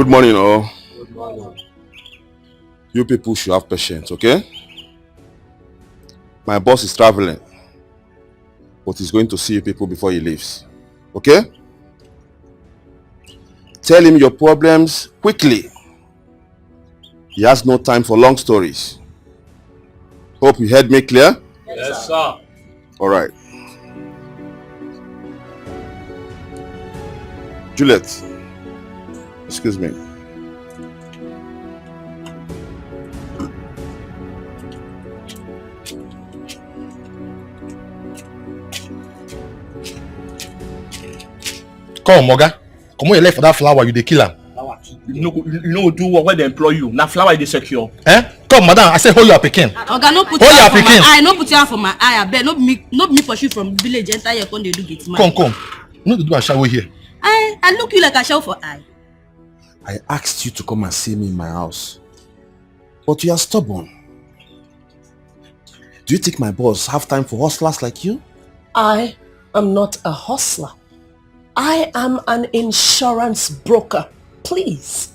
Good morning, all. Good morning. You people should have patience, okay? My boss is traveling, but he's going to see you people before he leaves, okay? Tell him your problems quickly. He has no time for long stories. Hope you heard me clear? Yes, sir. All right. Juliet, excuse me. Come, Moga. Come on, you left for that flower, you the killer. You know do what when they employ you. Now flower is secure. Come, madam, I say hold your picking. Oga, no put your for my eye, no put your for my eye. I bet not me pursue from village enter here when they do get man. Come. You know to do a shower here. I look you like a shower for eye. I asked you to come and see me in my house, but you are stubborn. Do you think my boss have time for hustlers like you? I am not a hustler. I am an insurance broker. Please.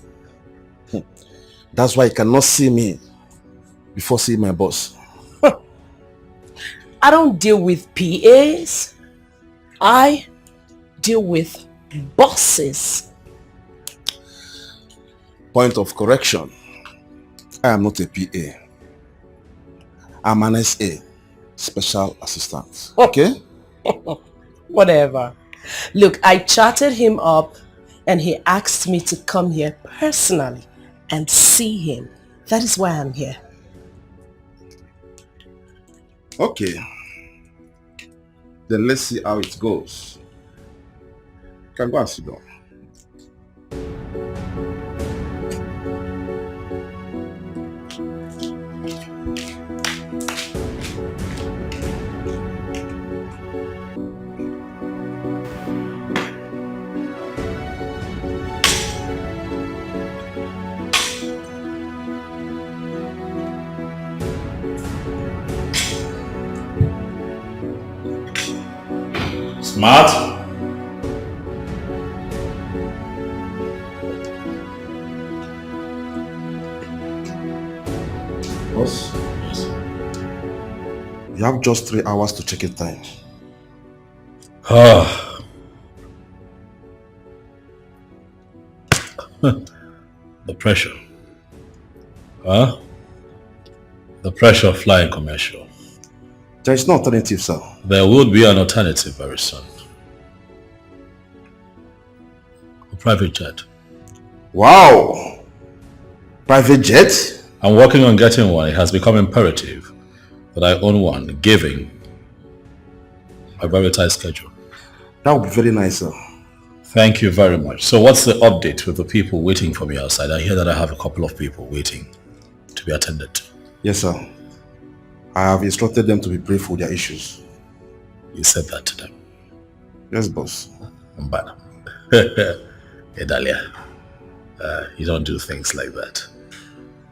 That's why you cannot see me before seeing my boss. I don't deal with PAs. I deal with bosses. Point of correction. I am not a PA. I'm an SA, special assistant. Okay? Whatever. Look, I chatted him up and he asked me to come here personally and see him. That is why I'm here. Okay. Then let's see how it goes. You can go and sit down. Smart. Boss? Yes. You have just 3 hours to check in time. The pressure. The pressure of flying commercial. There is no alternative, sir. There would be an alternative very soon. A private jet. Wow! Private jet? I'm working on getting one. It has become imperative that I own one, given my very tight schedule. That would be very nice, sir. Thank you very much. So what's the update with the people waiting for me outside? I hear that I have a couple of people waiting to be attended to. Yes, sir. I have instructed them to be brief with their issues. You said that to them? Yes, boss. Mbana. Hey, Dahlia. You don't do things like that.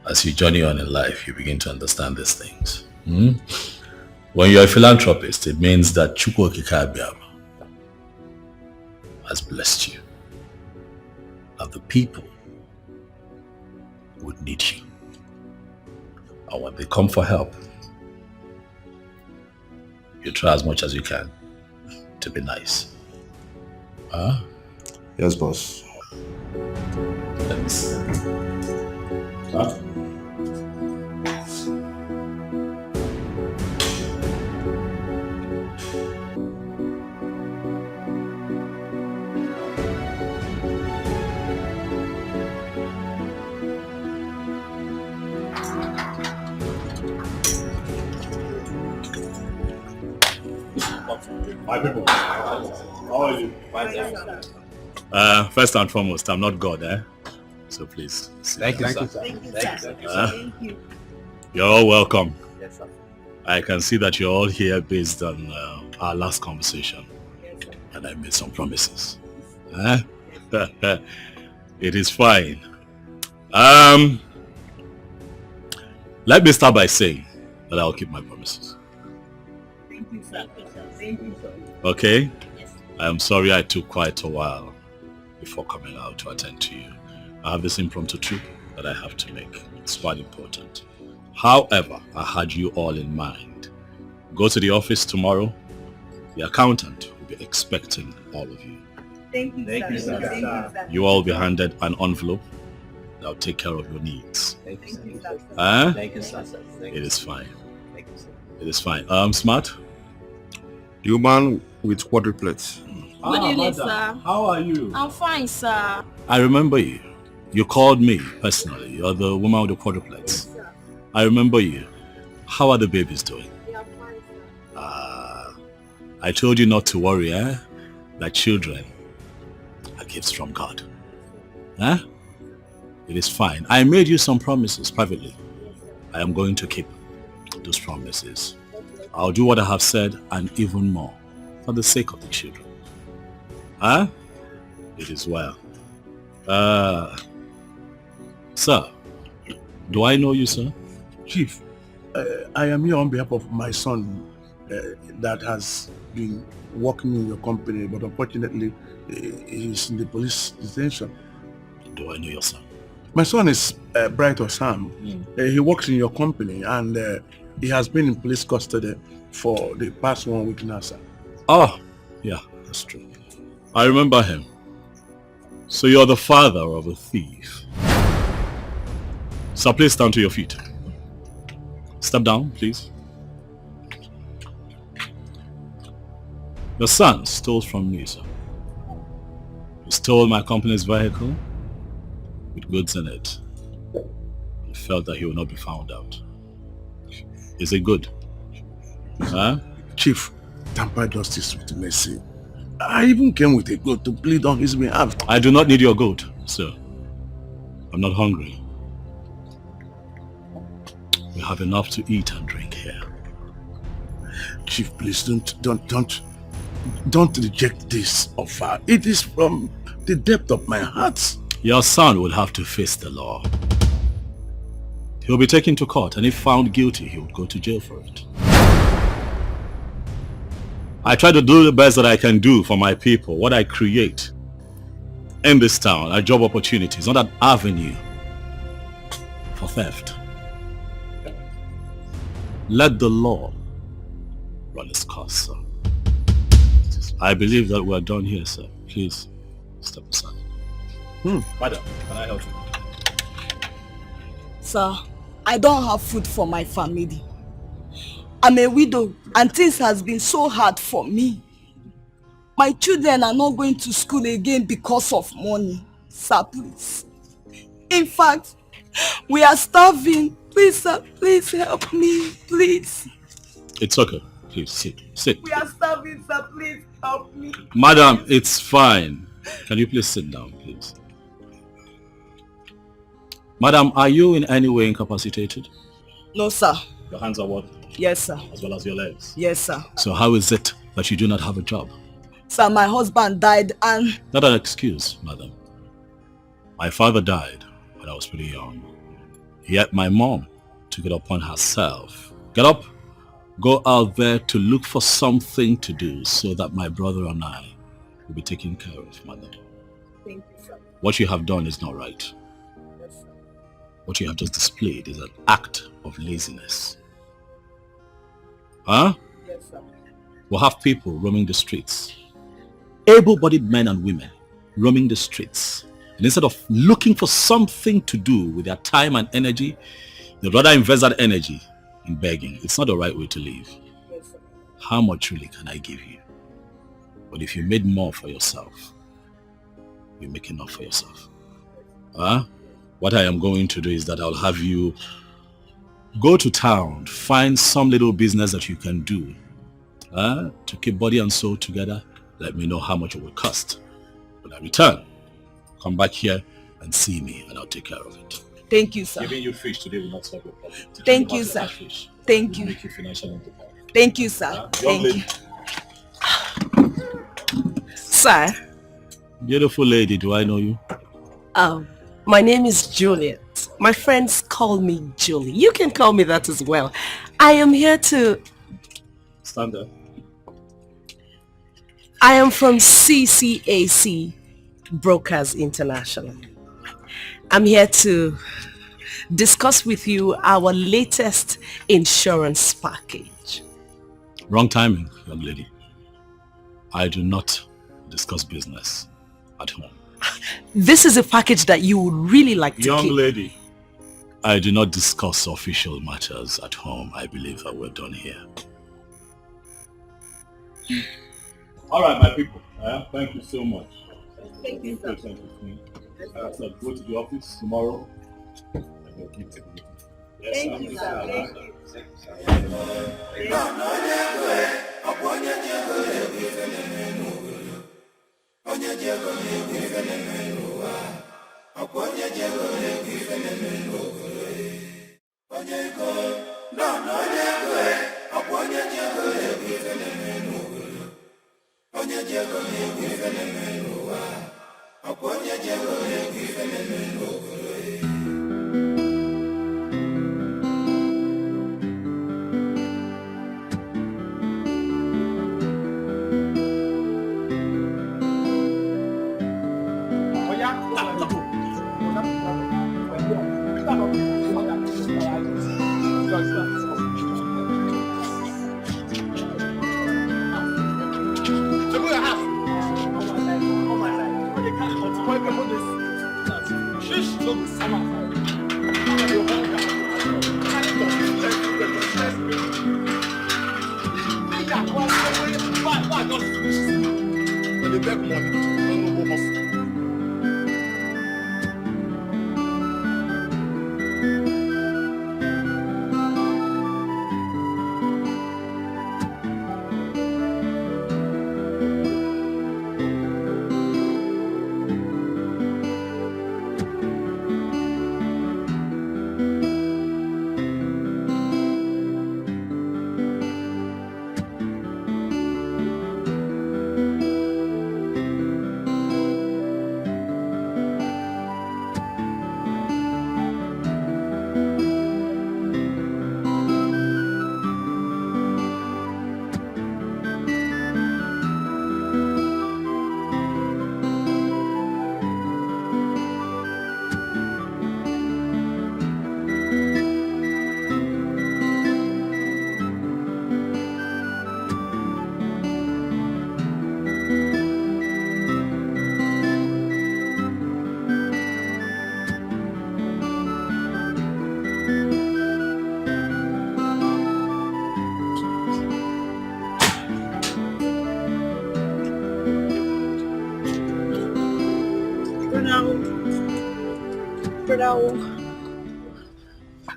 As you journey on in life, you begin to understand these things. When you're a philanthropist, it means that Chukwu Okike Abiama has blessed you. And the people would need you. And when they come for help, you try as much as you can to be nice. Yes, boss. Let me see. Huh? My people, how are you? First and foremost, I'm not God, So please. Thank you, sir. Thank you. You're all welcome. Yes, sir. I can see that you're all here based on our last conversation. Yes, sir. And I made some promises. It is fine. Let me start by saying that I'll keep my promises. Thank you, sir. Thank you, sir. Okay? Yes. I'm sorry I took quite a while before coming out to attend to you. I have this impromptu trip that I have to make. It's quite important. However, I had you all in mind. Go to the office tomorrow. The accountant will be expecting all of you. Thank you, sir. You all will be handed an envelope that will take care of your needs. Thank you, sir. Huh? Thank you, sir. It is fine. Thank you, sir. It is fine. Smart? The woman with quadruplets. Good evening, madam. sir. How are you? I'm fine, sir. I remember you. You called me personally. You're the woman with the quadruplets. I remember you. How are the babies doing? I told you not to worry, eh? That children are gifts from God. Huh? It is fine. I made you some promises privately. I am going to keep those promises. I'll do what I have said and even more for the sake of the children. Huh? It is well. Sir, do I know you, sir? Chief, I am here on behalf of my son that has been working in your company, but unfortunately, he's in the police detention. Do I know your son? My son is Bright Osam. He works in your company and he has been in police custody for the past 1 week now, sir. Oh, yeah, that's true. I remember him. So you're the father of a thief. Sir, please stand to your feet. Step down, please. Your son stole from me, sir. He stole my company's vehicle with goods in it. He felt that he would not be found out. Is it good? Huh? Chief, tamper justice with mercy. I even came with a goat to plead on his behalf. I do not need your goat, sir. I'm not hungry. We have enough to eat and drink here. Chief, please don't reject this offer. It is from the depth of my heart. Your son will have to face the law. He'll be taken to court, and if found guilty, he would go to jail for it. I try to do the best that I can do for my people. What I create in this town are job opportunities, not an avenue for theft. Let the law run its course, sir. I believe that we're done here, sir. Please, step aside. Madam, can I help you? Sir, I don't have food for my family. I'm a widow and things has been so hard for me. My children are not going to school again because of money. Sir, please. In fact, we are starving. Please, sir, please help me, please. It's okay. Please, sit. We are starving, sir, please help me. Madam, it's fine. Can you please sit down, please? Madam, are you in any way incapacitated? No, sir. Your hands are working? Yes, sir. As well as your legs? Yes, sir. So how is it that you do not have a job? Sir, my husband died and... Not an excuse, madam. My father died when I was pretty young. Yet my mom took it upon herself. Get up, go out there to look for something to do so that my brother and I will be taken care of, madam. Thank you, sir. What you have done is not right. Yes, sir. What you have just displayed is an act of laziness. Huh? Yes, sir. We'll have people roaming the streets. Able-bodied men and women roaming the streets. And instead of looking for something to do with their time and energy, they'd rather invest that energy in begging. It's not the right way to live. Yes, sir. How much really can I give you? But if you made more for yourself, you make enough for yourself. Huh? What I am going to do is that I'll have you go to town, find some little business that you can do to keep body and soul together. Let me know how much it will cost. When I return, come back here and see me and I'll take care of it. Thank you, sir. Giving you fish today will not solve your problem. Thank you, sir. Fish Thank will you. make you financially independent. Thank you, sir. Thank you. Sir, Beautiful lady, do I know you? my name is Juliet. My friends call me Julie. You can call me that as well. I am here to... Stand there. I am from CCAC Brokers International. I'm here to discuss with you our latest insurance package. Wrong timing, young lady. I do not discuss business at home. This is a package that you would really like to Young keep. lady, I do not discuss official matters at home. I believe that we're done here. All right, my people. Thank you so much. Thank you, sir. So go to the office tomorrow. And we'll keep taking it. Yes, Thank you, sir. Thank you.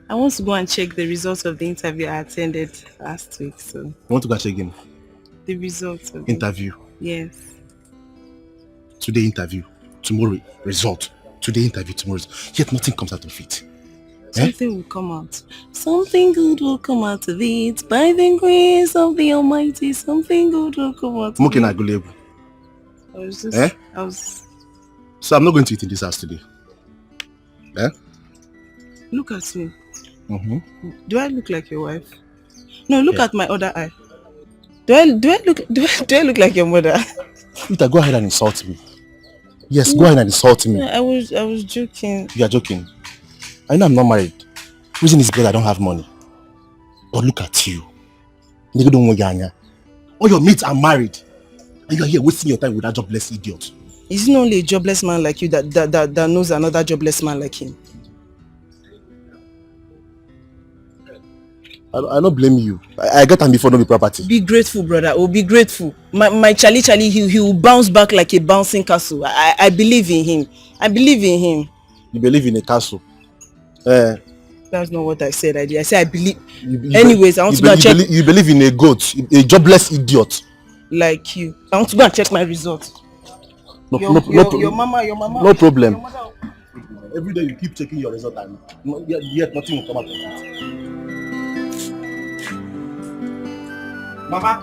I want to go and check the results of the interview I attended last week. So You want to go check again? the results of Interview. Yes. Today interview. Tomorrow result. Today interview, tomorrow result. Yet nothing comes out of it. Something will come out. Something good will come out of it. By the grace of the Almighty, something good will come out of it. I I was just... So I'm not going to eat in this house today. Look at me. Mm-hmm. Do I look like your wife? No, look at my other eye. Do I look like your mother? Rita, go ahead and insult me. Yes, go ahead and insult me. I was joking. You are joking. I know I'm not married. Reason is because I don't have money. But look at you. All your mates are married. And you are here wasting your time with that jobless idiot. Isn't only a jobless man like you that knows another jobless man like him? I don't blame you. I get him before no be property. Be grateful, brother. Oh, be grateful. My Charlie, he will bounce back like a bouncing castle. I believe in him. I believe in him. You believe in a castle? That's not what I said. I said I believe. Anyways, I want to go and check. You believe in a goat, a jobless idiot. Like you. I want to go and check my results. Your mama. No problem. Every day you keep checking your result and yet nothing will come out of it. Mama?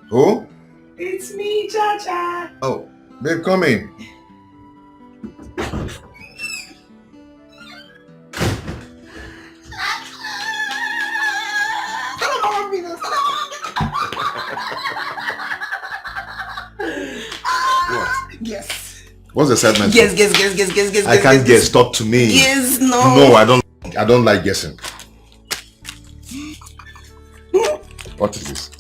Who? It's me, Cha-Cha. Oh, babe, come in. What's the segment? Guess. I can't guess. Talk to me. Yes, no. No, I don't like guessing. What is this?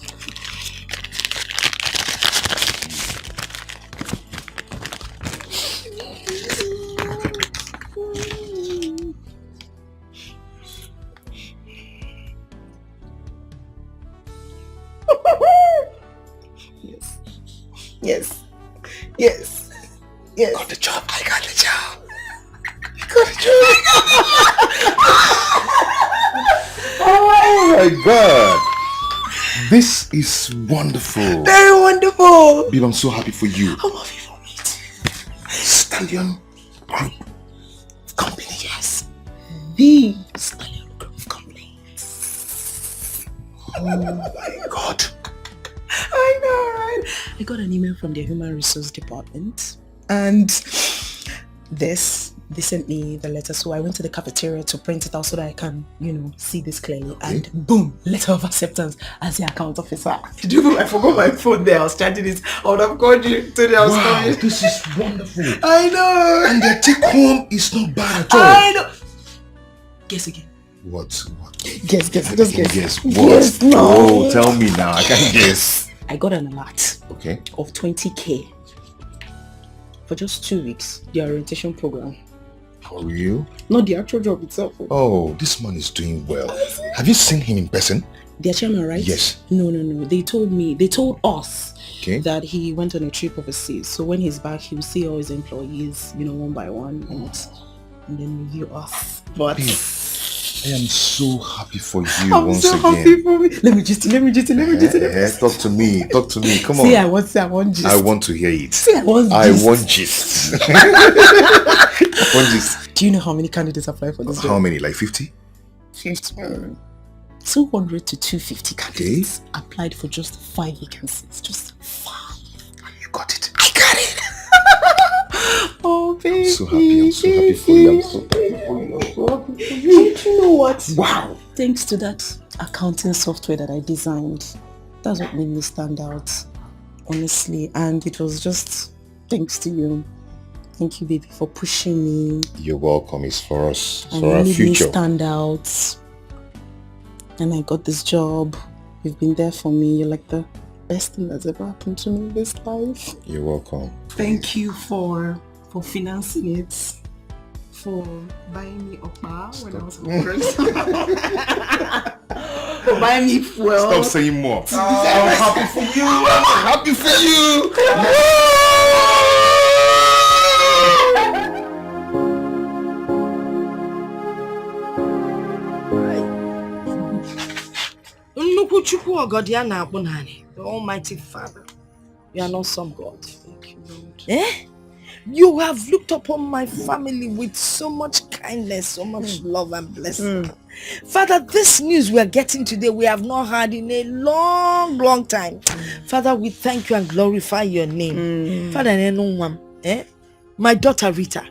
Yes. Got the job. I got the job. Oh my God. This is wonderful. Very wonderful. Babe, I'm so happy for you. I'm happy for me too. Stallion Group Company. Yes. The Stallion Group Company. Oh my God. I know, right? I got an email from their human resource department and they sent me the letter, so I went to the cafeteria to print it out so that I can, see this clearly. Okay. And boom, letter of acceptance as the account officer. Did you know I forgot my phone there? I was charging it. I would have called you today. I was coming. This is wonderful. I know. And the take home is not bad at all. I know. Guess again. What? Guess. Just guess. What? Yes, no. Oh, tell me now. I can't guess. I got an alert. Okay. Of 20K for just 2 weeks. The orientation program. For real? Not the actual job itself. Oh, this man is doing well. Have you seen him in person? Their chairman, right? Yes. No. They told us that he went on a trip overseas. So when he's back, he'll see all his employees, one by one, and then review us. But Babe, I am so happy for you I'm once so again. happy for me. Let me just. Talk to me. Come on. See, I want gist. I want to hear it. See, I want gist. Do you know how many candidates applied for this job? How many? Like 50? 50. 200 to 250 candidates applied for just 5 vacancies. Just 5. You got it. I got it. Oh, baby. I'm so happy for you. You know what? Wow. Thanks to that accounting software that I designed, that's what made me stand out, honestly. And it was just thanks to you. Thank you, baby, for pushing me. You're welcome. It's for us. And for our made future. me stand out. And I got this job. You've been there for me. You're like the best thing that's ever happened to me in this life. You're welcome. Thank you for financing it. For buying me okpa when I was first. For buying me fuel. Stop saying more. I'm happy for you. I'm happy for you. The Almighty Father. You are not some God. Thank you, Lord. You have looked upon my family with so much kindness, so much love and blessing. Father, this news we are getting today, we have not heard in a long time. Father, we thank you and glorify your name. Father, my daughter Rita,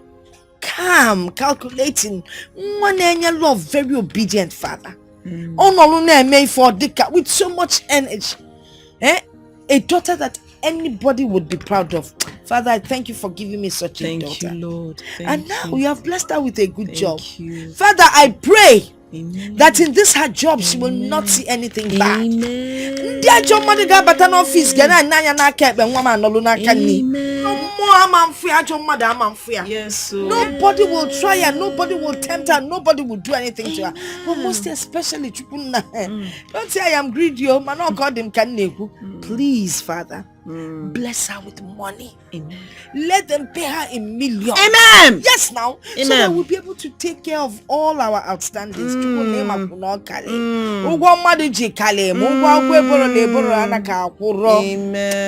calm, calculating, one love, very obedient, Father. With so much energy. A daughter that anybody would be proud of. Father, I thank you for giving me such a daughter. Thank you, Lord. And now you have blessed her with a good job. You. Father, I pray Amen. that in this her job she will not see anything bad. Amen. Yes, so. Nobody will try her, nobody will tempt her, nobody will do anything to her. But most especially, don't say I am greedy, man. Not God him can. Please, Father, bless her with money. Amen. Let them pay her in millions. Amen. Yes, now. Amen. So that we'll be able to take care of all our outstandings. Amen.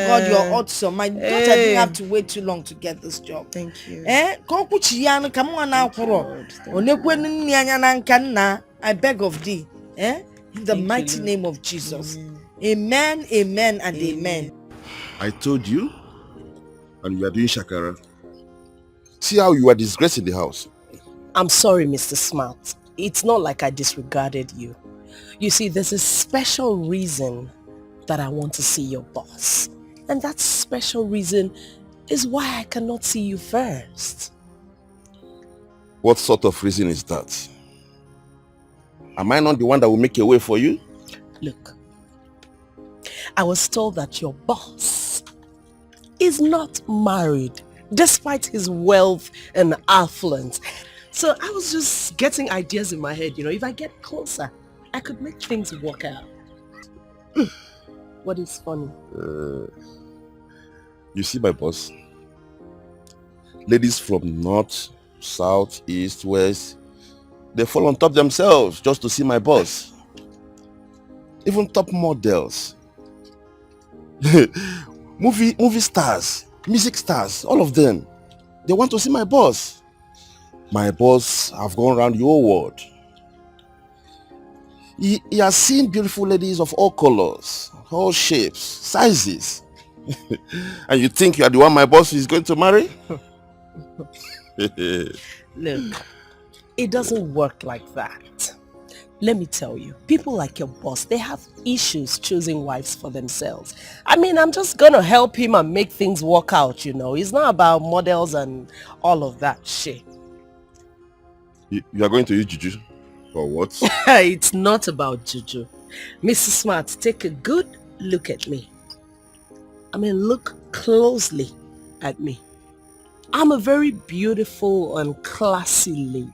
God, you're awesome. My daughter didn't have to wait too long to get this job. Thank you. I beg of thee. In the mighty name of Jesus. Amen, amen, and amen. I told you, and you are doing shakara. See how you are disgracing the house. I'm sorry, Mr. Smart. It's not like I disregarded you. You see, there's a special reason that I want to see your boss. And that special reason is why I cannot see you first. What sort of reason is that? Am I not the one that will make a way for you? Look, I was told that your boss is not married despite his wealth and affluence. So I was just getting ideas in my head, if I get closer, I could make things work out. What is funny? You see my boss? Ladies from north, south, east, west, they fall on top themselves just to see my boss. Even top models. movie stars, music stars, all of them. They want to see my boss. My boss have gone around the whole world. He has seen beautiful ladies of all colors, all shapes, sizes. And you think you are the one my boss is going to marry? Look, it doesn't work like that. Let me tell you, people like your boss, they have issues choosing wives for themselves. I mean, I'm just gonna help him and make things work out, It's not about models and all of that shit. You are going to use juju? For what? It's not about juju. Mrs. Smart, take a good look at me. I mean, look closely at me. I'm a very beautiful and classy lady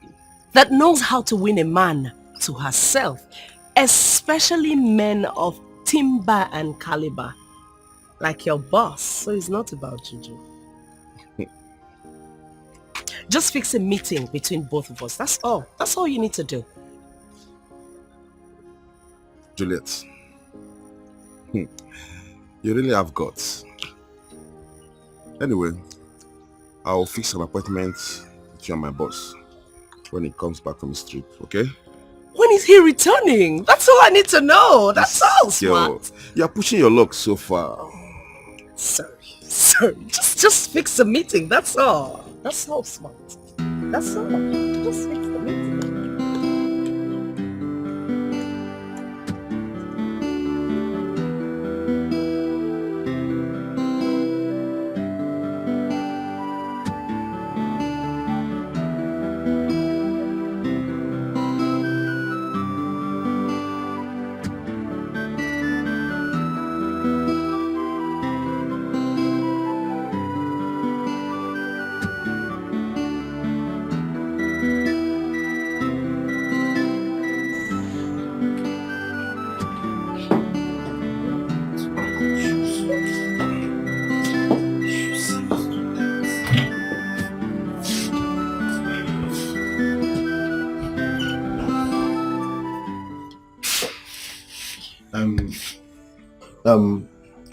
that knows how to win a man to herself, especially men of timber and caliber, like your boss. So it's not about juju. Just fix a meeting between both of us. That's all. That's all you need to do. Juliet, you really have guts. Anyway, I'll fix an appointment with you and my boss when he comes back from his trip, okay? When is he returning? That's all I need to know. That's all, Smart. You're pushing your luck so far. Sorry. Just fix the meeting. That's all. That's all, Smart. That's all. Just fix the meeting.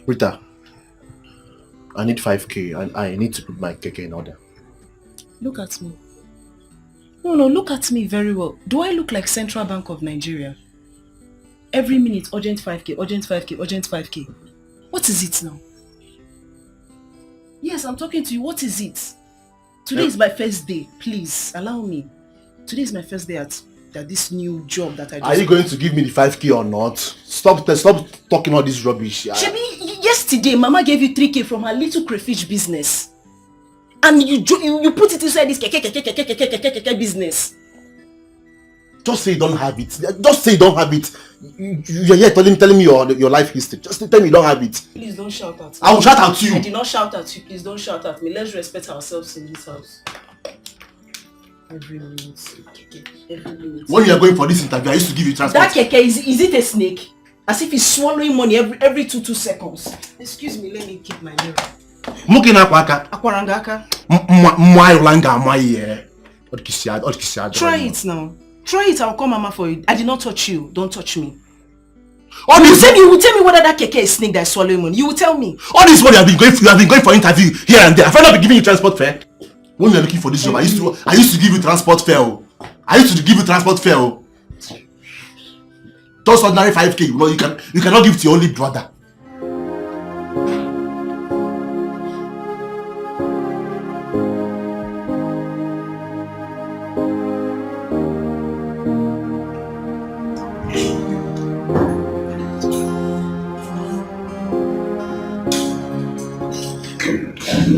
Rita, I need 5k and I need to put my keke in order. Look at me. No, look at me very well. Do I look like Central Bank of Nigeria? Every minute, urgent 5k, urgent 5k, urgent 5k. What is it now? Yes, I'm talking to you. What is it? Today is my first day. Please, allow me. Today is my first day at this new job that I do. Are you going to give me the 5k or not? Stop talking all this rubbish. Shebi, yesterday, Mama gave you 3k from her little crayfish business. And you put it inside this keke business. Just say you don't have it. Just say you don't have it. You're here telling me your life history. Just tell me you don't have it. Please don't shout at me. I will shout at you. I did not shout at you. Please don't shout at me. Let's respect ourselves in this house. Every minute. When you are going for this interview, I used to give you transport. That keke, is it a snake? As if it's swallowing money every 2 seconds. Excuse me, let me keep my mirror. Akwarangaka. Try it now. Try it, I'll call Mama for you. I did not touch you. Don't touch me. You will tell me whether that keke is snake that is swallowing money. You will tell me. All this what you have been going for interview here and there. Have I not been giving you transport fare? When you are looking for this job, I used to give you transport fare. I used to give you transport fare. Just ordinary 5k, you cannot give to your only brother.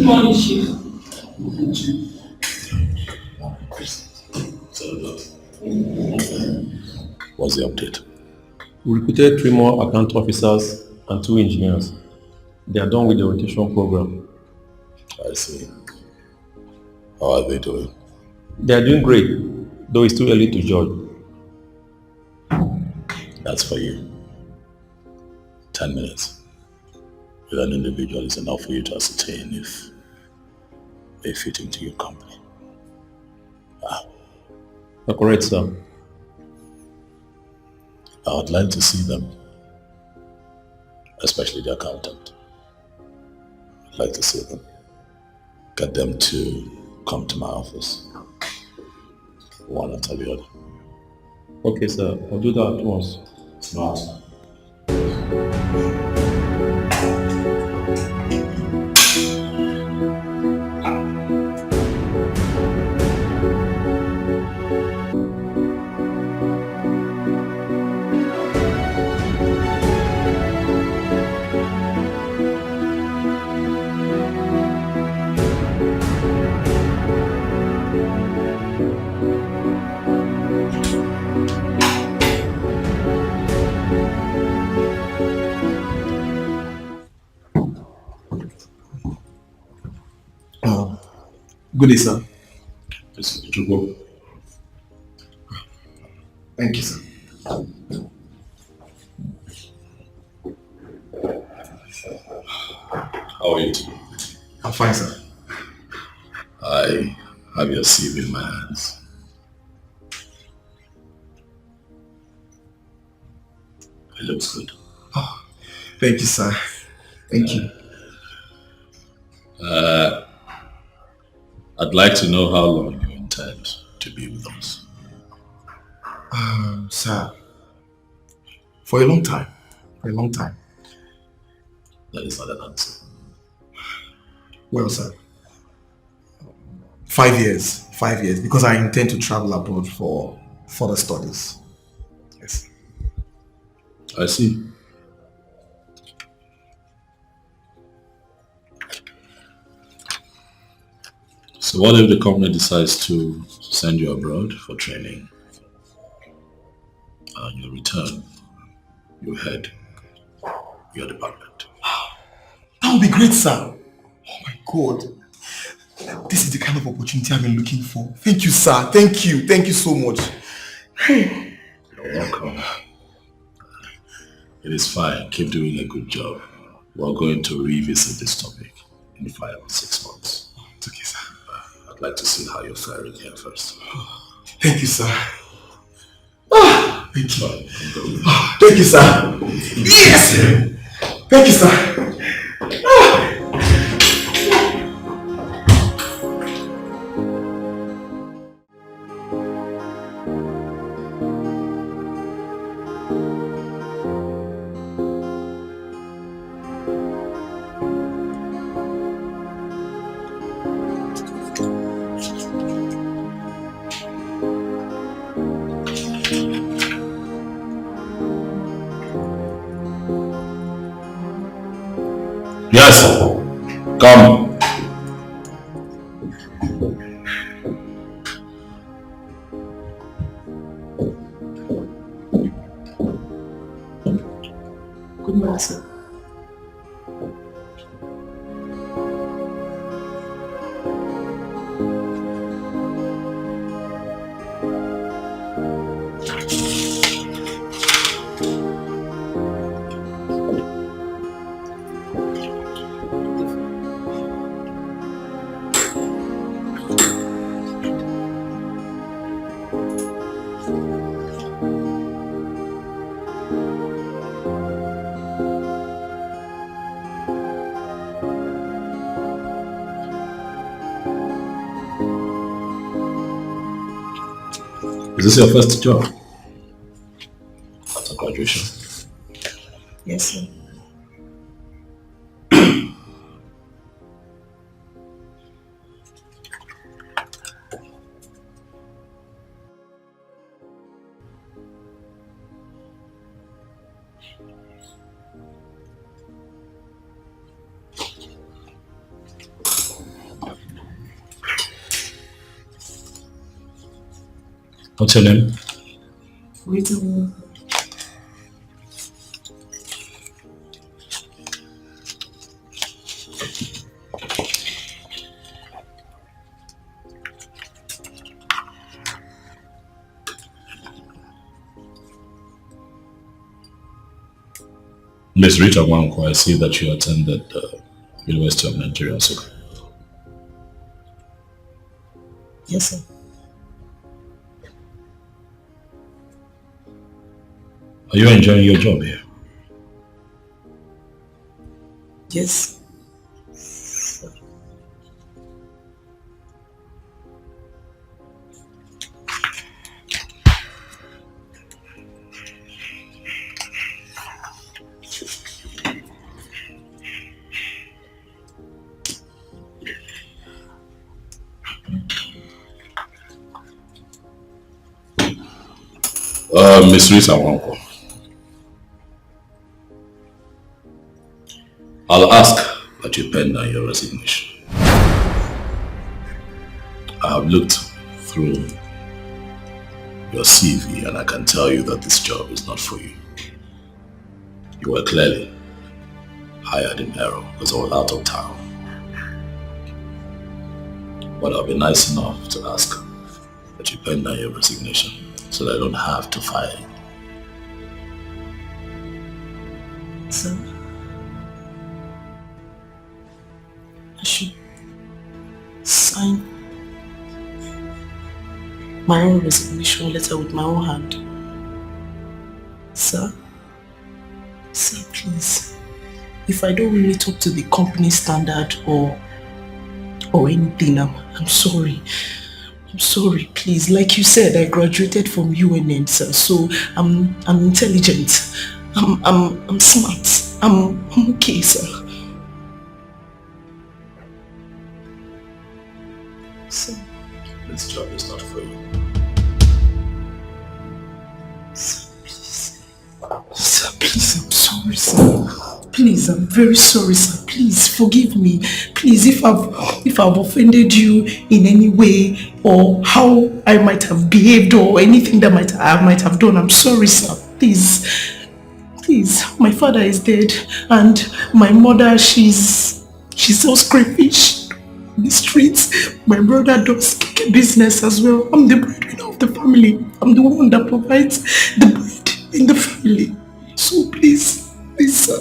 morning, Chief. What's the update? We recruited 3 more account officers and 2 engineers. They are done with the rotation program. I see. How are they doing? They are doing great, though it's too early to judge. That's for you. 10 minutes with an individual is enough for you to ascertain if they fit into your company. You're correct, sir. I would like to see them, especially the accountant. I'd like to see them. Get them to come to my office, one after the other. Okay, sir. I'll do that at once. Smart. Good day, sir. Thank you, sir. How are you today? I'm fine, sir. I have your CV in my hands. It looks good. Oh, thank you, sir. Thank you. I'd like to know how long you intend to be with us. Sir, for a long time. For a long time. That is not an answer. Well, sir, 5 years. 5 years, because I intend to travel abroad for further studies. Yes. I see. So what if the company decides to send you abroad for training? And you return, you head your department. That would be great, sir. Oh my God. This is the kind of opportunity I've been looking for. Thank you, sir. Thank you. Thank you so much. You're welcome. It is fine. Keep doing a good job. We're going to revisit this topic in 5 or 6 months. It's okay, sir. I'd like to see how you're faring here first. Thank you, sir. Thank you. Thank you, sir. Yes! Thank you, sir. Yes, come. Good morning, sir. Is this your first job after graduation? Yes, sir. What's your name? Rita. Miss Rita Wanko, I see that you attended the University of Nigeria, Nsukka. Yes, sir. Are you enjoying your job here? Yes. Miss Rita Wanko, I'll ask that you pen down your resignation. I have looked through your CV and I can tell you that this job is not for you. You were clearly hired in error because I was out of town. But I'll be nice enough to ask that you pen down your resignation so that I don't have to fire you. Sir, I should sign my own resignation letter with my own hand. Sir, please, if I don't meet up to the company standard or anything, I'm sorry. I'm sorry, please. Like you said, I graduated from UNN, sir, so I'm intelligent. I'm smart. I'm okay, sir. Sir. This job is not for you. Sir, please. Sir, please, I'm sorry, sir. Please, I'm very sorry, sir. Please, forgive me. Please, if I've offended you in any way or how I might have behaved or anything that I might have done, I'm sorry, sir. Please, my father is dead and my mother, she sells crayfish in the streets. My brother does business as well. I'm the breadwinner of the family. I'm the one that provides the bread in the family. So please, sir.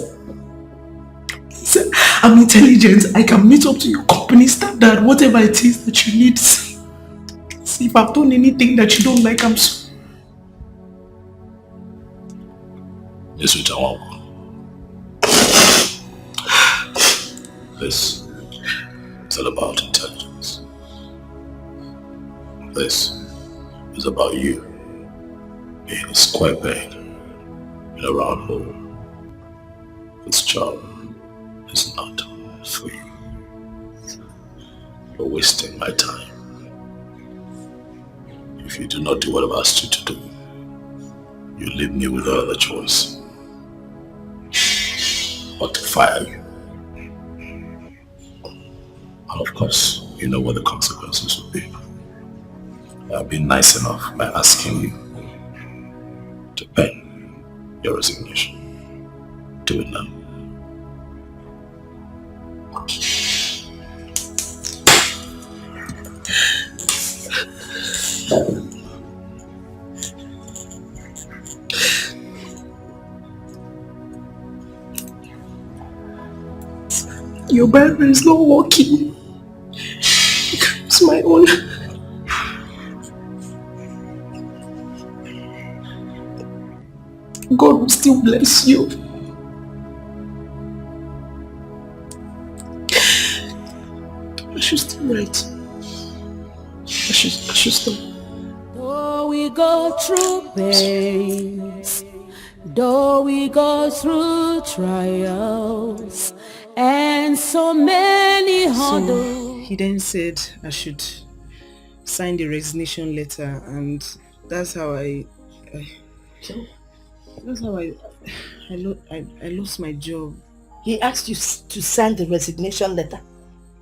Sir, I'm intelligent. I can meet up to your company standard, whatever it is that you need. See, if I've done anything that you don't like, I'm sorry. Yes, Rita Wanko. This is all about intelligence. This is about you being a square peg in a round hole. This job is not for you. You're wasting my time. If you do not do what I've asked you to do, you leave me with no other choice but to fire you. And of course, you know what the consequences will be. I've been nice enough by asking you to pen your resignation. Do it now. Your Bible is not working. It's my own. God will still bless you. I should still write. I should stop. Though we go through pains, though we go through trials, and so many hurdles. So he then said I should sign the resignation letter, and that's how I lost my job. He asked you to sign the resignation letter?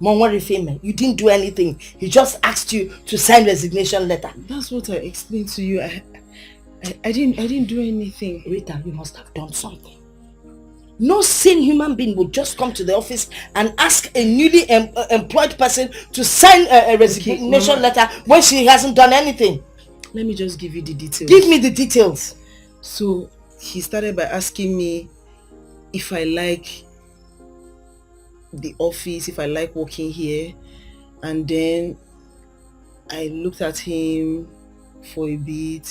Mom, what if him? You didn't do anything. He just asked you to sign resignation letter. That's what I explained to you. I didn't do anything. Rita, you must have done something. No sane human being would just come to the office and ask a newly employed person to sign a resignation letter when she hasn't done anything. Let me just give you the details. Give me the details. So he started by asking me if I like the office, if I like working here, and then I looked at him for a bit.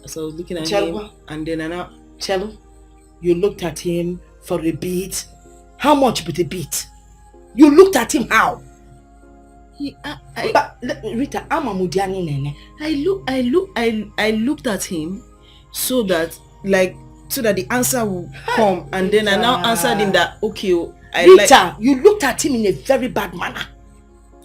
As I was looking at him, and then Cello, you looked at him for a bit. How much with a bit? You looked at him how? Rita, I'm a Mudiani nene. I looked at him so that the answer will come, and then I now answered him that okay, Rita, you looked at him in a very bad manner.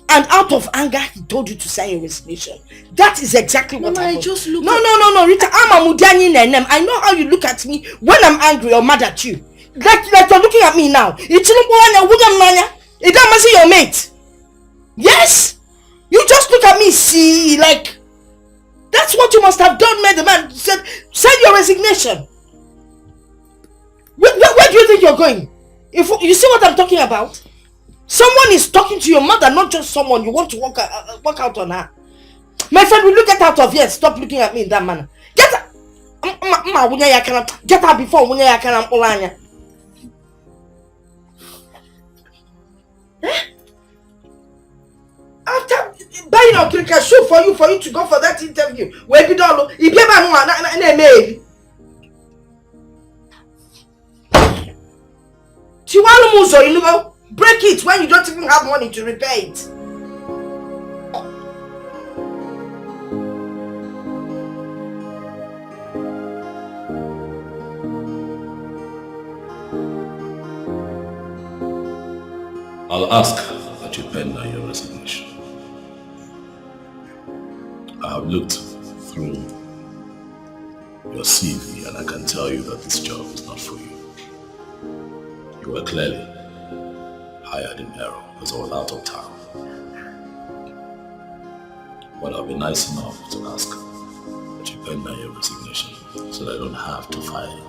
And out of anger, he told you to sign your resignation. That is exactly what I just looked at. No, Rita, I'm a Mudiani nenem. I know how you look at me when I'm angry or mad at you. Like you're looking at me now. It doesn't see your mate. Yes? You just look at me, see, like... That's what you must have done, man. The man said, sign your resignation. Where do you think you're going? If you see what I'm talking about? Someone is talking to your mother, not just someone you want to work out on her. My friend, will you get out of here? Stop looking at me in that manner. Get out! Get out before I can Olanya. After buying a cricket shoe for you to go for that interview, where you don't know, if you ever break it when you don't even have money to repair it. I'll ask that you pen down your resignation. I have looked through your CV and I can tell you that this job is not for you. You were clearly hired in error because I was out of town. But I'll be nice enough to ask that you pen down your resignation so that I don't have to fire you.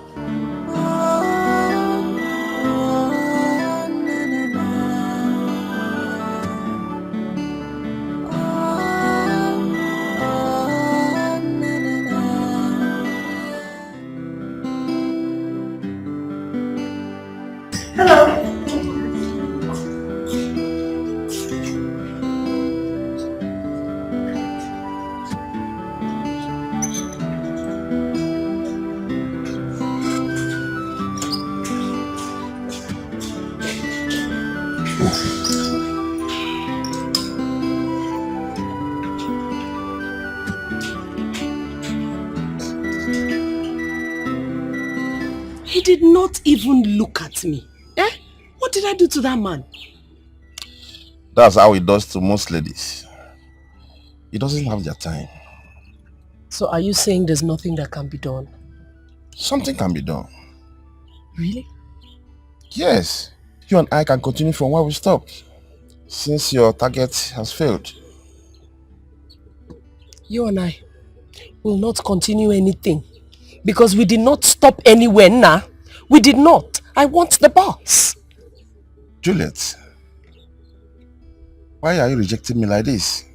Hello. He did not even look at me. What did I do to that man? That's how he does to most ladies. He doesn't have their time. So are you saying there's nothing that can be done? Something can be done. Really? Yes. You and I can continue from where we stopped, since your target has failed. You and I will not continue anything because we did not stop anywhere, nah. We did not. I want the boss. Juliet, why are you rejecting me like this?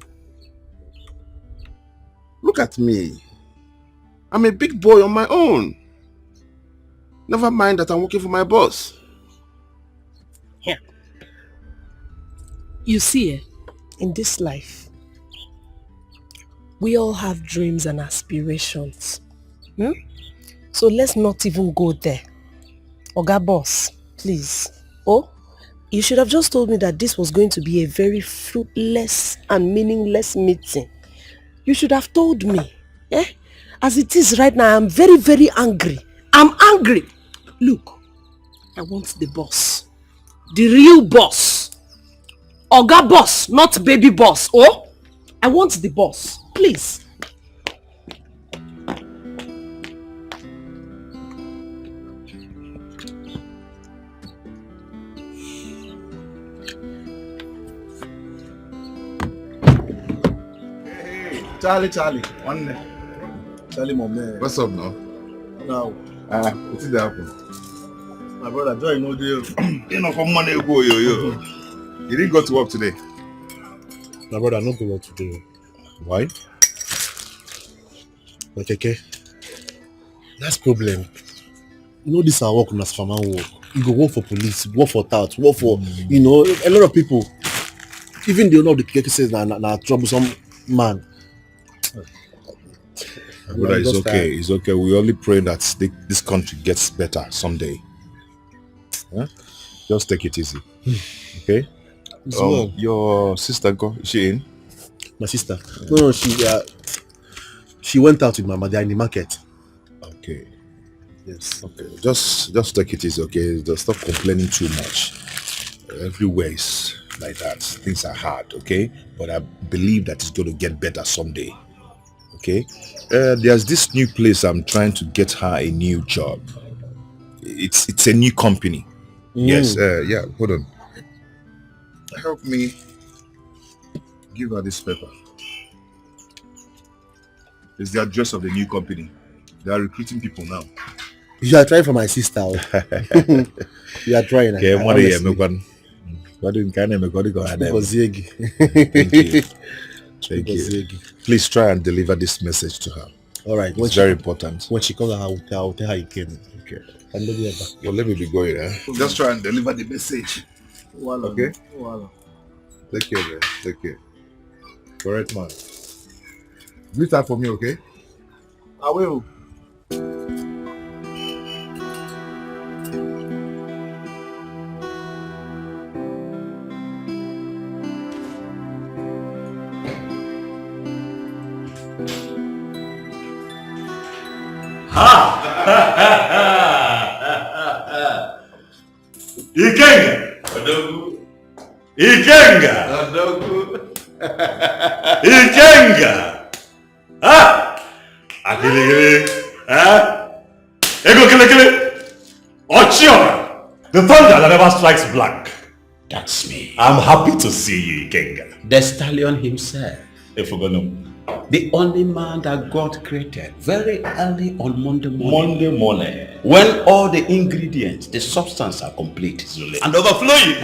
Look at me. I'm a big boy on my own. Never mind that I'm working for my boss. Yeah. You see, in this life, we all have dreams and aspirations. So let's not even go there. Oga boss, please. Oh, you should have just told me that this was going to be a very fruitless and meaningless meeting. You should have told me. As it is right now, I'm very, very angry. I'm angry. Look, I want the boss. The real boss. Oga boss, not baby boss. Oh, I want the boss. Please. Charlie. One day. Charlie, my man. What's up now? Now. What did happen? My brother, Joy, no deal. You know, from Monday ago, yo. You didn't go to work today? My brother, I don't go work today. Why? Okay. That's problem. You know, this our work as farmer work. You go work for police, work for tout, work for, you know, a lot of people. Even they know the cases na troublesome man. Brother, it's okay. It's okay. We only pray that this country gets better someday. Huh? Just take it easy. Okay? Your sister, is she in? My sister? No, she went out with my mother in the market. Okay. Yes. Okay. Just take it easy, okay? Just stop complaining too much. Everywhere is like that. Things are hard, okay? But I believe that it's going to get better someday. Okay? There's this new place I'm trying to get her a new job. It's a new company. Yes. Yeah. Hold on. Help me give her this paper. It's the address of the new company. They are recruiting people now. You are trying for my sister. You are trying. Okay, Thank you. Please try and deliver this message to her. All right. It's very important. When she comes, I'll tell her you came. Okay. Well, let me be going. Just try and deliver the message. Okay? Take care, man. Take care. Correct, man. Do that for me, okay? I will. Ikenga! Akili, Ego kile. Ochiora! The thunder that never strikes blank. That's me. I'm happy to see you, Ikenga. The stallion himself. Ifugonu. The only man that God created very early on Monday morning. When all the ingredients, the substance are complete. And overflowing.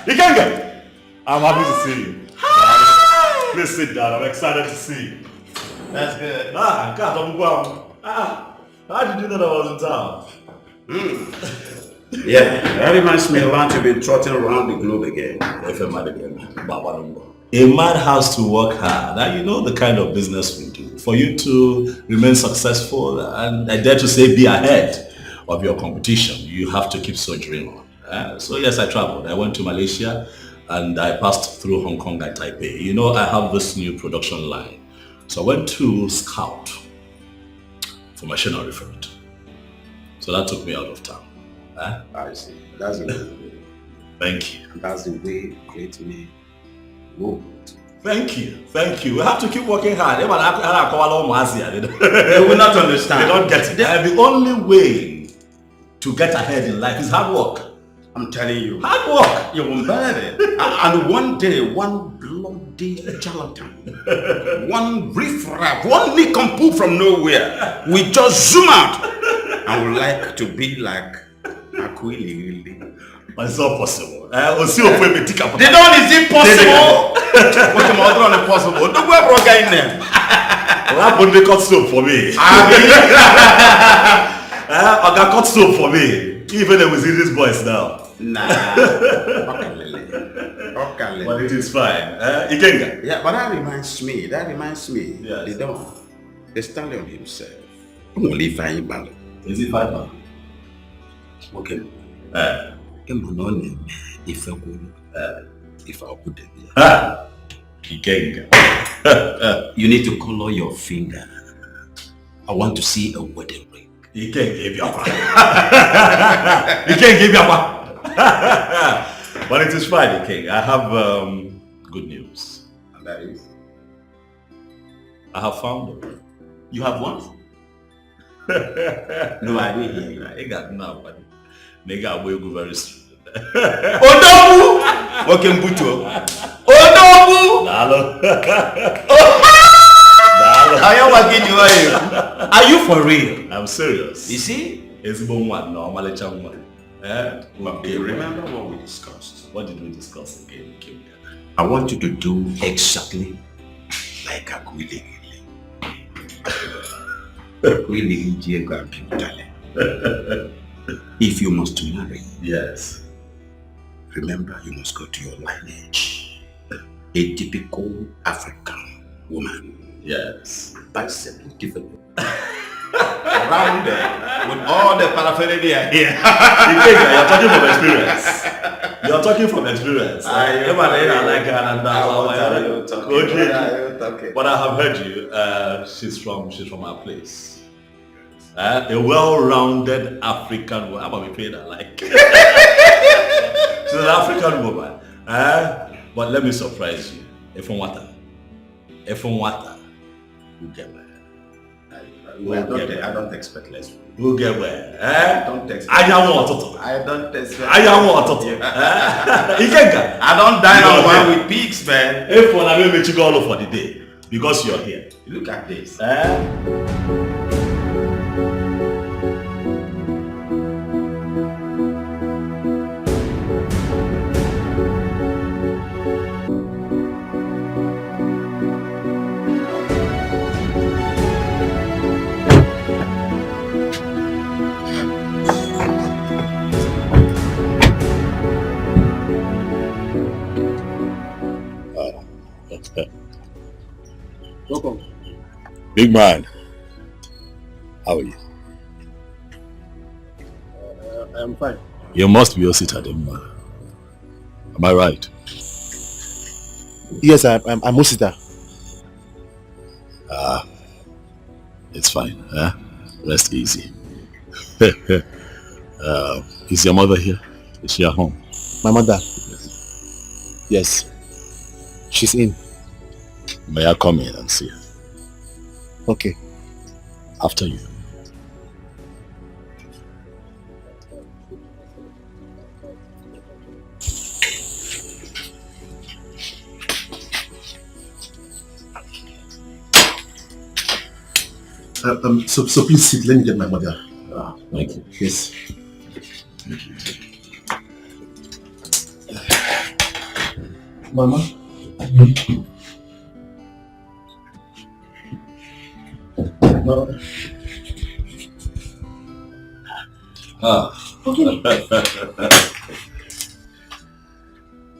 Ikenga! I'm happy to see you. Please sit down. I'm excited to see you. That's good. God, how did you know that I was in town? Yeah, that reminds me of how you've been trotting around the globe again. A man has to work hard. Now, you know the kind of business we do. For you to remain successful and I dare to say be ahead of your competition, you have to keep soldiering on. So yes, I traveled. I went to Malaysia and I passed through Hong Kong and Taipei. You know, I have this new production line. So I went to scout for machinery for it. So that took me out of town. I see. That's the way. Thank you. That's the way great men move. Thank you. We have to keep working hard. They will not understand. They don't get it. The only way to get ahead in life is hard work. I'm telling you. Hard work. You won't believe it. And one day, one bloody charlatan, one riffraff, one nincompoop from nowhere, we just zoom out and would like to be like Aquili. But it's not possible. The dawn is impossible. What's the matter on impossible? Don't go broke in there. That would be cut soap for me. I got cut soap for me. Even if we see these boys now. Nah. Okay. But it is fine. Ikenga. Yeah, but that reminds me. Yes. The dawn. The stallion himself. Only fine battle. Is it fine? Okay. If I could Ikenga. You need to color your finger. I want to see a wedding ring. You can't give your But it is fine, King. I have good news. And that is? I have found her. You have what? No, I didn't hear you. I got nobody. Nigga, I will go very soon. Odobu! Okay, Mbuto. Odobu! Are you for real? I'm serious. You see? Okay, remember what we discussed? What did we discuss again? I want you to do exactly like a Gwiligi. If you must marry, yes, remember you must go to your lineage. A typical African woman. Yes. Bicep developed. Around there, with all the paraphernalia here. You're talking from experience. You're talking from experience. But I have heard you. She's from our place. A well-rounded African woman. I'm gonna be paying her like. She's an African woman. But let me surprise you. If I'm water, you get where. I don't expect less. You get where. I don't expect. I don't expect. I don't dine on one with pigs, man. If one I will make you go all over the day because you're here. Look at this. Welcome. Big man, how are you? I'm fine. You must be Osita, man. Am I right? Yes, I'm Osita. It's fine. Rest easy. Is your mother here? Is she at home? My mother? Yes. She's in. May I come in and see her? Okay. After you. So please sit. Let me get my mother. Thank you. Yes. Thank you. Mama. No.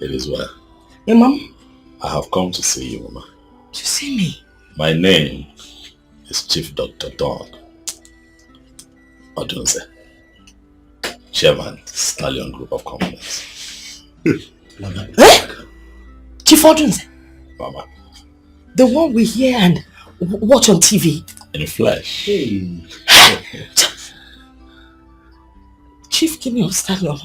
It is well. Hey, Mom? I have come to see you, Mama. To see me? My name is Chief Dr. Don Odunze, Chairman, Stallion Group of Companies. Chief Odunze? Mama. The one we hear and watch on TV? In flesh. Hey. Chief, give me your Stallion.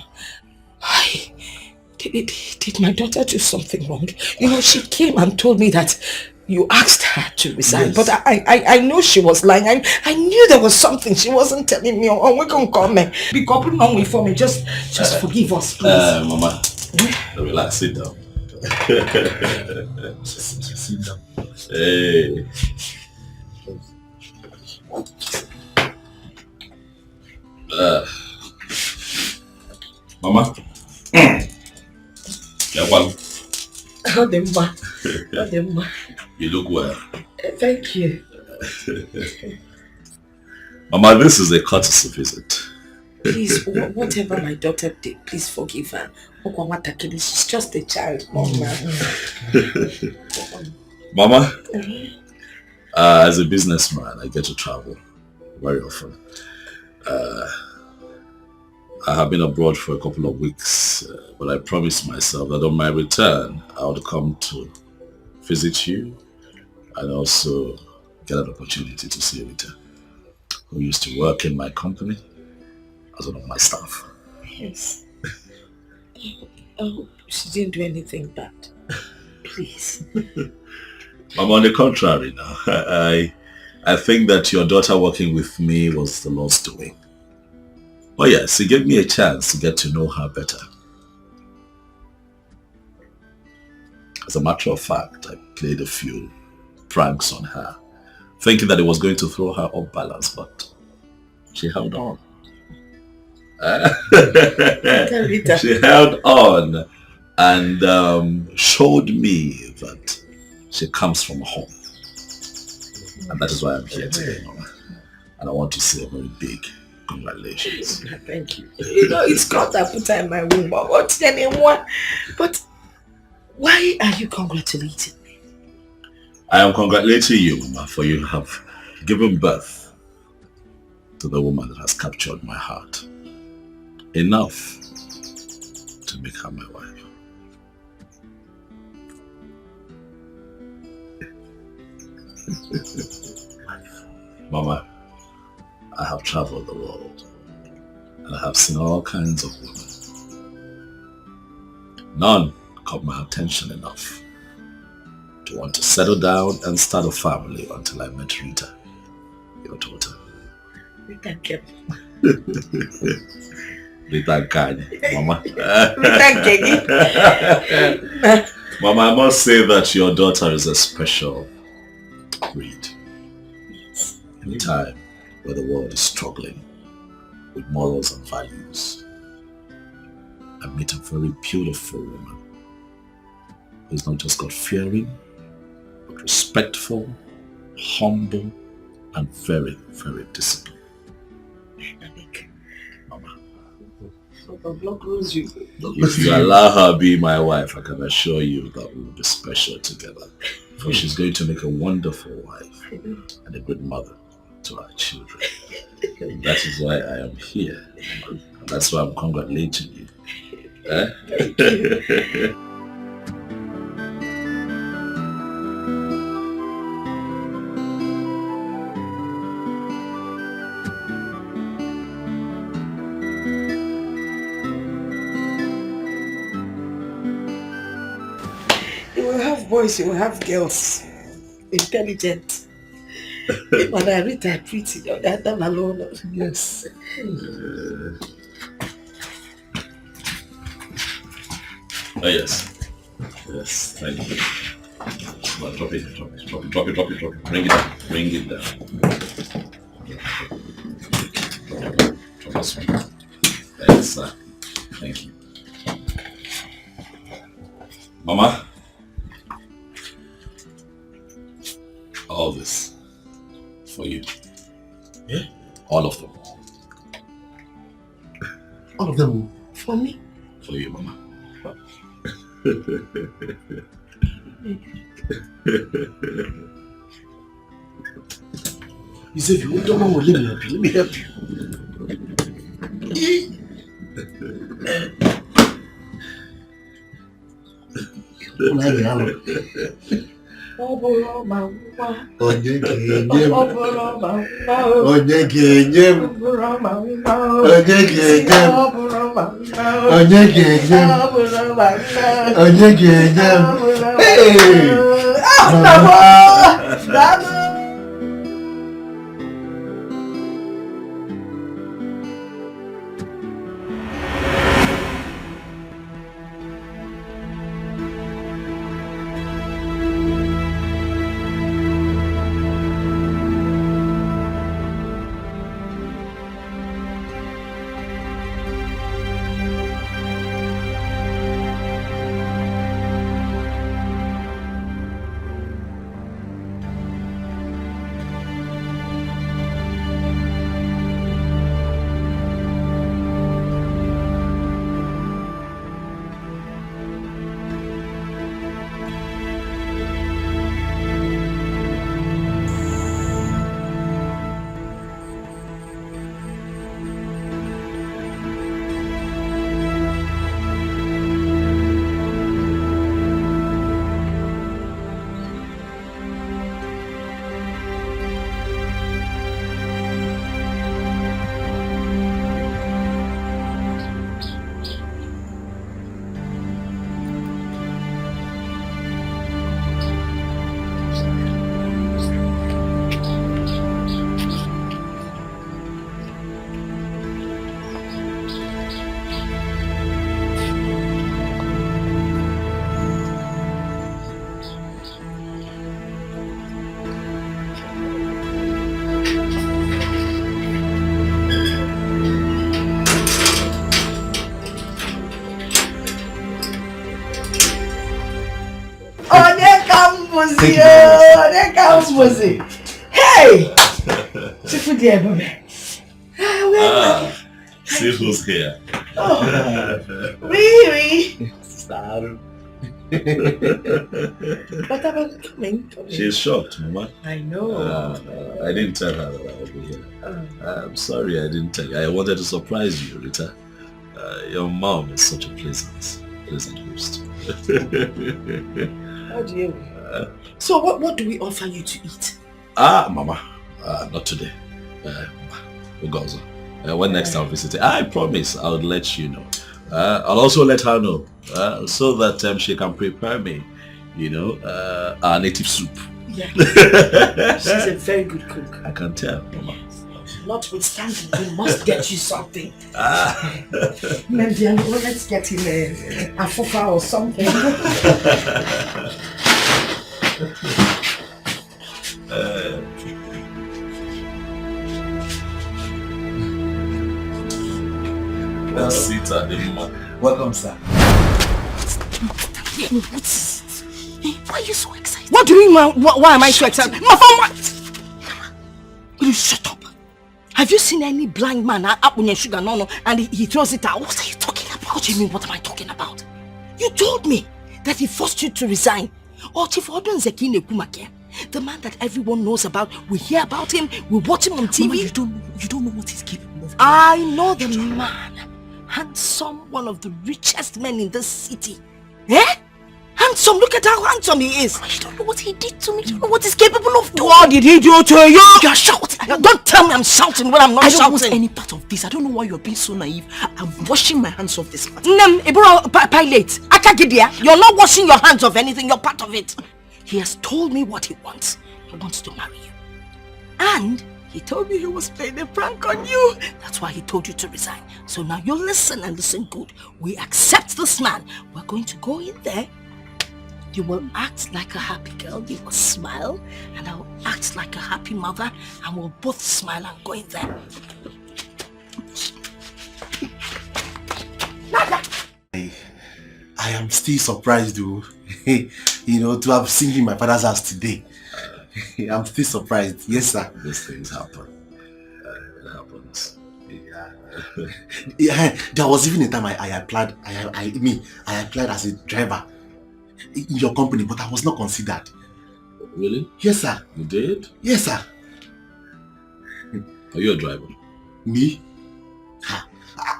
Did my daughter do something wrong? You know, she came and told me that you asked her to resign, yes. But I know she was lying. I knew there was something she wasn't telling me. Oh, we can come and be coupled on for me. Just forgive us, please. Mama, relax, sit down. Sit down. Hey. Mama. Yeah, well. You look well. Thank you. Mama, this is a courtesy visit. Please, whatever my daughter did, please forgive her. She's just a child, Mama. Mama, as a businessman, I get to travel very often. I have been abroad for a couple of weeks, but I promised myself that on my return, I would come to visit you and also get an opportunity to see Rita, who used to work in my company as one of my staff. Yes. Oh, she didn't do anything bad. Please. Mama, on the contrary now, I think that your daughter working with me was the Lord's doing. Oh yes, it gave me a chance to get to know her better. As a matter of fact, I played a few pranks on her, thinking that it was going to throw her off balance, but she held on. She held on and showed me that she comes from home. And that is why I'm here today, Mama. And I want to say a very big congratulations. Thank you. You know, it's God that put her in my womb. But why are you congratulating me? I am congratulating you, Mama, for you have given birth to the woman that has captured my heart. Enough to make her my wife. Mama, I have traveled the world and I have seen all kinds of women. None caught my attention enough to want to settle down and start a family until I met Rita, your daughter. Rita Kep. Rita Kanye, Mama. Rita Kegi. Mama, I must say that your daughter is a special breed. In a time where the world is struggling with morals and values, I meet a very beautiful woman who's not just God-fearing, but respectful, humble, and very, very disciplined. Mama, if you allow her be my wife, I can assure you that we will be special together. For she's going to make a wonderful wife and a good mother to our children. And that is why I am here. And that's why I'm congratulating you. Thank you. You will have boys, you will have girls. Intelligent. When I read that pretty, that done alone. Yes. Oh yes. Yes, thank you. Well, drop it. Bring it down. Drop this one. Yes, sir. Thank you. Mama, all this for you. Yeah? All of them. All of them? For me? For you, Mama. You said you don't want to let me help you. Onye ga-enye m. Thank you very much. There comes Mosey. Hey! Chifu dear, See who's here. Really? But about coming. She's shocked, Mama. I know. I didn't tell her that I would be here. I'm sorry I didn't tell you. I wanted to surprise you, Rita. Your mom is such a pleasant host. How do you? So what do we offer you to eat? Mama. Not today. Ugozo. When next I'll visit, I promise I'll let you know. I'll also let her know so that she can prepare me, our native soup. Yeah. She's a very good cook. I can tell, Mama. Notwithstanding, we must get you something. Maybe let's get him a fufa or something. That's Sita, the woman. Welcome, sir. Why are you so excited? What do you mean? Why am I so excited? My phone, what? Will you shut up? Have you seen any blind man up on your sugar no and he throws it out? What are you talking about? What do you mean? What am I talking about? You told me that he forced you to resign. Or the man that everyone knows about. We hear about him. We watch him on TV. Mama, you don't know what he's capable of. I know the man. Handsome, one of the richest men in this city. Eh? Handsome, look at how handsome he is. You don't know what he did to me. You don't know what he's capable of doing. What did he do to you? You're shouting. Don't tell me I'm shouting when I'm not shouting. I don't want any part of this. I don't know why you're being so naive. I'm washing my hands off this matter. Pilate, you're not washing your hands of anything. You're part of it. He has told me what he wants. He wants to marry you. And he told me he was playing a prank on you. That's why he told you to resign. So now you listen and listen good. We accept this man. We're going to go in there. You will act like a happy girl. You will smile. And I will act like a happy mother. And we'll both smile and go in there. I am still surprised though. To have seen him in my father's house today. I'm still surprised. Yes, sir. These things happen. It happens. Yeah, there was even a time I applied as a driver in your company, but I was not considered. Really? Yes, sir. You did? Yes, sir. Are you a driver? Me?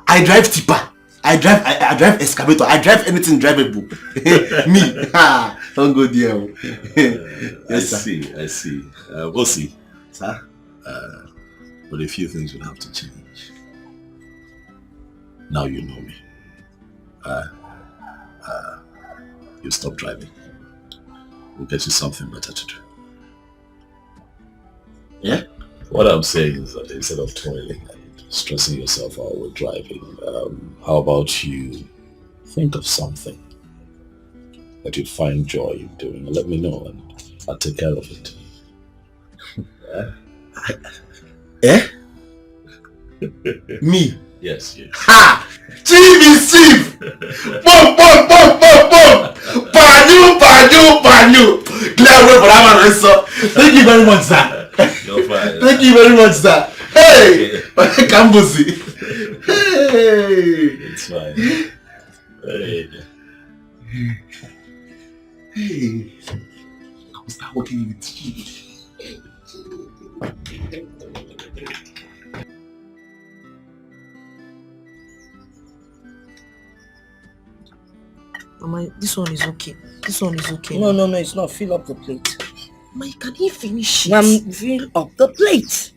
I drive tipper. I drive excavator. I drive anything drivable. Me. Don't go there. Yes, I see. We'll see. Sir? But a few things will have to change. Now you know me. You stop driving. We'll get you something better to do. Yeah? What I'm saying is that instead of toiling and stressing yourself out with driving, how about you think of something that you find joy in doing and let me know and I'll take care of it. Me? Yes, yes. Ha! Chief is chief! Boom! Banyu! Clear way for that man, sir. Thank you very much, sir. You're fine. Thank you very much, sir. Hey! Kambuzi. Hey! It's fine. Hey! I will start working with you. Mama, this one is okay. No, it's not. Fill up the plate. Mama, can he finish it? Ma'am, fill up the plate.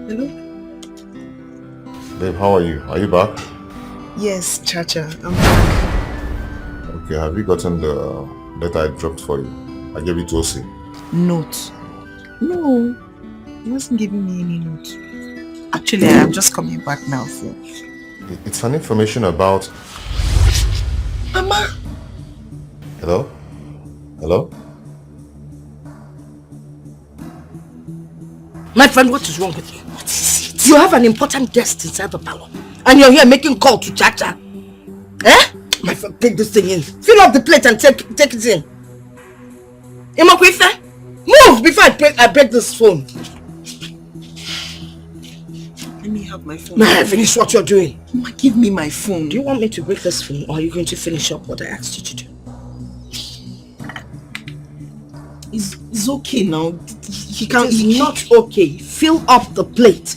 Hello? Babe, how are you? Are you back? Yes, Chacha, I'm back. Okay, have you gotten the letter I dropped for you? I gave it to Osi. Note? No, he wasn't giving me any note. Actually, I'm just coming back now, so. It's an information about... Mama! Hello? My friend, what is wrong with you? What is it? You have an important guest inside the parlor. And you're here making call to Chacha. Eh? My friend, take this thing in. Fill up the plate and take it in. Imokwefe, move before I break this phone. Let me have my phone. May I finish what you're doing? Mama, give me my phone. Do you want me to break this phone or are you going to finish up what I asked you to do? It's okay now. It's not okay. Fill up the plate.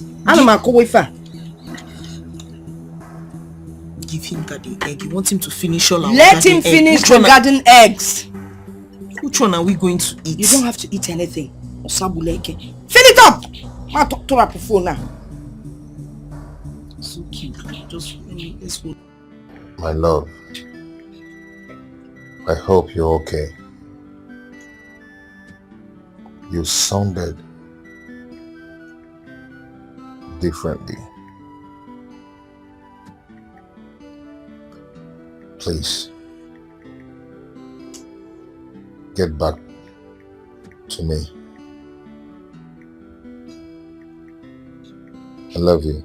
Give him garden egg. You want him to finish all our Let him finish the garden eggs. Which one are we going to eat? You don't have to eat anything. Fill it up! I'll talk to her phone now. So cute. Just let's go. My love, I hope you're okay. You sounded differently. Please, get back to me. I love you.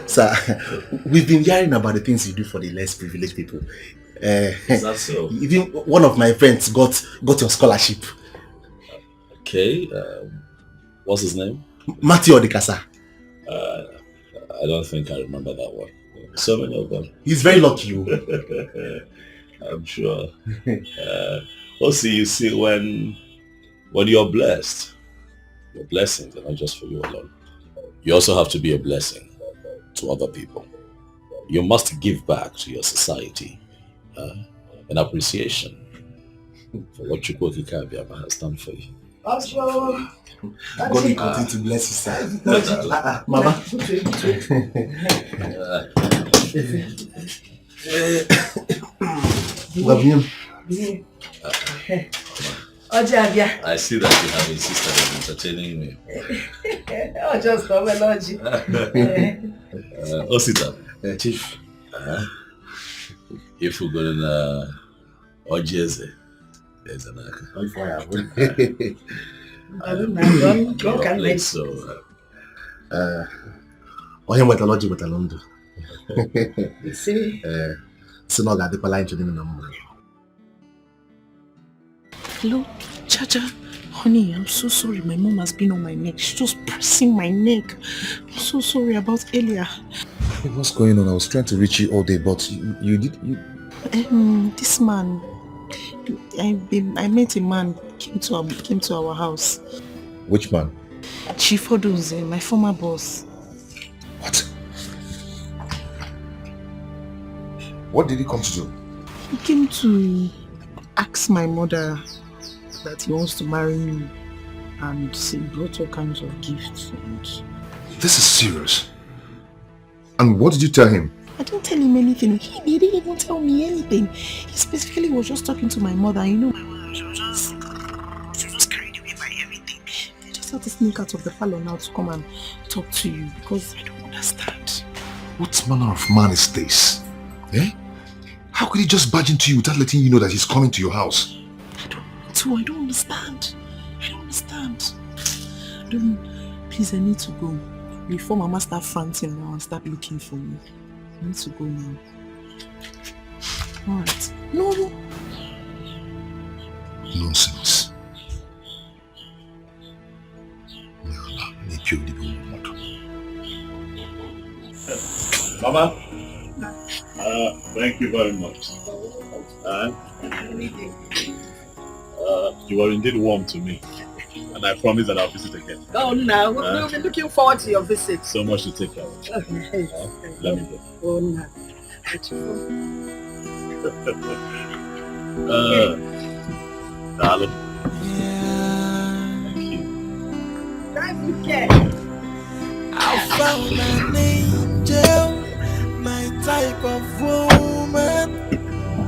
Sir, we've been hearing about the things you do for the less privileged people. Is that so? Even one of my friends got your scholarship. Okay, what's his name? Matthew Odikasa. I don't think I remember that one. So many of them. He's very lucky. I'm sure. Also, you see, when you're blessed, your blessings are not just for you alone. You also have to be a blessing to other people. You must give back to your society in appreciation for what Chukwu Kabiama has done for you. God will continue to bless you, sir. Mama. I see that you have insisted on entertaining me. Oh, just come along. Sit down. Chief. If we're going to Ojeze, there's an acre. So, onye metallurgy with London. So now got the line to them number. Hello, Chacha. Honey, I'm so sorry. My mom has been on my neck. She's just pressing my neck. I'm so sorry about earlier. Hey, what's going on? I was trying to reach you all day, but you did. This man. I met a man came to our house. Which man? Chief Odunze, my former boss. What? What did he come to do? He came to ask my mother that he wants to marry me, and he brought all kinds of gifts. This is serious. And what did you tell him? I didn't tell him anything. He didn't even tell me anything. He specifically was just talking to my mother. You know, my mother, she was just carried away by everything. They just had to sneak out of the parlor now to come and talk to you because I don't understand. What manner of man is this? Eh? How could he just barge into you without letting you know that he's coming to your house? I don't understand. Please, I need to go. Before Mama start fronting now and start looking for me. I need to go now. Alright. No. Nonsense. Mama, thank you very much. You are indeed warm to me, and I promise that I'll visit again. Oh, no. We'll be looking forward to your visit. So much to take care of. Okay. Let me go. Oh, no. Darling. Thank you. I found an angel, my type of woman.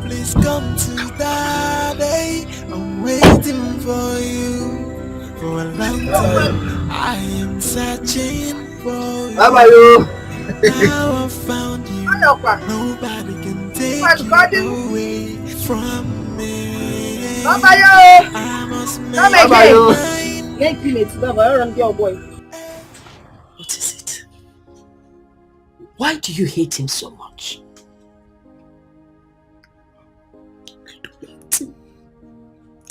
Please come to Daddy. I'm waiting for you for a long time. I am searching for you. How about you? Now I found you. Nobody can take you away from me. How about you? I must make Come again. Make him it. Run your boy. What is it? Why do you hate him so much?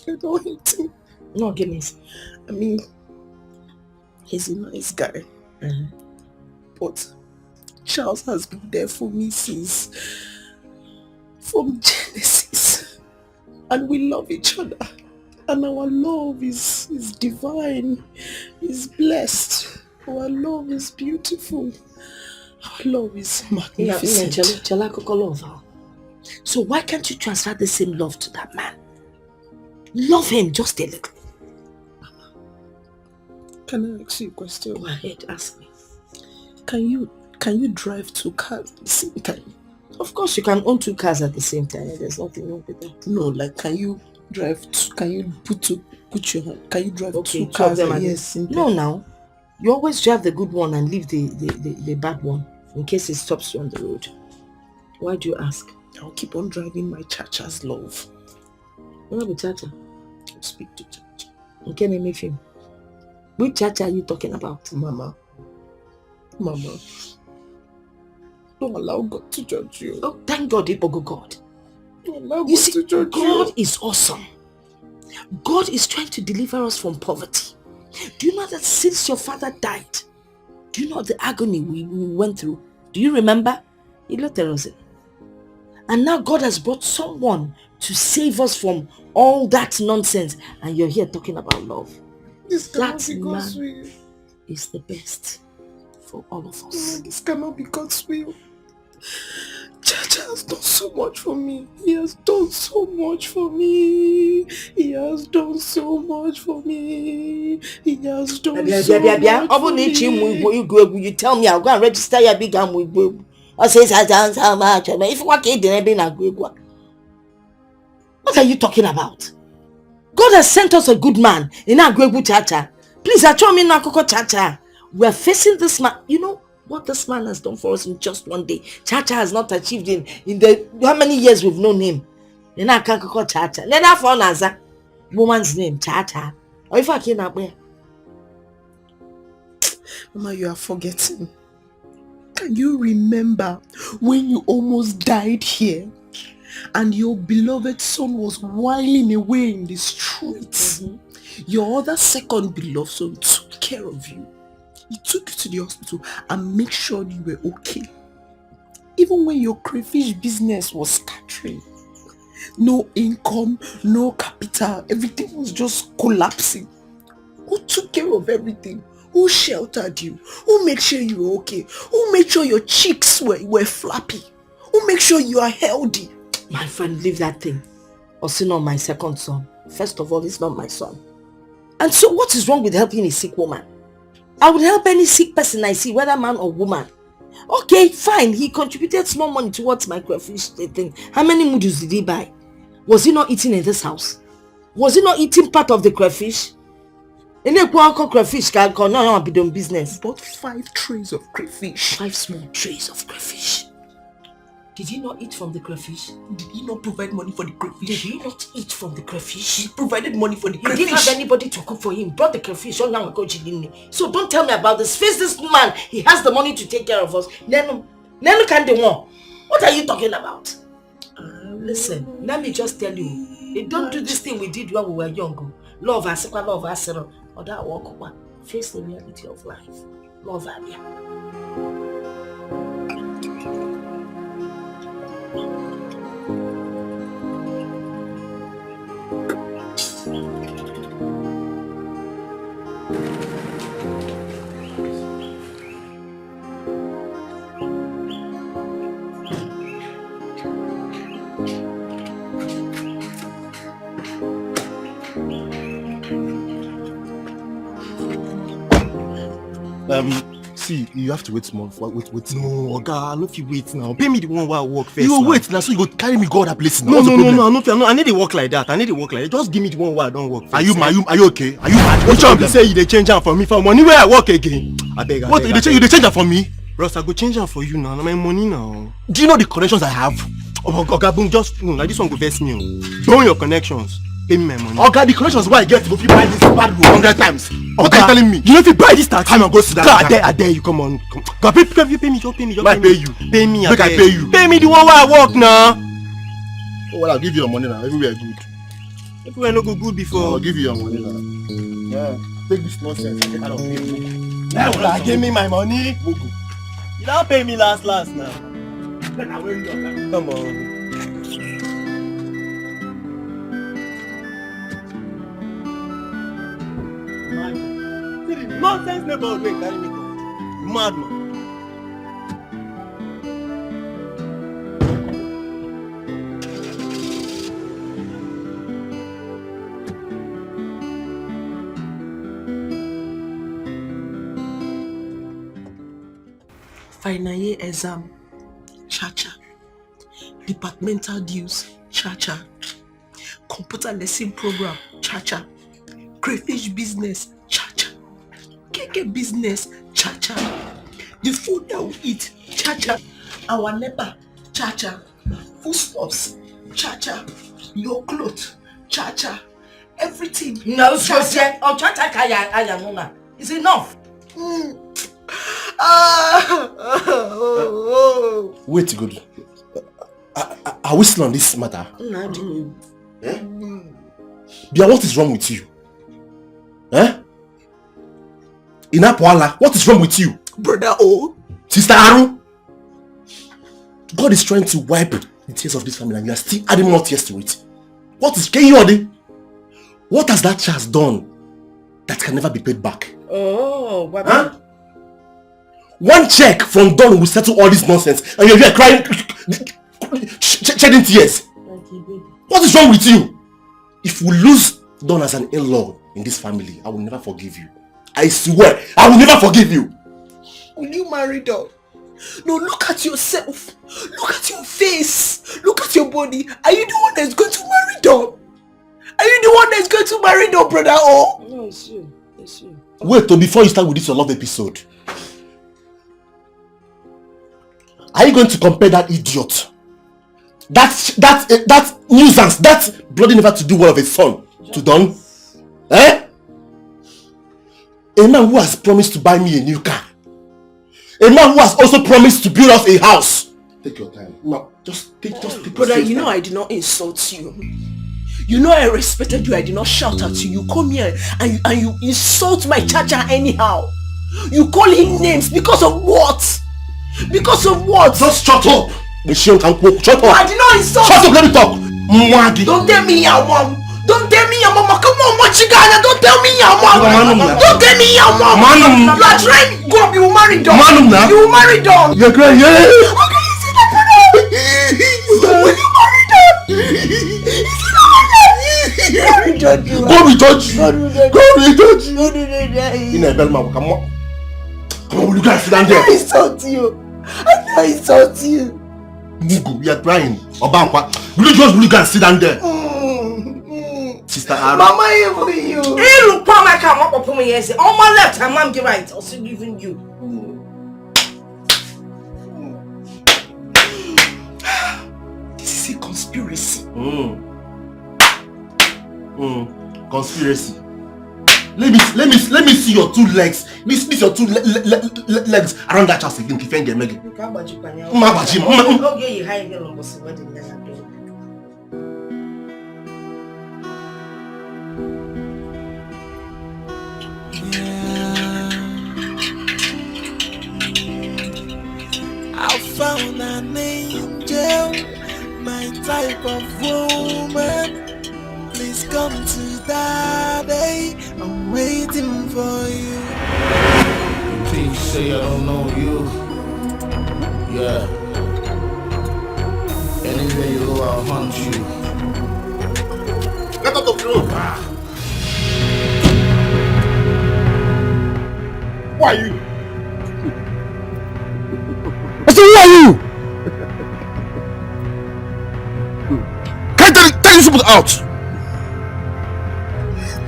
I don't hate him. No, goodness. I mean, he's a nice guy. But Charles has been there for me from Genesis. And we love each other. And our love is divine. Is blessed. Our love is beautiful. Our love is magnificent. So why can't you transfer the same love to that man? Love him just a little. Can I ask you a question? Go ahead, ask me. Can you drive 2 cars at the same time? Of course you can own 2 cars at the same time. There's nothing wrong with that. No, like can you drive can you drive 2 Two cars? of them Yes. No, now. You always drive the good one and leave the bad one in case it stops you on the road. Why do you ask? I'll keep on driving my Chacha's love. What about Chacha? I'll speak to Chacha. Okay, name him. Which Chacha are you talking about? Mama. Don't allow God to judge you. Oh, thank God, Ipogo God. Don't allow God You see, to judge God you. is awesome. God is trying to deliver us from poverty. Do you know that since your father died, do you know the agony we went through? Do you remember? And now God has brought someone to save us from all that nonsense. And you're here talking about love. This cannot That be God's man will. is the best for all of No, us. this cannot be God's will. Chacha has done so much for me. He has done so much for me. He has done so much for me. He has done so much for me. You tell me I'll go and register your big arm with Igbo. I say I done so much. If you want to, what are you talking about? God has sent us a good man in Agwegu Chacha. Please, I me Nakoko Chacha. We are facing this man. You know what this man has done for us in just one day. Chacha has not achieved in the how many years we've known him. In Akoko Chacha. Then I found Naza. Woman's name, Chacha. Or if I came up there. Mama, you are forgetting. Can you remember when you almost died here and your beloved son was whiling away in the streets? Your other second beloved son took care of you. He took you to the hospital and made sure you were okay. Even when your crayfish business was scattering. No income, no capital, everything was just collapsing. Who took care of everything? Who sheltered you? Who made sure you were okay? Who made sure your cheeks were flappy? Who made sure you are healthy? My friend, leave that thing. Osino, my second son. First of all, he's not my son. And so what is wrong with helping a sick woman? I would help any sick person I see, whether man or woman. Okay, fine. He contributed small money towards my crayfish thing. How many noodles did he buy? Was he not eating in this house? Was he not eating part of the crayfish? Any crayfish can be done business. Bought 5 trays of crayfish. 5 small trays of crayfish. Did he not eat from the crayfish? Did he not provide money for the crayfish? Did he not eat from the crayfish? He provided money for the He crayfish. didn't have anybody to cook for him. Brought the crayfish. So don't tell me about this. Face this man. He has the money to take care of us. Then can the one. What are you talking about? Listen, let me just tell you. They don't do this thing we did when we were young. Love us, love us, or that walk one. Face the reality of life. Love Abia. See, you have to wait small. Wait. No, Oga, no fit wait now. Pay me the one where I work first. You now. wait now, so you go carry me go other places. No, I need to work like that. Just give me the one where I don't work first. Are you okay? Are you mad? Which one you say you dey change am for me for money where I work again? I beg. What you dey change am for me? Bros, I go change am for you now. Na my money now. Do you know the connections I have? Oga, boom, just like this one go vex me. Burn your connections. Pay me my money. Oga, the connections where I get to go fit buy this bad room 100 times. What are you telling me? You know if you buy this taxi, come and go sit down. I dare you. Come on. God, pay me. I pay you. Pay me. Make I pay you. Pay me the one where I work now. Oh, well, I'll give you your money now. Everywhere good. Everywhere no go good before. I'll give you your money now. Yeah. Take this nonsense and get out of here. Now, give me my money. You don't pay me last now. Come on. Nonsense neighbor wey carry me come. You mad man. Final year exam, cha-cha. Departmental dues, cha-cha. Computer lesson program, cha-cha. Crayfish business, cha-cha. Keke business, cha-cha. The food that we eat, cha-cha. Our NEPA, cha-cha. Foodstuffs, cha-cha. Your clothes, cha-cha. Everything. No, cha-cha. Oh, cha-cha kaya muna. It's enough. Wait, good. Are we still on this matter? No. Bia, what is wrong with you? Inapwala, what is wrong with you? Brother O. Sister Aru. God is trying to wipe the tears of this family and you are still adding more tears to it. What has that child done that can never be paid back? Oh, what? Huh? One check from Don will settle all this nonsense and you're here crying, shedding tears. What is wrong with you? If we lose Don as an in-law in this family, I will never forgive you. I swear, I will never forgive you. Will you marry Don? No, look at yourself. Look at your face. Look at your body. Are you the one that's going to marry Don? Are you the one that's going to marry Don, brother? Oh? No, it's you. It's you. Wait till before you start with this your love episode. Are you going to compare that idiot? That nuisance, that bloody never to do well of a son to Don? A man who has promised to buy me a new car. A man who has also promised to build us a house. Take your time. No, just take brother, you know I did not insult you. You know I respected you. I did not shout at you. You come here and you insult my cha-cha anyhow. You call him names because of what? Because of what? Just shut up. Shut up. I did not insult. Shut up, let me talk. Don't tell me your mom. Don't tell me your mama. Come on, Machigana. Don't tell me your mom. Don't tell me your mom. You are trying. Go up. You will marry Don. You will marry Don. You're great. Yeah. Okay, you see that, brother? Will you marry Don? You see that? Go be judge. Go be judge. In a bellman, come on. Come on, will you guys sit down there? I insult you. I insult you. Mugu, you are crying. Obankwa, will you guys sit down there? Sister Aru. Mama, even you. Hey, look, Pama, come up upon me. Yes, on my left, and Mom, right. I'll still giving you. This is a conspiracy. Conspiracy. Let me see your two legs. Let me see your two legs around that house again. Kifenge mege. Okay, you hide your loss. What did that happen? I found an angel, my type of woman. Please come to Daddy, I'm waiting for you. Please say I don't know you. Yeah. Anywhere you go, I'll hunt you. Get out of the room. Who are you? these people out.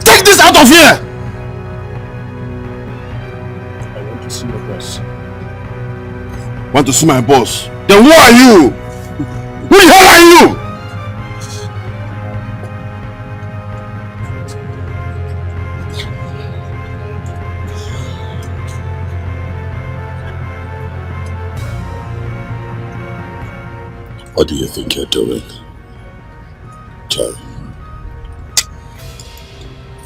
Take this out of here. I want to see your boss. Want to see my boss? Then who are you? Who the hell are you? What do you think you're doing, Jerry?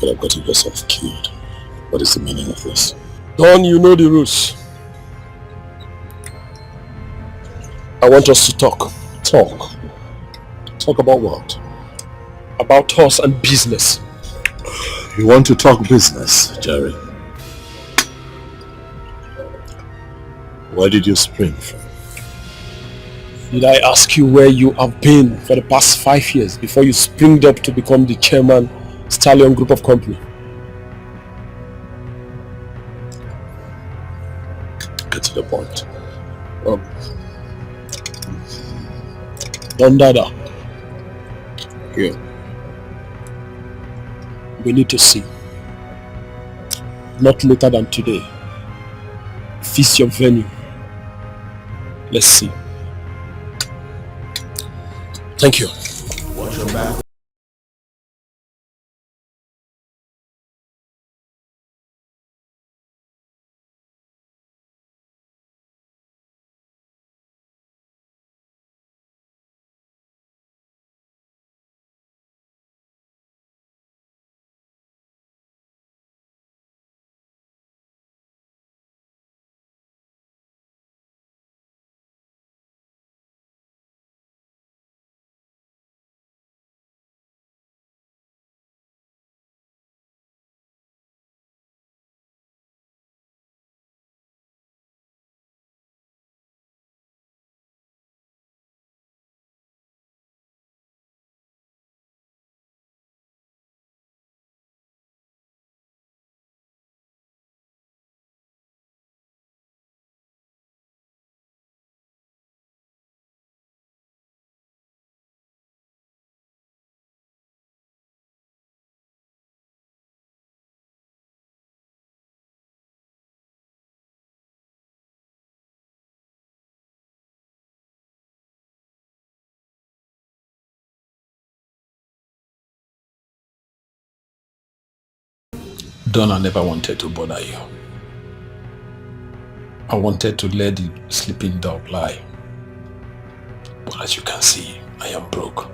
You have gotten yourself killed. What is the meaning of this? Don, you know the rules. I want us to talk. Talk? Talk about what? About us and business. You want to talk business, Jerry? Where did you spring from? Did I ask you where you have been for the past 5 years before you springed up to become the chairman, Stallion Group of Company? Get to the point. Don Dada. Here. We need to see. Not later than today. Feast your venue. Let's see. Thank you. Watch your back. Donna never wanted to bother you. I wanted to let the sleeping dog lie. But as you can see, I am broke.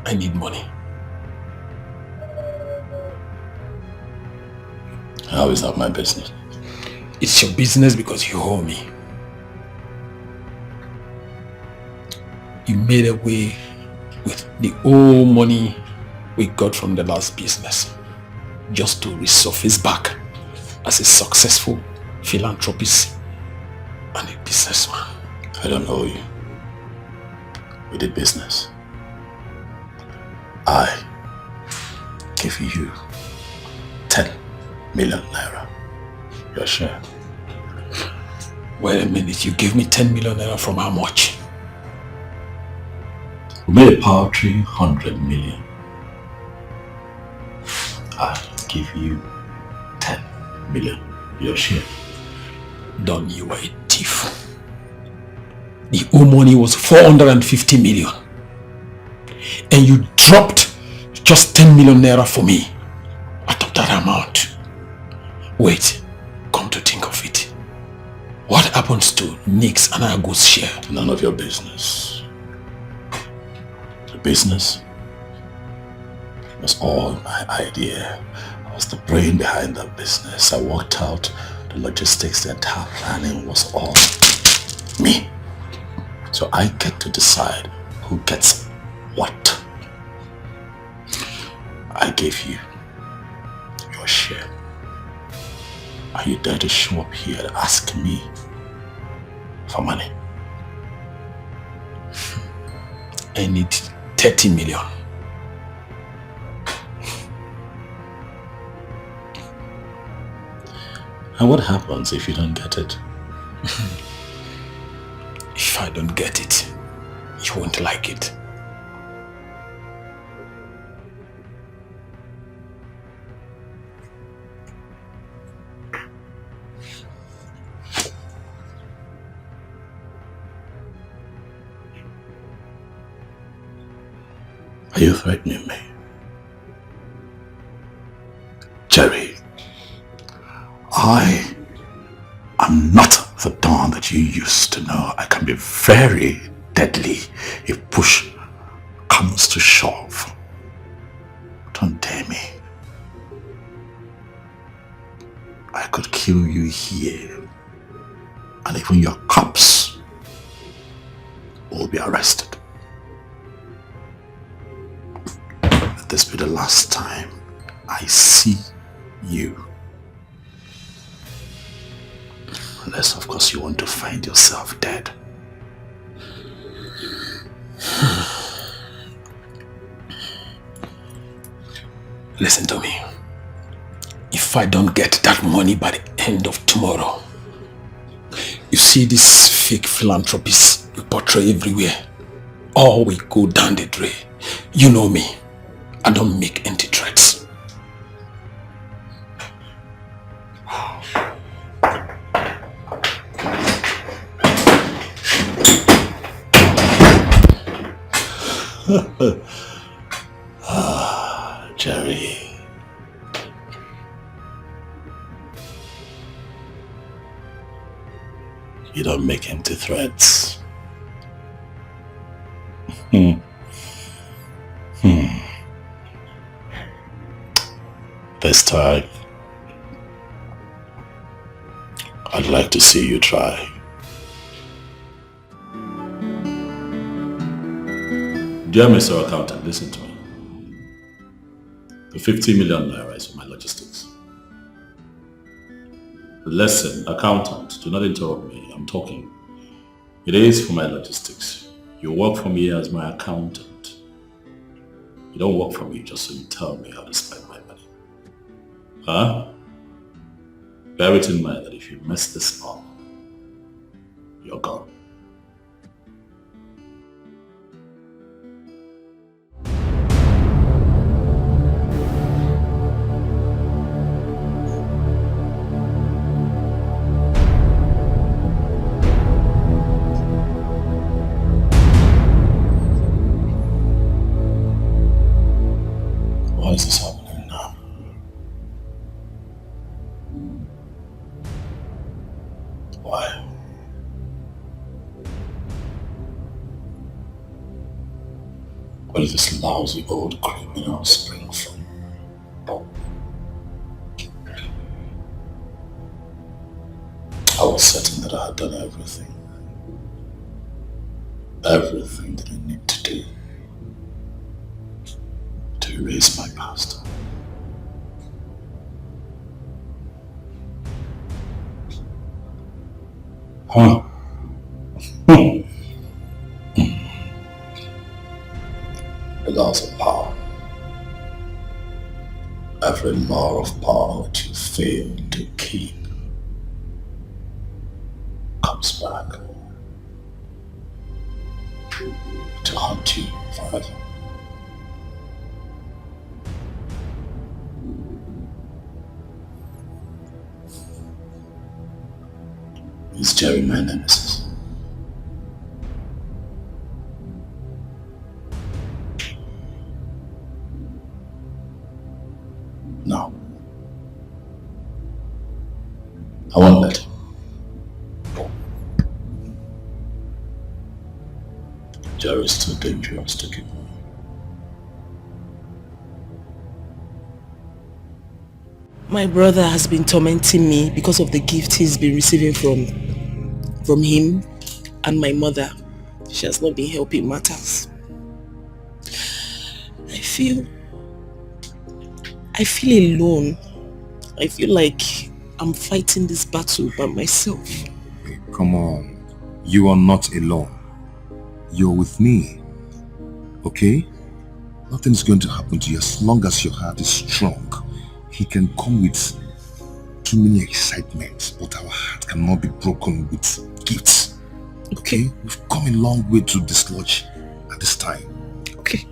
I need money. How is that my business? It's your business because you owe me. You made away with the whole money we got from the last business just to resurface back as a successful philanthropist and a businessman. I don't owe you. We did business. I give you 10 million naira. Your share. Wait a minute, you gave me 10 million naira from how much? We made a paltry 100 million. I give you 10 million. Your share. Don, you were a thief. The whole money was 450 million. And you dropped just 10 million naira for me out of that amount. Wait, come to think of it. What happens to Nick's and Ago's share? None of your business. The business was all my idea. I was the brain behind that business. I worked out the logistics, the entire planning was all me. So I get to decide who gets what. I gave you your share. Are you dare to show up here and ask me for money? I need 30 million. And what happens if you don't get it? If I don't get it, you won't like it. Are you threatening me? Jerry, I am not the Don that you used to know. I can be very deadly if push comes to shove. Don't dare me. I could kill you here, and even your cops will be arrested. Let this be the last time I see you. Unless, of course, you want to find yourself dead. Listen to me. If I don't get that money by the end of tomorrow, you see these fake philanthropists we portray everywhere, all we go down the drain. You know me. I don't make empty threats. Jerry. You don't make empty threats. This time, I'd like to see you try. Dear Mr. Accountant, listen to me. The 50 million naira is for my logistics. Listen, accountant, do not interrupt me. I'm talking. It is for my logistics. You work for me as my accountant. You don't work for me just so you tell me how to spend my money. Huh? Bear it in mind that if you mess this up, you're gone. Why is this happening now? Why? Where did this lousy old criminal spring from? I was certain that I had done everything. Everything that I need to do to erase my past. Huh? The laws of power. Every law of power that you fail to keep comes back to haunt you forever. Is Jerry my nemesis? No. I won't let him. Jerry's too dangerous to keep on. My brother has been tormenting me because of the gift he's been receiving from him and my mother. She has not been helping matters. I feel alone. I feel like I'm fighting this battle by myself. Hey, come on. You are not alone. You're with me. Okay? Nothing's going to happen to you as long as your heart is strong. He can come with too many excitements, but our heart cannot be broken with gifts. Okay? We've come a long way to dislodge at this time. Okay.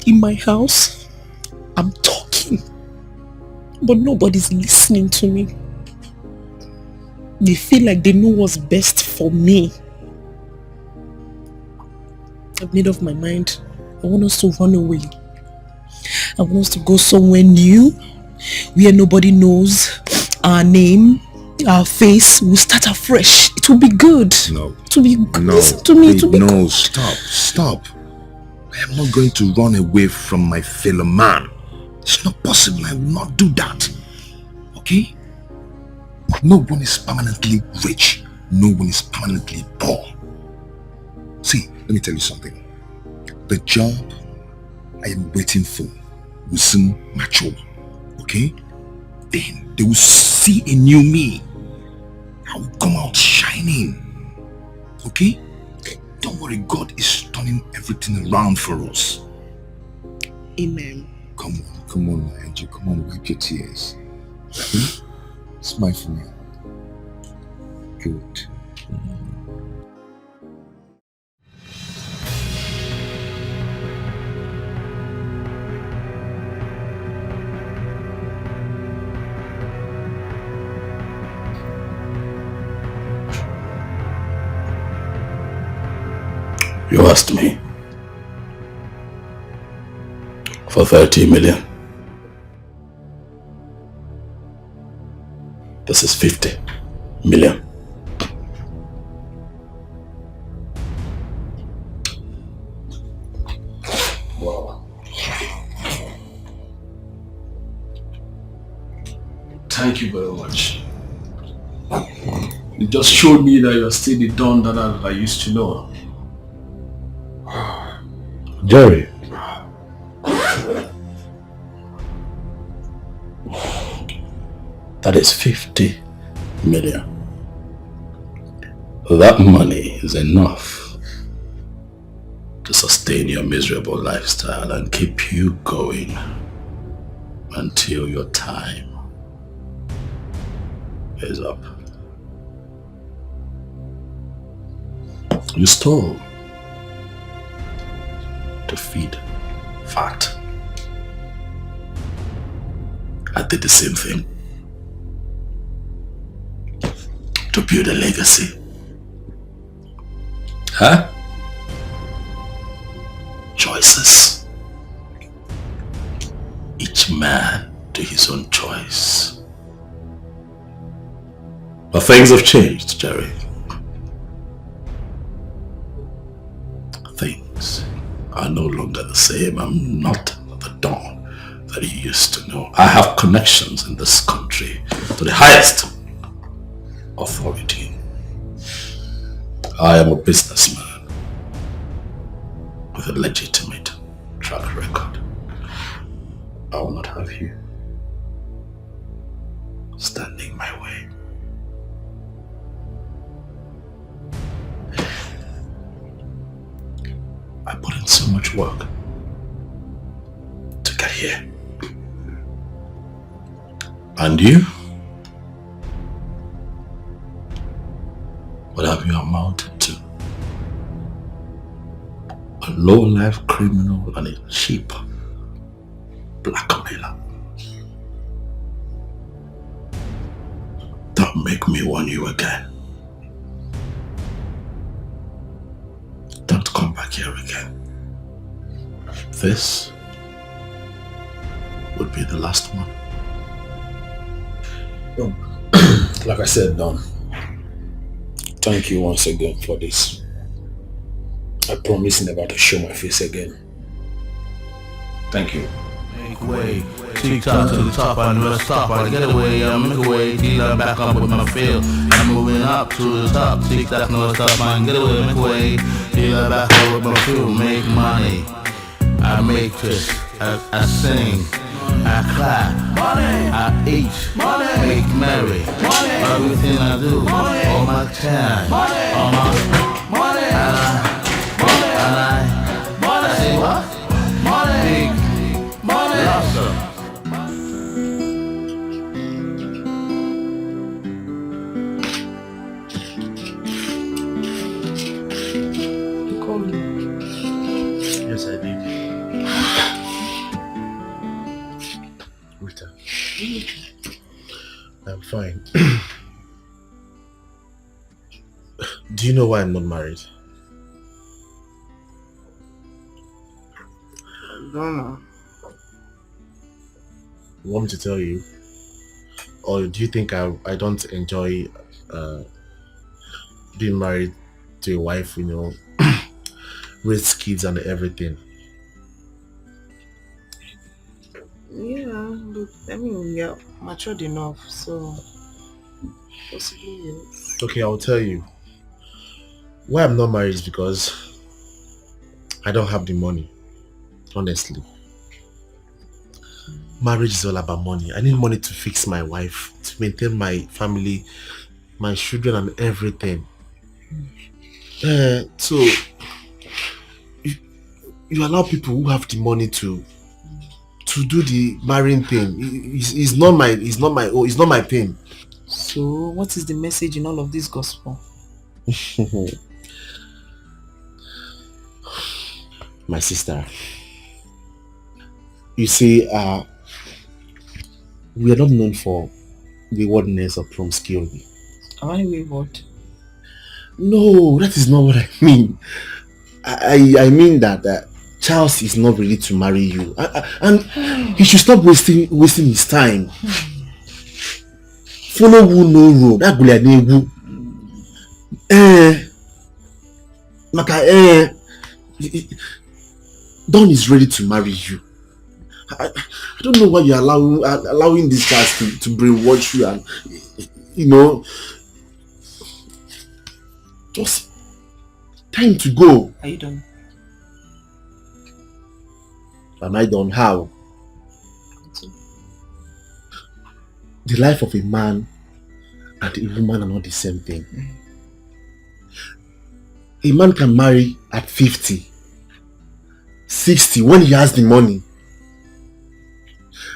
In my house, I'm talking, but nobody's listening to me. They feel like they know what's best for me. I've made up my mind. I want us to run away. I want us to go somewhere new, where nobody knows our name, our face. We'll start afresh. It will be good. No. It will be good. No. Listen to me. It will be no, good. Stop. I am not going to run away from my fellow man. It's not possible. I will not do that. Okay? No one is permanently rich. No one is permanently poor. See, let me tell you something. The job I am waiting for will soon mature. Okay? Then they will see a new me. I will come out shining. Okay? Don't worry, God is turning everything around for us. Amen. Come on, Angie. Come on, wipe your tears. Smile for me. Good. You asked me for 30 million. This is 50 million. Wow. Thank you very much. You just showed me that you're still the Don that I used to know. Jerry. That is 50 million. That money is enough to sustain your miserable lifestyle and keep you going until your time is up. You stole to feed fat. I did the same thing to build a legacy. Huh? Choices. Each man to his own choice. But things have changed, Jerry. Things are no longer the same. I'm not the Don that you used to know. I have connections in this country to the highest authority. I am a businessman with a legitimate track record. I will not have you standing my way. I put in so much work to get here. And you? What have you amounted to? A low-life criminal and a cheap blackmailer. Don't make me warn you again. Don't come back here again. This would be the last one. Like I said, Don, thank you once again for this. I promise never to show my face again. Thank you. Make way, TikTok to the top, I never stop, I get away, I make a way, till I'm back up with my feel. I'm moving up to the top, TikTok, never stop, I get away, make way, till I'm back up with my feel. Make money, I make this, I sing, I clap, money, I eat, money, make merry, money, everything I do, money, all my time, money, all my money, and I say what? Money, big money, awesome. You called me. Yes, I did. Rita, I'm fine. Do you know why I'm not married? don't know. You want me to tell you? Or do you think I don't enjoy being married to a wife, raise kids and everything? Yeah, but I mean, you're matured enough, so possibly yes. Okay, I'll tell you. Why I'm not married is because I don't have the money, honestly. Marriage is all about money. I need money to fix my wife, to maintain my family, my children and everything. So you allow people who have the money to do the marrying thing. It's not my thing. So, what is the message in all of this gospel? My sister, you see, we are not known for waywardness or promiscuity. Am I wayward? No, that is not what I mean. I mean that Charles is not ready to marry you, and he should stop wasting his time. Follow who no road. That guy name Don is ready to marry you. I don't know why you're allowing these guys to brainwash you and just time to go. Are you done? Am I done? How? The life of a man and a woman are not the same thing. A man can marry at 50, 60 when he has the money.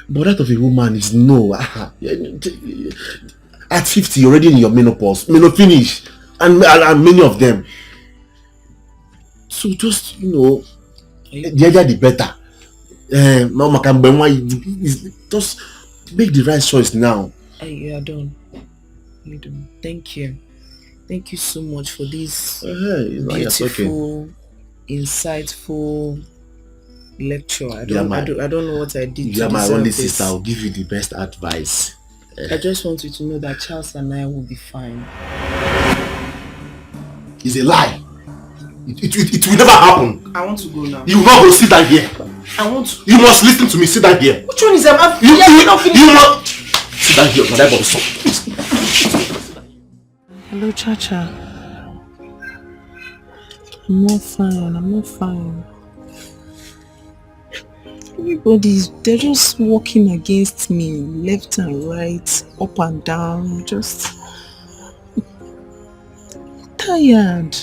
But that of a woman is no. At 50, you're already in your menopause. Finish. And many of them. So just, the earlier the better. Just make the right choice now. You are done. You're done. Thank you. Thank you so much for this beautiful, insightful lecture. I don't know what I did. You are my only sister. I'll give you the best advice. I just want you to know that Charles and I will be fine. It's a lie. It will never happen. I want to go now. You will not go sit down here. I want to. You must listen to me. Sit down here. Which one is that? You must sit down here. Hello, Chacha. I'm not fine. They're just walking against me, left and right, up and down, just tired.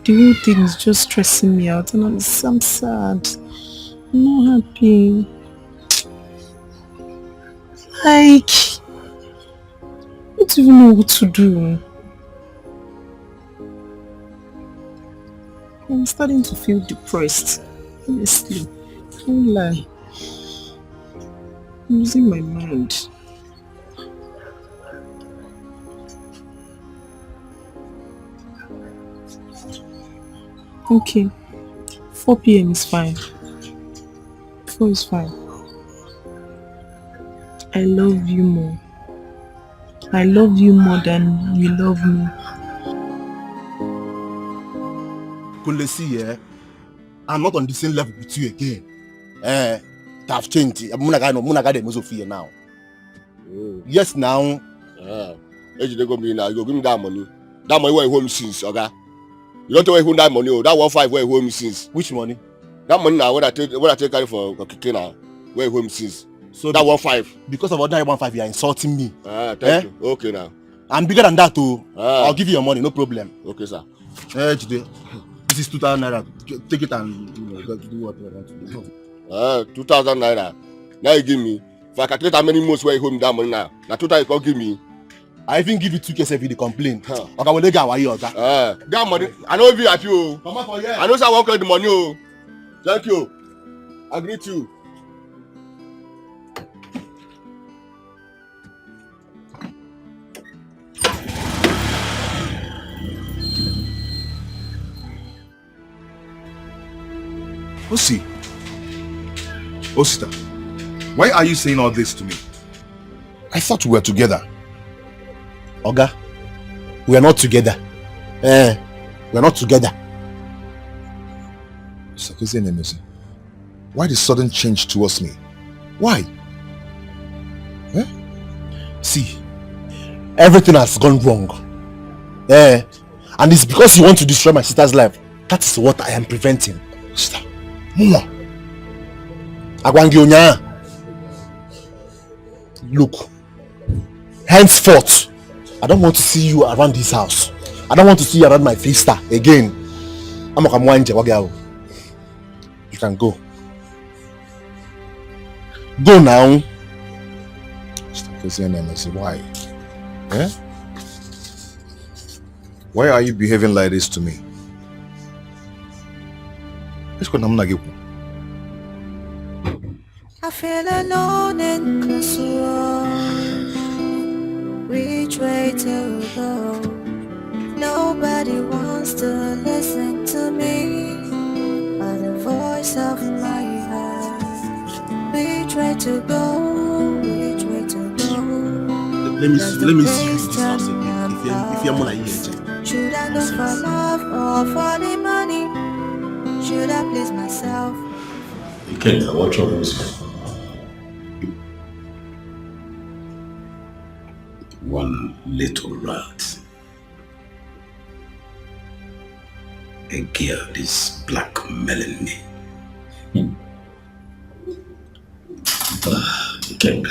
The whole thing is just stressing me out and I'm sad. I'm not happy. I don't even know what to do. I'm starting to feel depressed. Honestly. Don't lie. I'm losing my mind. Okay. 4 p.m. is fine. 4 is fine. I love you more. I love you more than you love me. See, I'm not on the same level with you again. I've changed. I'm not going now. Yes, now. You go give me that money. That money where you home since, okay? You don't know where that money. That 1.5 where you home since. Which money? That money now what I take carry for Kiki now. Where you home since. So that 1.5. Because of that 1.5, you are insulting me. Thank you. Okay now. I'm bigger than that too. I'll give you your money, no problem. Okay, sir. Today. This is 2,000 naira. Take it and do what you want to do. 2,000 naira. Now you give me. If I calculate how many months where you home that money now. Now 2,000 you can't give me. I even give you 2K if you complain. Okay, well, they got that money. I know if you at you. I know I won't collect the money. Thank you. I greet you. Osi. Osita, why are you saying all this to me? I thought we were together. Oga, we are not together. We are not together. Why the sudden change towards me? Why? See, everything has gone wrong. And it's because you want to destroy my sister's life. That is what I am preventing. Sister, Mama. Agwangionya. Look, henceforth, I don't want to see you around this house. I don't want to see you around my sister again. You can go. Go now. Why? Why are you behaving like this to me? I feel alone and close. Which way to go? Nobody wants to listen to me, but the voice of my heart. Which way to go? Which way to go? Let me see you in this house again. If you're more like you. Should I look for love or for the money? Should I please myself? You can't. What troubles you? One little rat. A girl is blackmailing me. Okay.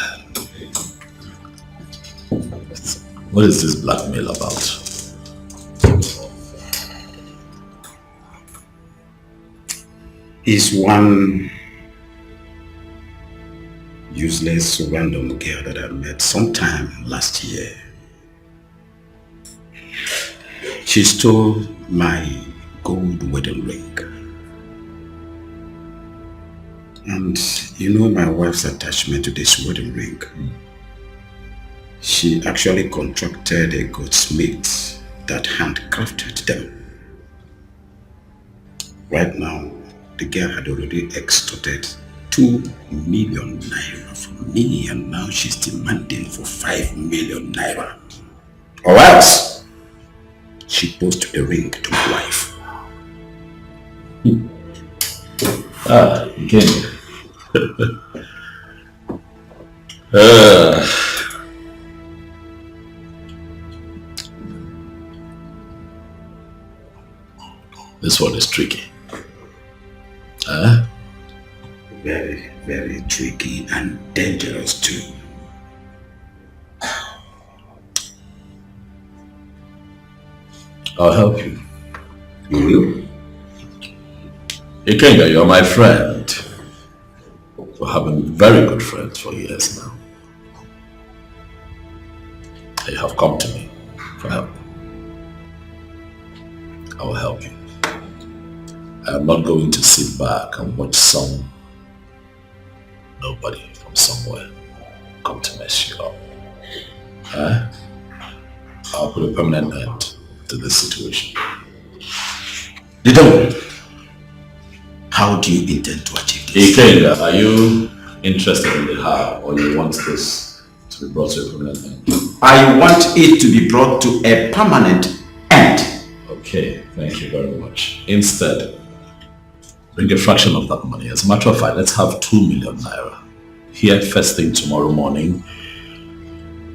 What is this blackmail about? Is one useless random girl that I met sometime last year. She stole my gold wedding ring. And you know my wife's attachment to this wedding ring. She actually contracted a goldsmith that handcrafted them. Right now, the girl had already extorted 2 million naira from me, and now she's demanding for 5 million naira. Or else, she posted the ring to my wife. Again. This one is tricky. Very, very tricky and dangerous too. I'll help you. You will? Ikenga, you're my friend. We have been very good friends for years now. You have come to me for help. I will help you. I am not going to sit back and watch nobody from somewhere come to mess you up. I'll put a permanent end to this situation. Dido, how do you intend to achieve this? Ikenga, are you interested in the how, or you want this to be brought to a permanent end? I want it to be brought to a permanent end. Okay, thank you very much. Instead, bring a fraction of that money. As a matter of fact, let's have 2 million naira here first thing tomorrow morning,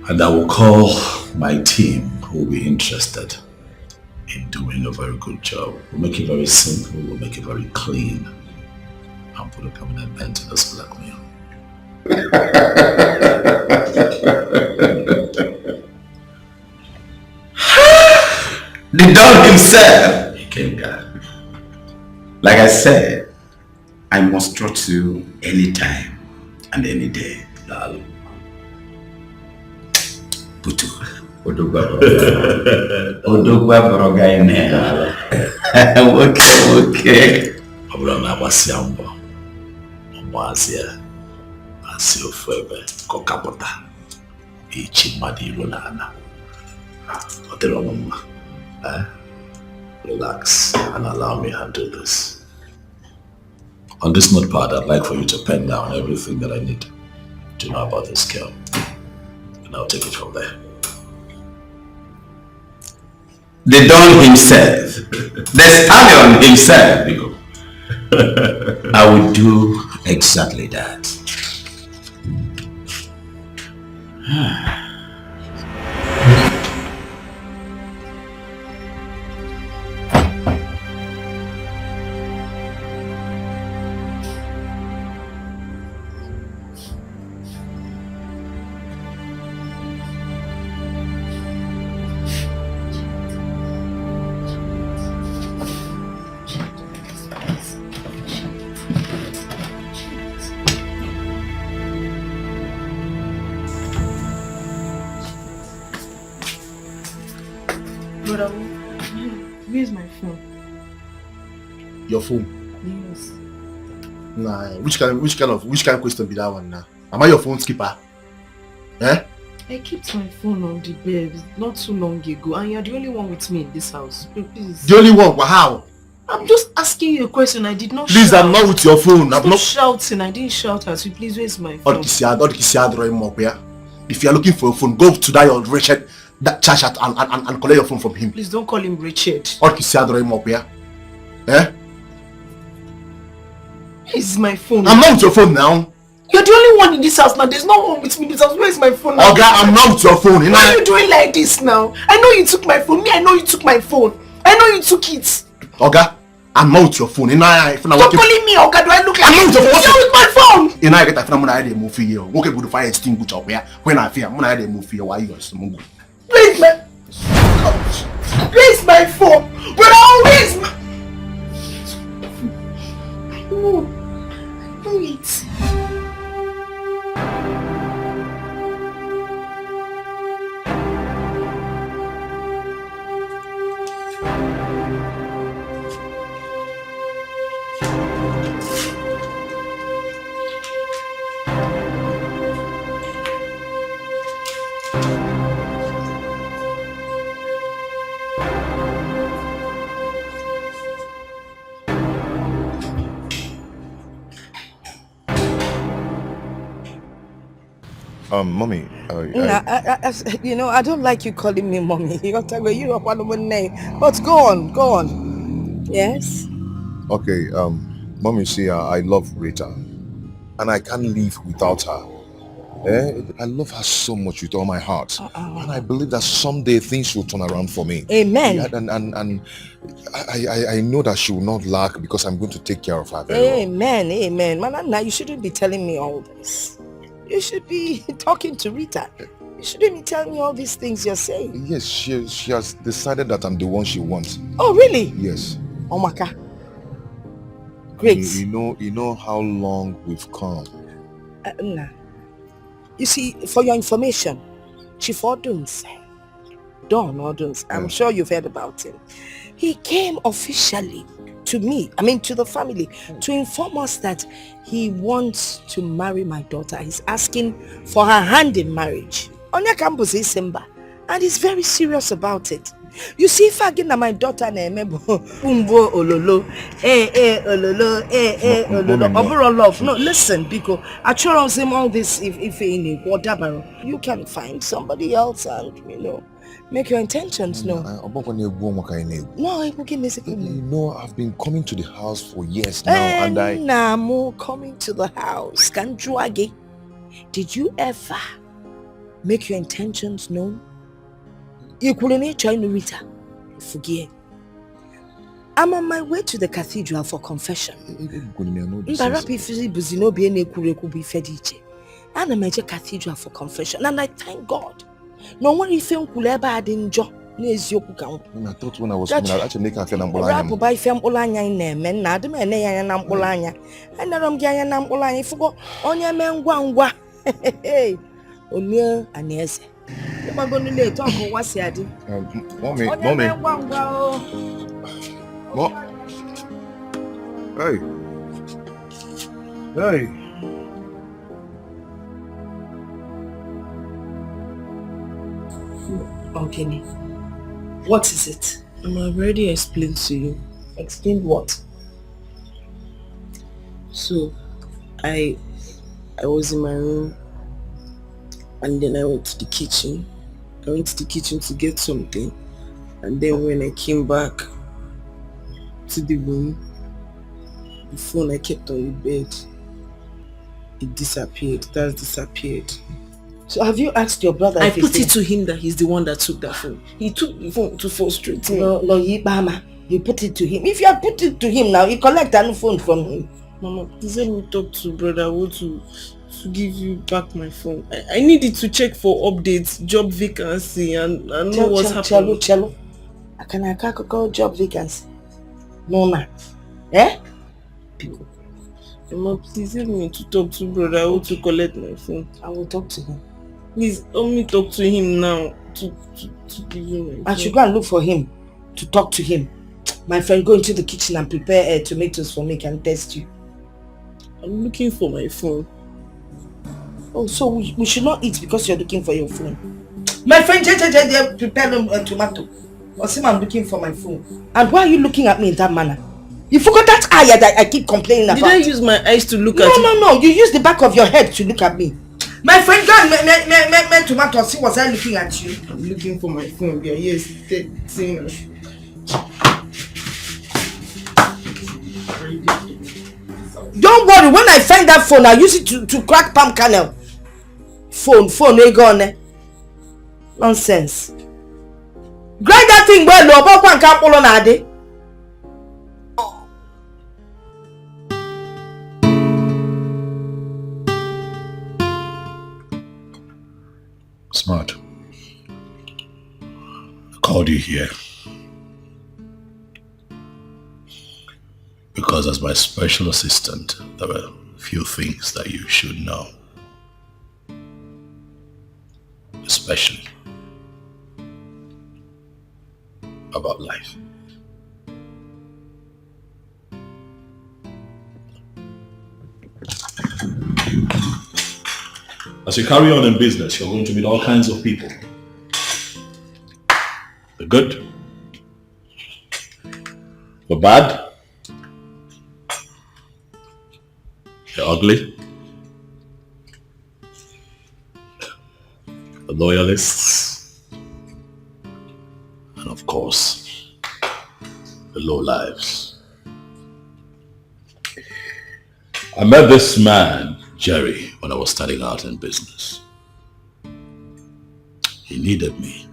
and I will call my team who will be interested in doing a very good job. We'll make it very simple, we'll make it very clean, and put a permanent end to this blackmail. The dog himself! Ikenga. Like I said, I must trust you anytime and any day. Putu. Odogwa Brogaine. Okay. Abrana Wasiamba. Mwazia. Asio Febe. Kokapota. Ichi Madi Runana. Oteronoma. Relax and allow me to handle this. On this notepad, I'd like for you to pen down everything that I need to know about this girl. And I'll take it from there. The Don himself, the stallion himself, I will do exactly that. Where's my phone? Your phone? Yes. Nah, which kind of question be that one now? Am I your phone skipper? Eh? I kept my phone on the bed not too long ago, and you're the only one with me in this house. Please. The only one? But how? I'm just asking you a question. I did not Please, shout. I'm not with your phone. I'm not shouting. I didn't shout at you. Please, where's my phone? If you are looking for a phone, go to that your Richard, that church and collect your phone from him. Please don't call him Richard. Eh? Here's my phone. I'm not with your phone now. You're the only one in this house now. There's no one with me in this house. Where's my phone now? Okay, I'm not with your phone. Why are you doing like this now? I know you took my phone. Me, I know you took my phone. I know you took it. Okay, I'm not with your phone. Stop calling me Oga. Do I look like I'm not with your phone? You're with my phone. I get that phone. I'm move here. Okay, good fire extinguisher up here. When I fear, I'm gonna move here. Why you guys move? Where's my phone? But always. No, wait. Mommy, I don't like you calling me mommy. You're one name. But go on. Yes? Okay, Mommy, see, I love Rita, and I can't live without her. I love her so much with all my heart, and I believe that someday things will turn around for me. Amen. Yeah, and I know that she will not lack because I'm going to take care of her very well. Amen. Manana, you shouldn't be telling me all this. You should be talking to Rita. You shouldn't be telling me all these things you're saying. Yes, she has decided that I'm the one she wants. Oh, really? Yes. Omaka. Great. You know how long we've come. Nah. You see, for your information, Chief Oduns, Don Oduns, I'm sure you've heard about him. He came officially to me, to the family, to inform us that he wants to marry my daughter. He's asking for her hand in marriage. Onya campus is Simba, and he's very serious about it. You see, if I get my daughter umbo ololo, ololo, overall love. No, listen, because I try him all this if in whatever. You can find somebody else and make your intentions known. No, I will give me a second. I've been coming to the house for years now, and I'm coming to the house. Did you ever make your intentions known? You couldn't try to Rita. Forget. I'm on my way to the cathedral for confession. I'm a major cathedral for confession, and I thank God. No one if you could ever add in job. I thought when I was coming, I'd actually make her feel and I forgot on your man one. Onya Anese. You're going to talk on what's your Mommy. Hey. Okay, what is it? I've already explained to you. Explain what? So I was in my room and then I went to the kitchen. I went to the kitchen to get something, and then when I came back to the room, the phone I kept on the bed, it disappeared. It has disappeared. So have you asked your brother? I put it to him that he's the one that took that phone. He took the phone to frustrate me. No, Mama, you put it to him. If you have put it to him now, you collect a new phone from him. Mama, please let me talk to brother. I want to give you back my phone. I need it to check for updates, job vacancy, and know what's happening. Cello. I can't call job vacancy. No, ma. Eh? Mama, please help me to talk to brother. I want to collect my phone. I will talk to him. Please help me talk to him now to give you my phone. I should go and look for him to talk to him. My friend, go into the kitchen and prepare tomatoes for me. Can test you. I'm looking for my phone. Oh, so we should not eat because you're looking for your phone. My friend, prepare tomato. Osim, I'm looking for my phone. And why are you looking at me in that manner? You forgot that eye that I keep complaining about. Did I use my eyes to look at you? No. You use the back of your head to look at me. My friend, go and make tomato. See, was I looking at you? I'm looking for my phone. Yeah, yes, Don't worry, when I find that phone, I'll use it to crack palm kernel. Phone, ain't gone. Nonsense. Grind that thing well, no, but one can't pull on Ade. Smart. I called you here because as my special assistant, there are a few things that you should know. Especially about life. As you carry on in business, you're going to meet all kinds of people. The good, the bad, the ugly, the loyalists, and of course, the lowlives. I met this man, Jerry, when I was starting out in business. He needed me.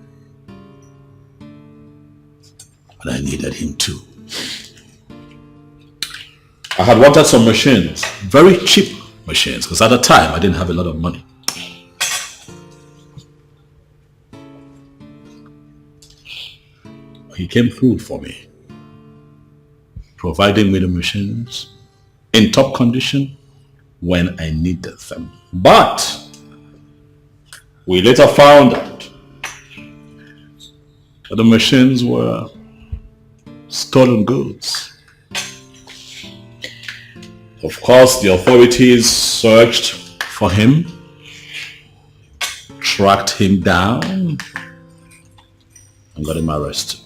And I needed him too. I had wanted some machines, very cheap machines, because at the time I didn't have a lot of money. He came through for me, providing me the machines in top condition when I needed them. But we later found out that the machines were stolen goods. Of course, the authorities searched for him, tracked him down, and got him arrested.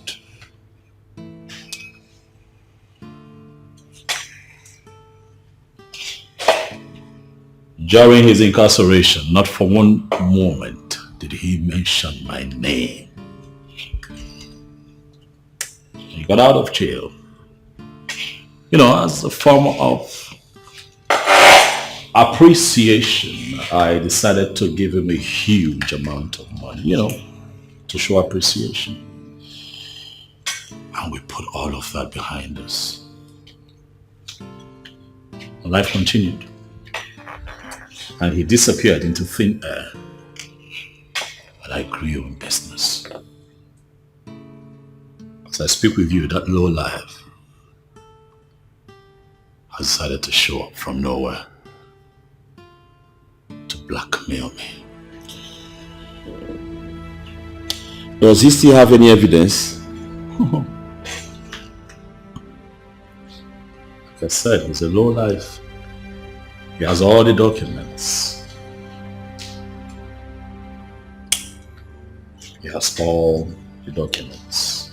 During his incarceration, not for one moment did he mention my name. He got out of jail, as a form of appreciation. I decided to give him a huge amount of money, to show appreciation. And we put all of that behind us. Life continued. And he disappeared into thin air. And I grew in business. As I speak with you, that low life has decided to show up from nowhere to blackmail me. Does he still have any evidence? Like I said, he's a low life. He has all the documents. He has all the documents.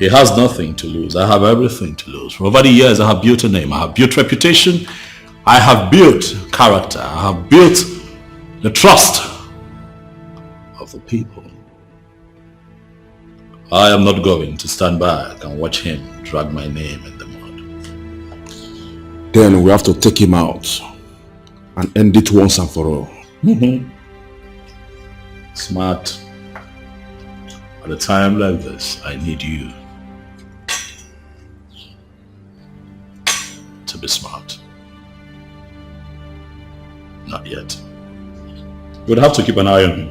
He has nothing to lose. I have everything to lose. For over the years, I have built a name. I have built reputation. I have built character. I have built the trust of the people. I am not going to stand back and watch him drag my name in the mud. Then we have to take him out and end it once and for all. Smart. At a time like this, I need you to be smart. Not yet. We'd have to keep an eye on him.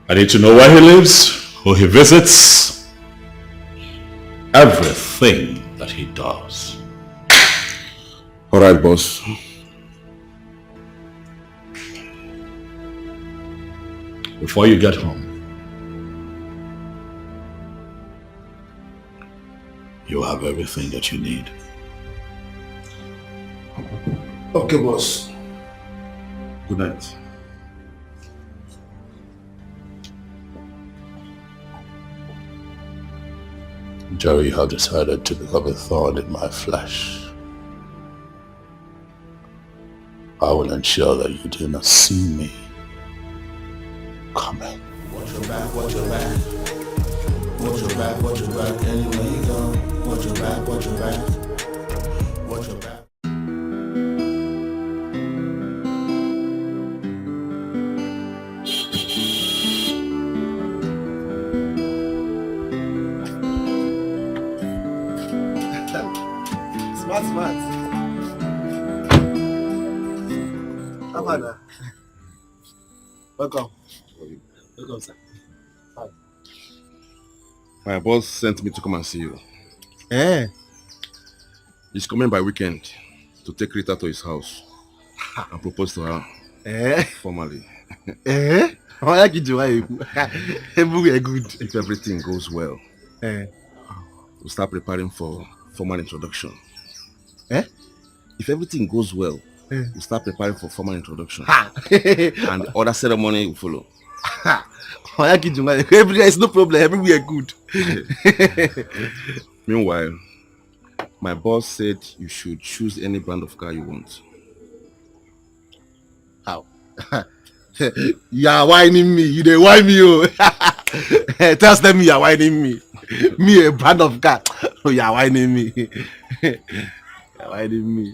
I need to know where he lives, who he visits, everything that he does. All right, boss. Before you get home, you have everything that you need. Okay, boss. Good night. Jerry, you have decided to become a thorn in my flesh. I will ensure that you do not see me coming. Watch your back, watch your back. Watch your back, watch your back. Anywhere you go, watch your back, watch your back. Watch your back. Smart. Amanda. Welcome, sir. Hi. My boss sent me to come and see you. Eh? He's coming by weekend to take Rita to his house and propose to her. Formally. Why are you doing? Everywhere good. If everything goes well, we'll start preparing for formal introduction. If everything goes well, we'll start preparing for formal introduction. And the other ceremony will follow. Why are you doing? Everywhere is no problem. Everywhere good. Meanwhile, my boss said you should choose any brand of car you want. How? You are whining me. You dey whine me, oh. Tell them you are whining me. Me a brand of car. Oh, you are whining me. You are whining me.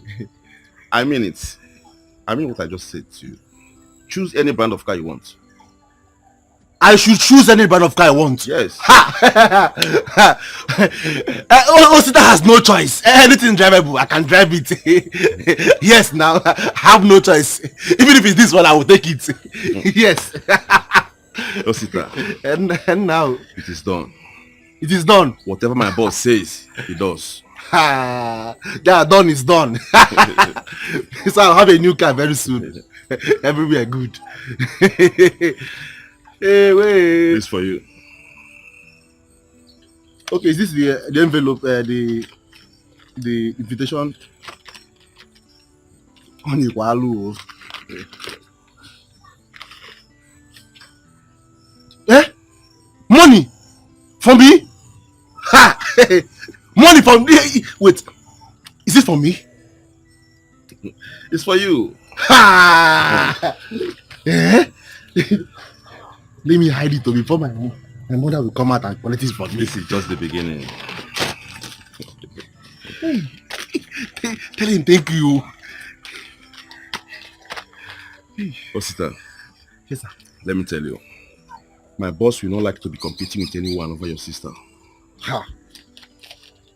I mean it. I mean what I just said to you. Choose any brand of car you want. I should choose any brand of car I want. Yes. Osita has no choice. Anything drivable, I can drive it. Yes, now I have no choice. Even if it's this one, I will take it. Yes. Osita. And now it is done. It is done. Whatever my boss says, he does. Yeah, done is done. So I'll have a new car very soon. Everywhere good. Hey, wait. This for you. Okay, is this the envelope, the invitation? Money for me? Ha! Money for me? Wait, is it for me? It's for you. Ha! Let me hide it before my mother will come out and collect it for me. This is just the beginning. Tell him thank you. Osita. Yes, sir. Let me tell you. My boss will not like to be competing with anyone over your sister. Ha!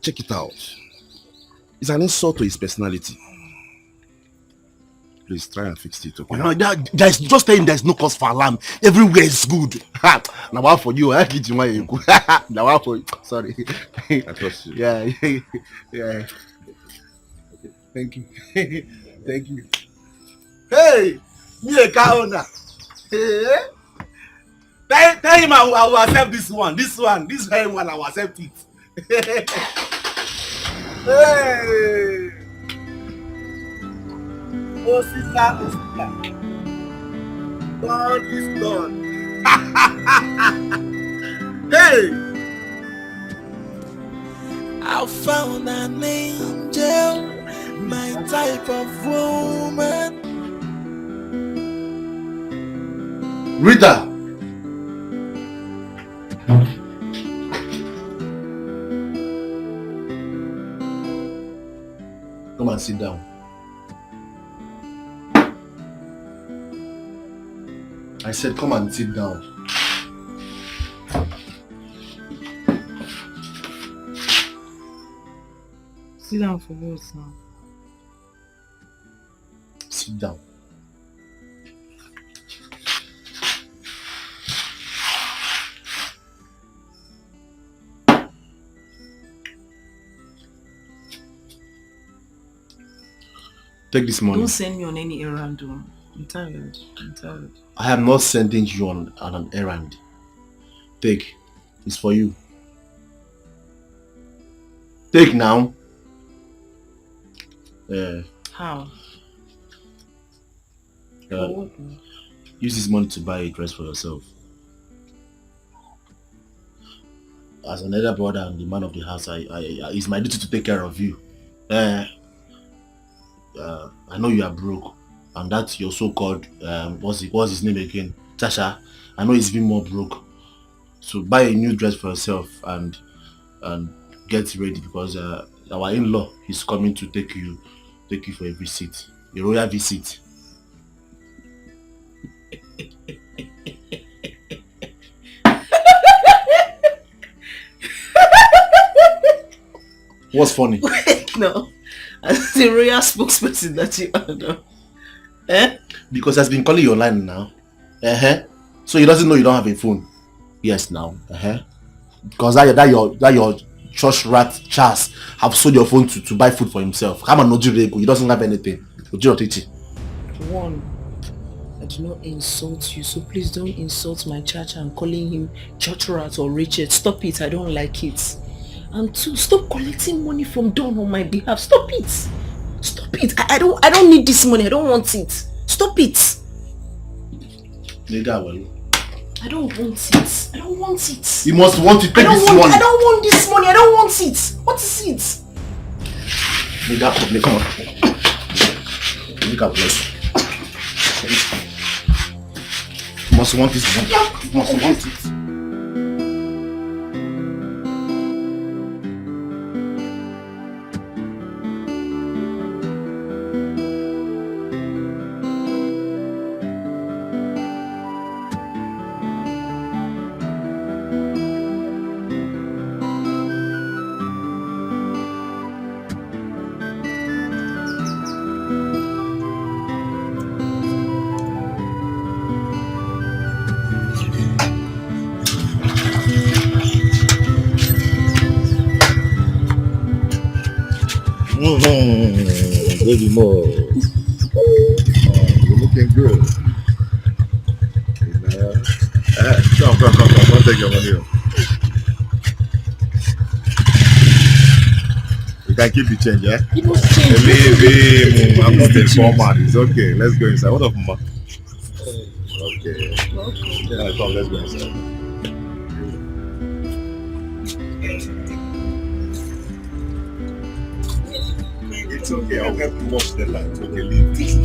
Check it out. It's an insult to his personality. Please try and fix it, okay? No, there's just saying there's no cause for alarm. Everywhere is good. Now what for you? I get you my now what for you? Sorry. I trust you. Yeah. Thank you. Thank you. Hey, me a car owner. Hey. Tell him I will accept this one. This very one I will accept it. Hey. Oh, sister. God is done. Hey, I found an angel, my type of woman. Rita! Come and sit down. I said come and sit down. Sit down for what now? Sit down. Take this money. Don't send me on any errand. I'm tired. I am not sending you on an errand. Take. It's for you. Take now. How? Use this money to buy a dress for yourself. As an elder brother and the man of the house, it's my duty to take care of you. I know you are broke, and that's your so-called what's his name again? Tasha. I know he's been more broke. So buy a new dress for yourself and get ready, because our in-law is coming to take you for a visit, a royal visit. What's funny? Wait, no. As the royal spokesperson that you are now. Because I've been calling you online now. So he doesn't know you don't have a phone. Yes, now. Because that your church rat Charles have sold your phone to buy food for himself. Come on, Ojirego. He doesn't have anything. One, I do not insult you, so please don't insult my church and calling him church rat or Richard. Stop it. I don't like it. And two, stop collecting money from Don on my behalf. Stop it. Stop it. I don't need this money. I don't want it. Stop it. I don't want it. I don't want it. You must want to take this money. I don't want this money. I don't want it. What is it? Nigga, come on. Nigga, please. You must want this money. You must want it. Baby more. You're looking good. Come. Don't take your money. You can keep the change, yeah? Leave him. I'm not a format. It's okay. Let's go inside. What up, Mama? Okay. Yeah, come, let's go inside. It's okay, I'll help you watch the light. Okay, leave this.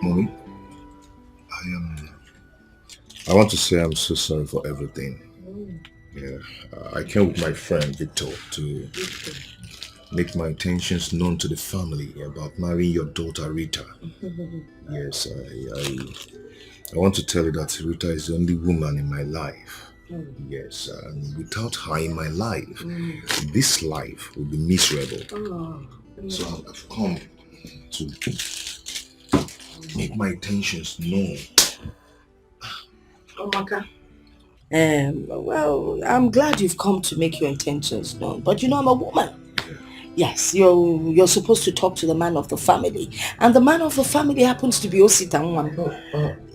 Mommy, I want to say I'm so sorry for everything. Yeah, I came with my friend Victor to make my intentions known to the family about marrying your daughter Rita. Yes, I want to tell you that Rita is the only woman in my life. Yes, and without her in my life, this life will be miserable. So I've come to make my intentions known. Omaka. Well, I'm glad you've come to make your intentions known, but you know I'm a woman. Yes, you're supposed to talk to the man of the family, and the man of the family happens to be Ositanwan.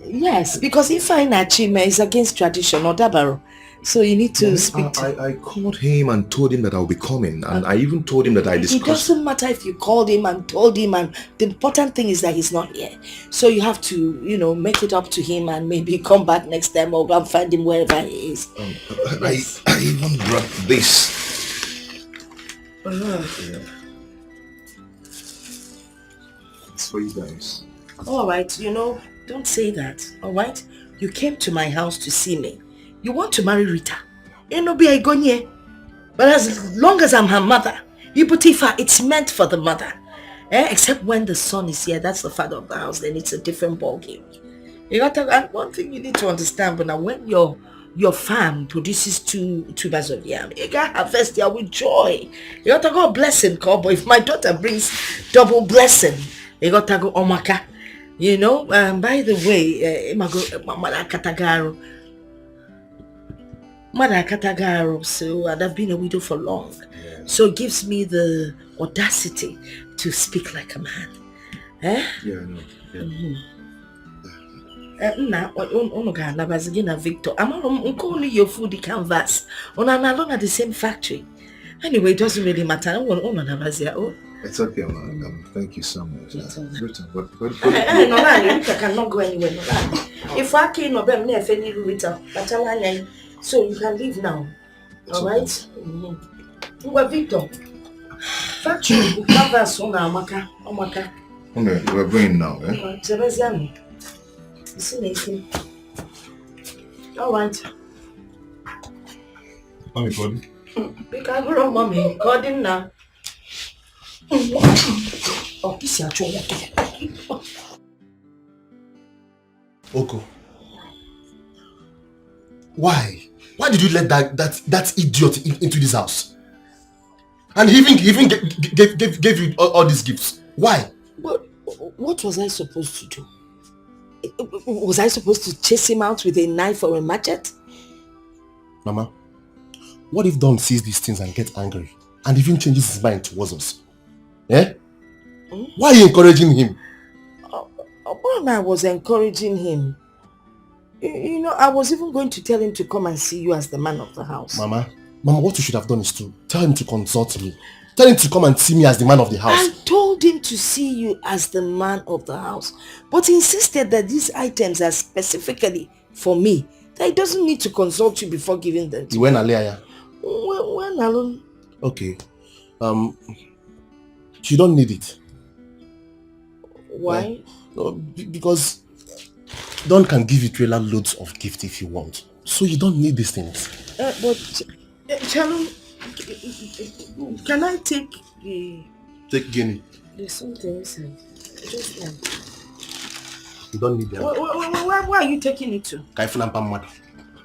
Yes, because if I Nachime is against tradition or Dabaro, So you need to speak to I called him and told him that I'll be coming, and I even told him that I discussed. It doesn't matter if you called him and told him, and the important thing is that he's not here. So you have to, make it up to him and maybe come back next time or go and find him wherever he is. Yes. I even brought this. Yeah. It's for you guys. All right, don't say that, all right? You came to my house to see me. You want to marry Rita. But as long as I'm her mother, it's meant for the mother. Except when the son is here, that's the father of the house, then it's a different ballgame. And one thing you need to understand, but now when your farm produces two tubers of yam, you gotta harvest here with joy. You gotta go blessing, cowboy. If my daughter brings double blessing, you gotta go omaka. By the way, Mother Katagaro, so I've been a widow for long. Yeah. So it gives me the audacity to speak like a man. Yeah, I know. Yeah. Victor, I'm calling your food canvas. On alone at the same factory. Anyway, it doesn't really matter. It's okay, man. Thank you so much. I cannot go anywhere. If I can't know them, never any Rita. So you can leave now. Alright? Victor. Factory canvas on Amaka. Okay, we're going now, eh? Alright. Mommy, God. Because we're mommy. God in now. Oh, this is Oko. Why? Why did you let that idiot into this house? And he even gave you all these gifts. Why? What was I supposed to do? Was I supposed to chase him out with a knife or a machete? Mama, what if Don sees these things and gets angry and even changes his mind towards us? Eh? Why are you encouraging him? I was encouraging him. I was even going to tell him to come and see you as the man of the house. Mama, what you should have done is to tell him to consult me. Tell him to come and see me as the man of the house. I told him to see you as the man of the house, but he insisted that these items are specifically for me. That he doesn't need to consult you before giving them to you. When Alea? When alone? Okay. You don't need it. Why? Because Don can give you trailer loads of gifts if you want. So you don't need these things. But Shalom, can I take the... Take Guinea. There's something inside. Just one. You don't need them. Where are you taking it to? Kaifunampam.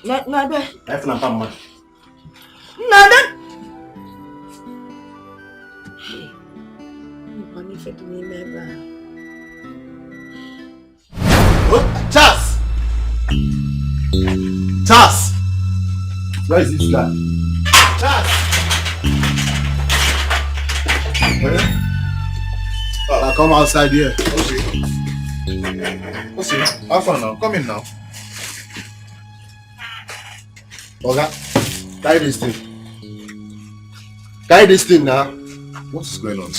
Nada. Kaifunampam. Nada. Charles! Charles! Where is this guy? Charles! I'll come outside here. Okay, have fun now. Come in now. Okay, carry this thing. Carry this thing now. What is going on?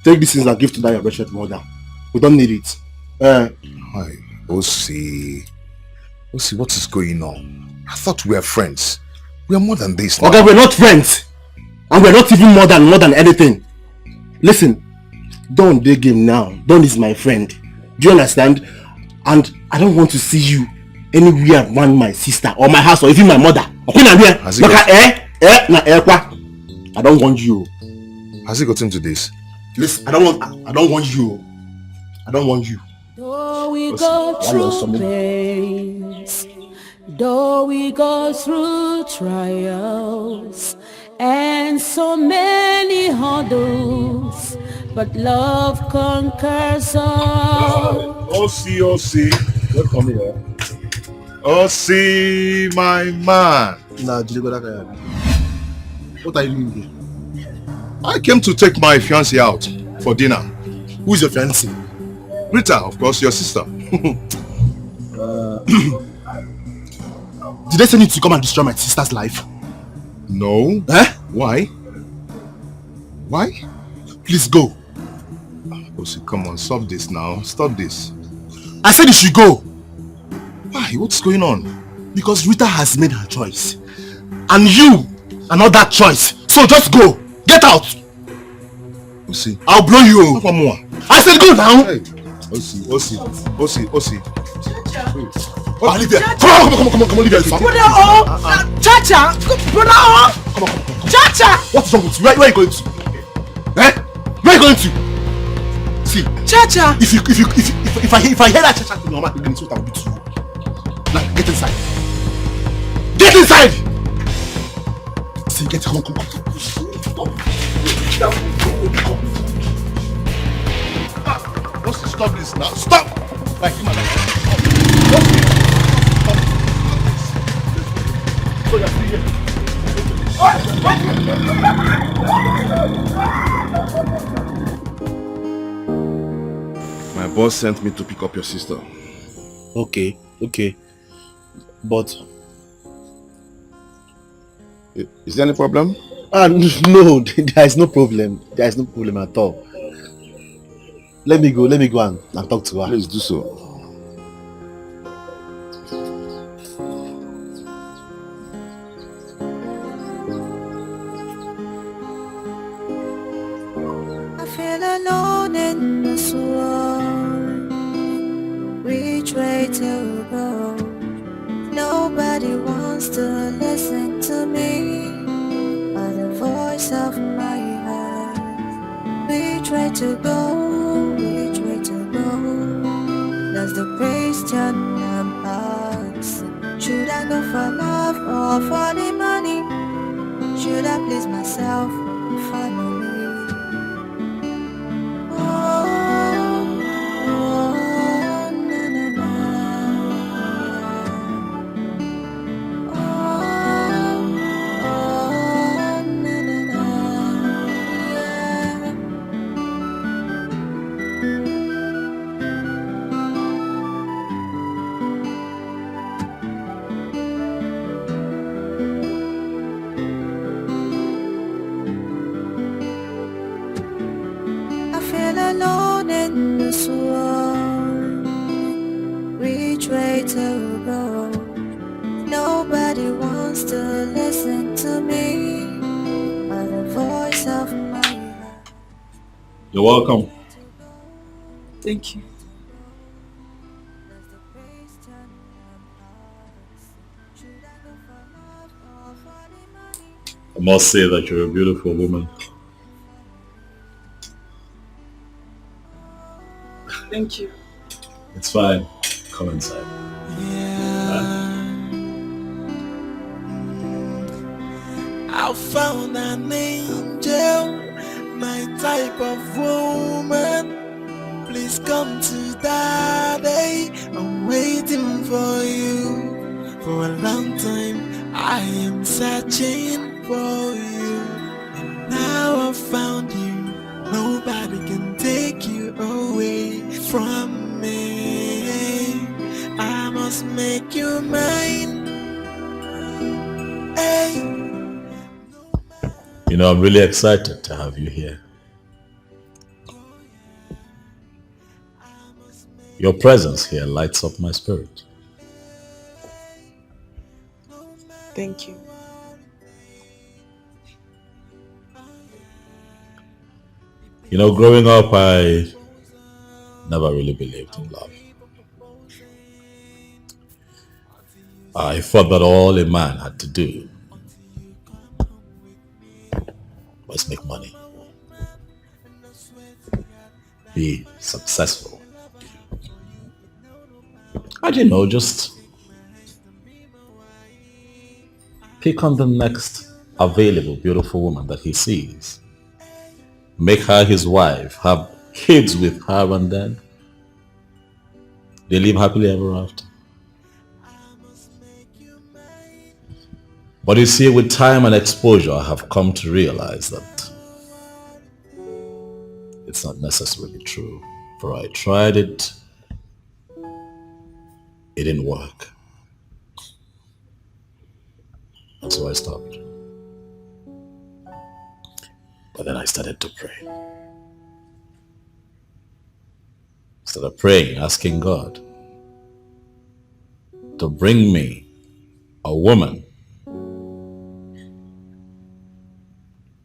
Take these things and give to that your wretched mother. We don't need it. Hi, Osi, what is going on? I thought we were friends. We are more than this now. Okay, we're not friends. And we're not even more than anything. Listen, Don dey game now. Don is my friend. Do you understand? And I don't want to see you anywhere around my sister or my house or even my mother. I don't want you. Has he got into this? Listen, I don't want you. I don't want you. Though we go through pains, though we go through trials and so many hurdles, but love conquers all. Osi, welcome here. Osi, my man. What are you doing here? I came to take my fiancée out for dinner. Who is your fiancée? Rita, of course, your sister. Did they send you to come and destroy my sister's life? No. Eh? Why? Why? Please go. Osi, come on, stop this now. Stop this. I said you should go. Why? What's going on? Because Rita has made her choice. And you are not that choice. So just go. Get out. Osi. I'll blow you. I said go now. Hey. Osi. Oh, Olivia. Come on, Olivia. Brother, Chacha. Brother, Come on. Chacha. What's wrong with you? Where are you going to? Eh? Where are you going to? See, Chacha. If I hear that Chacha to your mouth again, it's what I will do to you. Now get inside. Get inside. See, come on. Stop this now. Stop. Like, come on. So you're free here. My boss sent me to pick up your sister. Okay. But is there any problem? No, there is no problem. There is no problem at all. Let me go and talk to her. Please do so. I feel alone in this world. Which way to go? Nobody wants to listen to me, but the voice of my heart. Which way to go? Which way to go? That's the question I'm asking. Should I go for love or for the money? Should I please myself or family? Alone in this world, which way to go? Nobody wants to listen to me, but the voice of my heart. You're welcome. Thank you. I must say that you're a beautiful woman. Thank you. It's fine. Come inside. I found an angel, my type of woman. Please come to daddy. I'm waiting for you. For a long time, I am searching for you. And now I found you. Nobody can take you away from me. I must make you mine. Hey. You know, I'm really excited to have you here. Your presence here lights up my spirit. Thank you. You know, growing up, I never really believed in love. I thought that all a man had to do was make money, be successful, and you know, just pick on the next available beautiful woman that he sees, make her his wife, have kids with her, and then they live happily ever after. But you see, with time and exposure, I have come to realize that it's not necessarily true. For I tried it, it didn't work. So I stopped. But then I started to pray. Started praying, asking God to bring me a woman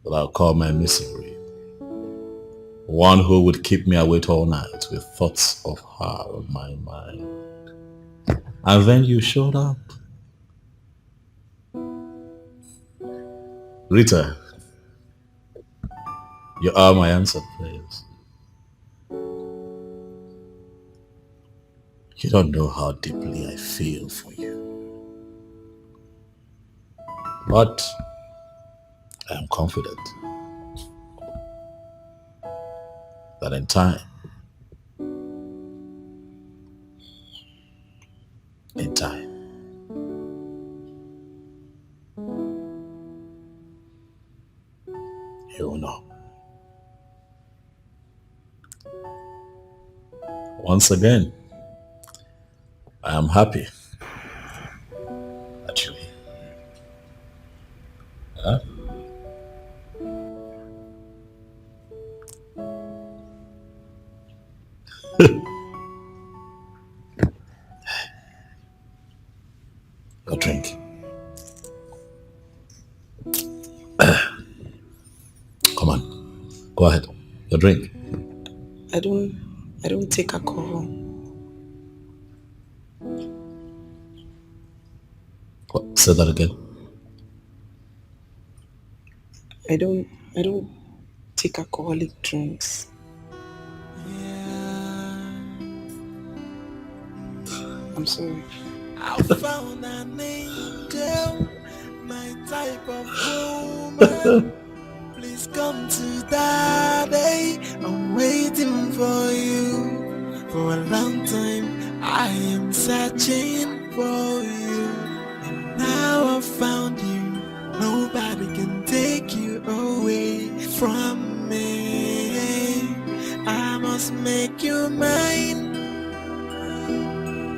that I'll call my misery. One who would keep me awake all night with thoughts of her on my mind. And then you showed up. Rita, you are my answered prayers. You don't know how deeply I feel for you. But I am confident that in time, you will know. Once again, I am happy that you're here. Huh? A drink. Come on, go ahead. Your drink. I don't take alcohol. What? Say that again. I don't take alcoholic drinks. I'm sorry. I found an angel, my type of woman. Please come to daddy. I'm waiting for you. For a long time, I am searching for you. And now I found you. Nobody can take you away from me. I must make you mine.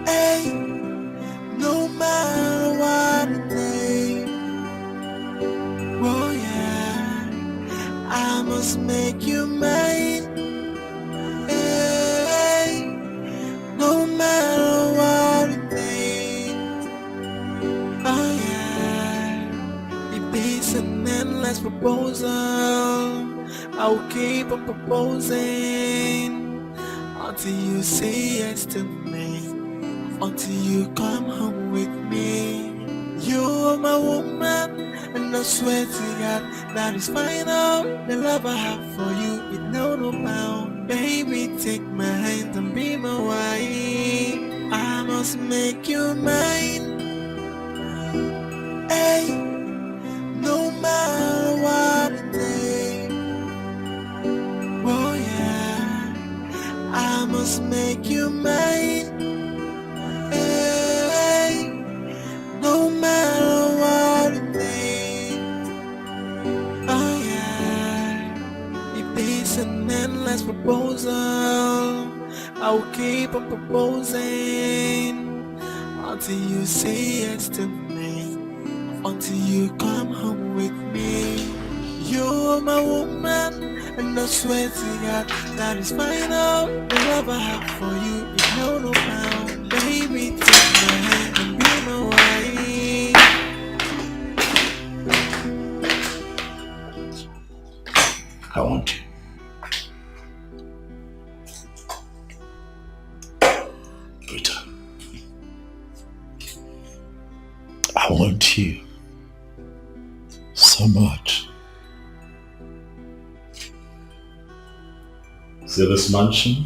Hey, no matter what it takes. Oh yeah, I must make you mine. Hey, no matter what it takes. Oh yeah, it is an endless proposal. I'll keep on proposing until you say yes to me. Until you come home with me. You're my woman, and I swear to God that is final. The love I have for you, it know no bound. Baby, take my hand and be my wife. I must make you mine. Hey, no matter what it takes. Oh yeah, I must make you mine. Hey, no matter what it takes. Oh yeah, it is an endless proposal. I'll keep on proposing until you say yes to me. Until you come home with me. You're my woman, and I swear to God that is final. The love I have for you is no bound. Baby, take my hand and be my wife. I want you. Rita. I want you so much. See this mansion?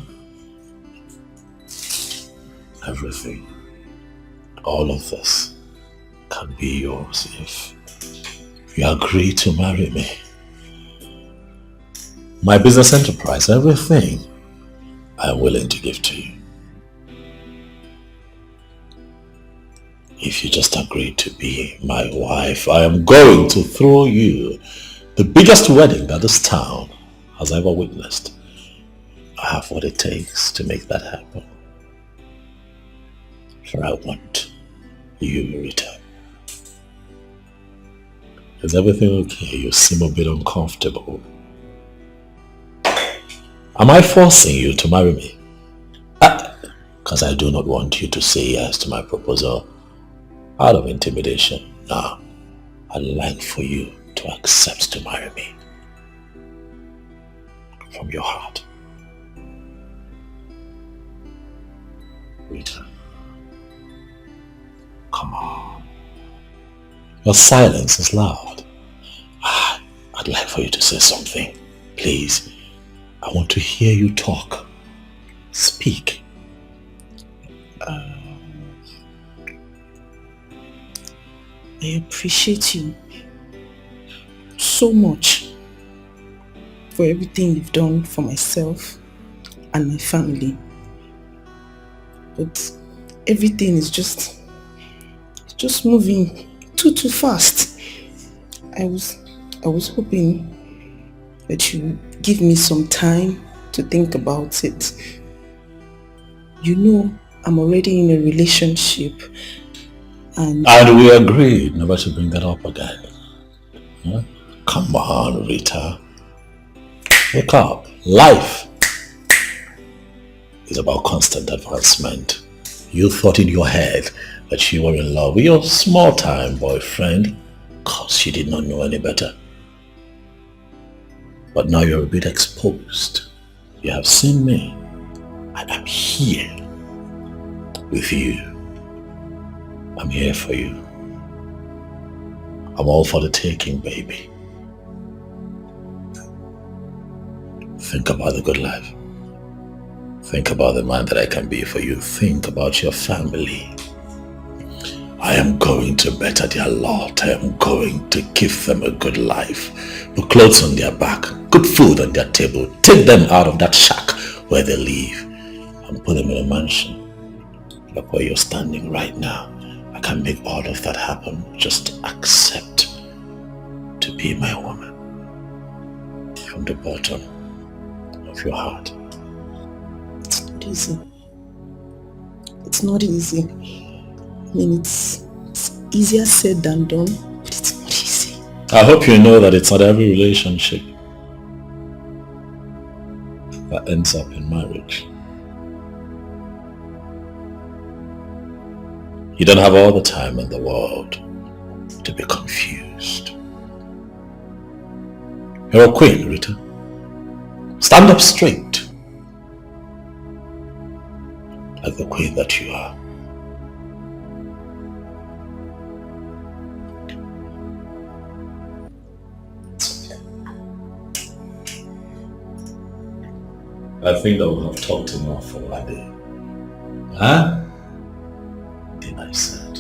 Everything, all of this can be yours if you agree to marry me. My business enterprise, everything, I'm willing to give to you. If you just agree to be my wife, I am going to throw you the biggest wedding that this town has ever witnessed. I have what it takes to make that happen. For I want you, Rita. Is everything okay? You seem a bit uncomfortable. Am I forcing you to marry me? Because I do not want you to say yes to my proposal out of intimidation. No. I'd like for you to accept to marry me. From your heart. Rita. Come on. Your silence is loud. I'd like for you to say something. Please. I want to hear you talk. Speak. I appreciate you so much for everything you've done for myself and my family. But everything is just moving too fast. I was hoping that you give me some time to think about it. You know, I'm already in a relationship and we agreed never to bring that up again. Huh? Come on, Rita. Wake up. Life is about constant advancement. You thought in your head that you were in love with your small-time boyfriend because you did not know any better. But now you're a bit exposed. You have seen me, and I'm here with you. I'm here for you. I'm all for the taking, baby. Think about the good life. Think about the man that I can be for you. Think about your family. I am going to better their lot. I am going to give them a good life. Put clothes on their back, good food on their table. Take them out of that shack where they live and put them in a mansion. Look where you're standing right now. I can make all of that happen. Just accept to be my woman. From the bottom of your heart. it's not easy. It's not easy. I mean, it's easier said than done, but it's not easy. I hope you know that it's not every relationship that ends up in marriage. You don't have all the time in the world to be confused. You're a queen, Rita. Stand up straight. Like the queen that you are. I think that we have talked enough already. Huh? Did I said?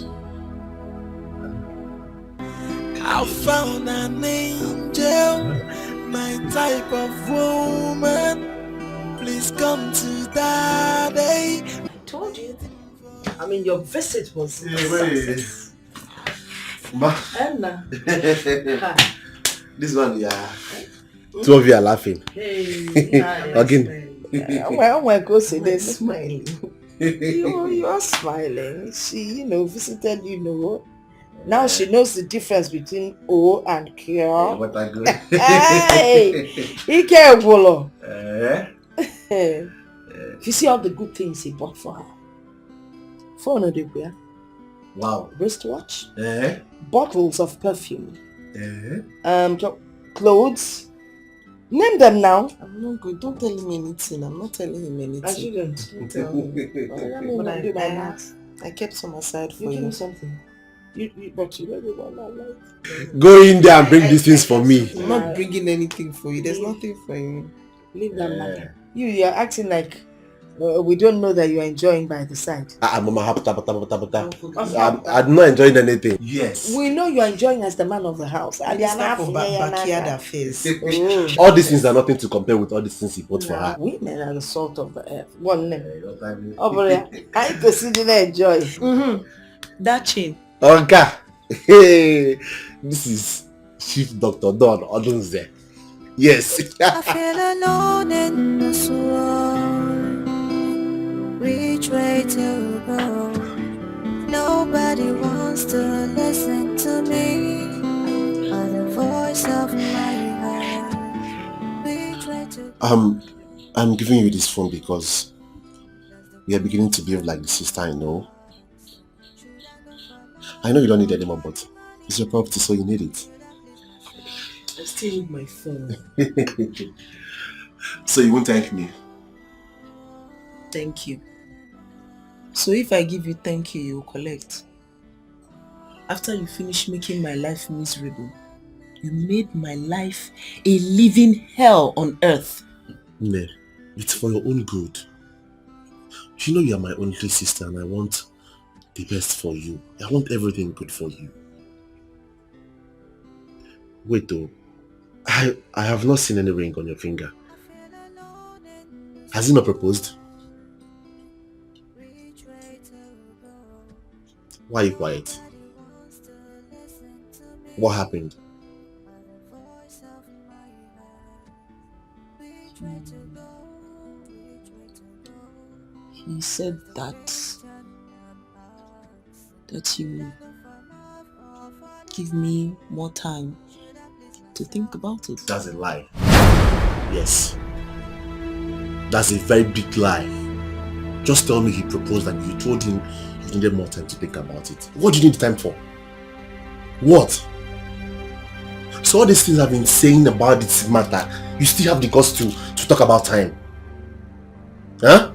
I found an angel, my type of woman. Please come to daddy. I told you. I mean, your visit was a success. Anna. This one, yeah. Two of you are laughing. Hey, Again. well, go see they're smiling. You are smiling. She, visited, Now she knows the difference between O and Q. What I go. Hey, he can't follow. You see all the good things he bought for her. Phone of the wear. Wow. Wristwatch. Bottles of perfume. Clothes. Name them now. I'm not good. Don't tell him anything. I'm not telling him anything. I shouldn't. Don't tell him. But I kept some aside for You you. give me something. But you really want my life. Go in there and bring these things for me. I'm not bringing anything for you. There's nothing for you. Leave that matter. You're acting like we don't know that you're enjoying by the side. I'm not enjoying anything. Yes. We know you're enjoying as the man of the house. It's not for backyard affairs. All these things are nothing to compare with all these things he bought for her. Women are the salt of the earth. One name. Over there. I can see you enjoy. That chain. Okay. Hey, this is Chief Dr. Don Odunze. Yes. I feel alone in this world. Which way to go? Nobody wants to listen to me. I'm giving you this phone because we are beginning to behave like the sister I know. I know you don't need it anymore, but it's your property, so you need it. I still need my phone. So you won't thank me? Thank you. So if I give you thank you, you'll collect. After you finish making my life miserable, you made my life a living hell on earth. Ne, it's for your own good. You know you are my only sister and I want the best for you. I want everything good for you. Wait though, I have not seen any ring on your finger. Has he not proposed? Why are you quiet? What happened? He said that you give me more time to think about it. That's a lie. Yes. That's a very big lie. Just tell me he proposed and you told him you needed more time to think about it. What do you need time for? What? So all these things I've been saying about this matter, you still have the guts to talk about time? Huh?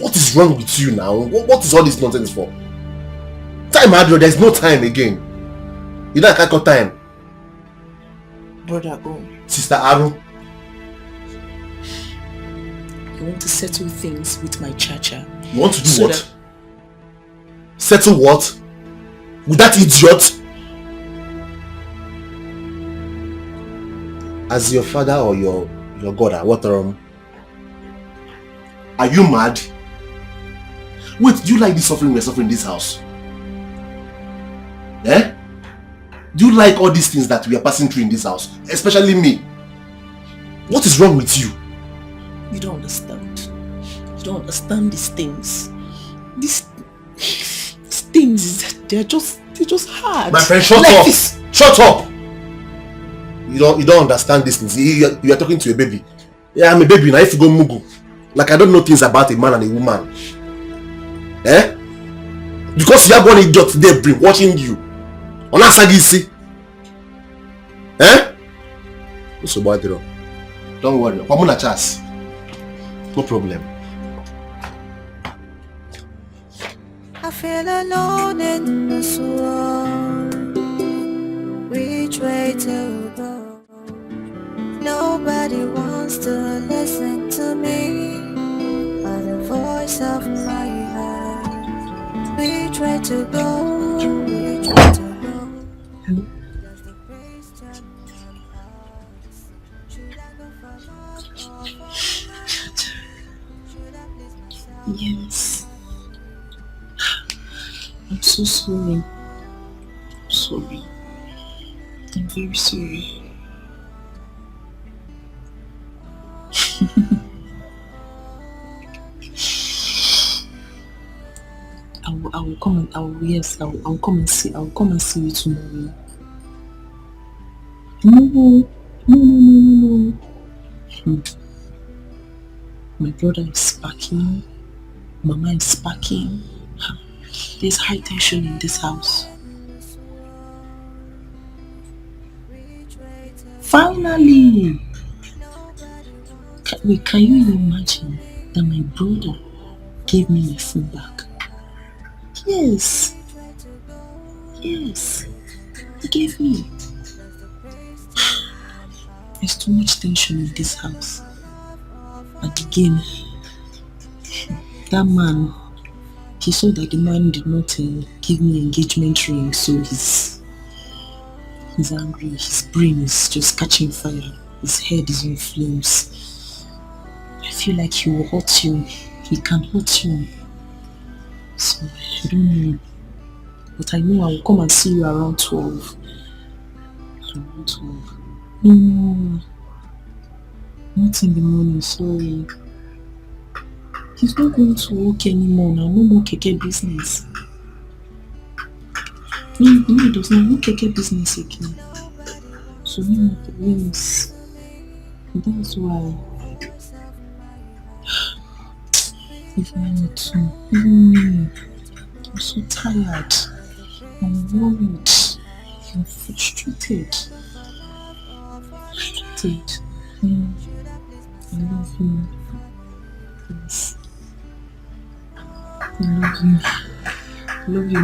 What is wrong with you now? What is all this nonsense for? Time, Adro, there's no time again. You know I can't cut time. Brother O. Sister Aru. I want to settle things with my cha-cha. You want to do what? Settle what? With that idiot? As your father or your god, what are you mad? Wait, do you like the suffering we're suffering in this house? Eh? Do you like all these things that we are passing through in this house? Especially me. What is wrong with you? You don't understand. You don't understand these things. These things, they're just hard. My friend, shut up! Shut up! You don't understand these things. You are talking to a baby. Yeah, I'm a baby now. If you go mugu, like I don't know things about a man and a woman. Eh? Because you have one idiot there watching you. On that side, you see. Eh? What's about it? Don't worry. I'm on a chance. No problem. I feel alone in this world. Which way to go? Nobody wants to listen to me or the voice of my heart. Which way to go? Which way to go? Hello? Yes. I'm so sorry. I'm sorry. I'm very sorry. I will come and I'll come and see you tomorrow. No. My brother is packing. Mama is packing. There's high tension in this house. Finally! Can you imagine that my brother gave me my phone back? Yes. He gave me. There's too much tension in this house. And again, that man, he saw that the man did not give me engagement ring, so he's angry. His brain is just catching fire. His head is in flames. I feel like he will hurt you. He can hurt you. So, I don't know. But I know I will come and see you around 12. Around 12. No. Not in the morning, sorry. He's not going to work anymore now. No more keke business. No, he does not. No keke business again. So no more problems. That's why. Even me too. I'm so tired. I'm worried. I'm frustrated. I love you. Yes. I love you. I love you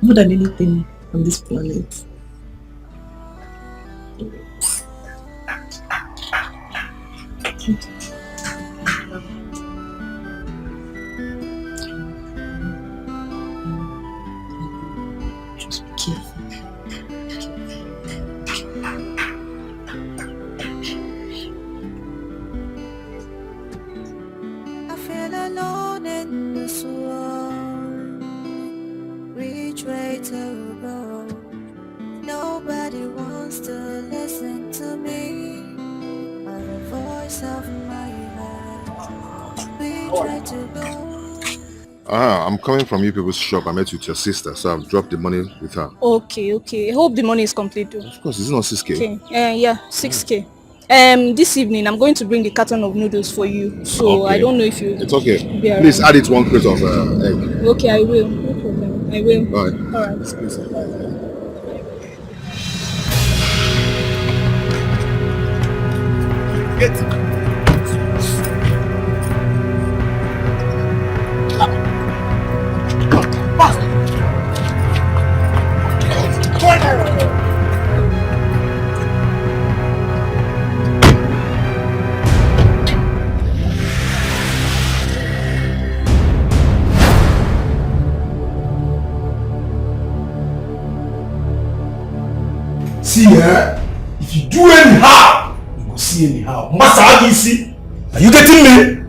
more than anything on this planet. Just be careful. I feel alone in this world. Which way to go? Nobody wants to listen to me. Or the voice of my heart. Which way to go? I'm coming from you people's shop. I met with your sister, so I've dropped the money with her. Okay. I hope the money is complete too. Of course, it's not 6K. Okay. Yeah, 6K. This evening I'm going to bring the carton of noodles for you. So Okay. I don't know if you. It's okay. be around. Please add it 1 crate of egg. Okay, I will. No problem. I will. Alright. Get See, if you do anyhow, you go see anyhow. Massa Agisi, are you getting me?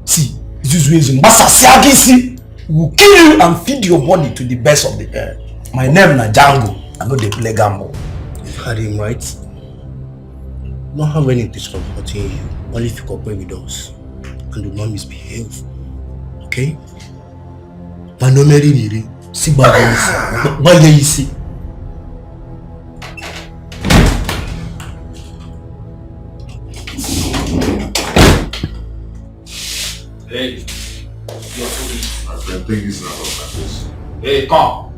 See, this is reason. Massa Agisi will kill you and feed your body to the best of the air. My name na Django. I know they play gamble. You've had him right. Not have any intention of hurting you, only if you cooperate with us and do not misbehave. Okay? But no Mary, see bad you see. Hey, you're police. I think it's not like this. Hey, come.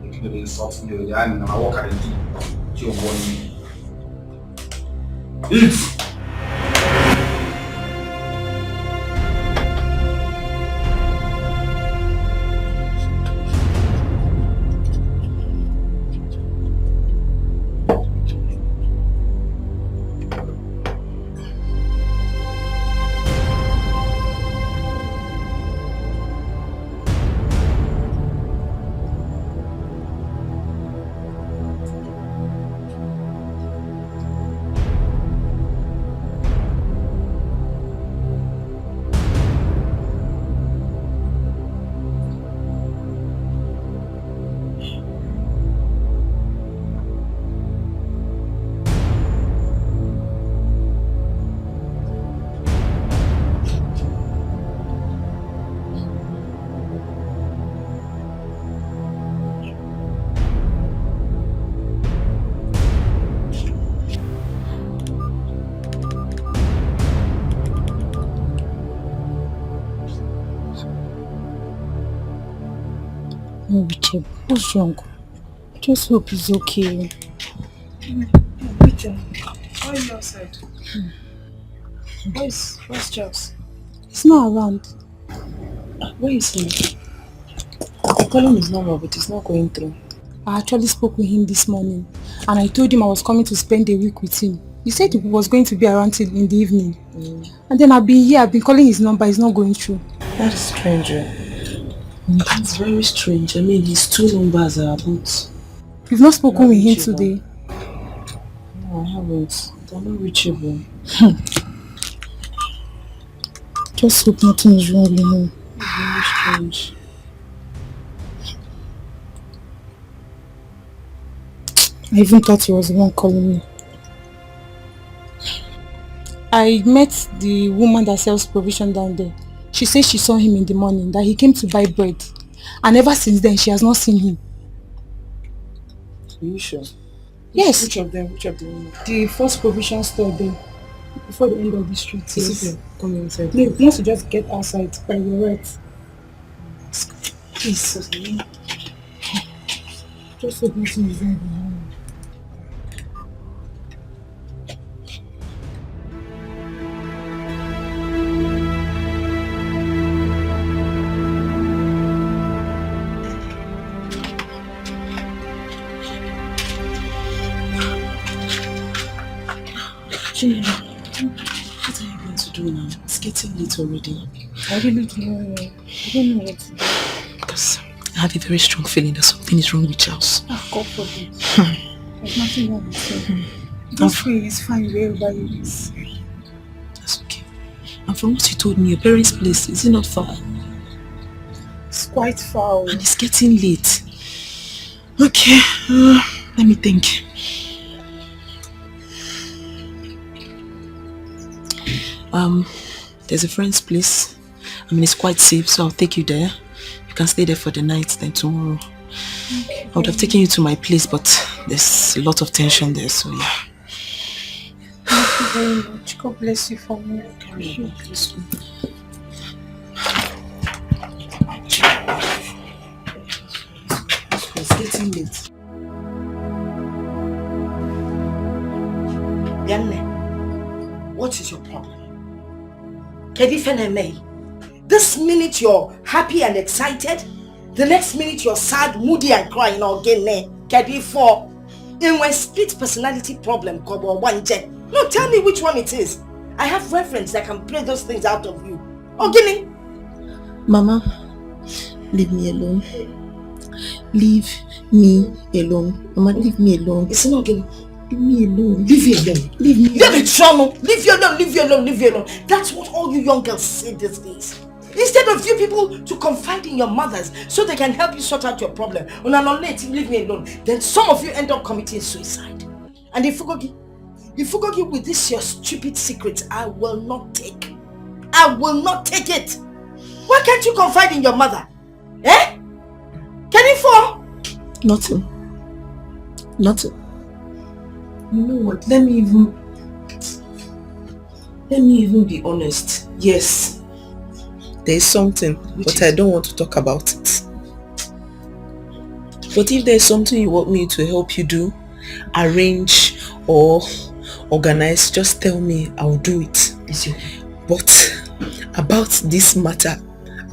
You didn't insult me. I'm gonna walk at the deep. You're warning me. Eat. No, Richard, what's wrong? I just hope he's okay. Richard, why are you outside? Where's Charles? He's not around. Where is he? I'm calling his number, but it's not going through. I actually spoke with him this morning and I told him I was coming to spend a week with him. He said he was going to be around till in the evening. And then I've been calling his number, it's not going through. That's strange. That's very strange. I mean, his two numbers are both. You've not spoken with him today? No, I haven't. They're not reachable. Just hope nothing is wrong with him. It's very strange. I even thought he was the one calling me. I met the woman that sells provision down there. She says she saw him in the morning, that he came to buy bread. And ever since then, she has not seen him. Are you sure? Yes. Which of them? Which of them? The first provision store there, before the end of the street. Yes. Come inside. No, once you just get outside, by your right. Please. Just so nothing is there behind. Junior, what are you going to do now? It's getting late already. I really don't know. I don't know what to do. Because I have a very strong feeling that something is wrong with Charles. God forbid. There's nothing wrong with him. Don't free, it's fine wherever he is. That's okay. And from what you told me, your parents' place, is it not far? It's quite far. And it's getting late. Okay, let me think. There's a friend's place. I mean, it's quite safe, so I'll take you there. You can stay there for the night, then tomorrow. Okay. I would have taken you to my place, but there's a lot of tension there, so yeah. Thank you very much. God bless you for me. It's getting late. Yanne, what is your problem? This minute you're happy and excited, the next minute you're sad, moody and crying again. For in my split personality problem, no, tell me which one it is. I have reference that can play those things out of you. Okay. Mama, leave me alone. Leave me alone. Mama, leave me alone. It's not getting. Leave me alone. Leave you alone. Leave me alone. Leave you alone. Leave you alone. Leave you alone. That's what all you young girls say these days. Instead of you people to confide in your mothers so they can help you sort out your problem. When I'm not late, leave me alone. Then some of you end up committing suicide. And if you go with this your stupid secret, I will not take. I will not take it. Why can't you confide in your mother? Eh? Can you fall? Nothing. You know what? Let me even be honest. Yes, there's something, but I don't want to talk about it. But if there's something you want me to help you do, arrange or organize, just tell me. I'll do it. But about this matter,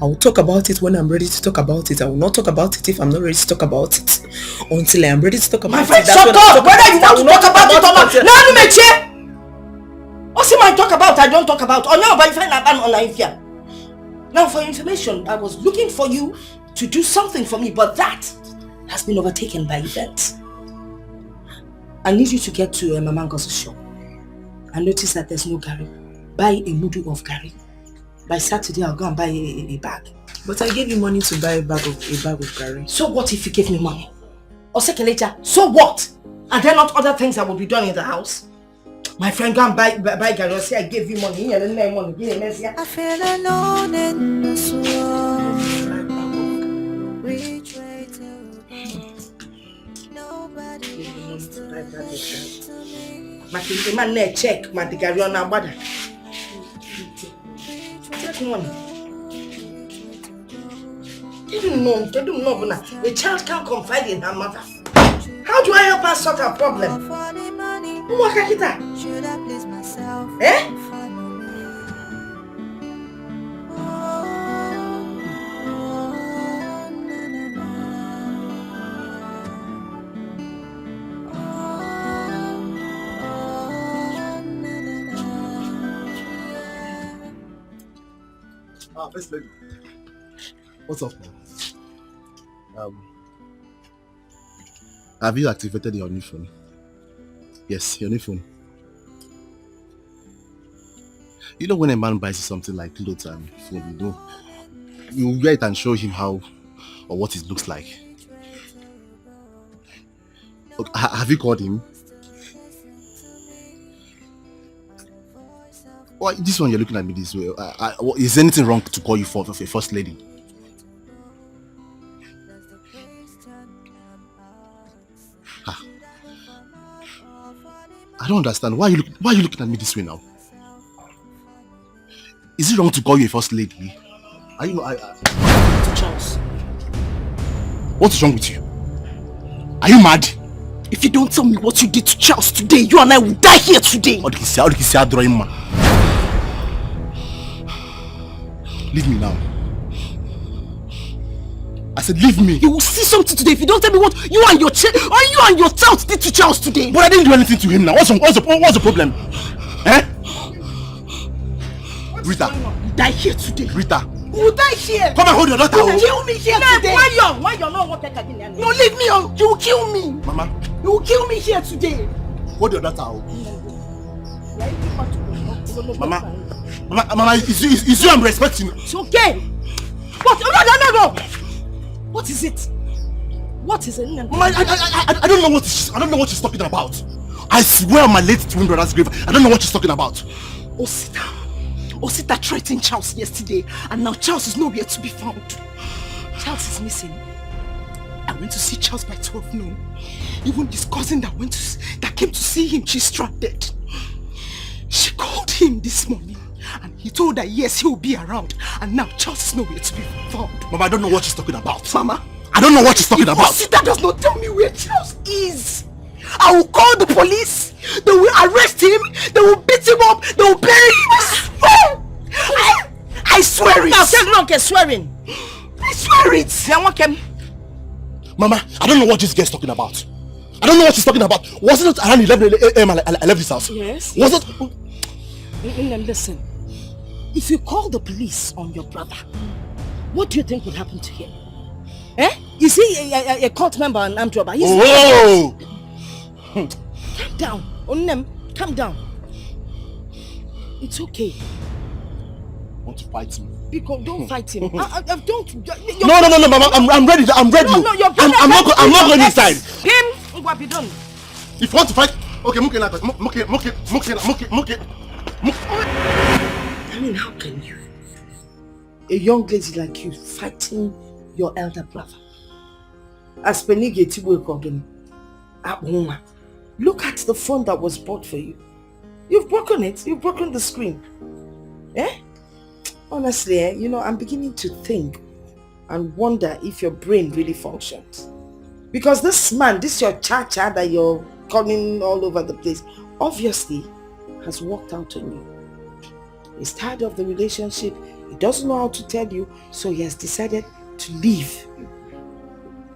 I will talk about it when I'm ready to talk about it. I will not talk about it if I'm not ready to talk about it. Until I am ready to talk about it. My friend, shut up! Whether you want to talk about it or not. Now, Meche! What's it I talk about? I don't talk about. Oh no, but if I now, for information, I was looking for you to do something for me, but that has been overtaken by events. I need you to get to Mama Ngozi's shop and notice that there's no Gary. Buy a mudu of Gary. By Saturday, I'll go and buy a bag. But I gave you money to buy a bag of Gary. So what if you gave me money? Or second later, so what? Are there not other things that will be done in the house? My friend, go and buy Gary. Or say I gave you money. I feel alone in this world. Which way to go? Nobody wants to listen to me. My man, check my Gary on our body. They don't know. A child can't confide in her mother. How do I help her sort her problem? Should I please myself? Eh? First lady. What's up, man? Have you activated your new phone? Yes, your new phone. You know when a man buys something like clothes and phone, you wear it and show him how or what it looks like. Okay, have you called him? Why this one you're looking at me this way? Is anything wrong to call you for a first lady? I don't understand. Why are you looking at me this way now? Is it wrong to call you a first lady? Are you Charles. What is wrong with you? Are you mad? If you don't tell me what you did to Charles today, you and I will die here today. Leave me now. I said leave me. You will see something today if you don't tell me what you and your tout did to Charles today. But I didn't do anything to him now. What's the problem? Eh? Rita. You die here today. Rita. You will die here. Come and hold your daughter. You will kill me here today. Why you're not working again? No, leave me on. You will kill me. Mama. You will kill me here today. Hold your daughter. Mama, is you I'm respecting? It's okay. What? No. What is it? What is it? Mama, I don't know what she's talking about. I swear on my late twin brother's grave, I don't know what she's talking about. Osita threatened Charles yesterday, and now Charles is nowhere to be found. Charles is missing. I went to see Charles by 12 noon. Even his cousin that came to see him, she's stranded. She called him this morning, and he told her yes, he will be around. And now Charles is nowhere to be found. Mama, I don't know what she's talking about. Mama, I don't know what she's talking about. Osita does not tell me where Charles is. I will call the police. They will arrest him. They will beat him up. They will bury him. I swear it. Now, swearing. I swear it. Mama, I don't know what this girl's talking about. I don't know what she's talking about. Was it not around 11 a.m. I left this house? Yes. Was it? Listen. If you call the police on your brother, what do you think would happen to him? Eh? Is he a cult member and armed robber? Oh! Calm down. Onem, calm down. It's okay. Want to fight me? Because don't fight him. Don't. No, Mama. I'm ready. I'm ready. No, your brother. I'm not going inside. Him. What be done? If you want to fight, okay. I mean, how can you? A young lady like you fighting your elder brother? As Penige Tibu Kogin. Look at the phone that was bought for you. You've broken it. You've broken the screen. Eh? Honestly, I'm beginning to think and wonder if your brain really functions. Because this man, this your cha-cha that you're calling all over the place, obviously has worked out on you. He's tired of the relationship. He doesn't know how to tell you, so he has decided to leave.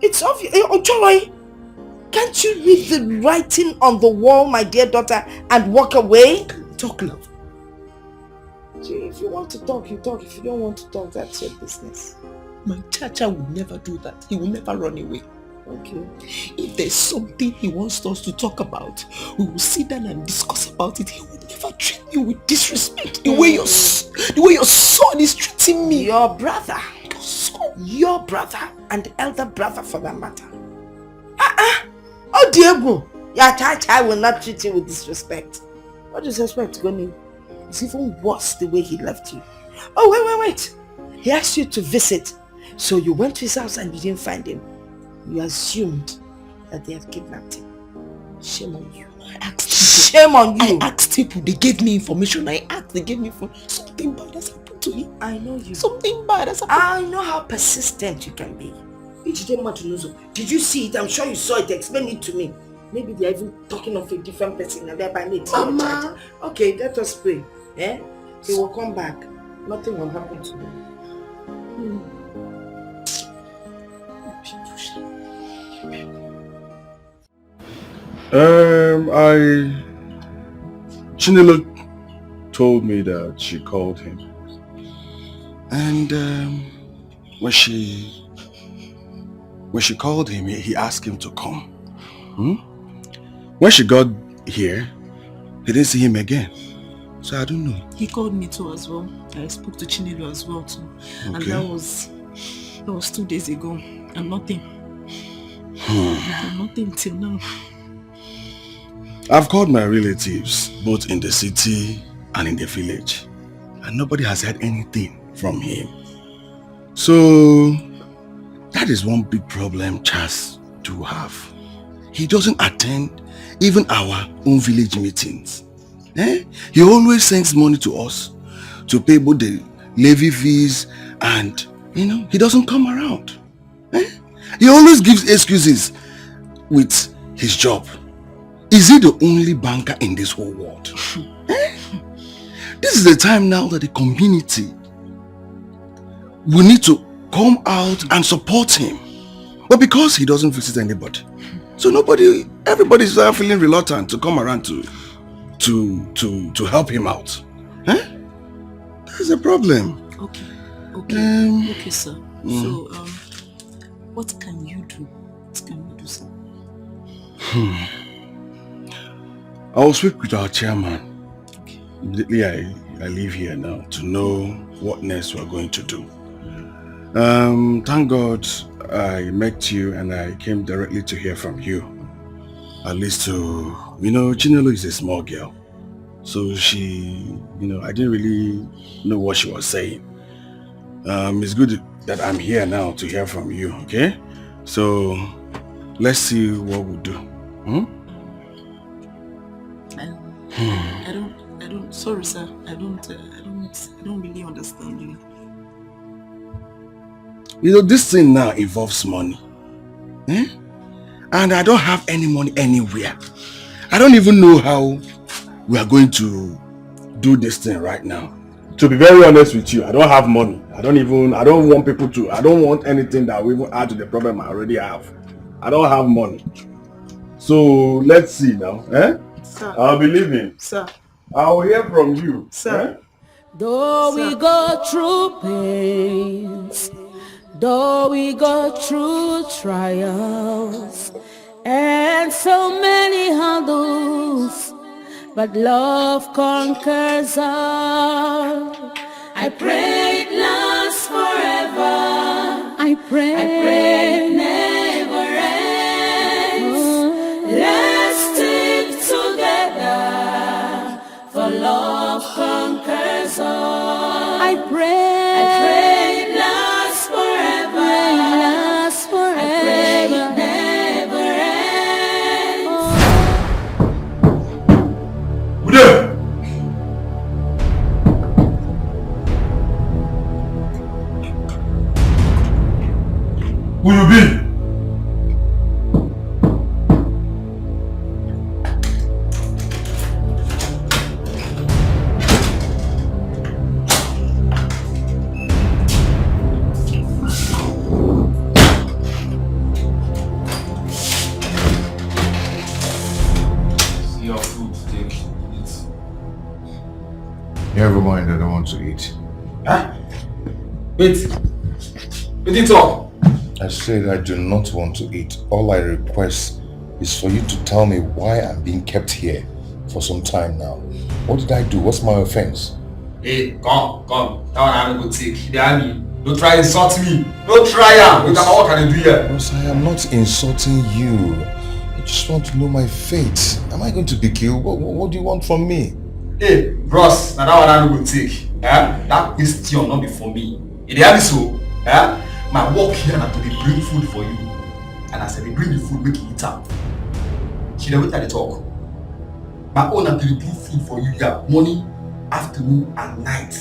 It's obvious. Joy, can't you read the writing on the wall, my dear daughter, and walk away? Talk, love. If you want to talk, you talk. If you don't want to talk, that's your business. My Chacha will never do that. He will never run away. Okay. If there's something he wants us to talk about, we will sit down and discuss about it. He will never treat you with disrespect. The way your son is treating me. Your brother. Your brother and elder brother for that matter. Oh Diego, your Chacha will not treat you with disrespect. What disrespect, Goni? It's even worse the way he left you. Oh, wait. He asked you to visit. So you went to his house and you didn't find him. You assumed that they have kidnapped him. Shame on you. Shame on you. I asked people. They gave me information. They gave me information. Something bad has happened to him. I know you. Something bad has happened. I know how persistent you can be. Did you see it? I'm sure you saw it. Explain it to me. Maybe they're even talking of a different person and they're by me. Mama. Okay, let us pray. Eh? He will come back. Nothing will happen to him. Chinelo told me that she called him. And when she called him, he asked him to come. When she got here, he didn't see him again. So I don't know. He called me too as well. I spoke to Chinelo as well too. Okay. And that was 2 days ago. And nothing. Nothing till now. I've called my relatives, both in the city and in the village, and nobody has heard anything from him. So that is one big problem Charles do have. he doesn't attend even our own village meetings. He always sends money to us to pay both the levy fees and, he doesn't come around. He always gives excuses with his job. Is he the only banker in this whole world? This is the time now that the community will need to come out and support him. But because he doesn't visit anybody, so everybody's feeling reluctant to come around to help him out. That's a problem. Okay, sir. So, what can you do? What can we do, sir? I will speak with our chairman. Immediately I leave here now to know what next we're going to do. Thank God I met you and I came directly to hear from you. At least Chinelo is a small girl. So she, I didn't really know what she was saying. It's good that I'm here now to hear from you, okay? So let's see what we'll do. Sorry, sir. I don't really understand you. This thing now involves money. And I don't have any money anywhere. I don't even know how we are going to do this thing right now. To be very honest with you, I don't have money. I don't want anything that will even add to the problem I already have. I don't have money. So let's see now. Sir. I'll be leaving. Sir. I'll hear from you. Sir. Though we go through pains, though we go through trials, and so many hurdles, but love conquers all. I pray it lasts forever. I pray it never ends. Let's stick together, for love conquers all. I pray it lasts forever. I pray it never ends. Who you be? See your food, take it. Never mind, I don't want to eat. Huh? Wait it talk. I said I do not want to eat. All I request is for you to tell me why I'm being kept here for some time now. What did I do? What's my offense? Hey, come. That one I don't go take. Don't try insult me. Don't try am. Look at what can I do here? Boss, I am not insulting you. I just want to know my fate. Am I going to be killed? What do you want from me? Hey, bros, now that one I don't go take. That question not be for me. It is so. My work here na to dey bring food for you. And as I dey bring the food, make you eat am. She dey wait at the talk. My own na to dey bring food for you here, morning, afternoon, and night.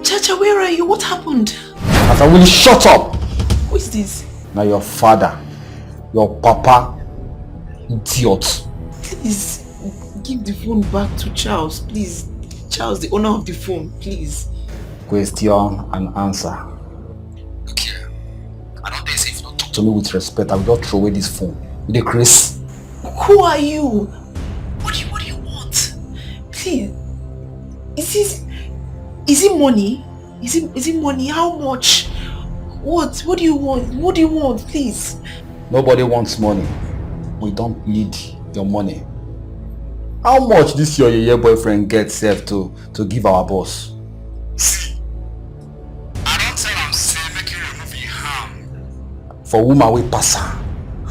Chacha, where are you? What happened? As I will shut up. Who is this? Now your father, your papa, idiot. Please, give the phone back to Charles. Please. Charles, the owner of the phone, please. Question and answer. Look here. I don't think if you don't talk to me with respect, I will just throw away this phone. You dey crazy? Who are you? What do you want? Please. Is it money? Is it money? How much? What do you want? What do you want, please? Nobody wants money. We don't need your money. How much this your boyfriend gets self to give our boss? I don't tell am say make you remove your harm. For woman we pass her.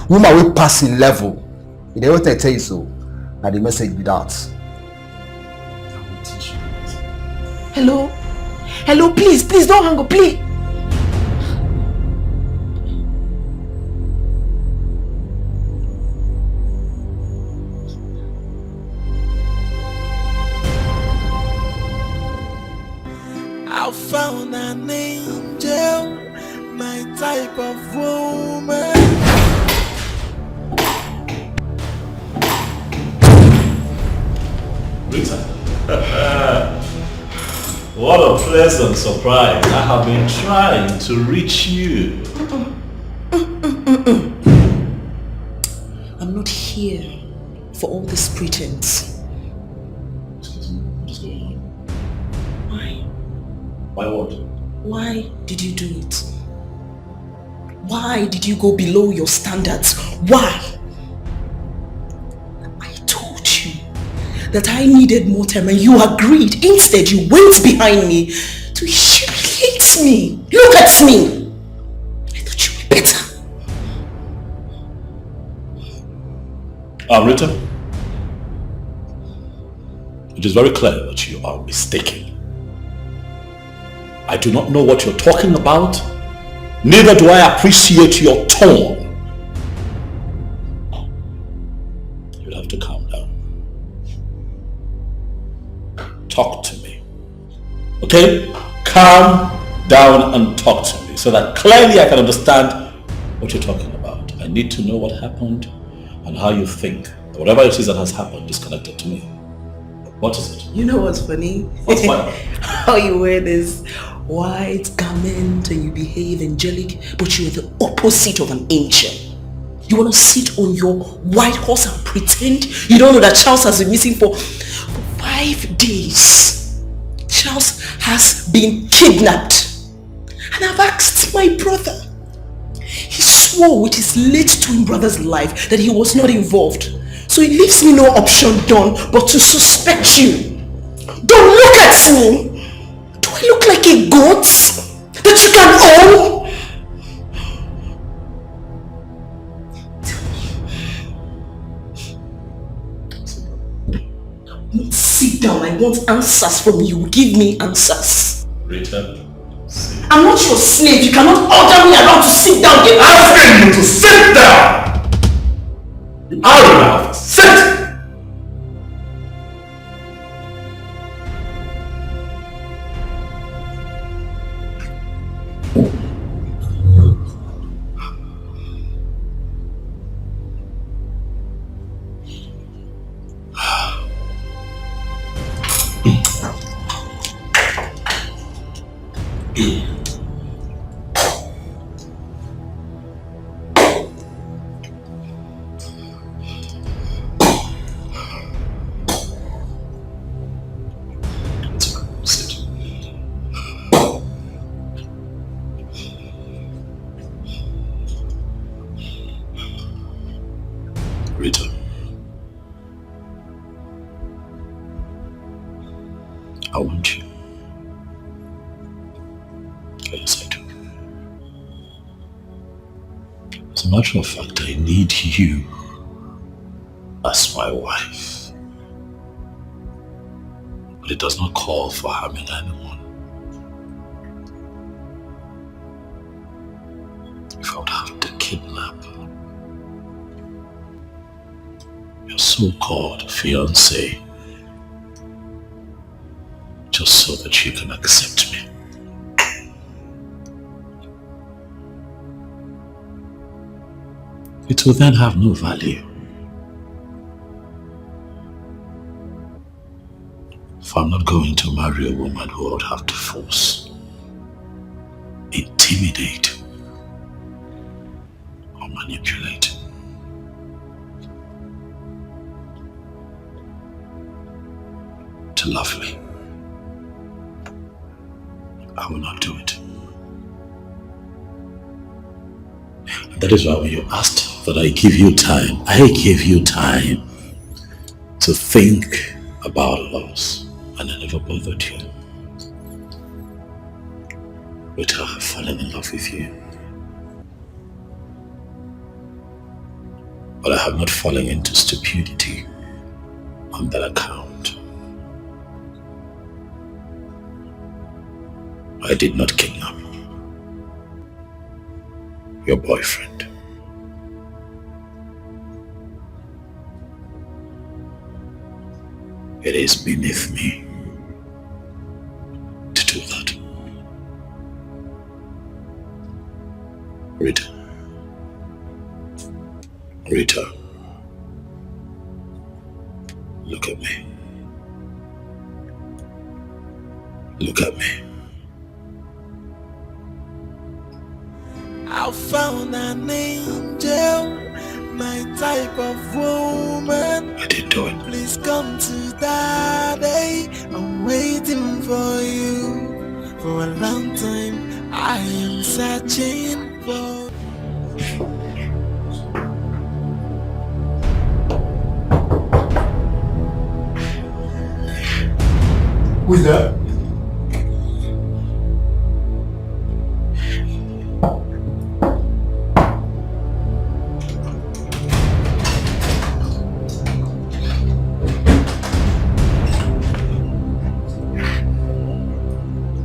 Woman we pass in level. They don't tell you so. Now the message be that. Hello? Hello, please don't hang up, please. I found an angel, my type of woman. Rita. What a pleasant surprise. I have been trying to reach you. I'm not here for all this pretense. What is going on? Why? Why what? Why did you do it? Why did you go below your standards? Why? I told you that I needed more time and you agreed. Instead, you went behind me to humiliate me. Look at me. I thought you were better. Rita, it is very clear that you are mistaken. I do not know what you're talking about, neither do I appreciate your tone. You'll have to calm down. Talk to me. Okay? Calm down and talk to me so that clearly I can understand what you're talking about. I need to know what happened and how you think that whatever it is that has happened is connected to me. What is it? You know what's funny? What's funny? How you wear this white garment and you behave angelic, but you're the opposite of an angel. You want to sit on your white horse and pretend you don't know that Charles has been missing for 5 days. Charles has been kidnapped. And I've asked my brother. He swore with his late twin brother's life that he was not involved. So it leaves me no option, Don, but to suspect you. Don't look at me! Do I look like a goat that you can own? Sit down, I want answers from you. Give me answers. Rita, I'm not your slave. You cannot order me around to sit down. Get asking you to sit down! You are in my office. Sit! Rita, I want you. Yes, I do. As a matter of fact, I need you as my wife. But it does not call for harming anyone. If I would have to kidnap your so-called fiancé just so that you can accept me. It will then have no value. If I'm not going to marry a woman who would have to force, intimidate, or manipulate. to love me. I will not do it. And that is why when you asked that I gave you time to think about loss, and I never bothered you. Rita, I've fallen in love with you. But I have not fallen into stupidity on that account. I did not kidnap your boyfriend. It is beneath me to do that. Rita. Look at me. Look at me. I found an angel, my type of woman. I did do it. Please come to daddy. I'm waiting for you. For a long time, I am searching for. Who's that?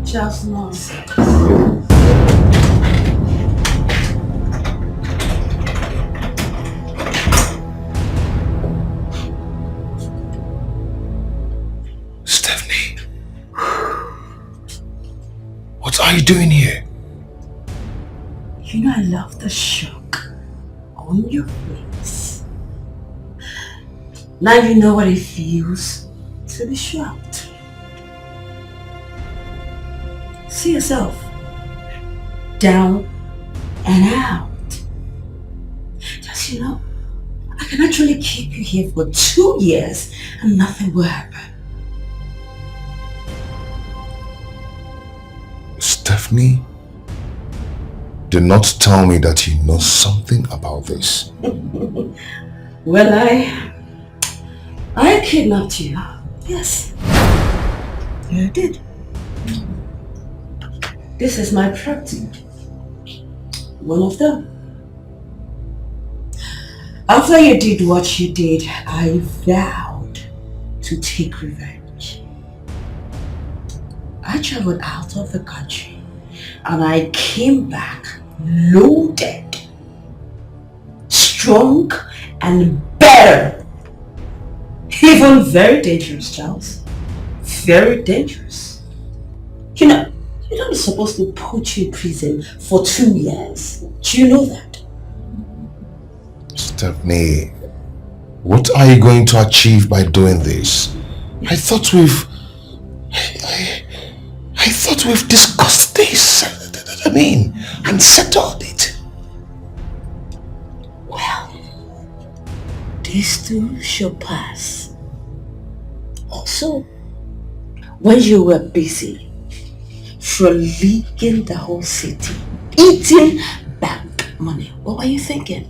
Just nonsense. Stephanie, what are you doing here? You know I love the shock on your face. Now you know what it feels to be shocked. See yourself down and out. Just, you know, I can actually keep you here for 2 years and nothing will happen. Stephanie, do not tell me that you know something about this. Well, I kidnapped you. Yes. Yeah, I did. This is my property. One of them. After you did what you did, I vowed to take revenge. I traveled out of the country and I came back loaded, strong and better. Even very dangerous, Charles. Very dangerous. You know, you're not supposed to put you in prison for 2 years. Do you know that? Stephanie, what are you going to achieve by doing this? I thought we've discussed this. And settled it. Well, this too shall pass. Also, when you were busy leaking the whole city, eating bank money, what were you thinking?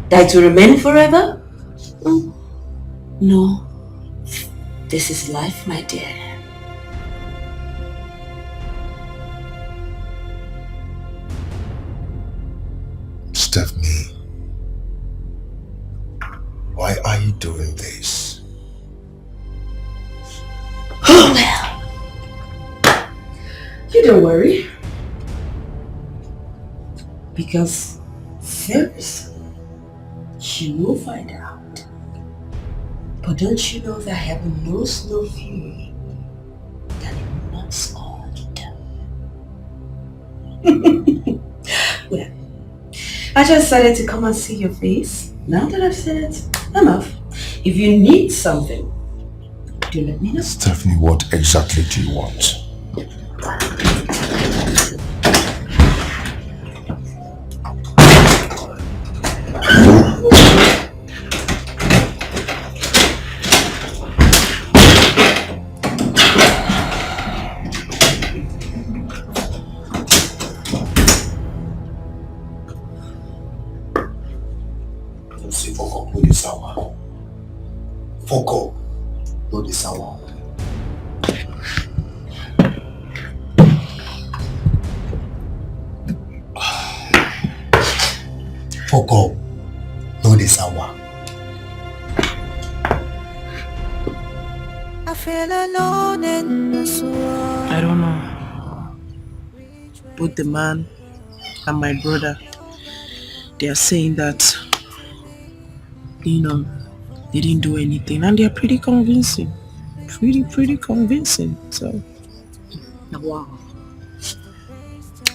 That to remain forever? No. This is life, my dear. Stephanie, why are you doing this? Oh, well. You don't worry. Because very soon you will find out. But don't you know that heaven knows no fury that it will not scorch down? Well, I just decided to come and see your face. Now that I've said it, I'm off. If you need something, do let me know. Stephanie, what exactly do you want? Fuck up. No, this hour. Fuck up. No, this hour. I feel alone in this world. I don't know. Both the man and my brother, they are saying that, you know, they didn't do anything, and they're pretty convincing. Pretty convincing. So, Wow.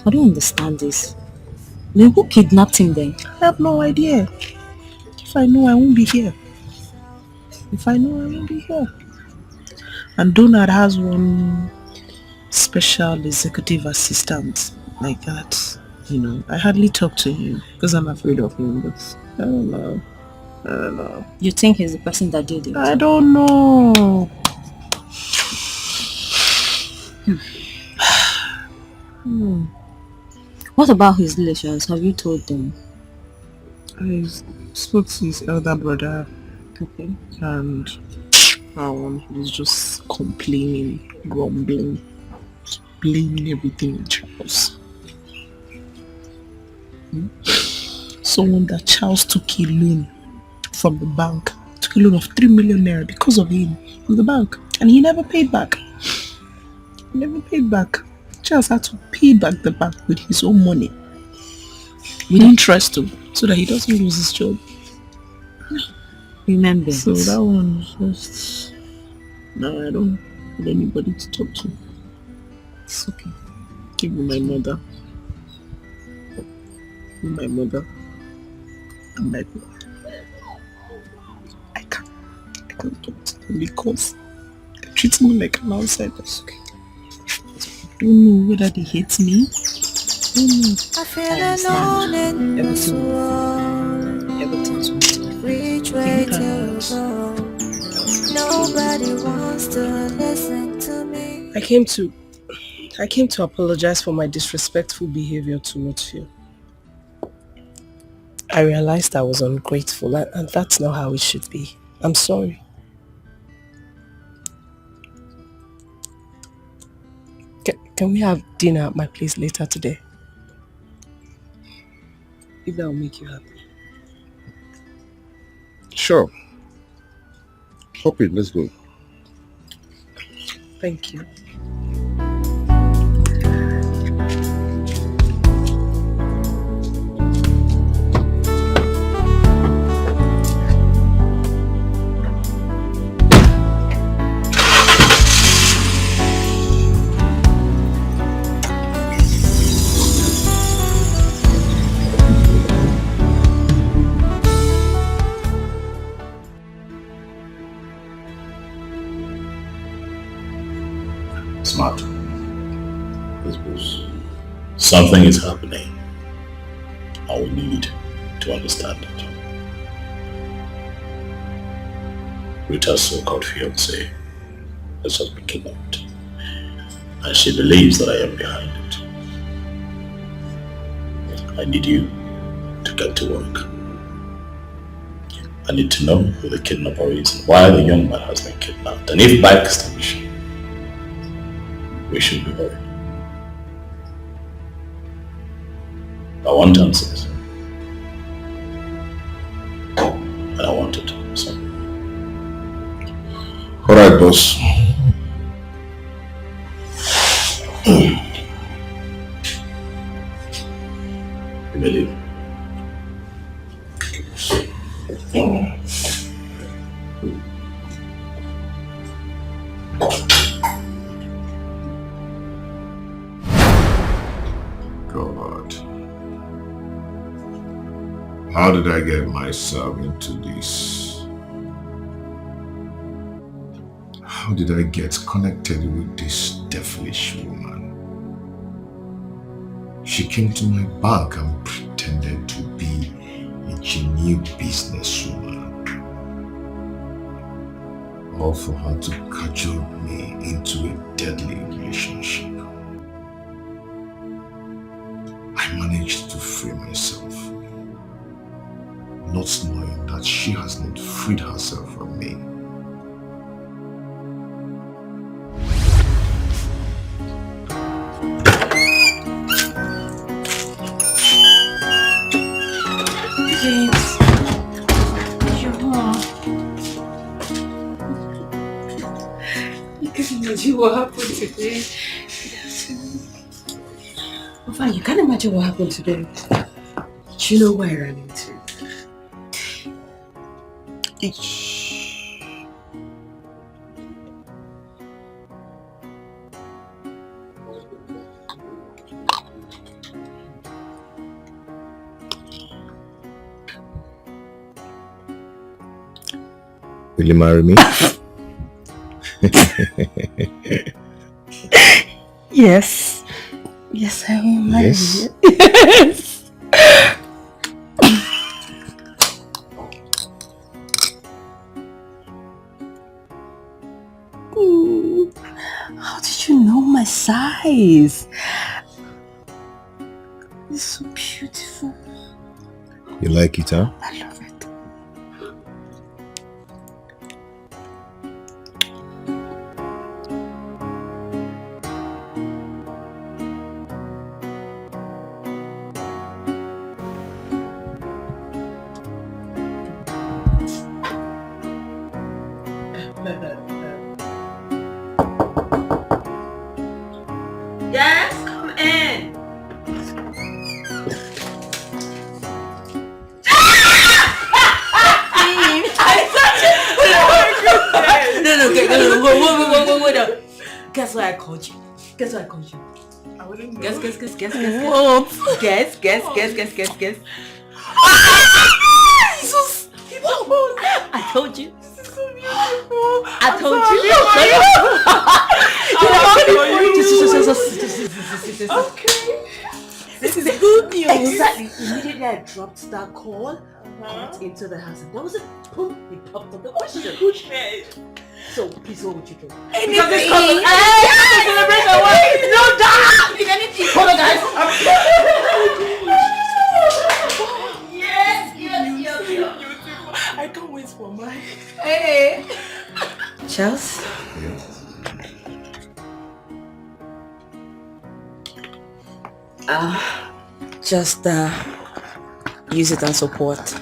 I don't understand this. Then who kidnapped him then? I have no idea. If I know, I won't be here. If I know, I won't be here. And Donald has one special executive assistant like that. You know, I hardly talk to him because I'm afraid of him, but I don't know. You think he's the person that did it? I don't know. What about his relations? Have you told them? I spoke to his elder brother. Okay. And he's just complaining, grumbling, just blaming everything on Charles. Someone that Charles took a loan from the bank, took a loan of 3 million naira because of him from the bank, and he never paid back. Charles had to pay back the bank with his own money, with interest too, so that he doesn't lose his job. Remember. So that one's just... No, I don't have anybody to talk to. It's okay. Give me my mother. And my brother. I can't talk to them because they treat me like an outsider. It's okay. I don't know whether they hate me. I feel alone in this world. Which way to go? Nobody wants to listen to me. I came to apologize for my disrespectful behavior towards you. I realized I was ungrateful, and that's not how it should be. I'm sorry. Can we have dinner at my place later today? If that will make you happy. Sure. Hop in, let's go. Thank you. Smart. This goes. Something is happening. I will need to understand it. Rita's so-called fiancé has just been kidnapped, and she believes that I am behind it. I need you to get to work. I need to know who the kidnapper is and why the young man has been kidnapped, and if by extension we should be worried. I want answers. And I want it. So. Alright, boss. You believe? God. How did I get myself into this? How did I get connected with this devilish woman? She came to my bank and pretended to be a genuine businesswoman. All for her to cajole me into a deadly relationship. I managed to free myself, not knowing that she has not freed herself from me. imagine what happened today. Oh, fine, you can't imagine what happened today. Do you know where I ran into? Will you marry me? Yes. Yes, I will marry Yes. you. Yes. How did you know my size? It's so beautiful. You like it, huh? I love it. Yes, come in. No, wait up. Guess why I called you? Guess why I called you? I wouldn't know. Guess. What? Guess. Jesus! I told you. This is so beautiful. I told you. Okay. This is good news. Exactly. Immediately I dropped that call, got into the house, and that was it. Boom, he popped up the question. So please, what would you do? Anything. Because this couple, to celebrate my wife. No, damn! If anything, hold on, guys. Yes. I can't wait for mine. Hey. Charles. Just use it and support.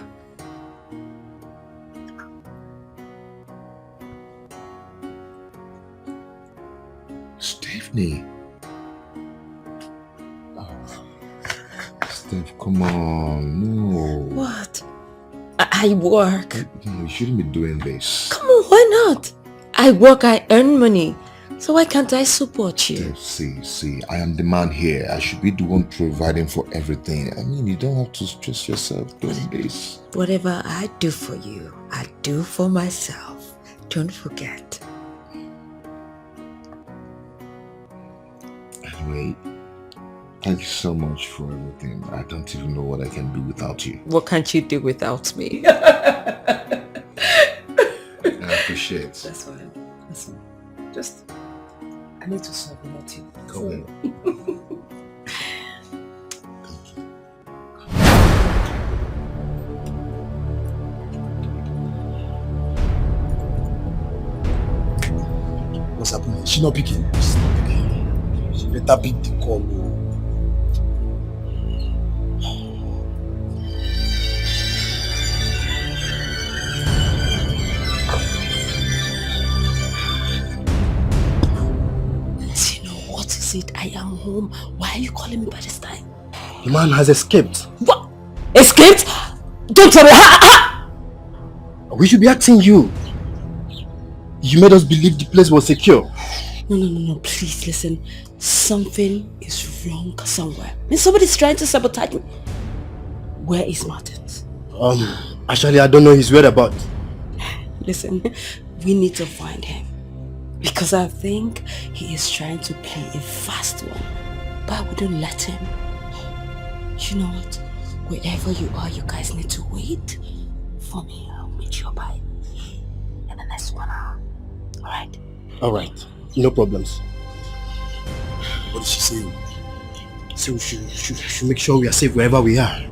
Stephanie. Oh. Steph, come on. No. What? I work. No, you shouldn't be doing this. Come on, why not? I work, I earn money. So why can't I support you? See, I am the man here. I should be the one providing for everything. I mean, you don't have to stress yourself doing this. Whatever I do for you, I do for myself. Don't forget. Anyway, thank you so much for everything. I don't even know what I can do without you. What can't you do without me? I appreciate it. That's fine. Just, I need to solve one or two. Come on. What's happening? She not picking. She's not picking. She better pick the call. I am home. Why are you calling me by this time? The man has escaped. What? Escaped? Don't tell me. We should be asking you. You made us believe the place was secure. No. Please listen. Something is wrong somewhere. Somebody's trying to sabotage me. Where is Martins? Actually, I don't know his whereabouts. Listen, we need to find him. Because I think he is trying to play a fast one. But I wouldn't let him. You know what? Wherever you are, you guys need to wait for me. I'll meet you by in the next 1 hour. Alright? Alright. No problems. What did she say? So we should make sure we are safe wherever we are.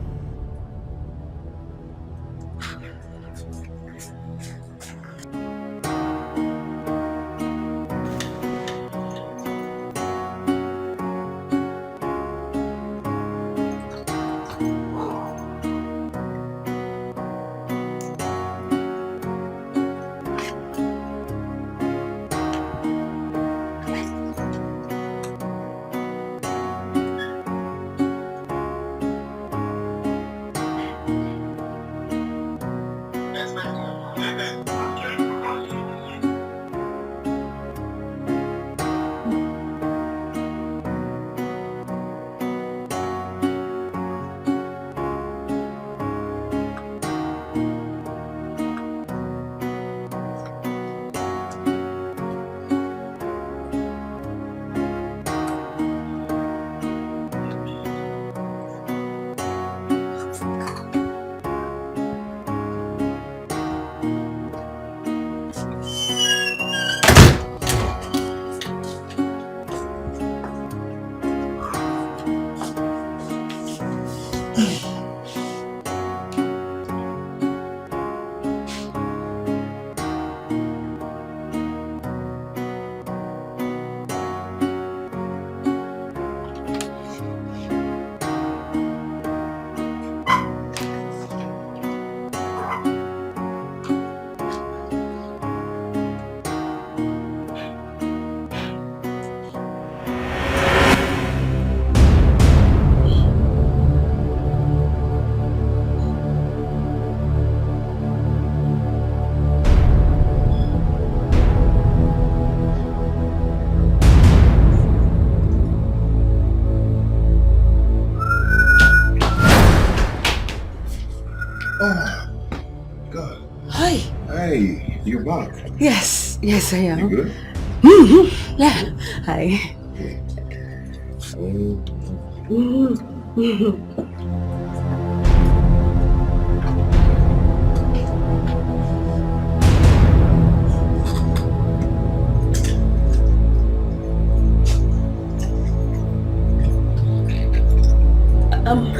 you're back. Yes, yes, I am. You good? Yeah. Hi.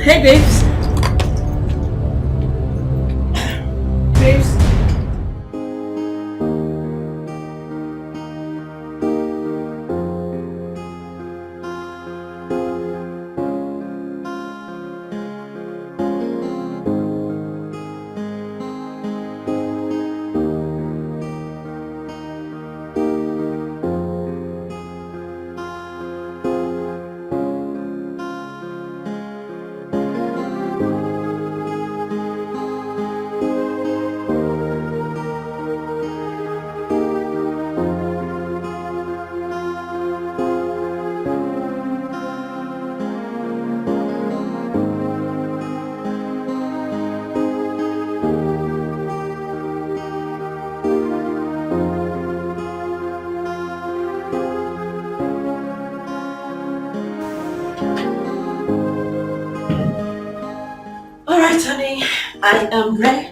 Hey, babes. Babes. All right, honey. I am ready.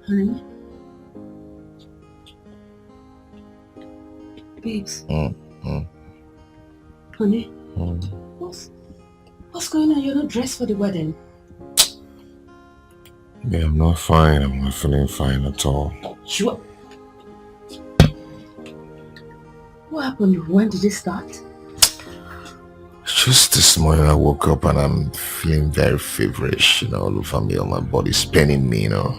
Honey. Babes. Honey. What's going on? You're not dressed for the wedding. Yeah, I'm not fine. I'm not feeling fine at all. You are... What happened? When did it start? Just this morning I woke up and I'm feeling very feverish, you know, all over me, all my body's paining me, you know.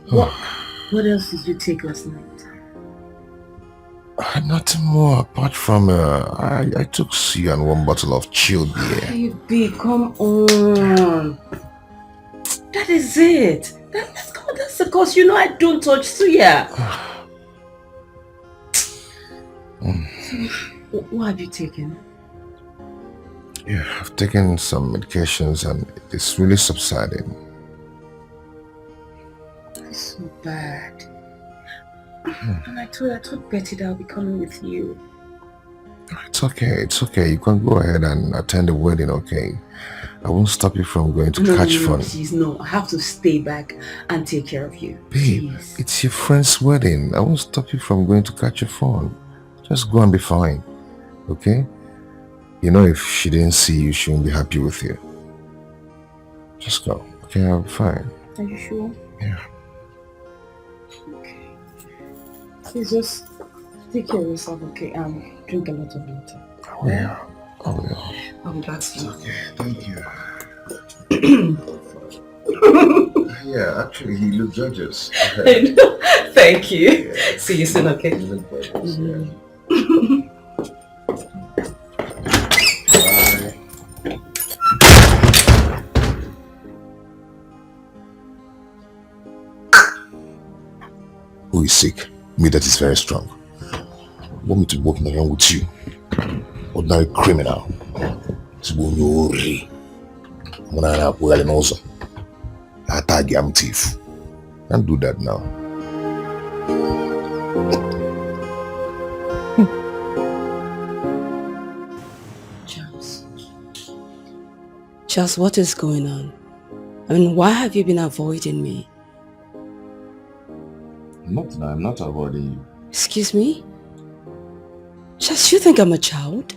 What else did you take last night? Nothing more apart from I took Suya and one bottle of chilled beer. Hey, babe, come on. That is it. That's the cause. You know I don't touch Suya. So, what have you taken? Yeah, I've taken some medications and it's really subsiding. It's so bad. And I told Betty that I'll be coming with you. It's okay. You can go ahead and attend the wedding, okay? I won't stop you from going to catch fun. Please, no. I have to stay back and take care of you. Babe, Please. it's your friend's wedding. I won't stop you from going to catch your fun. Just go and be fine, okay? You know, if she didn't see you, she won't be happy with you. Just go, okay? I'll be fine. Are you sure? Yeah. Okay. Please just take care of yourself, okay? Drink a lot of water. Yeah, I will. I'll be back soon. Okay, thank you. Yeah, actually, he looks gorgeous. Okay. Thank you. Yeah. See you soon, okay? You look gorgeous, yeah. Who is sick? Me that is very strong. Want me to walk around with you? Ordinary criminal. I'm thief. Can't do that now. Charles, what is going on? I mean, why have you been avoiding me? Nothing, I'm not avoiding you. Excuse me? Charles, you think I'm a child?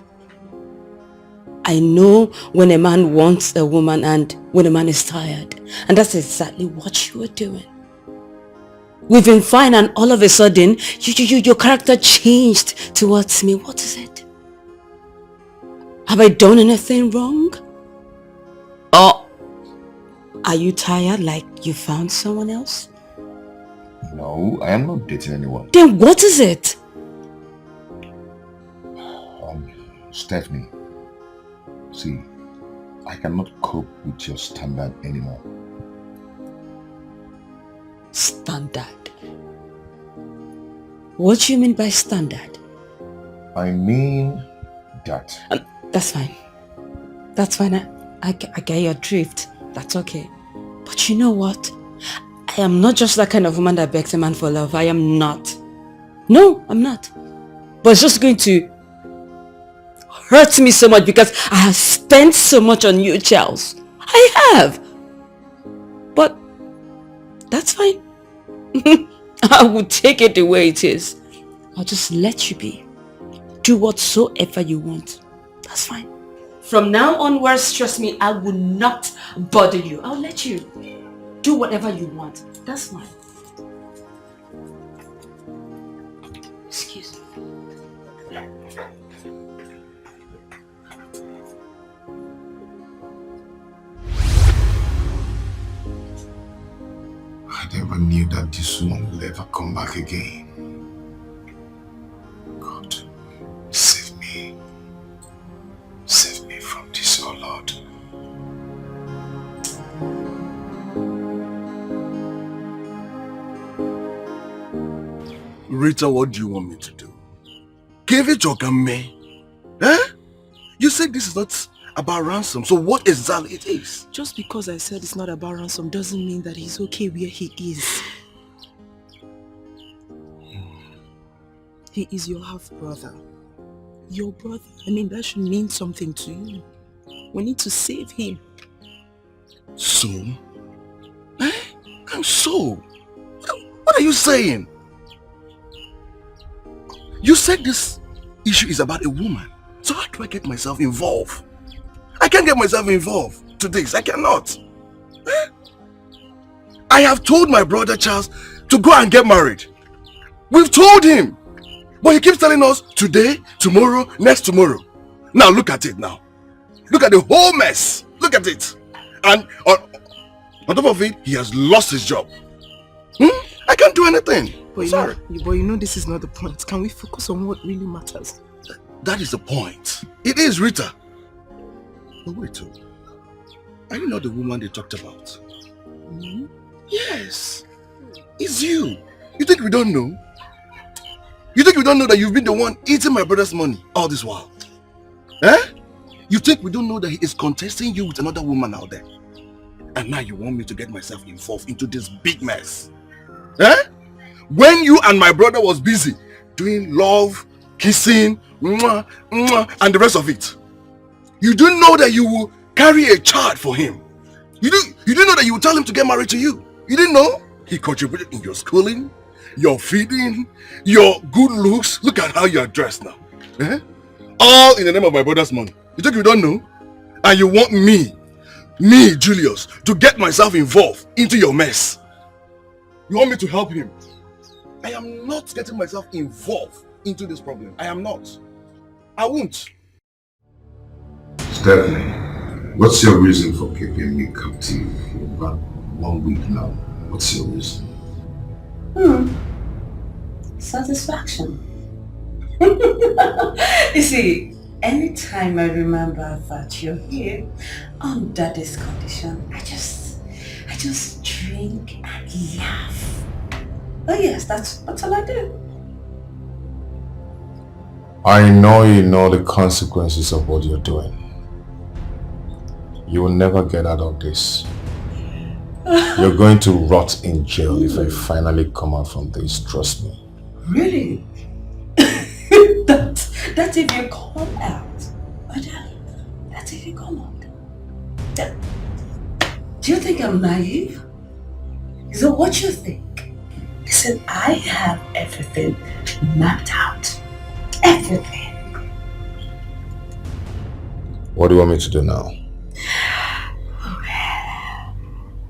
I know when a man wants a woman and when a man is tired. And that's exactly what you were doing. We've been fine and all of a sudden, your character changed towards me. What is it? Have I done anything wrong? Or are you tired like you found someone else? No, I am not dating anyone. Then what is it? Stephanie, see, I cannot cope with your standard anymore. Standard? What do you mean by standard? I mean that. That's fine. That's fine. I get your drift. That's okay. But you know what? I am not just that kind of woman that begs a man for love. I am not. No, I'm not. But it's just going to hurt me so much because I have spent so much on you, Charles. I have. But that's fine. I will take it the way it is. I'll just let you be. Do whatsoever you want. That's fine. From now onwards, trust me, I will not bother you. I'll let you do whatever you want. That's fine. Excuse me. I never knew that this woman will ever come back again. God, save me. Save me from this, oh Lord. Rita, what do you want me to do? Give it your game. Eh? You said this is not about ransom, so what exactly it is? Just because I said it's not about ransom doesn't mean that he's okay where he is. He is your half-brother. Your brother. I mean, that should mean something to you. We need to save him. So? Eh? And so? What are you saying? You said this issue is about a woman. So how do I get myself involved? I can't get myself involved to this. I cannot. Eh? I have told my brother Charles to go and get married. We've told him. But he keeps telling us today, tomorrow, next tomorrow. Now look at it now. Look at the whole mess. Look at it. And on top of it, he has lost his job. I can't do anything. But Sorry. You know this is not the point. Can we focus on what really matters? That is the point. It is Rita. But wait, are you not the woman they talked about? Yes. It's you. You think we don't know? You think we don't know that you've been the one eating my brother's money all this while? Eh? You think we don't know that he is contesting you with another woman out there? And now you want me to get myself involved into this big mess? Eh? When you and my brother was busy doing love, kissing, mwah, mwah, and the rest of it, you didn't know that you will carry a child for him. You didn't know that you would tell him to get married to you. You didn't know? He contributed in your schooling, your feeding, your good looks. Look at how you are dressed now. Eh? All in the name of my brother's money. You think we don't know? And you want me, Julius, to get myself involved into your mess. You want me to help him? I am not getting myself involved into this problem. I am not. I won't. Stephanie, what's your reason for keeping me captive for about 1 week now? What's your reason? Satisfaction. You see, anytime I remember that you're here under this condition, I just drink and laugh. Oh yes, that's all I do. I know you know the consequences of what you're doing. You will never get out of this. You're going to rot in jail if I finally come out from this, trust me. Really? That's if you come out. That's if you come out. Do you think I'm naive? Is that what you think? Listen, I have everything mapped out. Everything. What do you want me to do now?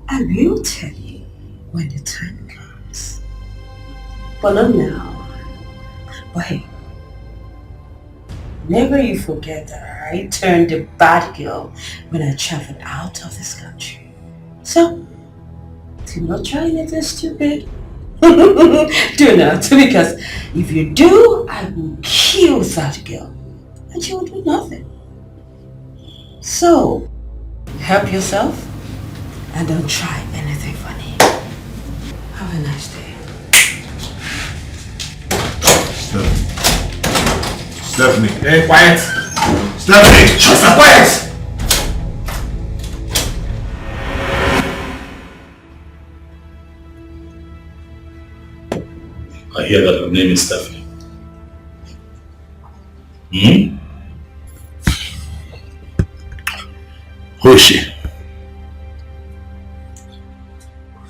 I will tell you when the time comes. But not now. But hey, never you forget that I turned a bad girl when I traveled out of this country. So, do not try anything stupid. Do not, because if you do, I will kill that girl and she will do nothing. So, help yourself and don't try anything funny. Have a nice day. Stephanie. Hey, quiet! Stephanie! Shut up, quiet! I hear that her name is Stephanie. Hmm? Who is she?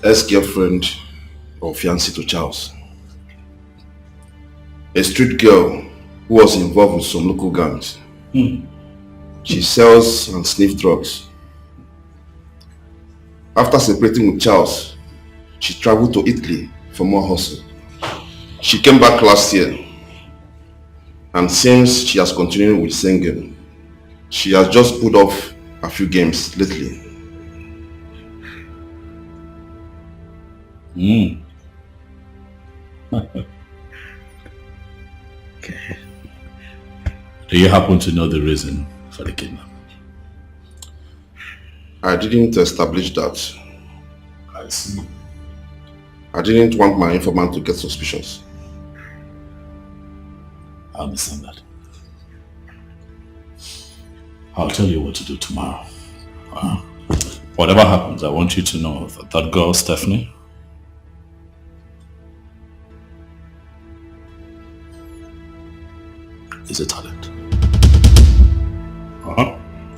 Ex-girlfriend or fiancée to Charles. A street girl who was involved with some local gangs. She sells and sniffs drugs. After separating with Charles, she traveled to Italy for more hustle. She came back last year, and since she has continued with singing, she has just put off a few games lately. Okay. Do you happen to know the reason for the kidnapping? I didn't establish that. I see. I didn't want my informant to get suspicious. I understand that. I'll tell you what to do tomorrow. Whatever happens, I want you to know that that girl, Stephanie, is a talent.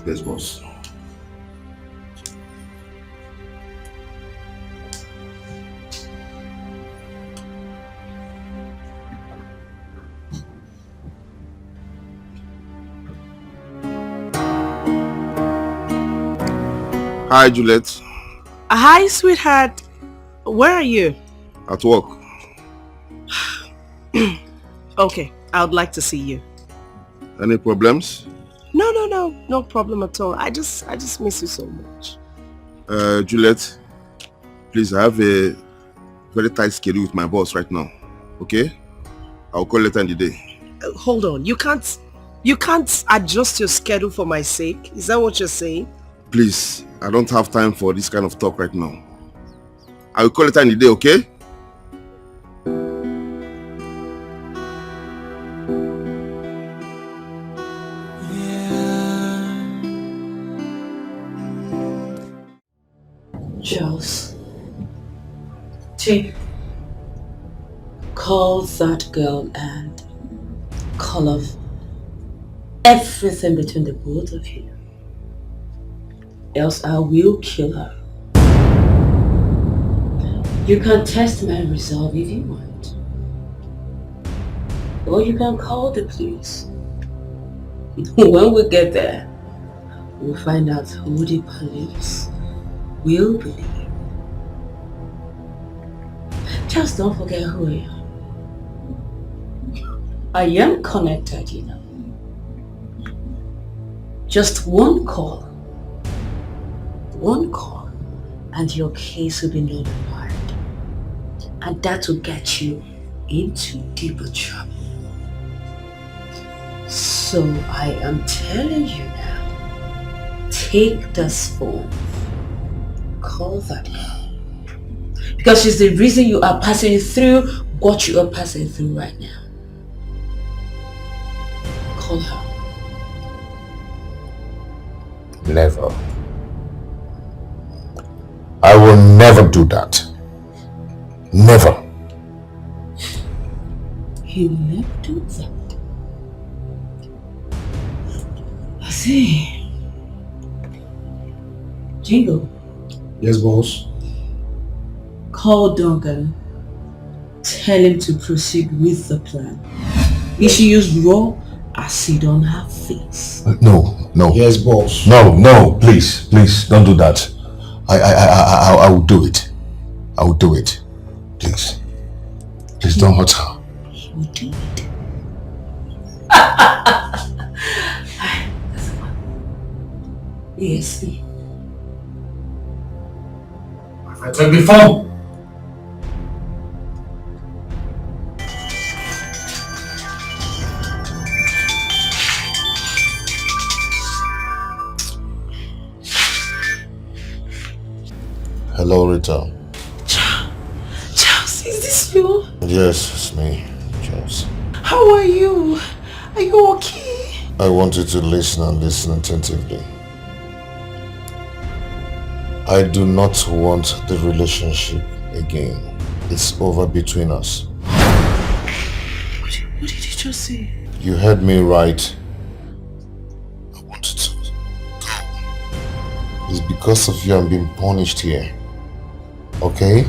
Yes, boss. Hi, Juliet. Hi, sweetheart. Where are you? At work. Okay, I would like to see you. Any problems? No problem at all. I just miss you so much. Juliet, please, I have a very tight schedule with my boss right now. Okay? I'll call later in the day. Hold on. You can't adjust your schedule for my sake. Is that what you're saying? Please, I don't have time for this kind of talk right now. I will call later in the day, okay? Charles, call that girl and call off everything between the both of you. Else I will kill her. You can test my resolve if you want. Or you can call the police. When we get there, we'll find out who the police will believe. Just don't forget who I am. I am connected, you know. Just one call, and your case will be nullified. And that will get you into deeper trouble. So I am telling you now, take this phone, call that girl. Because she's the reason you are passing through what you are passing through right now. Call her. Never. I will never do that. Never. You never do that. I see. Jingle. Yes, boss. Call Duncan. Tell him to proceed with the plan. He should use raw acid on her face. No. Yes, boss. No, please, don't do that. I will do it. I will do it. Please. Please don't hurt her. He will do it. Yes. I take the phone. Hello, Rita. Charles, is this you? Yes, it's me, Charles. How are you? Are you okay? I want you to listen and listen attentively. I do not want the relationship again. It's over between us. did you say? You heard me right. I wanted to go. It's because of you I'm being punished here. Okay?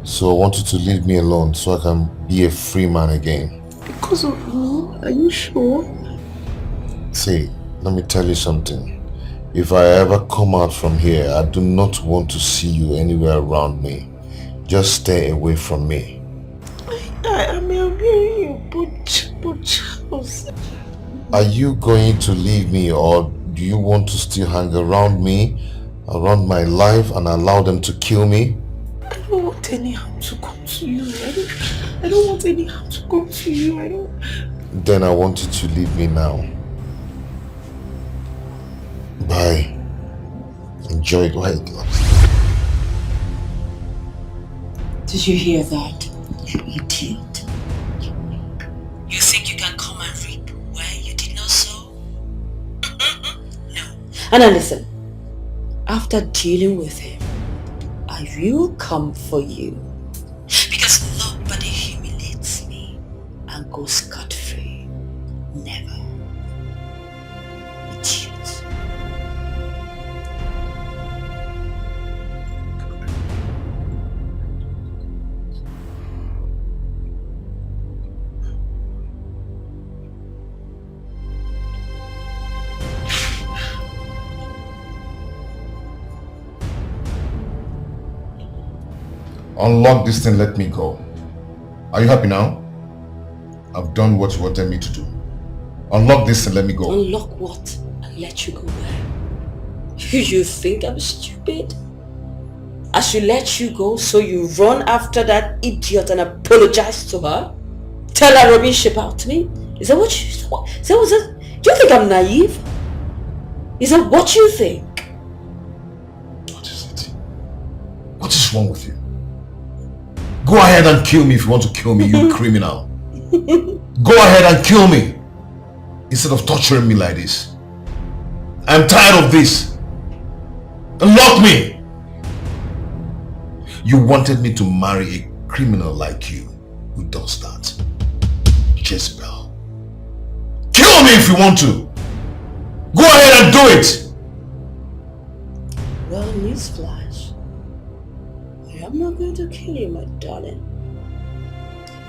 So I want you to leave me alone so I can be a free man again. Because of me? Are you sure? See, let me tell you something. If I ever come out from here, I do not want to see you anywhere around me. Just stay away from me. I mean, you, but Charles. Are you going to leave me, or do you want to still hang around me, around my life, and allow them to kill me? I don't want any harm to come to you. I don't want any harm to come to you. Then I want you to leave me now. Bye. Enjoy it. Wait. Did you hear that, you idiot? You think you can come and reap where you did not sow? No. And now listen, after dealing with him, I will come for you. Because nobody humiliates me and goes scot-free. Never. Idiot. Unlock this thing, let me go. Are you happy now? I've done what you wanted me to do. Unlock this and let me go. Unlock what? And let you go where? You think I'm stupid? I should let you go so you run after that idiot and apologize to her? Tell her rubbish about me? Is that what you... Do you think I'm naive? Is that what you think? What is it? What is wrong with you? Go ahead and kill me if you want to kill me, you criminal. Go ahead and kill me instead of torturing me like this. I'm tired of this. Unlock me. You wanted me to marry a criminal like you. Who does that? Jezebel. Kill me if you want to. Go ahead and do it. Well, newsflash. I'm not going to kill you, my darling.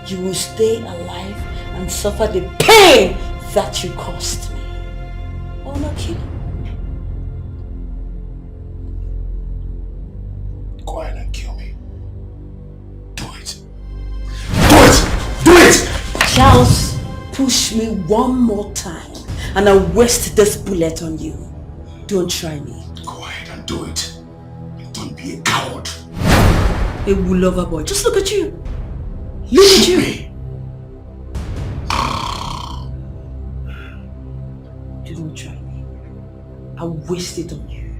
You will stay alive and suffer the pain that you caused me. Oh, no kidding. Go ahead and kill me. Do it. Do it! Do it! Charles, push me one more time and I'll waste this bullet on you. Don't try me. Go ahead and do it. Don't be a coward. A lover boy. Just look at you. Look at you. You don't try me. I'll waste it on you.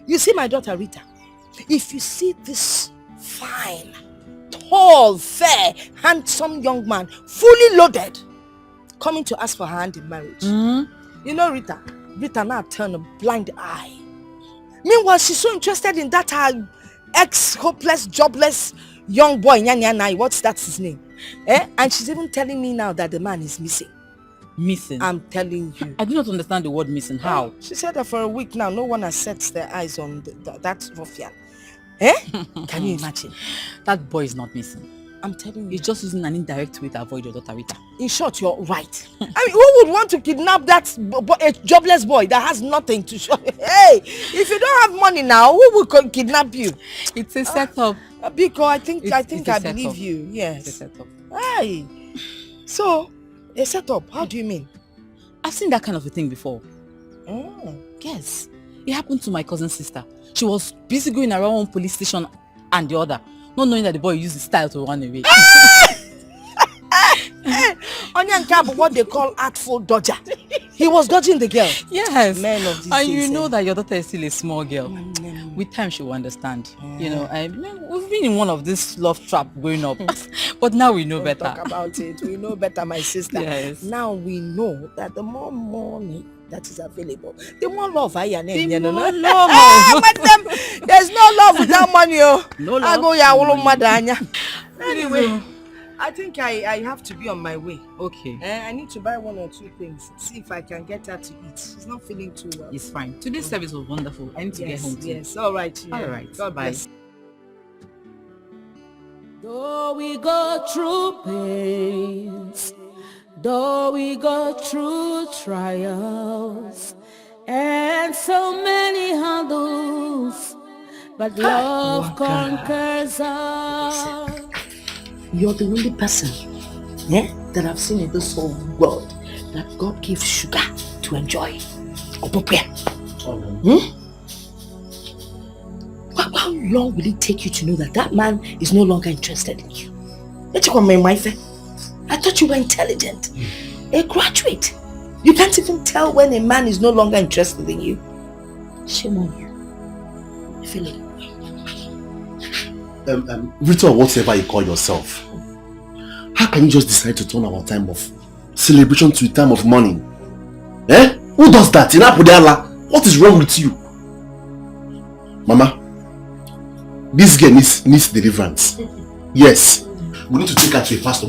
You see my daughter Rita? If you see this fine, tall, fair, handsome young man, fully loaded, coming to ask for her hand in marriage. You know Rita now turned a blind eye. Meanwhile, she's so interested in that her ex-hopeless, jobless young boy, Nyanya. What's that his name? And she's even telling me now that the man is missing. Missing? I'm telling you. I do not understand the word missing. How? She said that for a week now, no one has set their eyes on that ruffian. Can you imagine? That boy is not missing. I'm telling you. He's just using an indirect way to avoid your daughter Rita. In short, you're right. I mean, who would want to kidnap that a jobless boy that has nothing to show? Hey, if you don't have money now, who will kidnap you? It's a setup. Because I think I setup. believe you. Yes. It's a setup. Hey. So, a setup. How do you mean? I've seen that kind of a thing before. Oh. Yes. It happened to my cousin's sister. She was busy going around one police station and the other, not knowing that the boy used his style to run away. Onion Cap, what they call artful dodger. He was dodging the girl. Yes. Men of these and days, you know that your daughter is still a small girl. With time she will understand. You know, we've been in one of this love trap growing up. But now we know Don't better. talk about it. We know better, my sister. Yes. Now we know that the more money that is available, the more love I am. The you know? more love. But there's no love without money, oh. No I love. go ya No money. madanya. Anyway, I think I have to be on my way. Okay. I need to buy 1 or 2 things. See if I can get her to eat. She's not feeling too well. It's fine. Today's service was wonderful. I need to get home too. Yes, all right. Yeah. All right. God Bye. bless. Though we go through pains, though we go through trials, and so many hurdles, but love conquers all. You're the only person that I've seen in this whole world that God gives sugar to enjoy. How long will it take you to know that that man is no longer interested in you? I thought you were intelligent, a graduate. You can't even tell when a man is no longer interested in you. Shame on you. I feel it. Rita or whatever you call yourself, how can you just decide to turn our time of celebration to a time of mourning? Who does that? What is wrong with you? Mama, this girl needs deliverance. Yes. We need to take her to a pastor.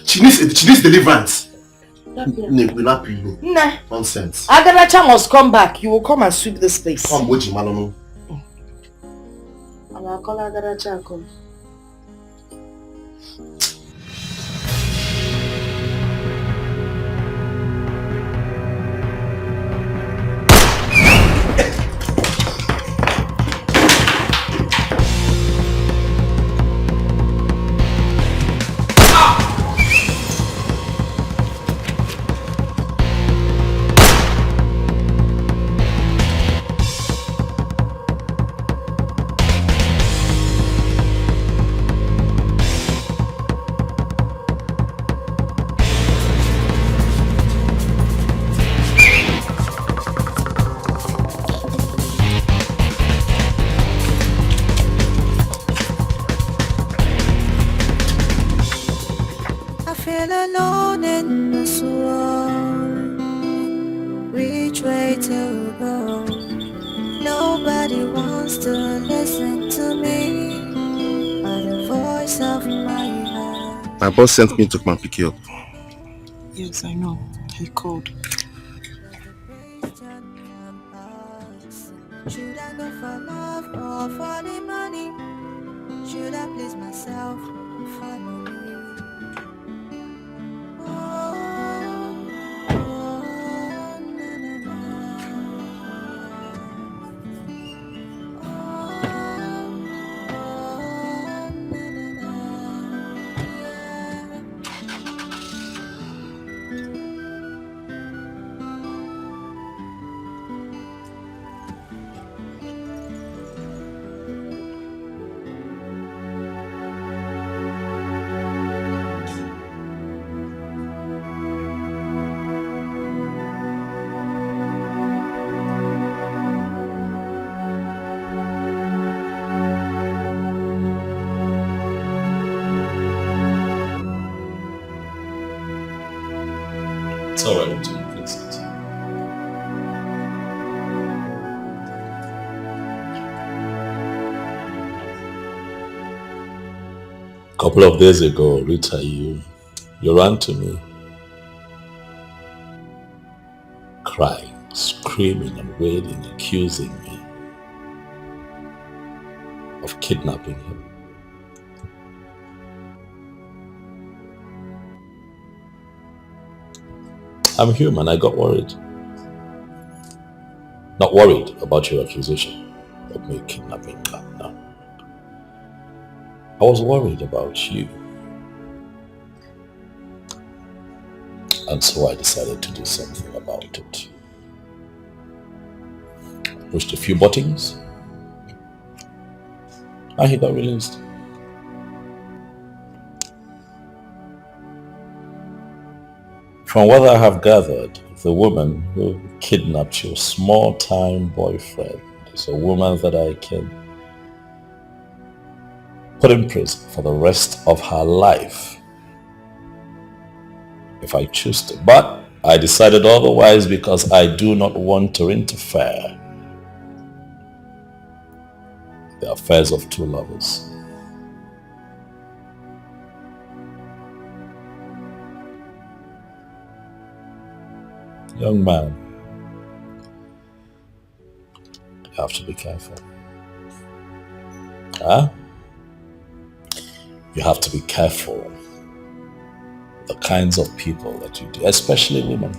She needs deliverance. Nonsense. Agaracha must come back. You will come and sweep this place. Come, Boji Malono. I'll call Agaracha come. My boss sent me to come and pick you up. Yes, I know. He called. Should I go for love or for the money? Should I please myself or family? It's alright to fix it. A couple of days ago, Rita, you ran to me, crying, screaming and wailing, accusing me of kidnapping him. I'm human, I got worried. Not worried about your accusation of me kidnapping her, no. I was worried about you. And so I decided to do something about it. I pushed a few buttons, and he got released. From what I have gathered, the woman who kidnapped your small-time boyfriend is a woman that I can put in prison for the rest of her life if I choose to. But I decided otherwise because I do not want to interfere in the affairs of two lovers. Young man, you have to be careful. Huh? You have to be careful the kinds of people that you do, especially women.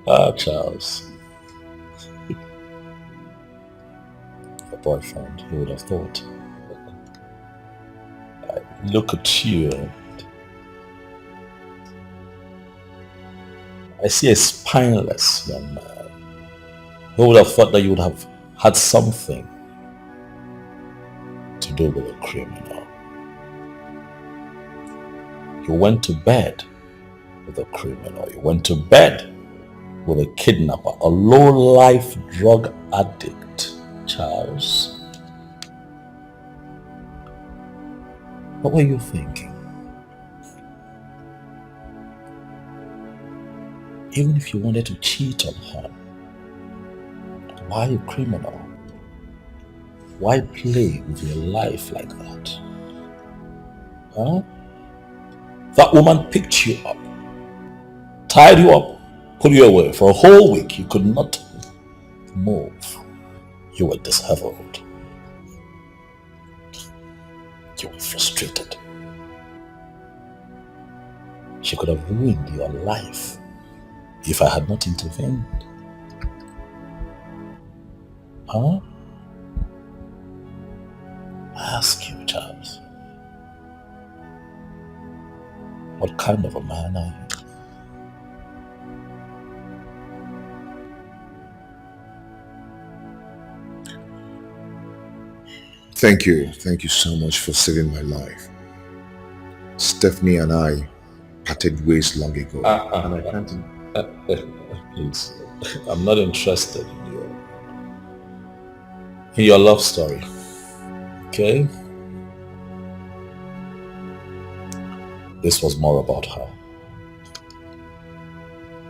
Ah, Charles. Your boyfriend, who would have thought? Look at you. I see a spineless young man. Who would have thought that you would have had something to do with a criminal? You went to bed with a criminal. You went to bed with a kidnapper, a low-life drug addict, Charles. What were you thinking? Even if you wanted to cheat on her, why a criminal? Why play with your life like that? Huh? That woman picked you up, tied you up, put you away for a whole week. You could not move. You were disheveled. You were frustrated. She could have ruined your life if I had not intervened. Huh? I ask you, Charles, what kind of a man are you? Thank you. Thank you so much for saving my life. Stephanie and I parted ways long ago. And I can't... Please, I'm not interested in your love story. Okay? This was more about her.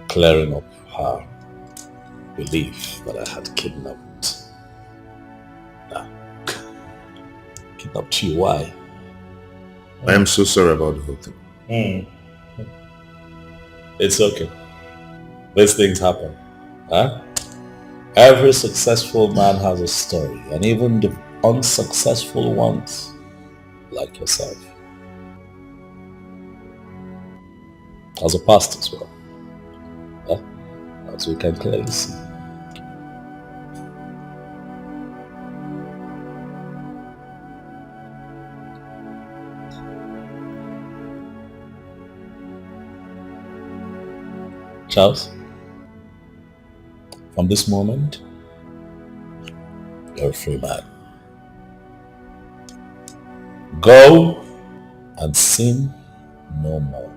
Clearing up her belief that I had kidnapped. Kidnapped you, why? I am so sorry about the whole thing. It's okay. These things happen. Huh? Every successful man has a story, and even the unsuccessful ones, like yourself, has a past as well. Huh? As we can clearly see. Charles, from this moment, you're a free man. Go and sin no more.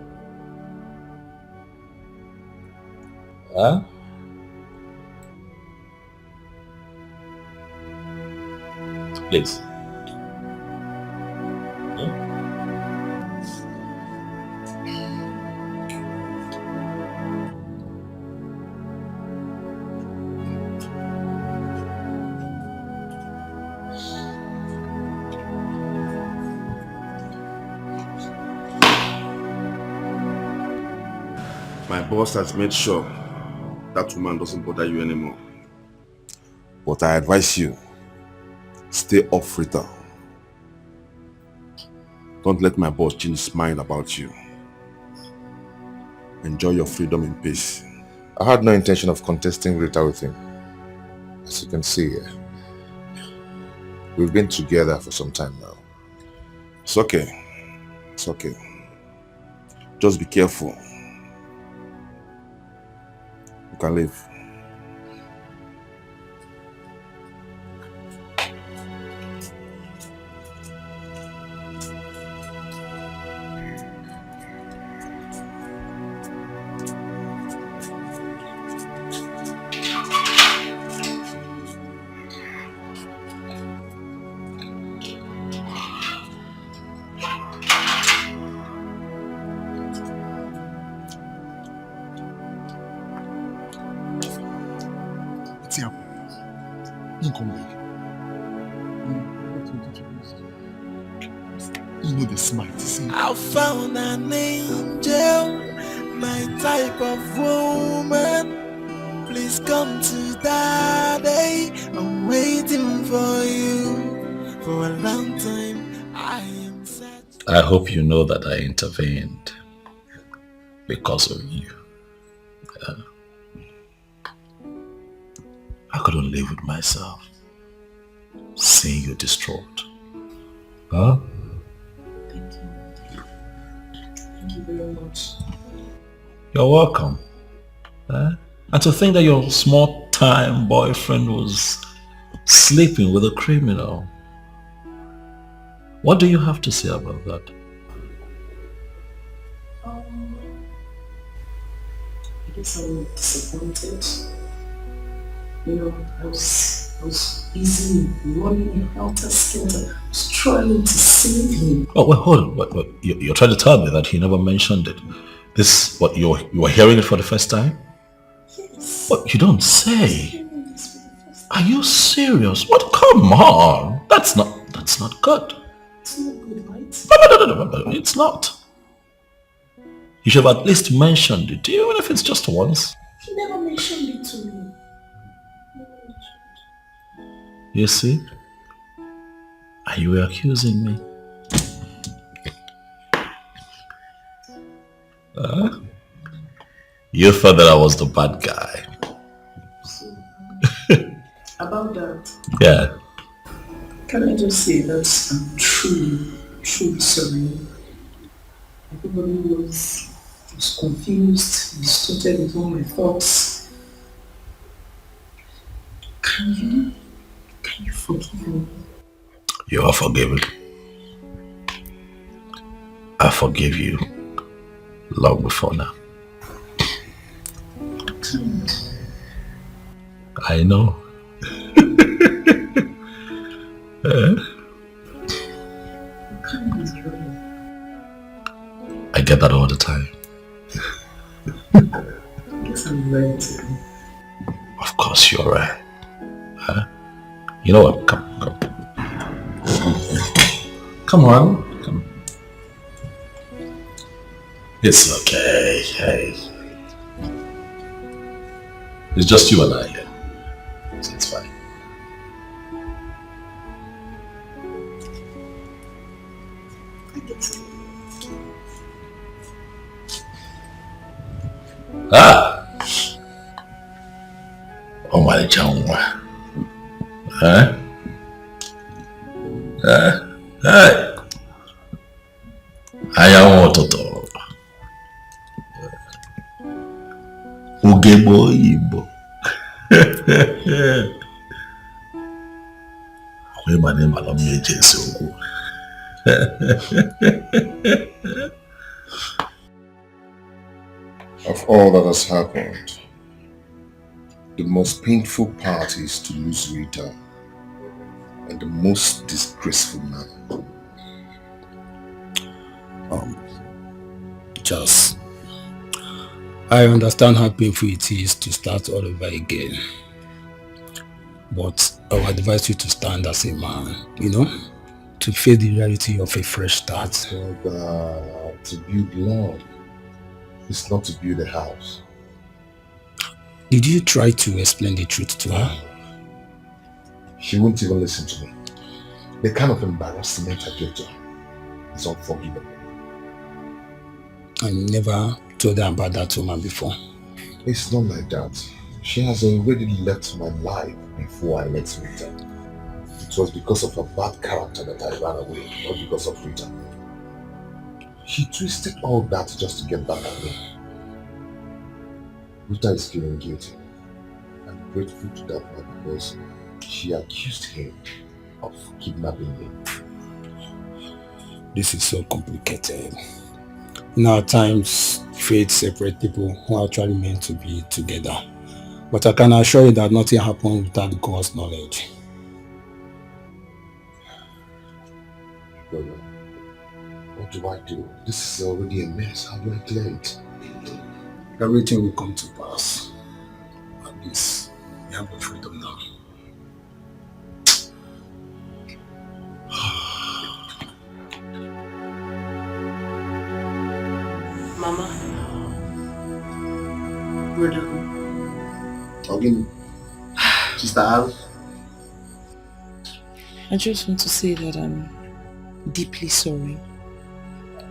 Huh? Please. My boss has made sure that woman doesn't bother you anymore. But I advise you, stay off Rita. Don't let my boss change his mind about you. Enjoy your freedom in peace. I had no intention of contesting Rita with him. As you can see, we've been together for some time now. It's okay. It's okay. Just be careful. You can leave. Don't come back. You know the smart, see? I found an angel, my type of woman. Please come to daddy. I'm waiting for you for a long time. I hope you know that I intervened because of you. I couldn't live with myself, seeing you distraught. Huh? Thank you. Thank you very much. You're welcome. And to think that your small-time boyfriend was sleeping with a criminal. What do you have to say about that? I guess I'm disappointed. You know, I was busy running helter-skelter. I was trying to save him. Oh, wait, hold on. Wait. You're trying to tell me that he never mentioned it. This, what, you were hearing it for the first time? Yes. What, you don't say? Are you serious? What? Come on. That's not good. It's not good, right? No, it's not. You should have at least mentioned it, even if it's just once. He never mentioned it to me. You see? And you were accusing me. You thought that I was the bad guy. About that. Yeah. Can I just say that I'm truly sorry. Everybody was confused, distorted with all my thoughts. Can you forgive me? You are forgiven. I forgive you long before now. I know. I get that all the time. I guess I'm ready to go. Of course you're right. Huh? You know what? Come. Come on. Come. It's okay. Hey. It's just you and I here. So it's fine. Oh my changwa. Huh? Hey. Ayawo toto. Ugebo Igbo. Of all that has happened, the most painful part is to lose Rita, and the most disgraceful man. Charles, I understand how painful it is to start all over again. But I would advise you to stand as a man, to face the reality of a fresh start. To build love is not to build a house. Did you try to explain the truth to her? She won't even listen to me. The kind of embarrassment I gave to her is unforgivable. I never told her about that woman before. It's not like that. She has already left my life before I met Rita. It was because of her bad character that I ran away, not because of Rita. She twisted all that just to get back at me. Rita is feeling guilty. I'm grateful to that man because she accused him of kidnapping me. This is so complicated. In our times, fate separates people who are actually meant to be together. But I can assure you that nothing happens without God's knowledge. Brother, what do I do? This is already a mess. How do I clear it? Everything will come to pass. At least you have the freedom now. Mama. Brother. Again, Sister Al. I just want to say that I'm deeply sorry.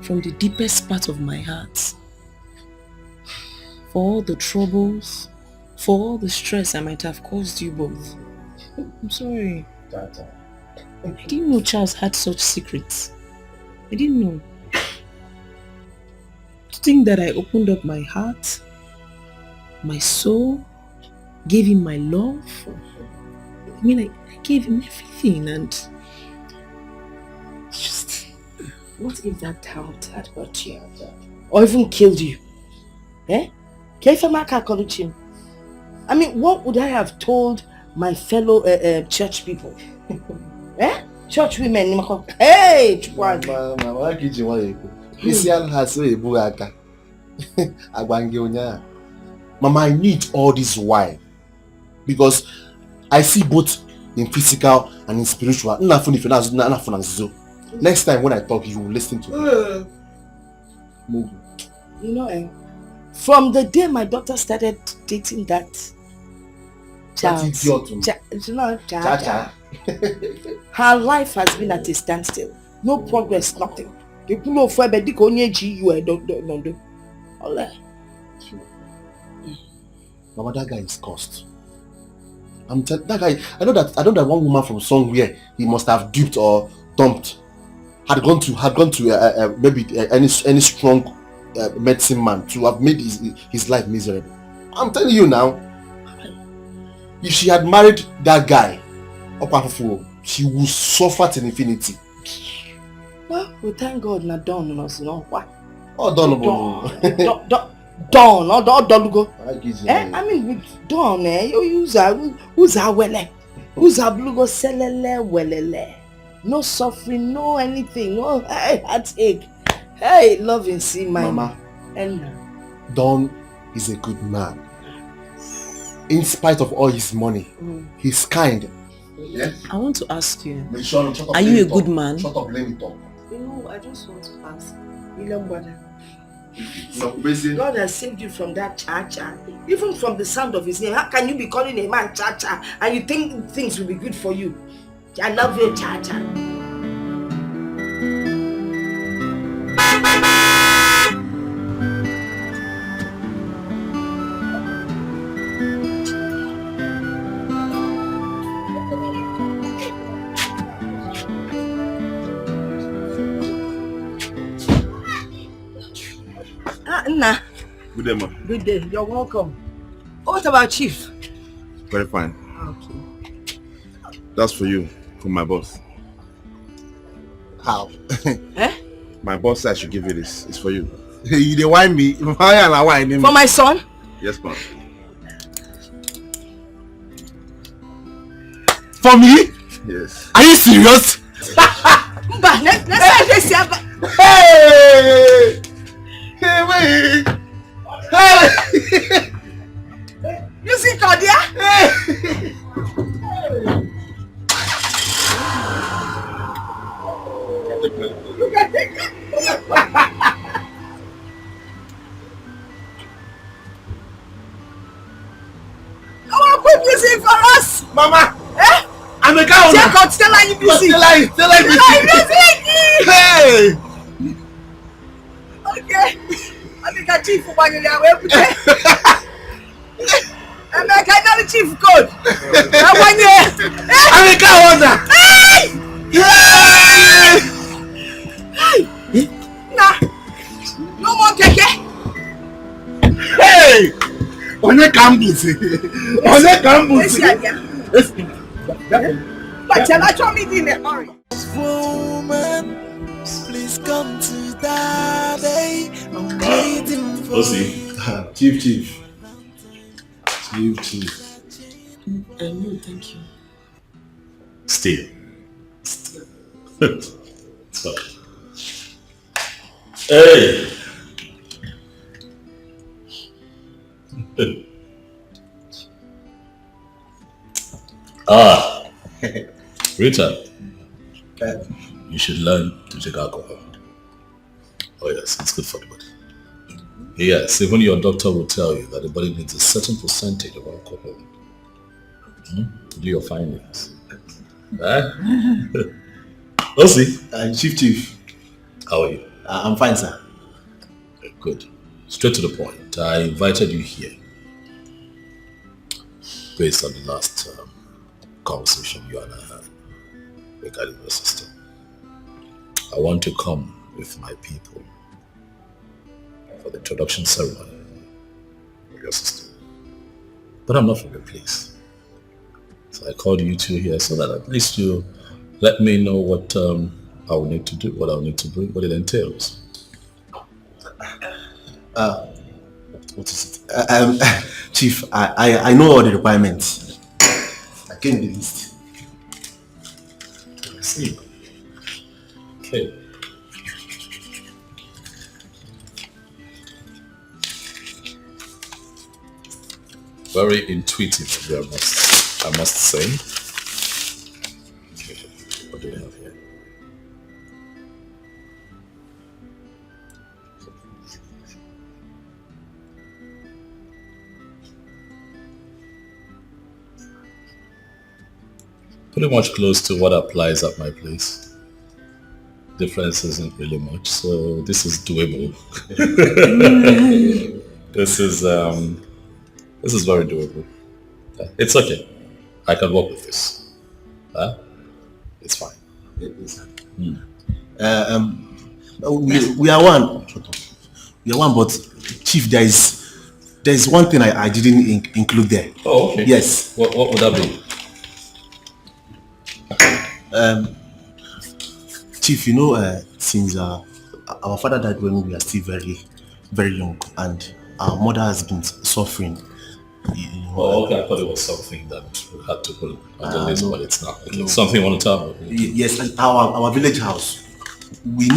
From the deepest part of my heart. For all the troubles, for all the stress I might have caused you both. I'm sorry. I didn't know Charles had such secrets. I didn't know. To think that I opened up my heart, my soul, gave him my love. I mean, I gave him everything, and just... What if that doubt had hurt you? Or even killed you? Eh? I mean, what would I have told my fellow church people? Eh? Church women. Hey! Mama, I need all this why? Because I see both in physical and in spiritual. Next time when I talk, you will listen to me. You know, from the day my daughter started dating that Charles, her life has been at a standstill. No progress, nothing. Mama, that guy is cursed. That guy. I know that one woman from somewhere he must have duped or dumped had gone to maybe any strong medicine man to have made his life miserable. I'm telling you now, if she had married that guy, she would suffer till infinity. Well, we thank God not done us, no. What? Oh, done. Done, not go. I mean, done, who's our wele? Who's our blue go selele welele? No suffering, no anything, no heartache. Hey, loving, see my Mama. And Don is a good man. In spite of all his money, he's kind. Yes? I want to ask you, Are you a good man? Shut up, let me talk. You know, I just want to ask, William brother. God has saved you from that cha-cha. Even from the sound of his name. How can you be calling a man cha-cha and you think things will be good for you? I love you, cha-cha. Nna. Good day, ma. Good day. You're welcome. What about Chief? Very fine. Okay. That's for you, from my boss. How? My boss said I should give you this. It's for you. You dey whine me. For my son? Yes, ma'am. For me? Yes. Are you serious? Hey! Hey, wait! Hey! You see Claudia? Hey! Look at it. Come on, put music for us! Mama! Eh? I'm a cow! Check out Stella in music! Stella in music! Hey! Okay. I think a chief for one year. Where put it? I'm a kind of chief code. That 1 year. I'm a cow! Hey! Hey! Nah. No more keke. Hey! On the campus. On the campus. But tell I told me in a hurry. Woman, please come to daddy. I'm waiting for you. Chief. No, thank you. Still. So. Hey! Rita, you should learn to take alcohol. Oh yes, it's good for the body. Yes, even your doctor will tell you that the body needs a certain percentage of alcohol. Do your findings. We'll see. Chief. How are you? I'm fine, sir. Good. Straight to the point. I invited you here based on the last conversation you and I had regarding your sister. I want to come with my people for the introduction ceremony of your sister. But I'm not from your place. So I called you two here so that at least you let me know what I will need to do, what I will need to bring, what it entails. What is it? Chief, I know all the requirements. I came the list. I see. Okay. Very intuitive of you, I must say. Okay. What do we have here? Pretty much close to what applies at my place. Difference isn't really much, so this is doable. This is very doable. It's okay. I can work with this. It's fine. We are one. We are one, but Chief, there is one thing I didn't include there. Oh, okay. Yes. What would that be? Chief, you know, since our father died when we were still very, very young, and our mother has been suffering. Oh, okay. I thought it was something that we had to put on the list, but it's not. Okay. No. Something you want to tell me? Yes, and our village house. We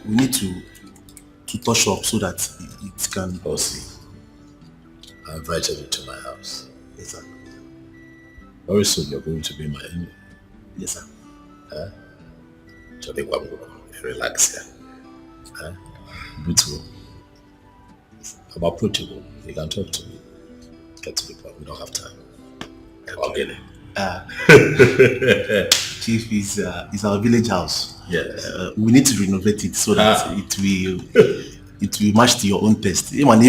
need to touch up so that it can. Oh, see. I invited you to my house. Yes, sir. Very soon you're going to be my enemy. Yes, sir. Relax here. Beautiful. I'm approachable. You can talk to me. Get to the point. We don't have time. I'll get it. Chief, is our village house. Yes. We need to renovate it so that it will match to your own taste. Even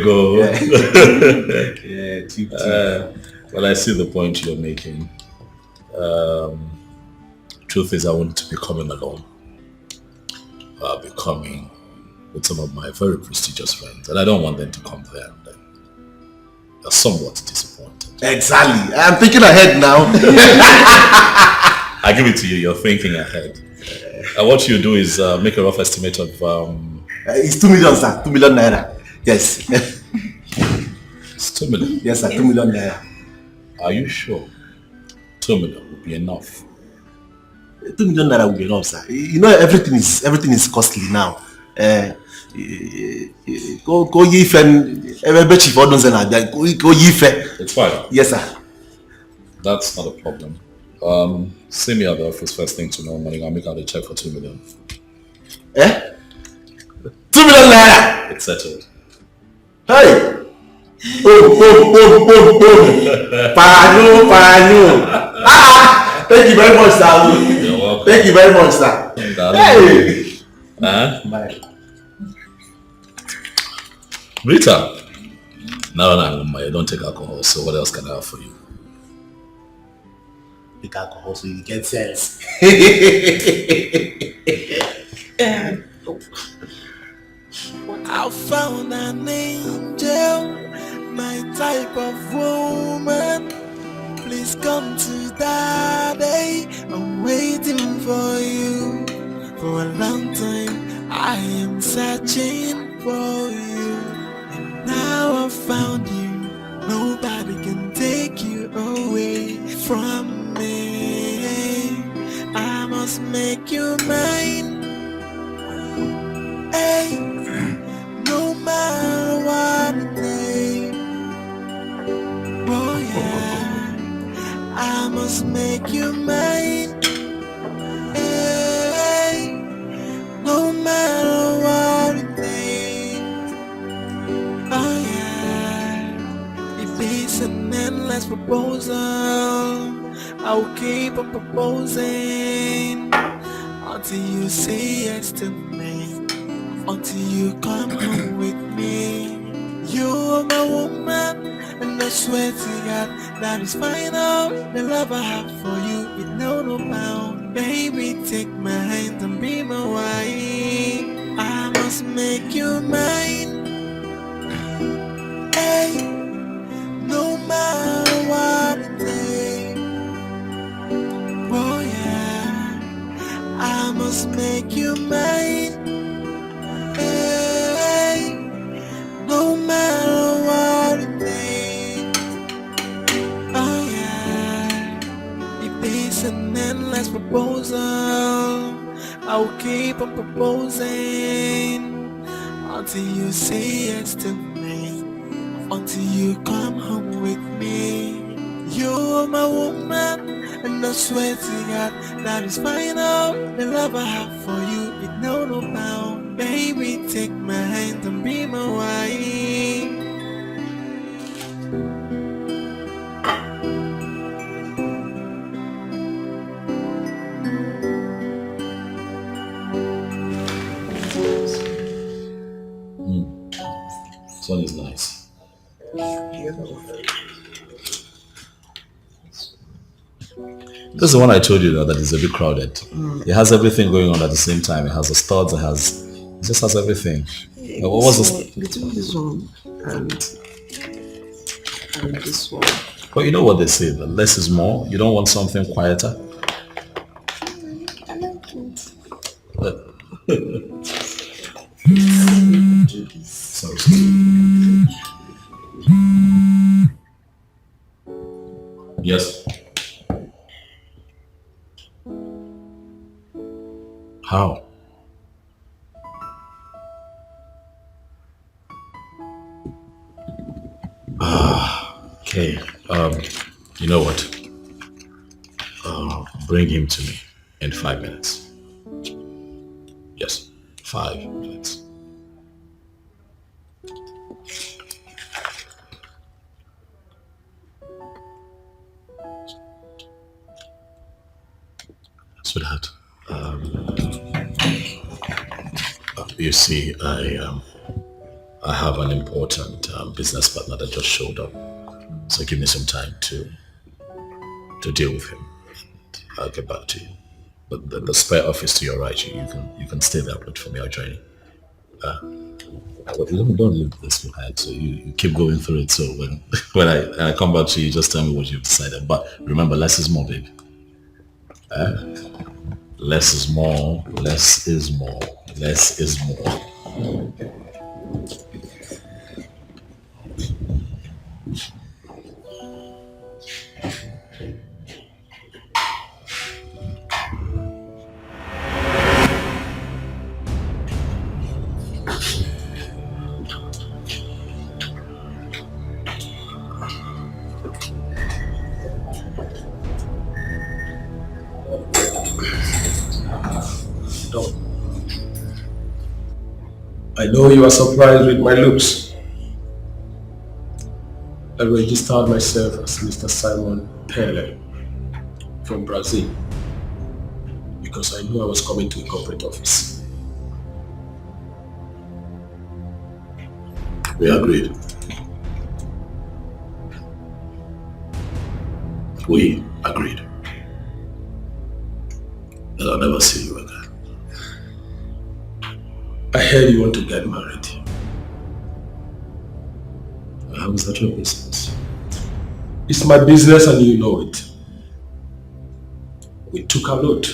go. Yeah, Chief. Well, I see the point you're making. Truth is, I want to be coming alone. I'll be coming with some of my very prestigious friends, and I don't want them to come there. They're somewhat disappointed. Exactly. I'm thinking ahead now. I give it to you. You're thinking ahead. And what you do is make a rough estimate of... it's 2 million, sir. 2 million naira. Yes. It's 2 million? Yes, sir. 2 million naira. Are you sure? 2 million will be enough. 2 million naira will be enough, sir. You know, everything is costly now. Go yife chief go yife. It's fine. Yes, sir. That's not a problem. See me at the office first thing tomorrow morning. I'll make out a check for 2 million. 2 million naira. It's settled. Hey. Pano. Thank you very much, sir. You're welcome. Thank you very much, sir. Hey. Bye. Rita. Now I don't take alcohol, so what else can I have for you? Take alcohol so you get sense. I found an angel, my type of woman. Please come to daddy. I'm waiting for you. For a long time, I am searching for you. And now I found you. Nobody can take you away from me. I must make you mine. Hey, no matter what it takes. Oh yeah, I must make you mine. Hey, no matter what it takes. proposal. I'll keep on proposing until you say yes to me, until you come home with me. You're my woman, and I swear to God that is final. The love I have for you is no bound. Baby, take my hand and be my wife. I must make you mine. Hey, no matter what it takes. Oh yeah, I must make you mine. Hey, no matter what it takes. Oh yeah, if it's an endless proposal, I'll keep on proposing until you say yes to me, until you come home with me. You're my woman, and I swear to God that is final. The love I have for you is no bound. Baby, take my hand and be my wife. This one is nice. This is the one I told you that is a bit crowded. It has everything going on at the same time. It has the studs, it just has everything. What was this? Between this one and this one. But you know what they say, that less is more. You don't want something quieter. I like it. Sorry. Yes. How? Okay. You know what? Bring him to me in 5 minutes. Yes, 5 minutes. Sweetheart, you see, I have an important business partner that just showed up, so give me some time to deal with him. I'll get back to you. But the spare office to your right, you can stay there, but for me, I'll join you. Don't leave this behind. So you keep going through it. So when I come back to you, just tell me what you've decided. But remember, less is more, baby. Less is more. Less is more. Less is more. I know you are surprised with my looks. I registered myself as Mr. Simon Pele from Brazil because I knew I was coming to a corporate office. We agreed. We agreed that I'll never see you again. I heard you want to get married. How is that your business? It's my business and you know it. We took a lot.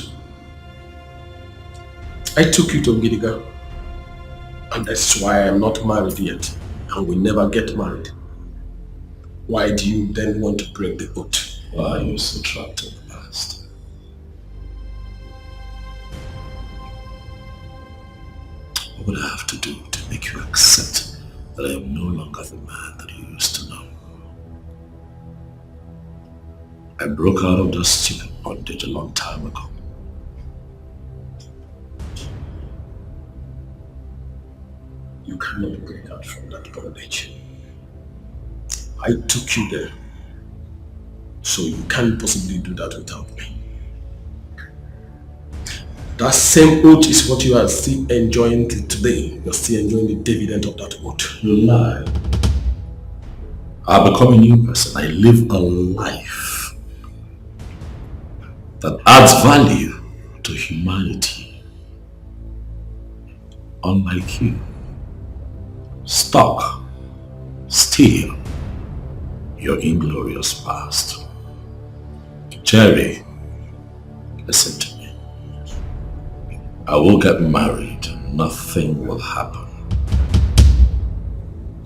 I took you to Gidiga. And that's why I'm not married yet. And will never get married. Why do you then want to break the oath? Why are you so trapped in the past? What would I have to do to make you accept that I am no longer the man that you used to know? I broke out of that stupid bondage a long time ago. You cannot break out from that bondage. I took you there So you can't possibly do that without me. That same oath is what you are still enjoying till today. You're still enjoying the dividend of that oath. You lie. I become a new person. I live a life that adds value to humanity. Unlike you. Stuck. Still. Your inglorious past. Jerry, listen to me. I will get married. Nothing will happen.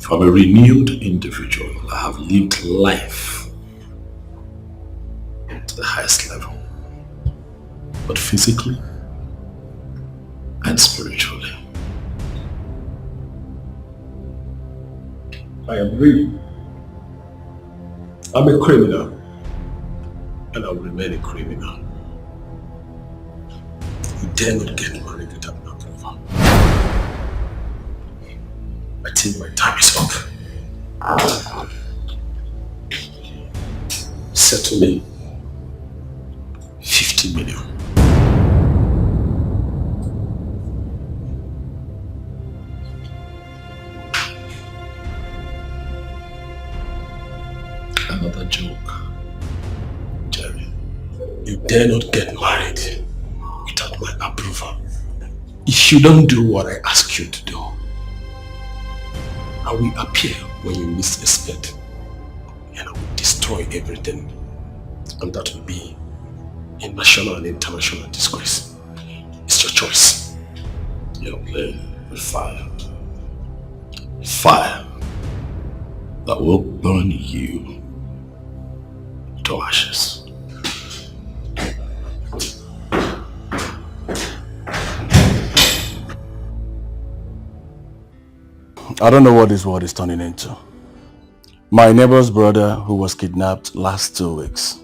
I'm a renewed individual. I have lived life to the highest level, but physically and spiritually. I am real. I'm a criminal, and I will remain a criminal. You dare not get married without my approval. I think my time is up. Settle me 50 million. Another joke, Jerry. You dare not get married without my approval. If you don't do what I ask you to do, I will appear when you least expect, and I will destroy everything, and that will be a national and international disgrace. It's your choice. You're playing with fire. Fire that will burn you to ashes. I don't know what this world is turning into. My neighbor's brother, who was kidnapped last 2 weeks,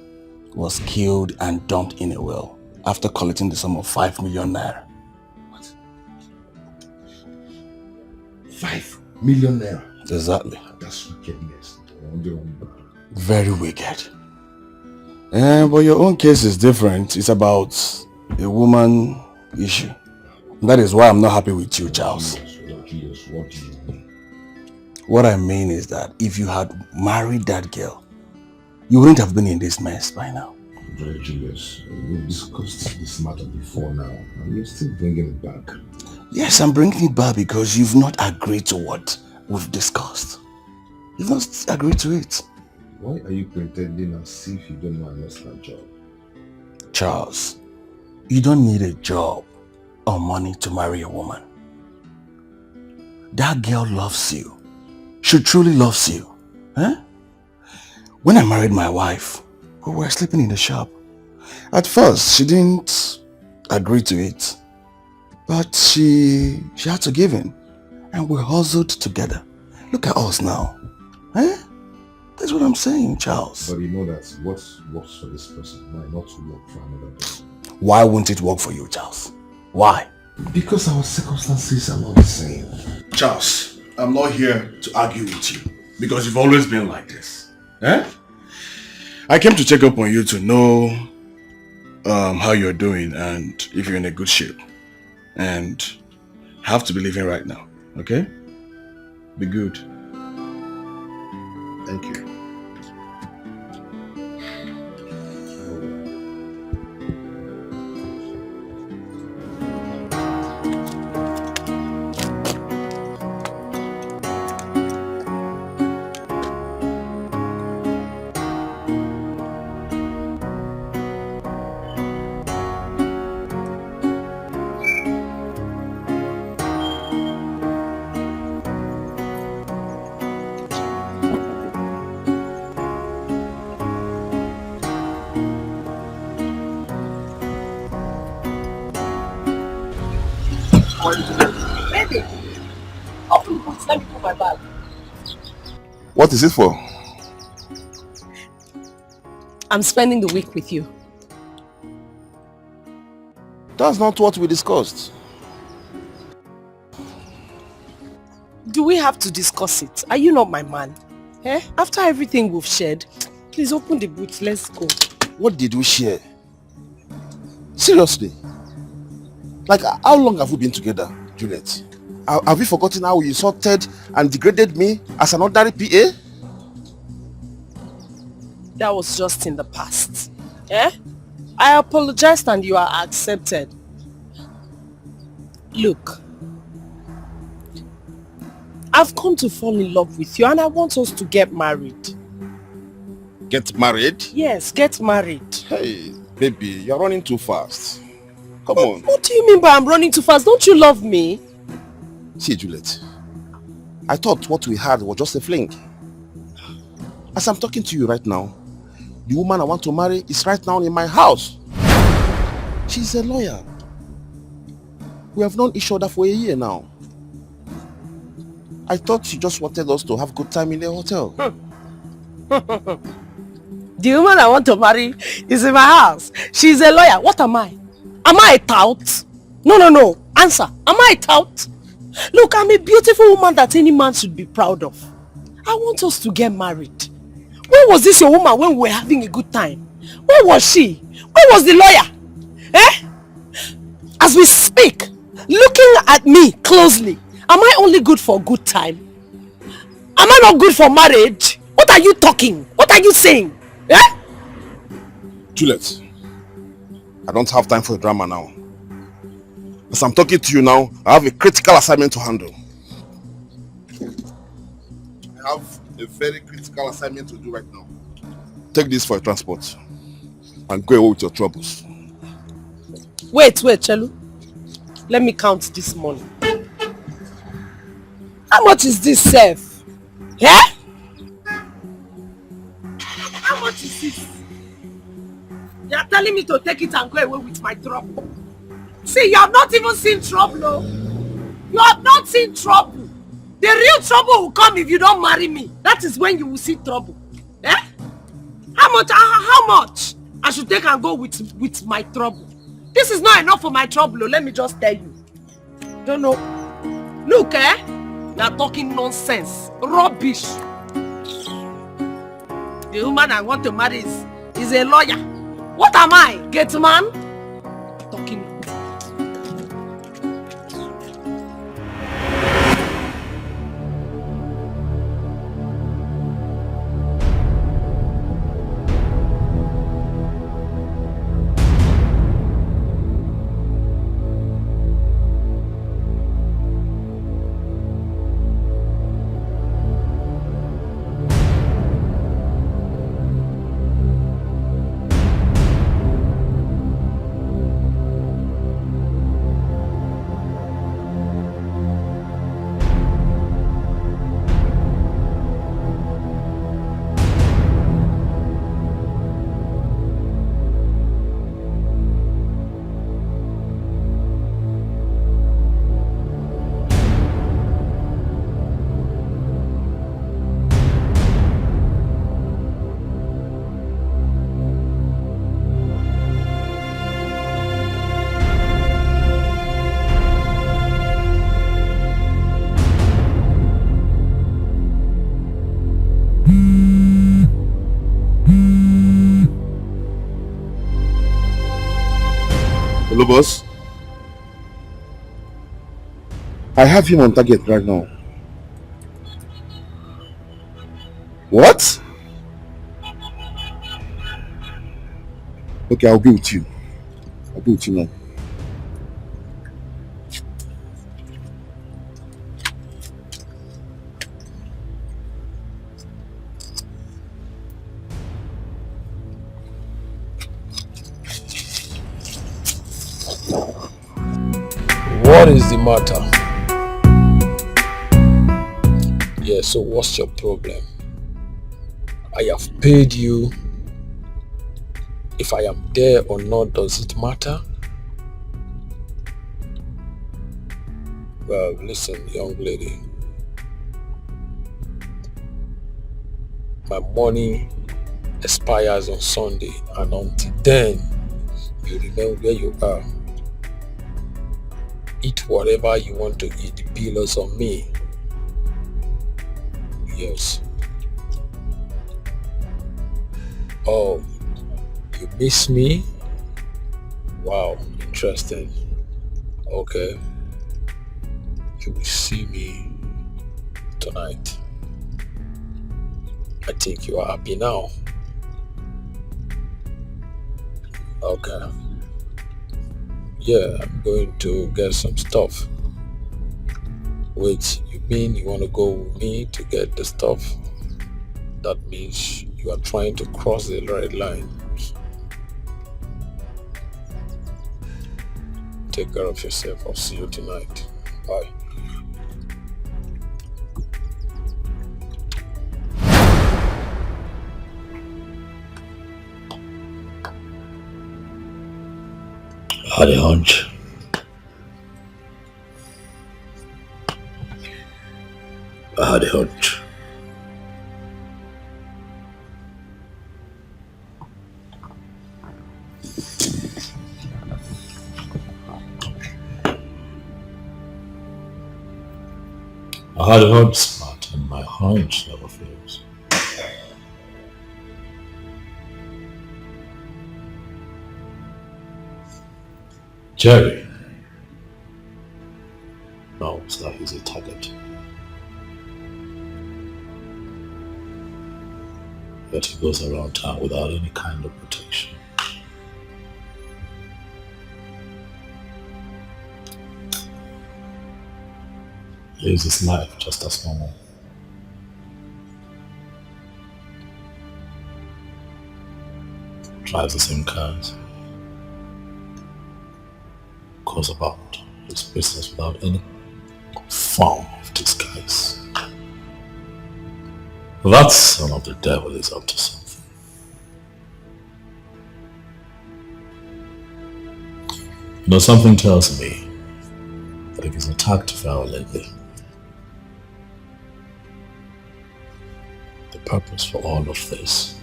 was killed and dumped in a well after collecting the sum of 5 million naira. What? 5 million naira? Exactly. That's wickedness. Very wicked. But your own case is different. It's about a woman issue. That is why I'm not happy with you, Charles. What do you mean? What I mean is that if you had married that girl, you wouldn't have been in this mess by now. Brother Julius, we've discussed this matter before now, and you're still bringing it back. Yes, I'm bringing it back because you've not agreed to what we've discussed. You've not agreed to it. Why are you pretending as if you don't know I lost that job? Charles, you don't need a job or money to marry a woman. That girl loves you. She truly loves you. Huh? When I married my wife, we were sleeping in the shop. At first, she didn't agree to it. But she had to give in. And we hustled together. Look at us now. Huh? That's what I'm saying, Charles. But you know that what works for this person might not work for another person. Why won't it work for you, Charles? Why? Because our circumstances are not the same. Charles, I'm not here to argue with you. Because you've always been like this. Eh? I came to check up on you to know how you're doing and if you're in a good shape. And have to be living right now. Okay? Be good. Thank you. Baby, open the boot. Let me put my bag. What is it for? I'm spending the week with you. That's not what we discussed. Do we have to discuss it? Are you not my man? Eh? After everything we've shared, Please open the boot. Let's go. What did we share? Seriously? Like, how long have we been together, Juliet? Have you forgotten how you insulted and degraded me as an ordinary PA? That was just in the past. Eh? I apologized and you are accepted. Look, I've come to fall in love with you and I want us to get married. Get married? Yes, get married. Hey, baby, you're running too fast. Come on. What do you mean by I'm running too fast? Don't you love me? See, Juliet, I thought what we had was just a fling. As I'm talking to you right now, the woman I want to marry is right now in my house. She's a lawyer. We have known each other for a year now. I thought she just wanted us to have good time in the hotel. The woman I want to marry is in my house. She's a lawyer. What am I? Am I a tout? No. Answer. Am I a tout? Look, I'm a beautiful woman that any man should be proud of. I want us to get married. Where was this your woman when we were having a good time? Where was she? Where was the lawyer? Eh? As we speak, looking at me closely, am I only good for a good time? Am I not good for marriage? What are you talking? What are you saying? Eh? Juliet, I don't have time for drama now. As I'm talking to you now, I have a critical assignment to handle. I have a very critical assignment to do right now. Take this for a transport and go away with your troubles. Wait, Chelu. Let me count this money. How much is this, Seth? Yeah? How much is this? You are telling me to take it and go away with my trouble. See, you have not even seen trouble. No? You have not seen trouble. The real trouble will come if you don't marry me. That is when you will see trouble. Eh? How much I should take and go with my trouble? This is not enough for my trouble. Let me just tell you. Don't know. Look, you are talking nonsense. Rubbish. The woman I want to marry is a lawyer. What am I? Get man? Talking. Hello, boss. I have him on target right now. What? Okay, I'll be with you. I'll be with you now. What is the matter? Yeah, so what's your problem? I have paid you. If I am there or not, does it matter? Well, listen, young lady. My money expires on Sunday, and until then, you remain where you are. Eat whatever you want to eat. The bill is on me. Yes. Oh, you miss me? Wow, interesting. Okay. You will see me tonight. I think you are happy now. Okay. Yeah, I'm going to get some stuff. Wait, you mean you want to go with me to get the stuff? That means you are trying to cross the red line. Take care of yourself. I'll see you tonight. Bye. I had a hunch. I had a hunch. I had a hunch, Smart, and my hunch never fails. Jerry knows that he's a target. Yet he goes around town without any kind of protection. Lives his life just as normal. Drives the same cars. Goes about his business without any form of disguise. That son of the devil is up to something. You know, something tells me that if he's attacked violently, the purpose for all of this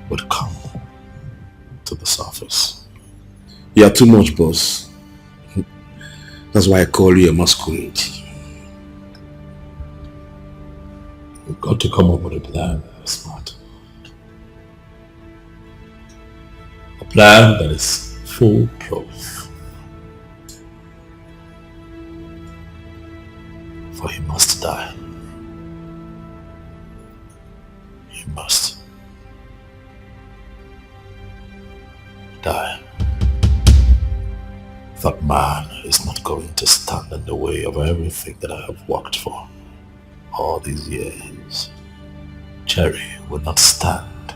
would come to the surface. You are too much, boss. That's why I call you a masquerade. We've got to come up with a plan, Smart. A plan that is foolproof. For he must die. He must die. That man is not going to stand in the way of everything that I have worked for all these years. Jerry will not stand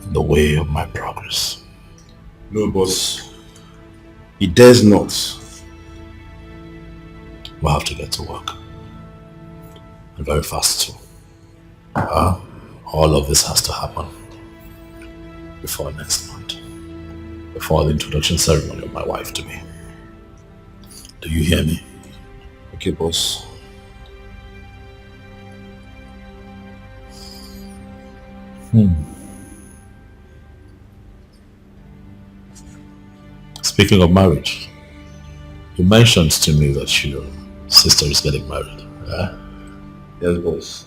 in the way of my progress. No, boss. He dares not. We'll have to get to work. And very fast too. All of this has to happen before next month. Before the introduction ceremony of my wife to me. Do you hear me? Okay, boss. Speaking of marriage, you mentioned to me that your sister is getting married. Yes, boss.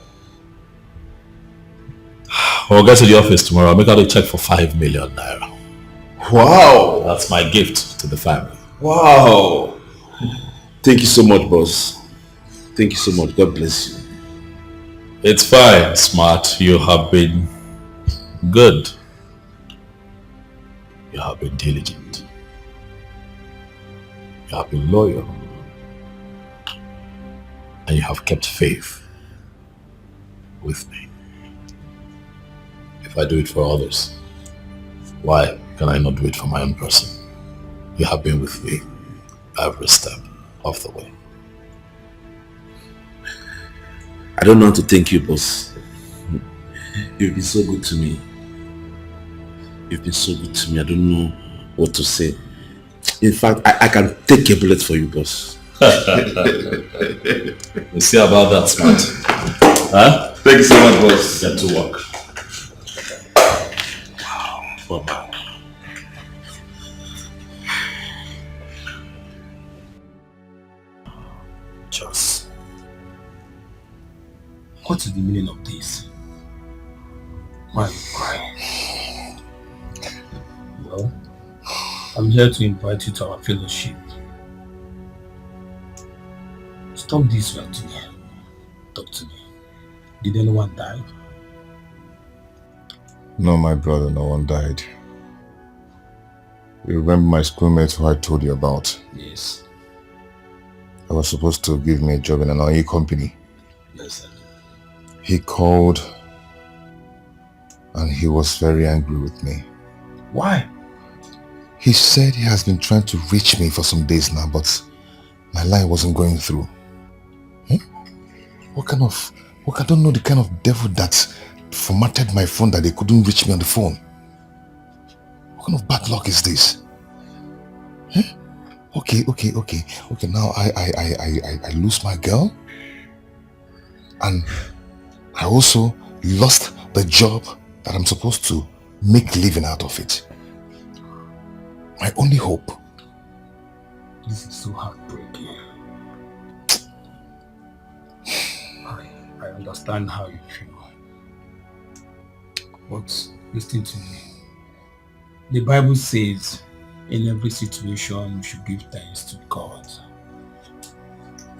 We'll get to the office tomorrow. I'll make out a check for 5 million naira. Wow! That's my gift to the family. Wow! Thank you so much, boss. Thank you so much. God bless you. It's fine, Smart. You have been good. You have been diligent. You have been loyal. And you have kept faith with me. If I do it for others, why can I not do it for my own person? You have been with me every step of the way. I don't know how to thank you, boss. You've been so good to me. You've been so good to me. I don't know what to say. In fact, I can take a bullet for you, boss. We'll see about that, Smart. Huh? Thank you so much, boss. Get to work. Wow. Bye-bye. What is the meaning of this? Why are you crying? Well, I'm here to invite you to our fellowship. Stop this you are doing. Talk to me. Did anyone die? No, my brother, no one died. You remember my schoolmate who I told you about? Yes. I was supposed to give me a job in an oil company. Yes, sir. He called and he was very angry with me. Why? He said he has been trying to reach me for some days now, but my line wasn't going through. I don't know the kind of devil that formatted my phone that they couldn't reach me on the phone. What kind of bad luck is this? Okay. Now I lose my girl, and I also lost the job that I'm supposed to make living out of it. My only hope. This is so heartbreaking. I understand how you feel. But listen to me. The Bible says in every situation we should give thanks to God.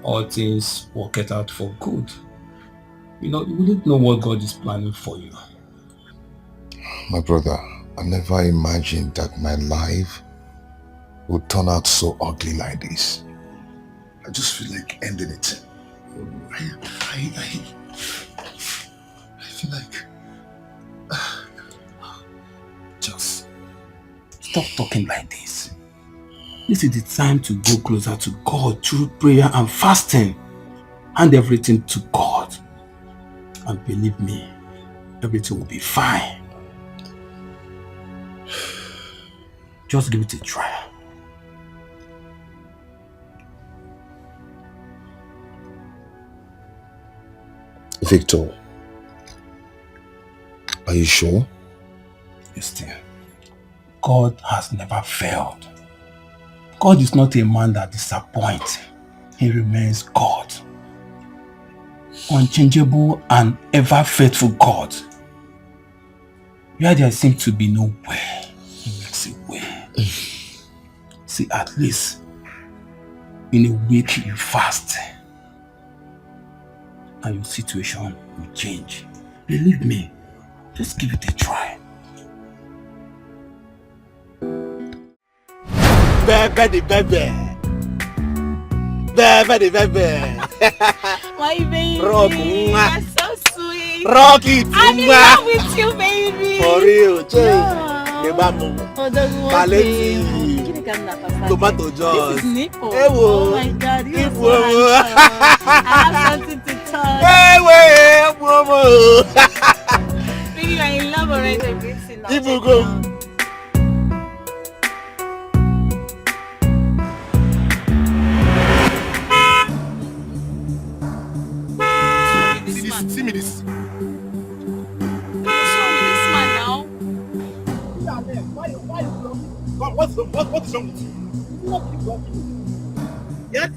All things work it out for good. You wouldn't know what God is planning for you. My brother, I never imagined that my life would turn out so ugly like this. I just feel like ending it. I feel like... Just stop talking like this. This is the time to go closer to God through prayer and fasting. Hand everything to God. And believe me, everything will be fine. Just give it a try. Victor, are you sure? Yes, dear. God has never failed. God is not a man that disappoints. He remains God. Unchangeable and ever faithful God. Where there seems to be no way, He makes a way. See, at least in a week you fast and your situation will change. Believe me, just give it a try. Baby. My baby, Rock, you're so sweet. Rock it, I'm in love with you, baby. For real, Tomato juice. This is nipple. Hey, oh my God, you're hey, so handsome. I have something to touch. Baby, you're in love already. See me this. What's wrong with this man now? What's wrong with you? Yeah?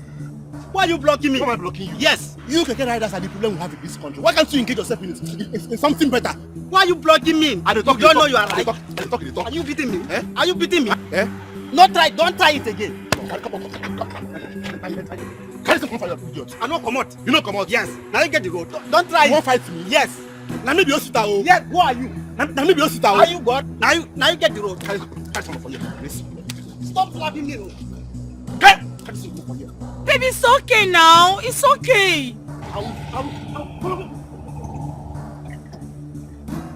Why are you blocking me? Why am I blocking you? Yes. You Keke riders are the problem we have in this country. Why can't you engage yourself in something better? Why are you blocking me? You don't know you are right. Are you beating me? Eh? Are you beating me? Eh? Don't try it again. Come on. Carry some for your idiot. I don't come out. You don't come out. Yes. Now you get the road. Don't try it. You won't fight me? Yes. Now me be Osita. Yes. Who are you? Now me be Osita. Are you God? Now you get the road. Carry some for you. Please. Stop slapping me. Carry some for you. Baby, it's okay now. It's okay.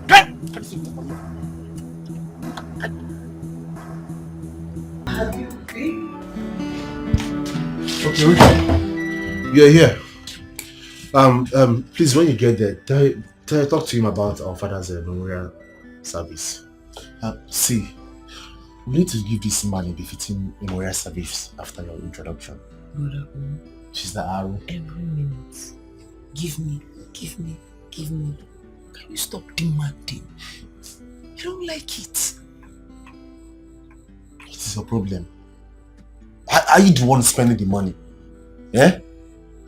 Carry some for you. Have you been? Okay, you're here. Please, when you get there, talk to him about our father's memorial service. See, we need to give this man a befitting memorial service after your introduction. Brother, She's the arrow. every minute, give me. Can you stop demanding? You don't like it. What is your problem? Are you the one spending the money? Yeah?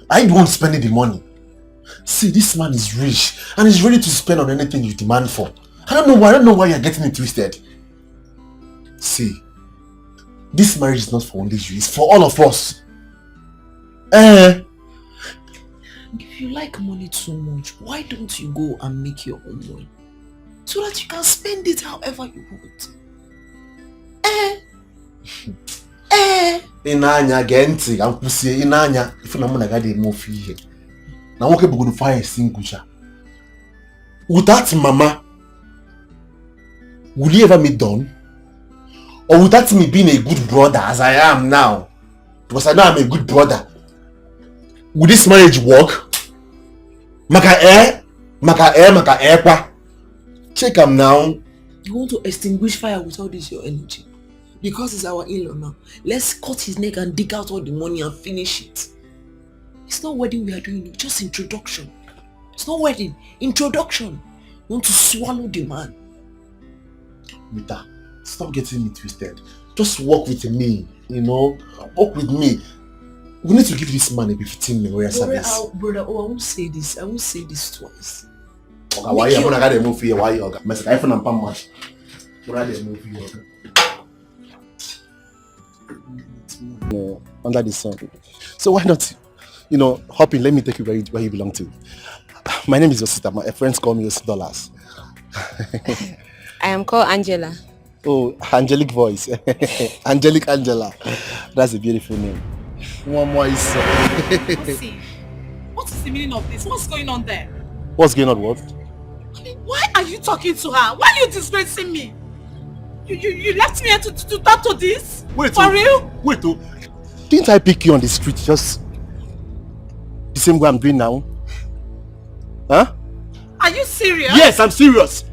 Are you the one spending the money? See, this man is rich and he's ready to spend on anything you demand for. I don't know why you're getting it twisted. See, this marriage is not for only you, it's for all of us. If you like money too much, why don't you go and make your own money? So that you can spend it however you want. Inanya genti, ampusie inanya. If you na gade mo fi. Na woke be go to fire extinguisher. Without mama, will you ever meet Don? Or without me being a good brother as I am now? Because I know I'm a good brother. Will this marriage work? Maka kwa. Check him now. You want to extinguish fire with all this your energy? Because it's our in-law now. Let's cut his neck and dig out all the money and finish it. It's not wedding we are doing, just introduction. It's not wedding, introduction. You want to swallow the man. Mita, stop getting me twisted. Just walk with me, walk with me. We need to give this man a 15 minute service. Brother, I won't say this. I won't say this twice. Okay, why you gonna get a movie? Why you got message? iPhone and Pam match. Under the sun. So why not, hop in, let me take you where you belong to. My name is Osita. My friends call me $. I am called Angela. Oh, angelic voice. Angelic Angela. That's a beautiful name. One more is What is the meaning of this? What's going on there? What's going on, what? I mean, why are you talking to her? Why are you disgracing me? You left me here to talk to this? Wait, for real? Wait, didn't I pick you on the street just the same way I'm doing now? Huh? Are you serious? Yes, I'm serious.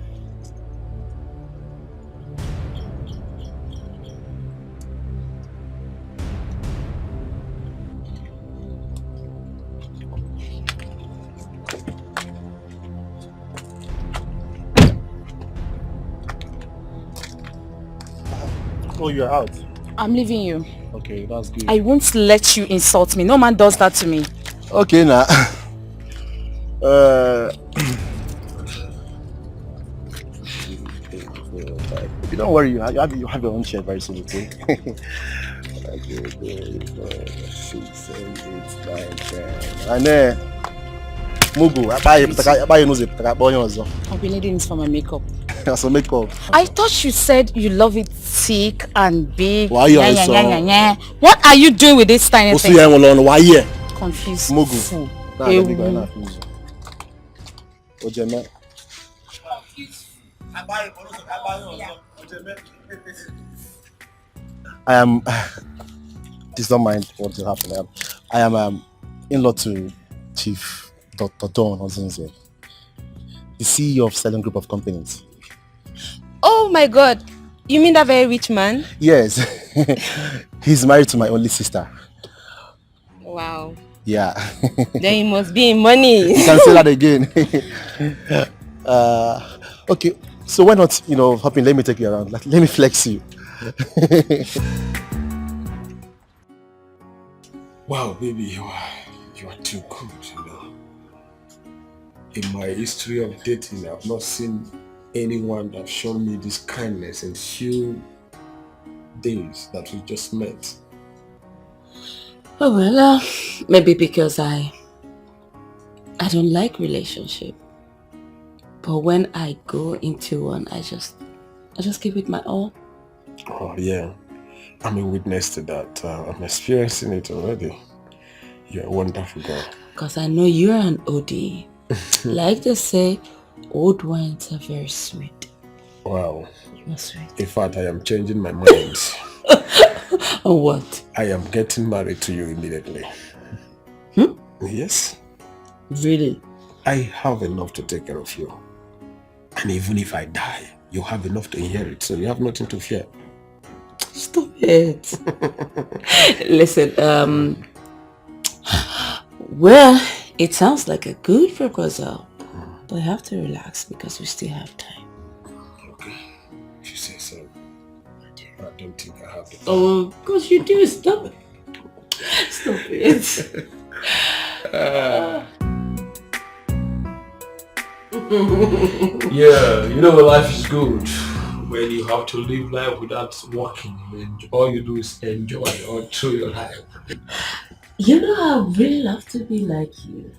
Oh, you're out. I'm leaving you. Okay, that's good. I won't let you insult me. No man does that to me. Okay, now. Don't worry, you have your own share very soon, okay? And Mugu, I'll be needing this for my makeup. So makeup. I thought you said you love it thick and big. Why you so? What are you doing with this tiny thing? Why you? Confused. Mugu. I am. Please don't mind what will happen. I am in-law to Chief Dr. Don Ozenze, the CEO of Selling Group of Companies. Oh my God! You mean that very rich man? Yes. He's married to my only sister. Wow. Yeah. Then he must be in money. You can say that again. Okay. So why not, hop in, let me take you around. Let me flex you. Wow, baby, you are too good, In my history of dating, I've not seen anyone that shown me this kindness in few days that we just met. Oh well, maybe because I don't like relationship. But when I go into one, I just give it my all. Oh yeah, I'm a witness to that. I'm experiencing it already. You're a wonderful girl. Because I know you're an OD. Like they say, old wines are very sweet. Wow. You're sweet. In fact, I am changing my mind. Oh, what? I am getting married to you immediately. Yes. Really? I have enough to take care of you. And even if I die, you have enough to inherit, so you have nothing to fear. Stop it. Listen, well, it sounds like a good proposal, but I have to relax because we still have time. Okay, if you say so. I don't think I have the time. Oh, of course you do. Stop it. Stop it. Yeah, you know life is good when you have to live life without working. And all you do is enjoy all through your life. You know, I really love to be like you.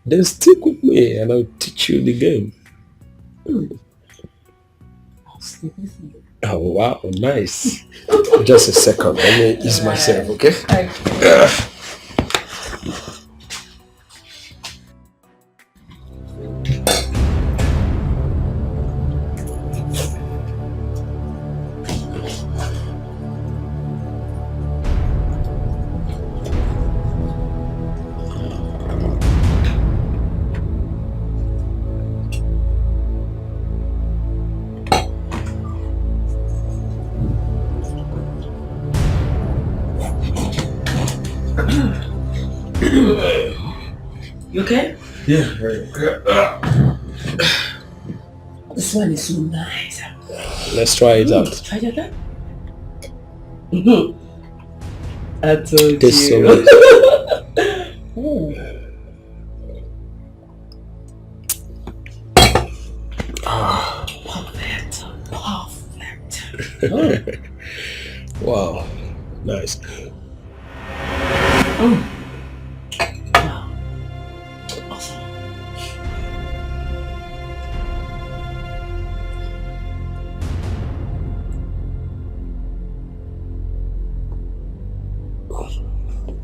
Then stick with me and I'll teach you the game. I'll sleep with you. Oh wow, nice. Just a second, let me ease myself, okay? You okay? Yeah, very good. This one is so nice. Let's try it out. Try it out. I told Tastes so you. nice. Perfect. Wow, nice. Awesome.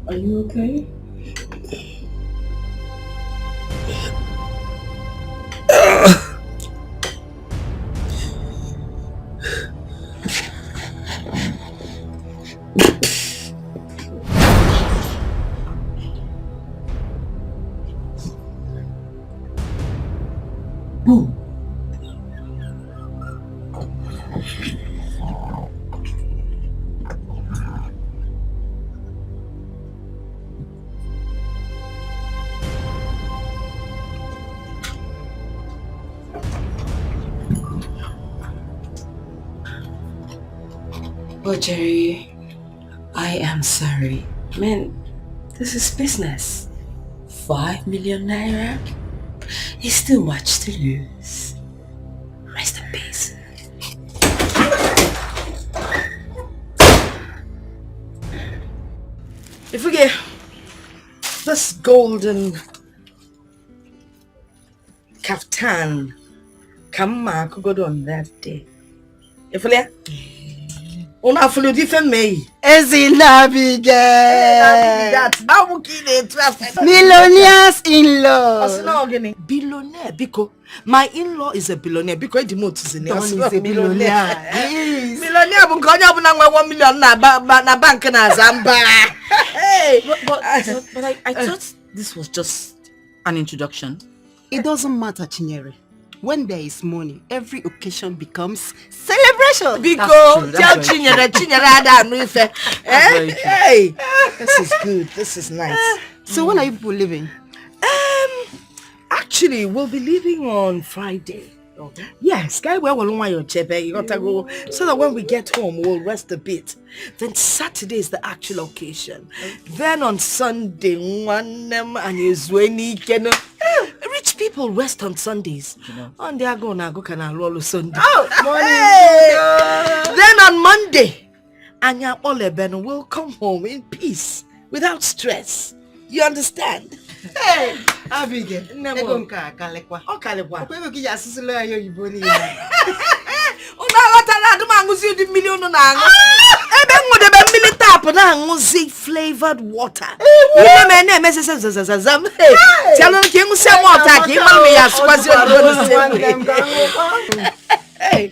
Are you okay? Oh, Jerry, I am sorry. Man, this is business. 5 million naira is too much to lose. Rest in peace. If we get this golden kaftan, come on, go on that day. If we una follow different me. Millionaires in law. Billionaire, because my in-law is a billionaire. Because the motor is a billionaire. Billionaire, but $1 million na bank na Zamba. Hey, but I thought this was just an introduction. It doesn't matter, Chinyere. When there is money, every occasion becomes celebration. Because tell Chinyere ada no ife. Hey, this is good. This is nice. So when are you people leaving? Actually, we'll be leaving on Friday. Okay. Yes, guy, where will your chebe? You gotta go so that when we get home, we'll rest a bit. Then Saturday is the actual occasion. Okay. Then on Sunday, one and is when rich people rest on Sundays. On they are gonna go can roll Sunday. Oh, then on Monday, Anya Oleben will come home in peace without stress. You understand? Hey, Abigail. Never kalekwa. Oh, kalekwa. Ope ki yasisilo ayo yibo ni. Una watala do manguzi di million na ngo. Ebe ngode be million tap na nguzi flavored water. You me na me zam. Tell ki ngusi water ki ma me yaswazi o. Hey.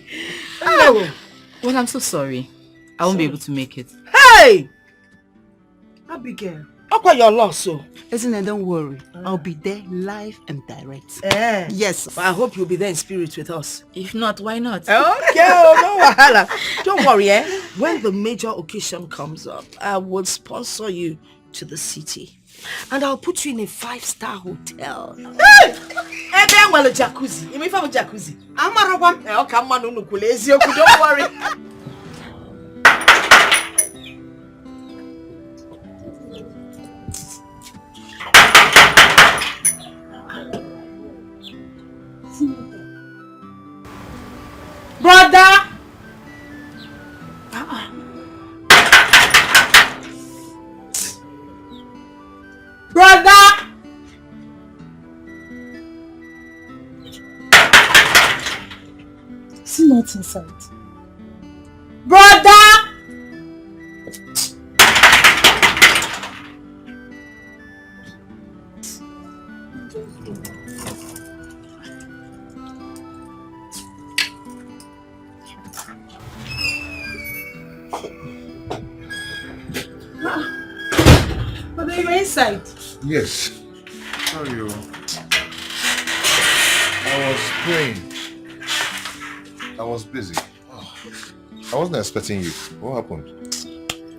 Well, I'm so sorry. I won't be able to make it. Hey! Abigail. Okay, your loss, so. Isn't it? Don't worry. I'll be there live and direct. Yes. But I hope you'll be there in spirit with us. If not, why not? Okay, no wahala. Don't worry, When the major occasion comes up, I will sponsor you to the city. And I'll put you in a 5-star hotel. Hey! Then well a jacuzzi. You mean from a jacuzzi? I'm a robot. Come on, don't worry. Brother! See not inside. Brother! But you were inside. Yes. Sorry. I was praying. I was busy. I wasn't expecting you. What happened?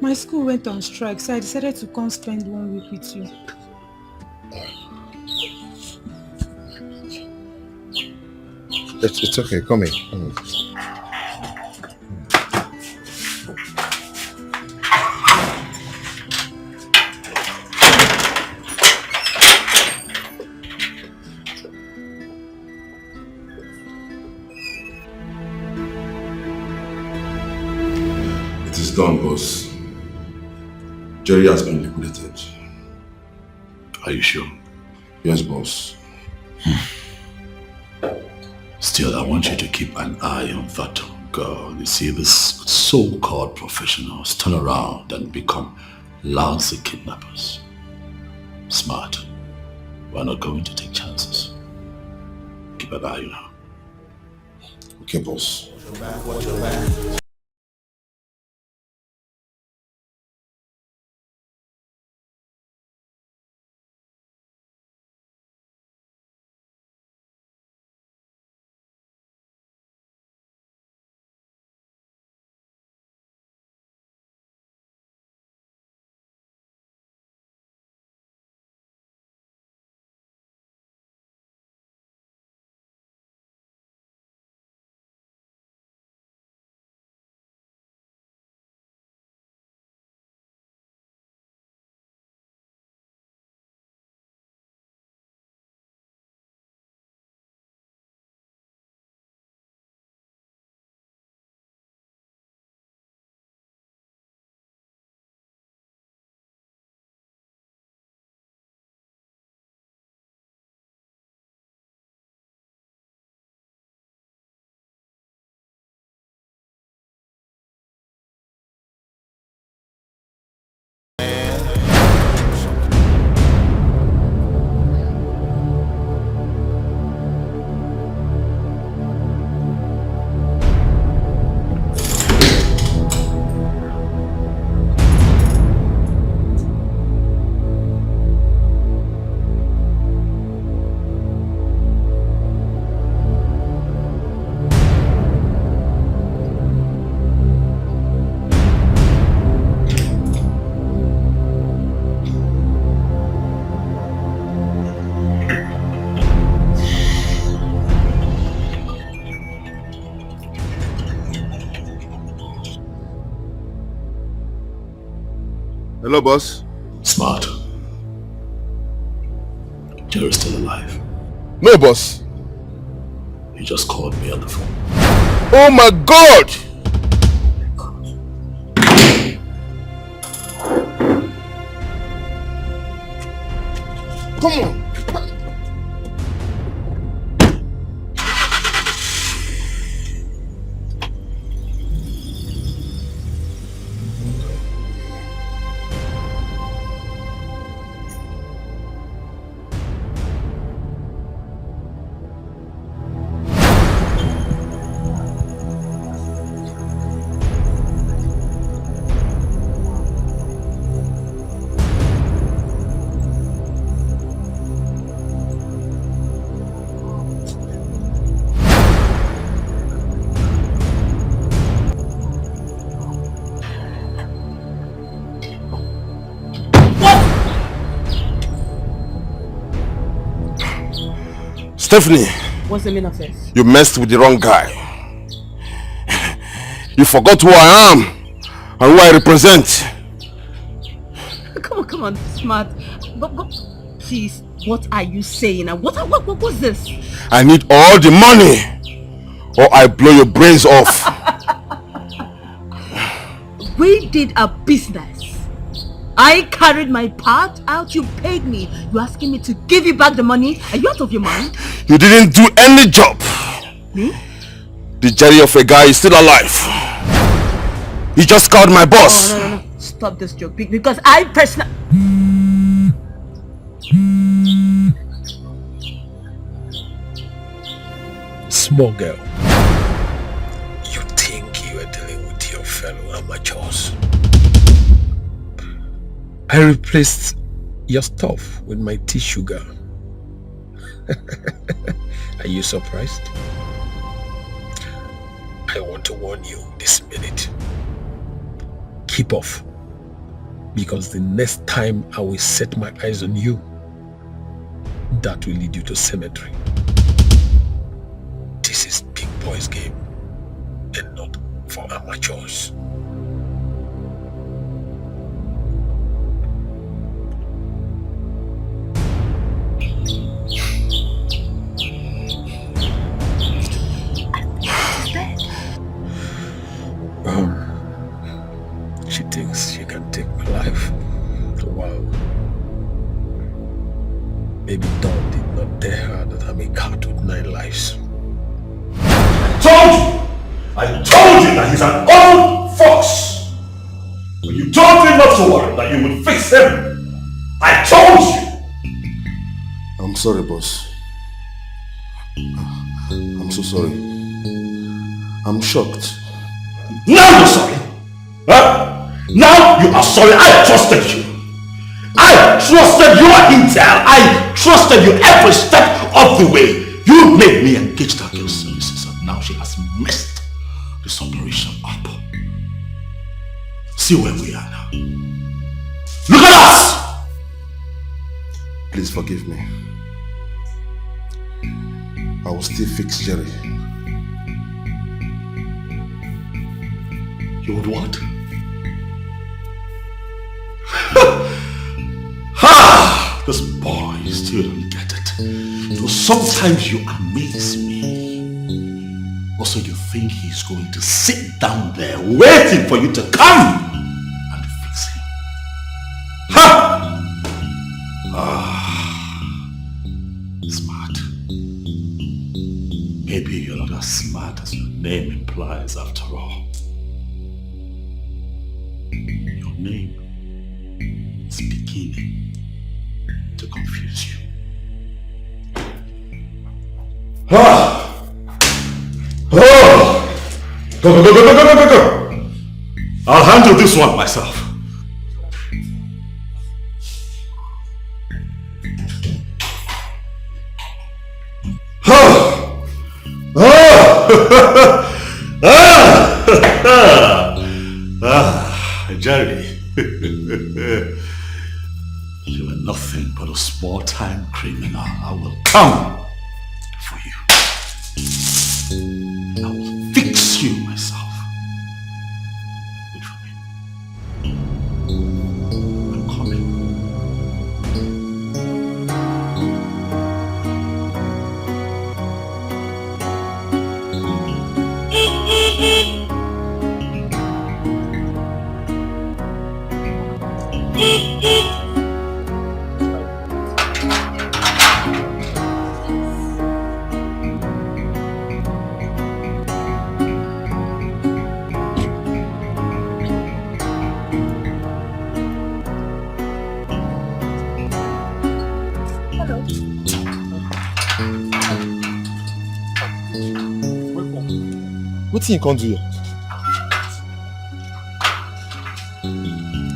My school went on strike, so I decided to come spend 1 week with you. It's okay. Come in. Come in. It is done, boss. Jerry has been liquidated. Are you sure? Yes, boss. Still, I want you to keep an eye on that girl. You see, these so-called professionals turn around and become lousy kidnappers. Smart. We're not going to take chances. Keep an eye on her. Okay, boss. Hello, boss. Smart. Jerry's still alive. No, boss. He just called me on the phone. Oh my God! Come on. Stephanie, What's the meaning of this? you messed with the wrong guy. You forgot who I am and who I represent. Come on, Smart. But please, what are you saying? And what's this? I need all the money or I blow your brains off. We did a business I carried my part out, you paid me. You asking me to give you back the money? Are you out of your mind? You didn't do any job. Me? The Jerry of a guy is still alive. He just called my boss. Oh, no. Stop this joke, because I personally... Small girl, you think you are dealing with your fellow amateurs. I replaced your stuff with my tea sugar. Are you surprised? I want to warn you this minute. Keep off. Because the next time I will set my eyes on you, that will lead you to cemetery. This is big boys game and not for amateurs. She thinks she can take my life. Wow. Maybe Dawn did not tell her that I'm a cat with 9 lives. I told you that he's an old fox. When you told him not to worry, that you would fix him. I told you. I'm sorry, boss. I'm so sorry. I'm shocked. Now you're sorry. Huh? Now you are sorry. I trusted you. I trusted your intel. I trusted you every step of the way. You made me engage that girl's services, and now she has messed this operation up. See where we are now. Look at us! Please forgive me. I will still fix Jerry. You would what? Ha! This boy still don't get it. So sometimes you amaze me. Also, you think he's going to sit down there waiting for you to come and fix him. Ha! Smart. Maybe you're not as smart as your name implies after all. Your name is beginning to confuse you. Go. I'll handle this one myself. Jerry, you are nothing but a small-time criminal. I will come for you. I will fix you myself. Wait for me. I'm coming. What thing you can't do here?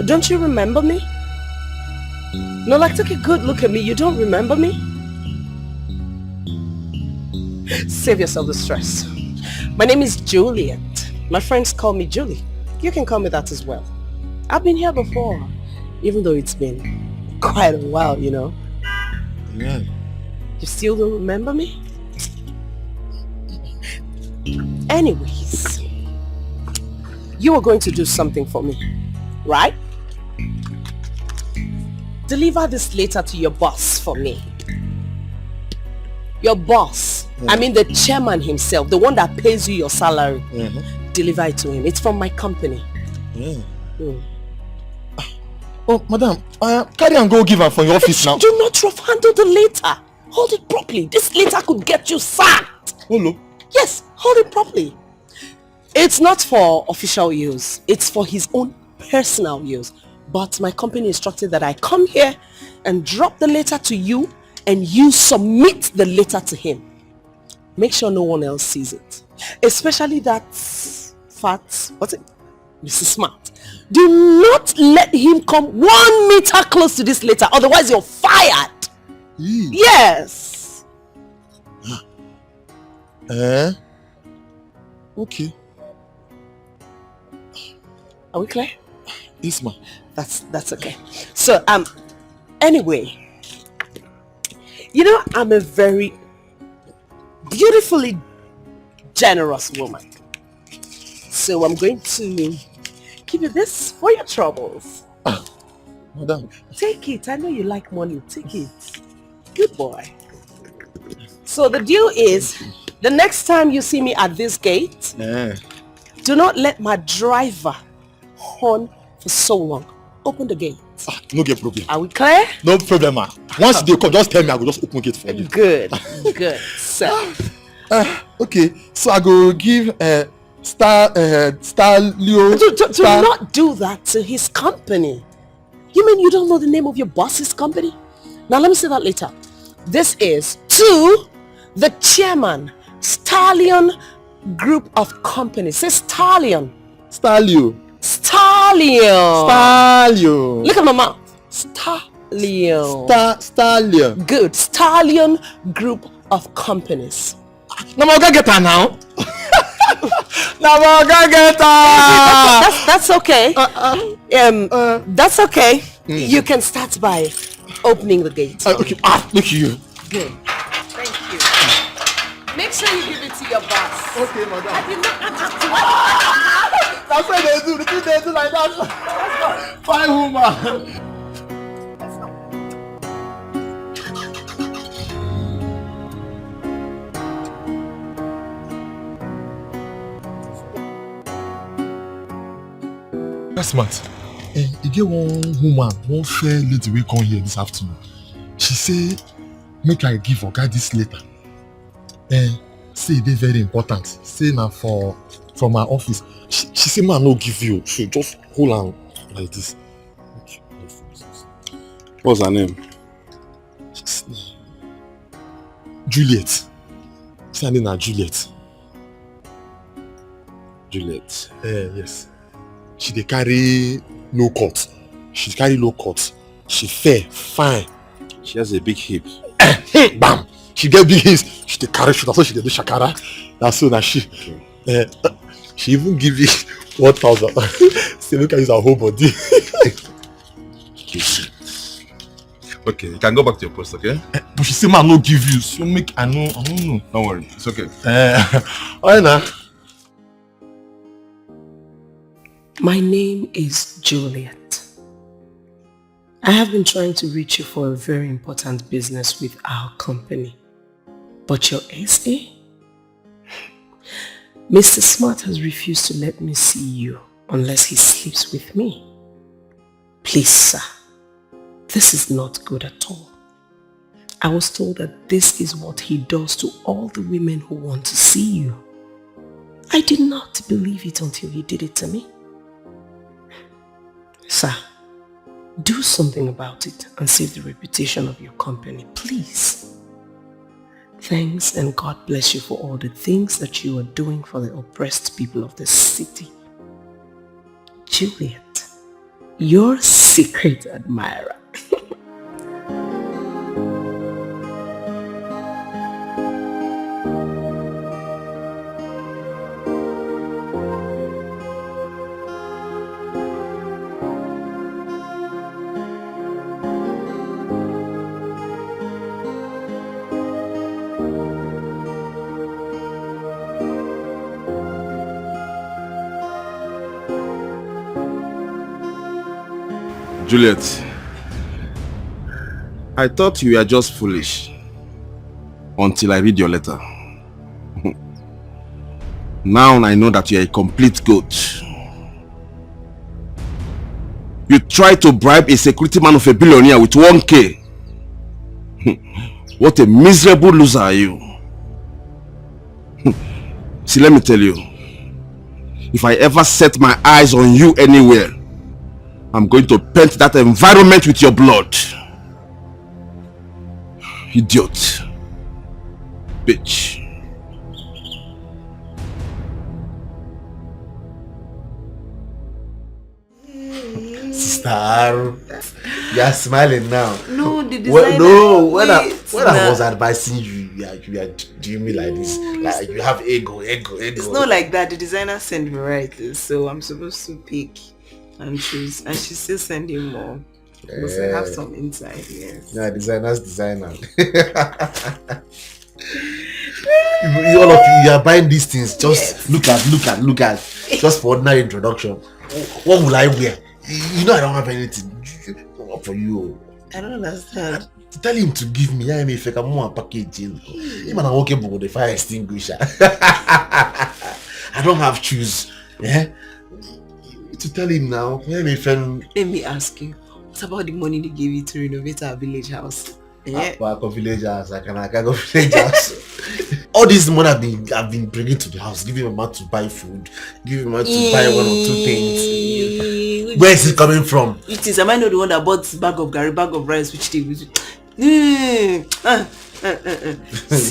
Don't you remember me? No, like take a good look at me. You don't remember me? Save yourself the stress. My name is Juliet. My friends call me Julie. You can call me that as well. I've been here before, even though it's been quite a while, you know. Yeah. You still don't remember me? Anyways, you were going to do something for me, right? Deliver this letter to your boss for me. Your boss, I mean the chairman himself, the one that pays you your salary. Mm-hmm. Deliver it to him. It's from my company. Yeah. Oh, madam, carry and go give her from your office now. Do not rough handle the letter. Hold it properly. This letter could get you sacked. Hello? Yes, hold it properly. It's not for official use. It's for his own personal use. But my company instructed that I come here and drop the letter to you and you submit the letter to him. Make sure no one else sees it. Especially that fat, what's it? Mrs. Smart. Do not let him come 1 meter close to this letter, otherwise you're fired. Yes. Okay. Are we clear? Yes, ma'am. That's okay. So, anyway, you know, I'm a very beautifully generous woman. So I'm going to give you this for your troubles. Madam. Take it. I know you like money. Take it. Good boy. So the deal is, the next time you see me at this gate, do not let my driver horn for so long. Open the gate. No get problem. Are we clear? No problem, ma. Once they come, just tell me, I will just open gate for you. Good. Good. So. Okay, so I go give Leo. Do not do that to his company. You mean you don't know the name of your boss's company? Now let me say that later. This is to the chairman, Stallion Group of Companies. Say Stallion. Stallion. Stallion. Stallion. Look at my mouth. Stallion. Stallion. Good. Stallion Group of Companies. Now I'm gonna get her now. Now I'm gonna get her. That's okay. That's okay. You can start by opening the gate. Okay. Look at you. Good. Thank you. Make sure you give it to your boss. Okay, madam. I did not. That's what they do. The thing they do like that. Fine woman. That's smart. You get one woman, one fair lady will come here this afternoon. She say, make I give her guy this letter. Say they very important. Say now from my office. She say, man, no give you. She just hold on like this. What's her name? Juliet. Say her name na Juliet. Juliet. Yes. She dey carry low cut. She carry low cut. She fair, fine. She has a big hip. Bam! She get big hips. She dey carry shoulder, so she dey do shakara. That's so na she. She even give me 1,000. Say look at use her whole body. Okay, you can go back to your post, okay? But she say man no give you. So make I know. Don't worry, it's okay. Alright now. My name is Juliet. I have been trying to reach you for a very important business with our company. But your SA? Mr. Smart has refused to let me see you unless he sleeps with me. Please, sir, this is not good at all. I was told that this is what he does to all the women who want to see you. I did not believe it until he did it to me. Sir, do something about it and save the reputation of your company, please. Thanks, and God bless you for all the things that you are doing for the oppressed people of this city. Juliet, your secret admirer. Juliet, I thought you were just foolish until I read your letter. Now I know that you are a complete goat. You tried to bribe a security man of a billionaire with 1K. What a miserable loser are you. See, let me tell you. If I ever set my eyes on you anywhere, I'm going to paint that environment with your blood. Idiot. Bitch. Sister, you are smiling now. No, the designer. When I was advising you, you are doing me like this. Like you have ego. It's not like that. The designer sent me right, so I'm supposed to pick and choose, and she's still sending more. Because I have some inside, yes. Yeah, designer. All of you are buying these things. Just look at. Just for ordinary introduction. What will I wear? You know I don't have anything for you. I don't understand. Tell him to give me. I mean, if I can more package, him and I walk about the fire extinguisher. I don't have shoes. Yeah. To tell him now. Let me ask you. What about the money they gave you to renovate our village house? Yeah. Village house. I can go village house. All this money I've been bringing to the house, giving my man to buy food, giving my man to buy 1 or 2 things. Where is it coming from? It is. Am I not the one that bought bag of garri, bag of rice, which they use? See,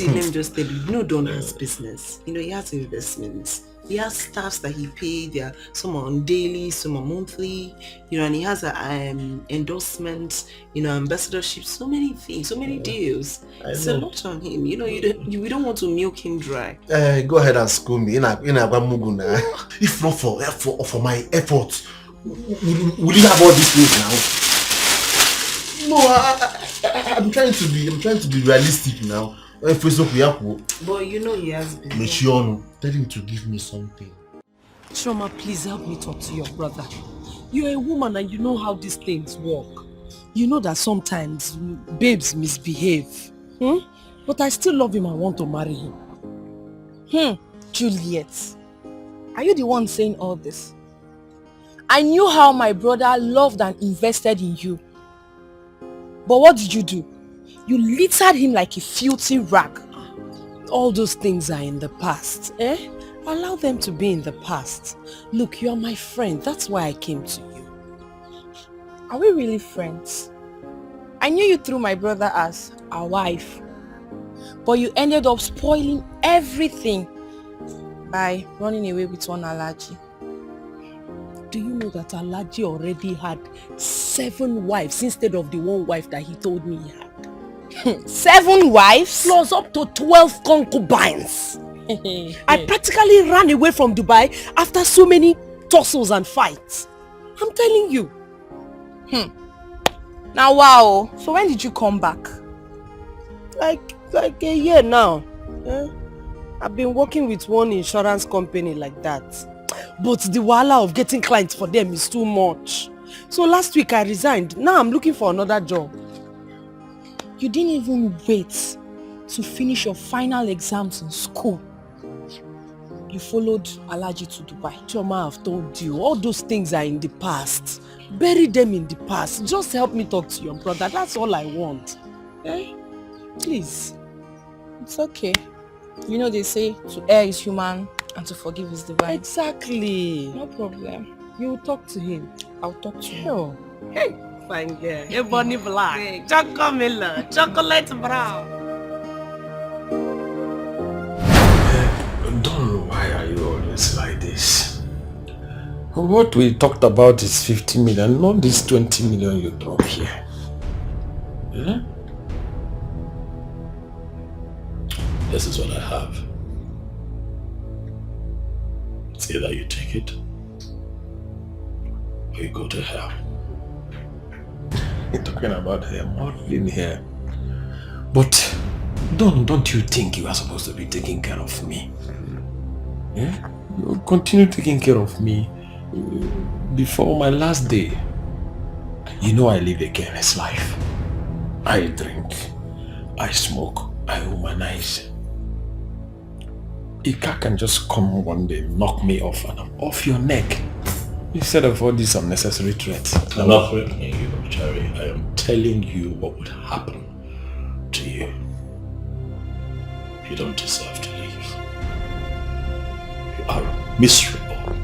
let me just tell you, no Don has business. You know, he has investments. He has staffs that he paid. There, some are on daily, some are monthly. You know, and he has endorsements. You know, ambassadorship. So many things, so many deals. It's a lot on him. You know, we don't want to milk him dry. Go ahead and school me. If not for my efforts, will you have all these things now? No, I'm trying to be realistic now. But you know he has been. Tell him to give me something. Shoma, please help me talk to your brother. You're a woman and you know how these things work. You know that sometimes babes misbehave. But I still love him and want to marry him. Juliet, are you the one saying all this? I knew how my brother loved and invested in you. But what did you do? You littered him like a filthy rag. All those things are in the past, Allow them to be in the past. Look, you're my friend. That's why I came to you. Are we really friends? I knew you through my brother as a wife. But you ended up spoiling everything by running away with one Alaji. Do you know that Alaji already had 7 wives instead of the 1 wife that he told me he had? 7 wives? Plus up to 12 concubines. I practically ran away from Dubai after so many tussles and fights. I'm telling you. Now wow. So when did you come back? Like a year now. I've been working with one insurance company like that. But the wahala of getting clients for them is too much. So last week I resigned. Now I'm looking for another job. You didn't even wait to finish your final exams in school. You followed Alaji to Dubai. Choma, I've told you, all those things are in the past. Bury them in the past. Just help me talk to your brother. That's all I want. Please. It's okay. You know they say to err is human and to forgive is divine. Exactly. No problem. You will talk to him. I'll talk to him. Sure. Hey, fine girl. Hey, Bonnie Black. Chocolate, chocolate brown. Don't know why are you always like this. What we talked about is 50 million, not this 20 million you drop here. This is what I have. It's either you take it or you go to hell. You're talking about her modeling here. But don't you think you are supposed to be taking care of me? You continue taking care of me before my last day. You know I live a careless life. I drink, I smoke, I womanize. A car can just come one day, knock me off, and I'm off your neck. Instead of all these unnecessary threats. I'm not threatening you, Cherry. I am telling you what would happen to you. You don't deserve to leave. You are a miserable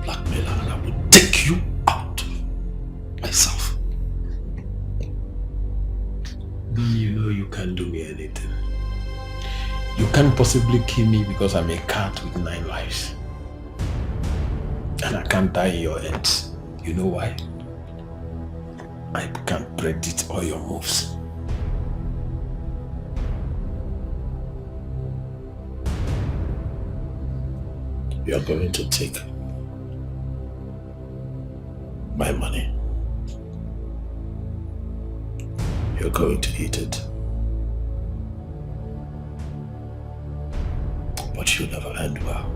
blackmailer, and I will take you out myself. Don't you know you can't do me anything? You can't possibly kill me because I'm a cat with 9 lives. And I can't die in your hands. You know why? I can't predict all your moves. You're going to take my money. You're going to eat it. But you'll never end well.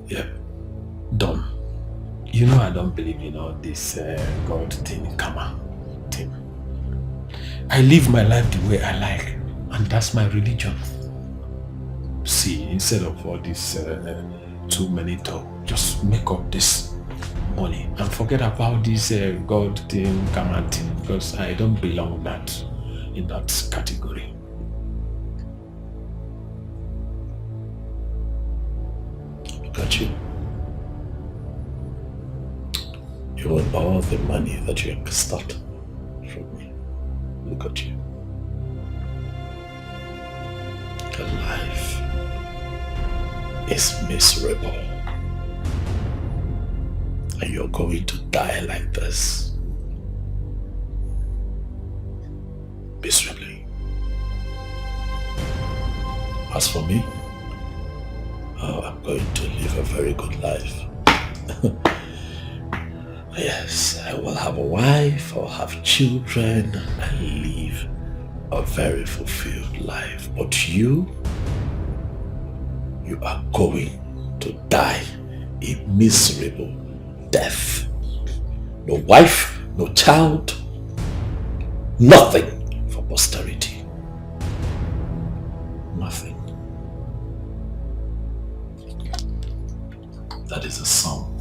Yeah, Don. You know I don't believe in all this God thing, karma thing. I live my life the way I like, and that's my religion. See, instead of all this too many talk, just make up this money and forget about this God thing, karma thing, because I don't belong in that category. Look at you. You want all the money that you have stole from me. Look at you. Your life is miserable. And you're going to die like this. Miserably. As for me, I'm going to live a very good life. Yes, I will have a wife, I'll have children, and live a very fulfilled life. But you are going to die a miserable death. No wife, no child, nothing for posterity. Nothing. That is a sum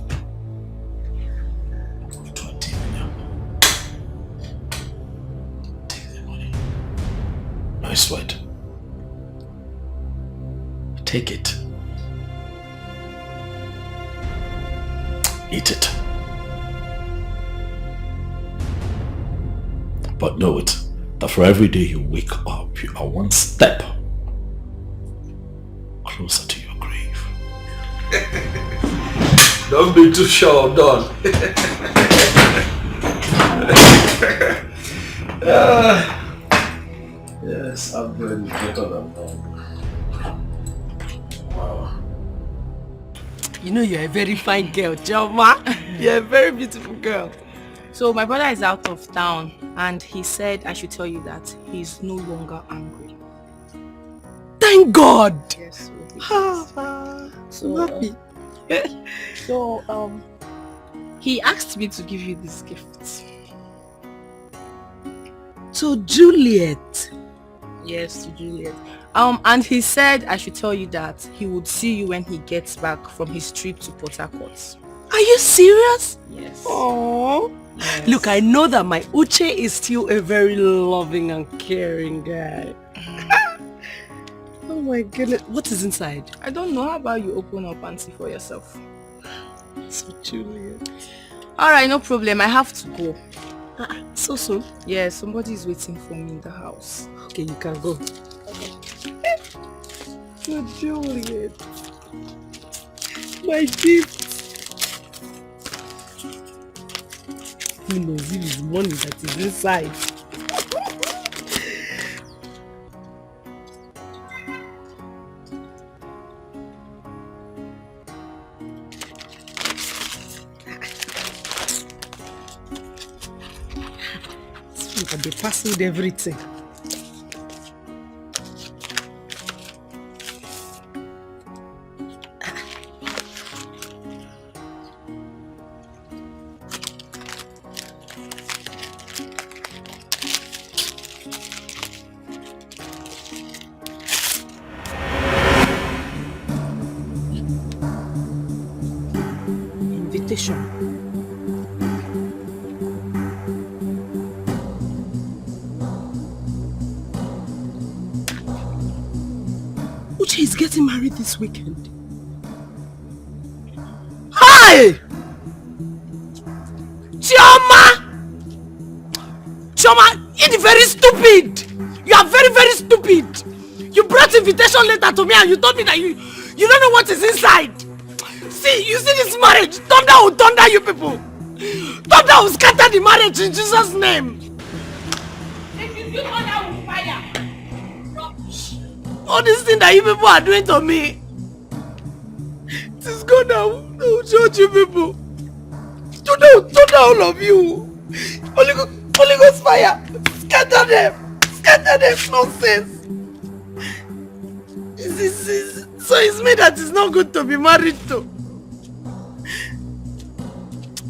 of 20 million. Take the money. No sweat. Take it. Eat it. But know it, that for every day you wake up, you are one step closer to your grave. Don't be too sure, Don. Yes, I'm very better than Don. Wow. You know you're a very fine girl, Joma. You're a very beautiful girl. So my brother is out of town and he said I should tell you that he's no longer angry. Thank God! Yes, so happy. He asked me to give you this gift. So Juliet. Yes, to Juliet. And he said I should tell you that he would see you when he gets back from his trip to Port Harcourt. Are you serious? Yes. Oh. Yes. Look, I know that my Uche is still a very loving and caring guy. Oh my goodness. What is inside? I don't know. How about you open up and see for yourself? So Juliet. Alright, no problem. I have to go. So soon? Yeah, somebody is waiting for me in the house. Okay, you can go. So Juliet. My gift. Who knows if it's money that is inside? They parceled everything. invitation. Uche is getting married this weekend. Hi! Chioma! Chioma, you're very stupid! You are very, very stupid! You brought invitation letter to me and you told me that you don't know what is inside! See, you see this marriage? Thunder will thunder you people! Thunder will scatter the marriage in Jesus' name! If you do thunder will fire! All these things that you people are doing to me, it is God that will judge you people. Thunder all of you. Holy Ghost fire. Scatter them. Scatter them. Nonsense. So it's me that is not good to be married to.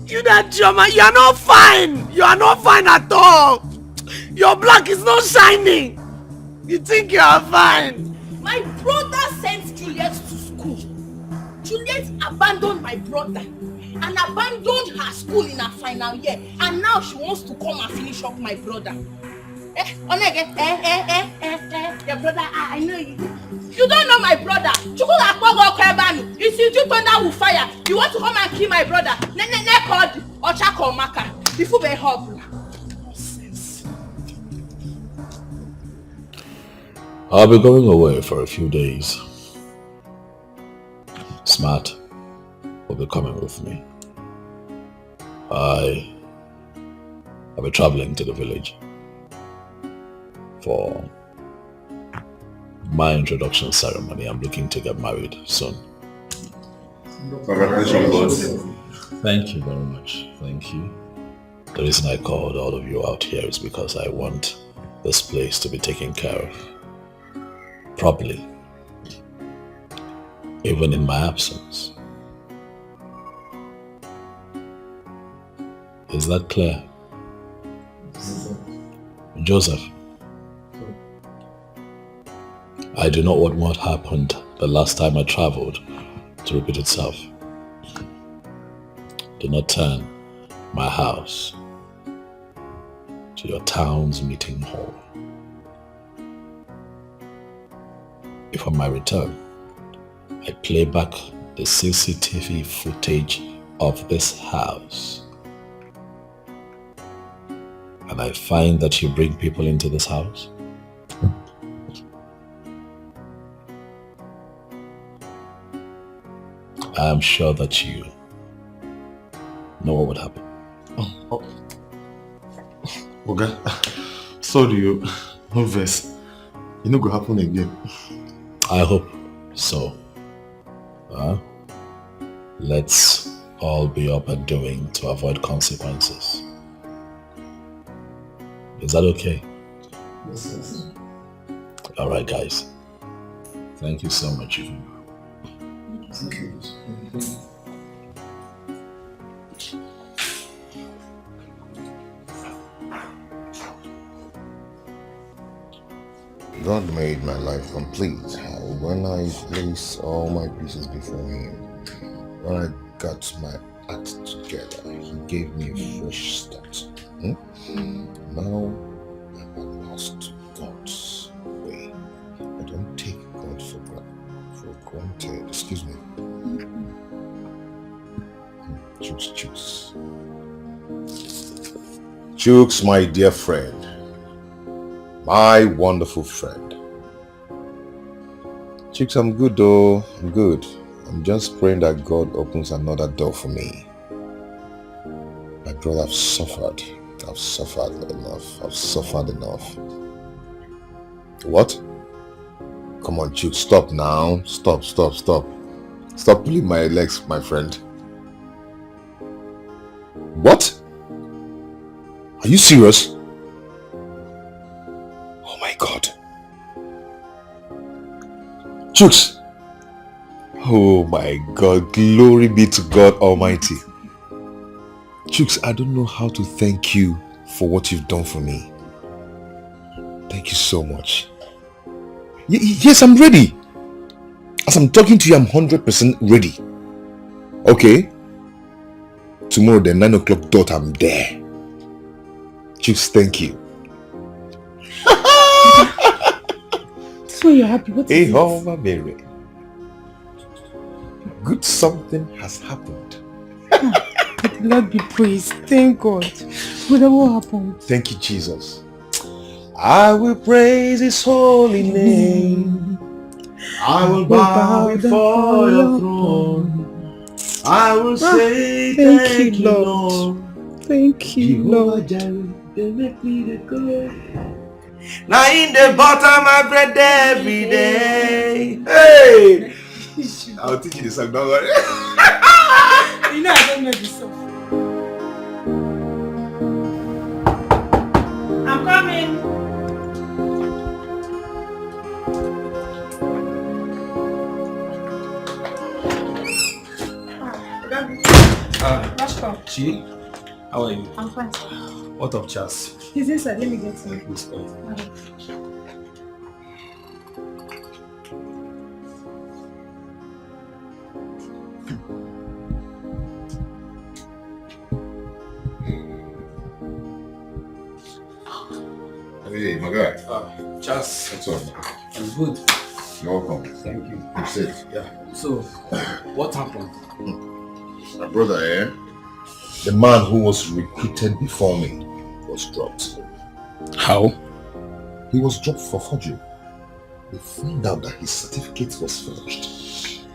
You that drama, you are not fine. You are not fine at all. Your black is not shining. You think you are fine. My brother sent Juliet to school. Juliet abandoned my brother and abandoned her school in her final year, and now she wants to come and finish up my brother. Your brother, I know you. You don't know my brother. If you do thunder will fire, you want to come and kill my brother. I'll be going away for a few days. Smart will be coming with me. I'll be traveling to the village for my introduction ceremony. I'm looking to get married soon. Congratulations. Thank you very much. Thank you. The reason I called all of you out here is because I want this place to be taken care of properly, even in my absence. Is that clear? Joseph, I do not want what happened the last time I traveled to repeat itself. Do not turn my house to your town's meeting hall. If on my return, I play back the CCTV footage of this house, and I find that you bring people into this house, I am sure that you know what would happen. Okay. Sorry, you. No verse. It no go happen again. I hope so. Let's all be up and doing to avoid consequences. Is that okay? Yes. Alright, guys. Thank you so much. Thank you. God made my life complete when I placed all my pieces before Him. When I got my act together, He gave me a fresh start. Now I'm at last God's way. I don't take God for granted. Excuse me. Chooks, my dear friend. My wonderful friend. Chicks, I'm good though. I'm good. I'm just praying that God opens another door for me. My brother, I've suffered. I've suffered enough. What? Come on, Chooks, stop now. Stop. Stop pulling my legs, my friend. What? Are you serious? Oh my God. Chooks. Oh my God. Glory be to God Almighty. Chooks, I don't know how to thank you for what you've done for me. Thank you so much. Yes, I'm ready. As I'm talking to you, I'm 100% ready. Okay? tomorrow, then 9 o'clock dot, I'm there. Chicks, thank you. So you're happy? What is it? Oh, my Mary. Good something has happened. Lord be praised. Thank God. Brother, what happened? Thank you, Jesus. I will praise his holy name. I will bow before your throne. I will say thank you, Lord. Thank you, Lord. They make me the good. Now in the bottom my bread every day. Hey! I'll teach you the song, don't worry. You know I don't know this song. I'm coming. Chi, how are you? I'm fine. What of Charles? He's inside. Let me get him. Please go. Hey, my guy. Charles. What's up? I'm good. You're welcome. Thank you. You're safe. Yeah. So, what happened? My brother, the man who was recruited before me was dropped. How? He was dropped for forgery. They found out that his certificate was forged.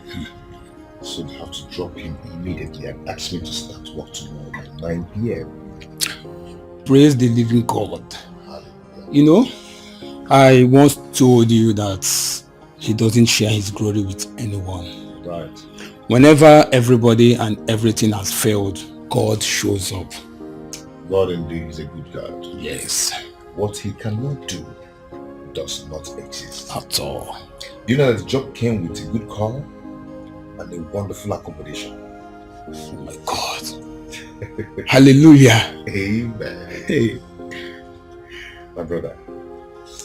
So they have to drop him immediately and ask me to start work tomorrow by 9 p.m. Praise the living God. You know, I once told you that he doesn't share his glory with anyone. Right. Whenever everybody and everything has failed, God shows up. God indeed is a good God. Yes. What he cannot do does not exist. At all. Do you know that the job came with a good car and a wonderful accommodation? Oh my God. Hallelujah. Amen. Hey. My brother,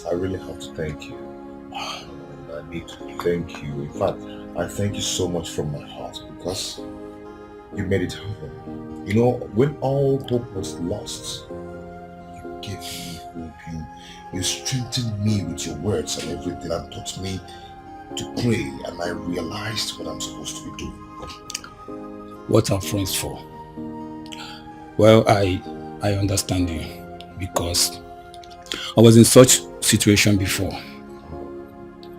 I really have to thank you. I need to thank you. In fact, I thank you so much from my heart because you made it happen. You know, when all hope was lost, you gave me hope. You strengthened me with your words and everything and taught me to pray, and I realized what I'm supposed to be doing. What are friends for? Well, I understand you because I was in such situation before.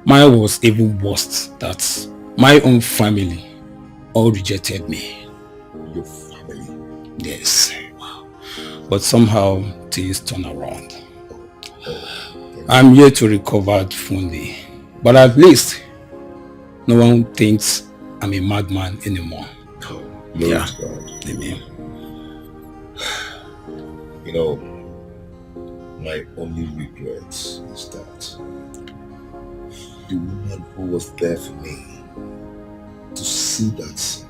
Mine was even worse, that my own family all rejected me. Your family? Yes. But somehow things turn around. I'm here to recover fully. But at least no one thinks I'm a madman anymore. Yeah. God. Amen. You know, my only regret is that the woman who was there for me, to see that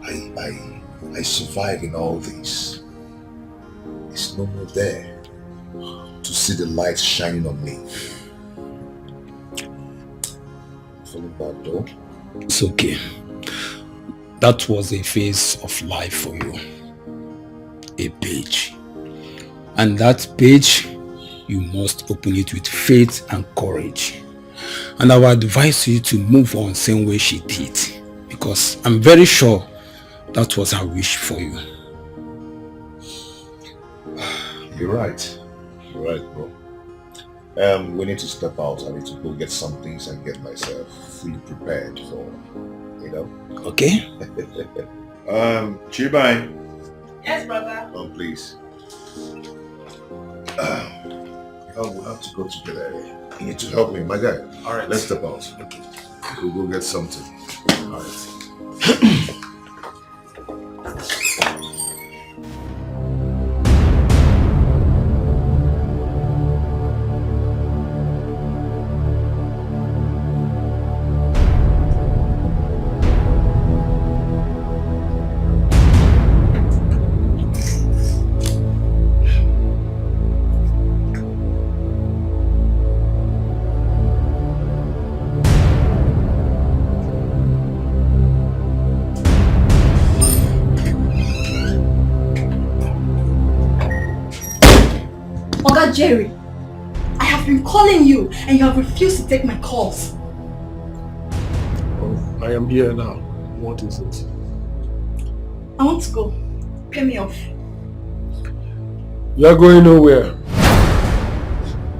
I survive in all this, is no more there to see the light shining on me. Feeling bad though? It's okay. That was a phase of life for you. A page. And that page, you must open it with faith and courage. And I would advise you to move on same way she did. Because I'm very sure that was her wish for you. You're right. You're right, bro. We need to step out. I need to go get some things and get myself fully prepared for, you know? Okay. Chibai. Yes, brother. Oh, please. We'll have to go together. You need to help me, my guy. All right. Let's step out. Okay. We'll go get something. All right. Jerry, I have been calling you and you have refused to take my calls. Oh, I am here now. What is it? I want to go. Pay me off. You are going nowhere.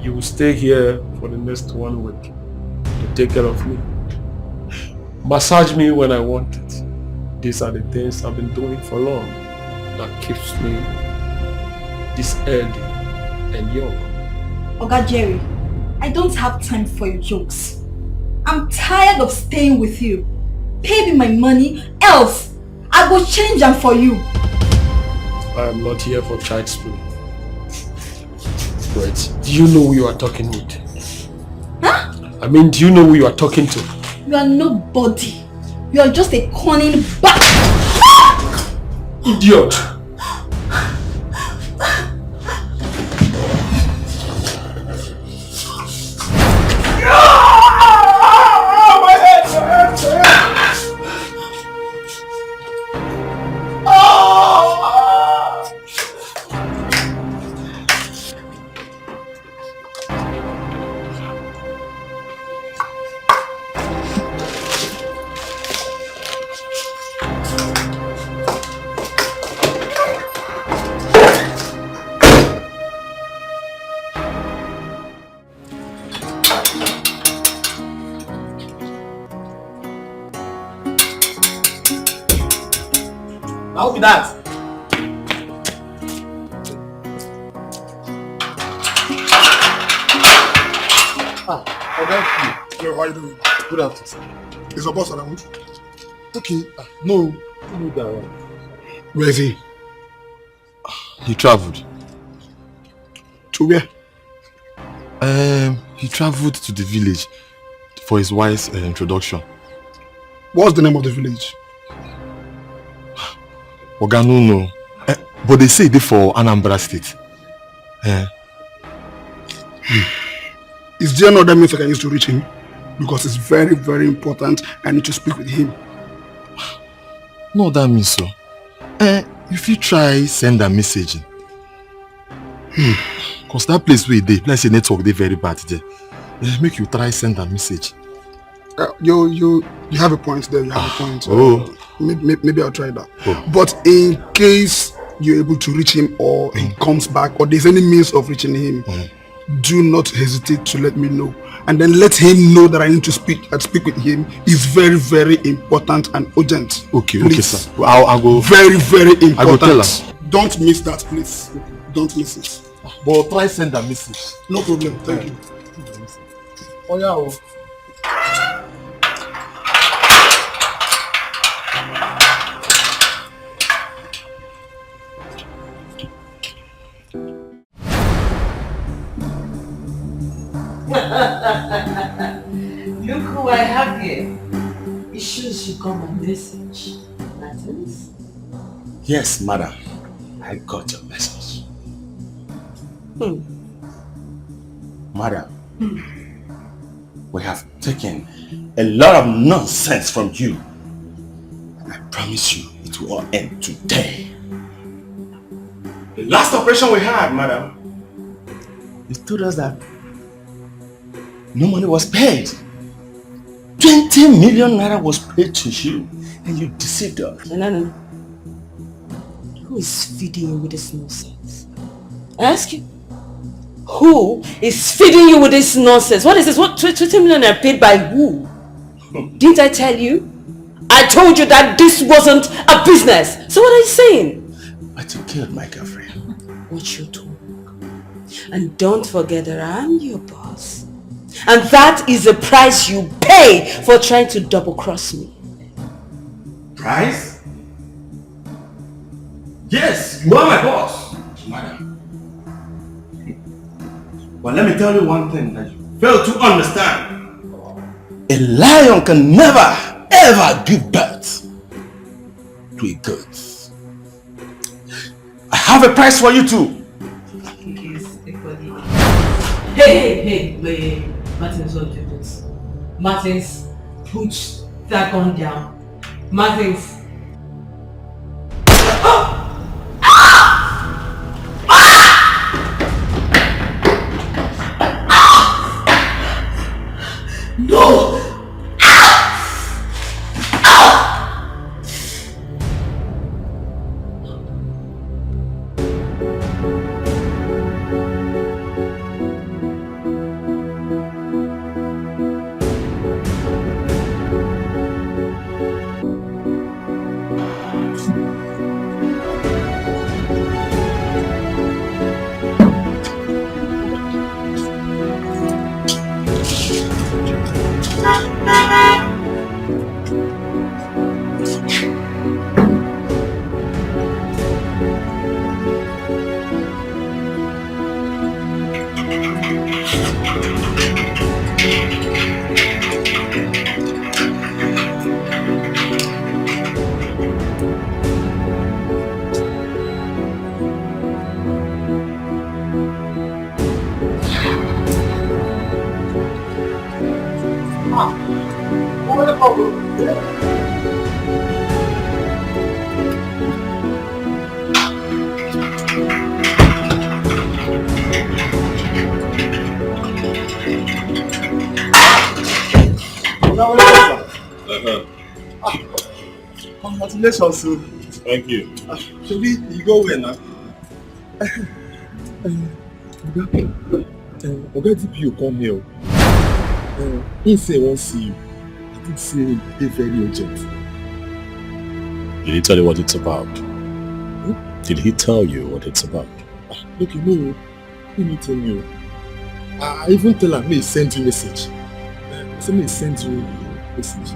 You will stay here for the next 1 week to take care of me. Massage me when I want it. These are the things I've been doing for long that keeps me this early and young. Oga Jerry, I don't have time for your jokes. I'm tired of staying with you. Pay me my money, else I will change them for you. I am not here for child's play. Wait, do you know who you are talking with? Huh? I mean, do you know who you are talking to? You are nobody. You are just a cunning Idiot! How be that? Hello, how are you doing? Good afternoon. Is your boss around? Okay, no, no, that one. Where is he? He traveled. To where? He traveled to the village for his wife's introduction. What's the name of the village? Ogano, but they say they for Anambra State. Is there no other means I can use to reach him? Because it's very, very important. I need to speak with him. No, that means so. If you try send a message, cause that place where they, let's say network they very bad there. Make you try send a message. You have a point there. You have a point. Maybe I'll try that. Oh. But in case you're able to reach him, or he comes back, or there's any means of reaching him, do not hesitate to let me know, and then let him know that I need to speak with him. It's very, very important and urgent. Okay, please. okay, sir. Well, I'll go. Very, very important. I go tell her. Don't miss that, please. Don't miss it. But try send a message. No problem. Thank you. Oh yeah. Look who I have here. It shows you got my message. Martins? Yes, madam. I got your message. Madam, we have taken a lot of nonsense from you. And I promise you it will all end today. The last operation we had, madam, you told us that no money was paid. 20 million naira was paid to you, and you deceived us. No. Who is feeding you with this nonsense? I ask you. Who is feeding you with this nonsense? What is this? What 20 million are paid by who? Didn't I tell you? I told you that this wasn't a business. So what are you saying? But you killed my girlfriend. Watch your talk. And don't forget that I'm your boss. And that is the price you pay for trying to double-cross me. Price? Yes, you are my boss, madam. But let me tell you one thing that you fail to understand. A lion can never, ever give birth to a goat. I have a price for you too. Hey, Martins, don't do this. Martins, put that gun down. Martins. Congratulations, sir. Thank you. Shobi, you go where now? Oga DPO come here. He say he won't see you. I think say it's very urgent. Did he tell you what it's about? Did he tell you what it's about? Look, let me tell you. I even tell him, may he send you message. Say may he send you message.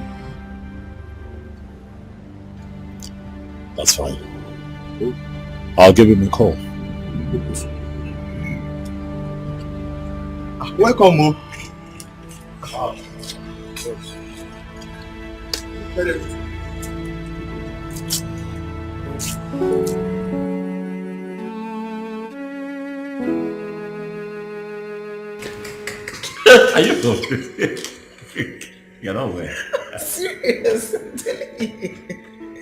That's fine. I'll give him a call. Welcome, Mo. Are you good? You're not well. Serious?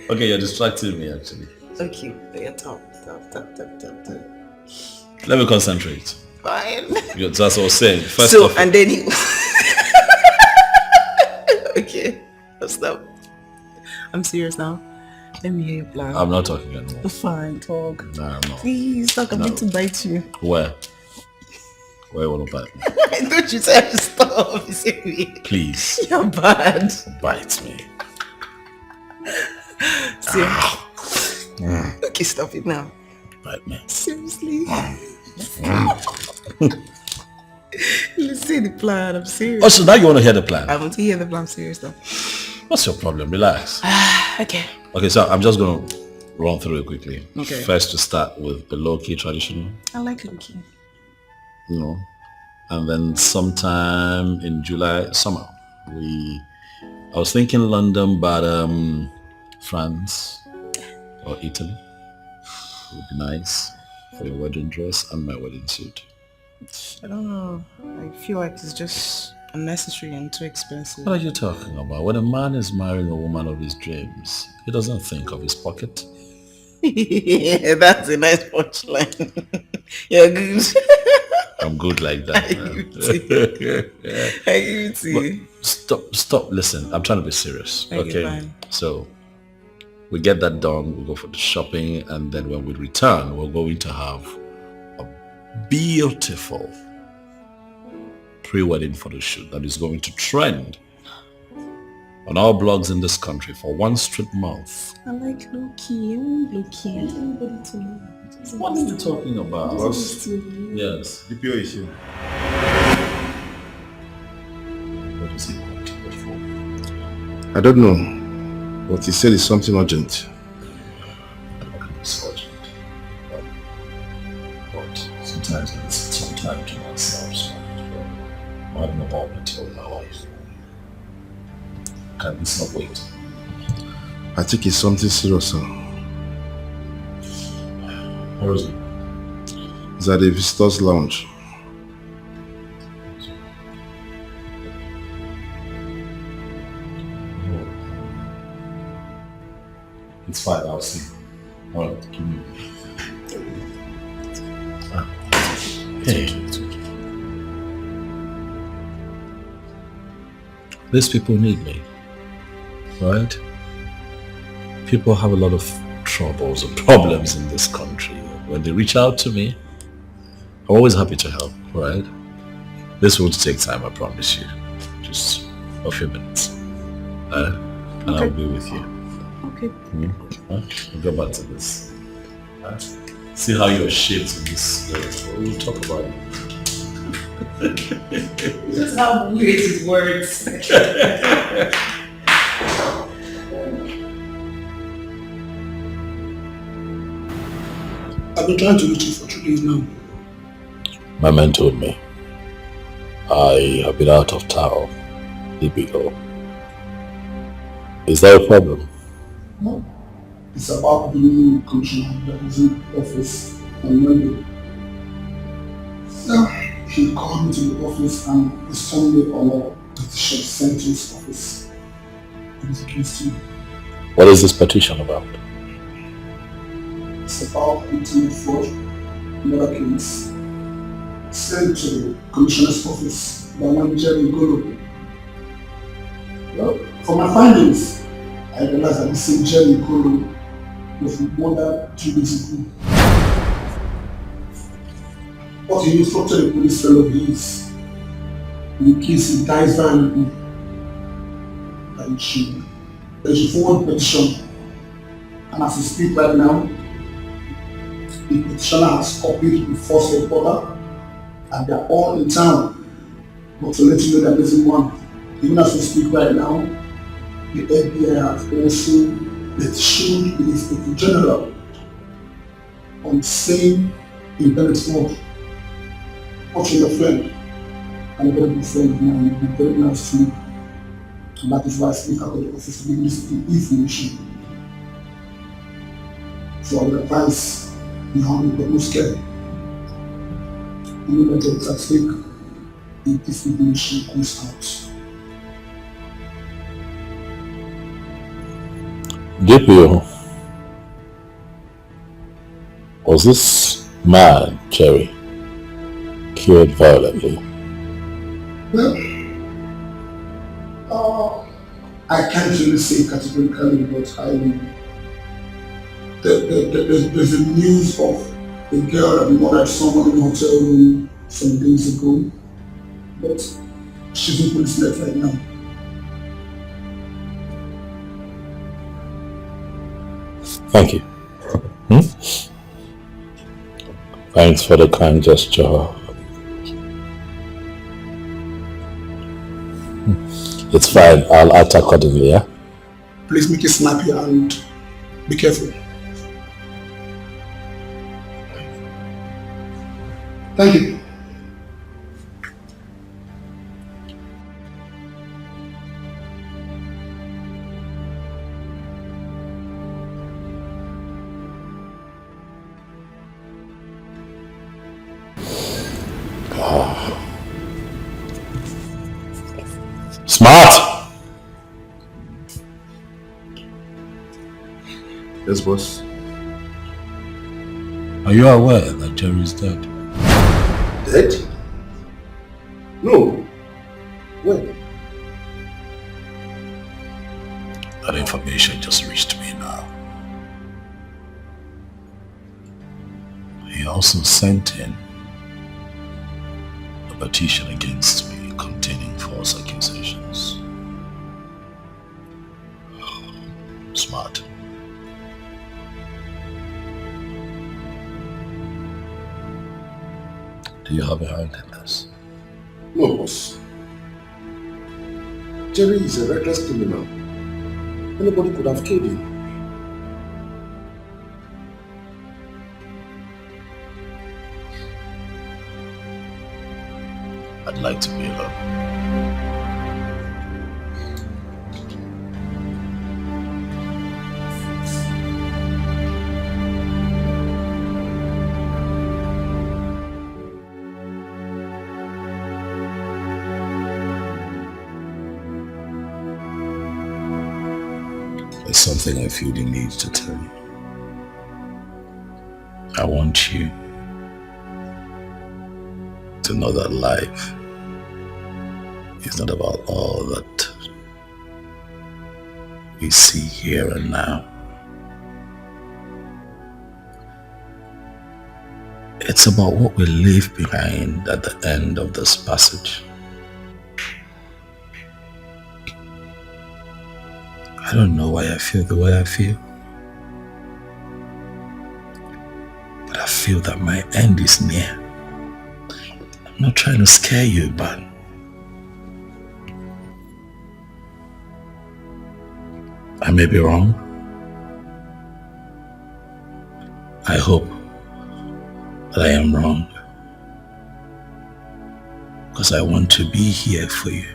Okay, you're distracting me actually. Okay, talk. Let me concentrate. Fine. That's what I was saying. First so, off, and then he... Okay, stop. I'm serious now. Let me hear your plan. I'm not talking anymore. Fine, talk. No, I'm not. Please, talk. I'm going to bite you. Where? Where you want to bite me? Don't you say I should stop. Please. You're bad. Bite me. Okay, stop it now. Bite me. Seriously? Let's see the plan. I'm serious. Oh, so now you want to hear the plan? I want to hear the plan. I'm serious though. What's your problem? Relax. Okay. Okay, so I'm just going to run through it quickly. Okay. First, to start with the low-key traditional. I like looking. You know, and then sometime in July, summer, I was thinking London, but France or Italy would be nice for your wedding dress and my wedding suit. I don't know. I feel like it's just unnecessary and too expensive. What are you talking about? When a man is marrying a woman of his dreams, he doesn't think of his pocket. Yeah, that's a nice punchline. You're good. I'm good like that. I give it to you. Stop, listen. I'm trying to be serious. Okay. Fine. So we get that done, we go for the shopping, and then when we return, we're going to have a beautiful pre-wedding photo shoot that is going to trend on our blogs in this country for one straight month. I like low-key. I want low-key. I want everybody to know. What are you talking about? Yes. DPO is here. What is he wanting it for? I don't know, but he said it's something urgent. It's urgent. But sometimes I need some time to myself, so I'm having a moment with my wife. Can this not wait? I think it's something serious, sir. Where is it? It's at the visitors lounge. It's fine, I'll see. Alright, give me. Hey. These people need me, right? People have a lot of troubles and problems in this country. When they reach out to me, I'm always happy to help, right? This won't take time, I promise you. Just a few minutes. And I'll be with you. Okay. We'll go back to this. See how you're shaped in this. We'll talk about it. Just how weird it works. I've been trying to reach you for 2 days now. My man told me I have been out of town. DPO. Is that a problem? No. It's about the new commissioner that was in office on Monday. So he called me to the office and he sent me on a petition sent to his office. It is against you. What is this petition about? It's about internet fraud and other claims sent to the commissioner's office by one Jerry Golo. Well, from my findings, I realized that the same Jerry Golo was murdered 2 days ago. But he instructed the police fellow of his in case he dies violently that he should forward the petition. And as we speak right now, the petitioner has copied the first reporter and they are all in town. But to let you know that missing one, even as we speak right now, the FBI has also petitioned the Inspector General on saying internet fraud. Watching your friend and a very good friend of mine will be very nice to me. And that is why I speak out of the office to give this information. So I would advise you don't get no scared. You know that it's at stake if this information comes out. DPO, was this man, Jerry, killed violently? Well, I can't really say categorically, but there's a news of a girl that murdered someone in a hotel room some days ago, but she's in police net right now. Thank you. Thanks for the kind gesture. It's fine, I'll act accordingly, yeah? Please make it snappy and be careful. Thank you. Smart! Yes, boss. Are you aware that Jerry is dead? Dead? No. When? That information just reached me now. He also sent in a petition against me containing false accusations. Smart. Do you have a hand in this? No, boss. Jerry is a reckless criminal. Anybody could have killed him. I'd like to be alone. There's something I feel the need to tell you. I want you to know that life is not about all that we see here and now. It's about what we leave behind at the end of this passage. I don't know why I feel the way I feel, but I feel that my end is near. I'm not trying to scare you, but I may be wrong. I hope that I am wrong, because I want to be here for you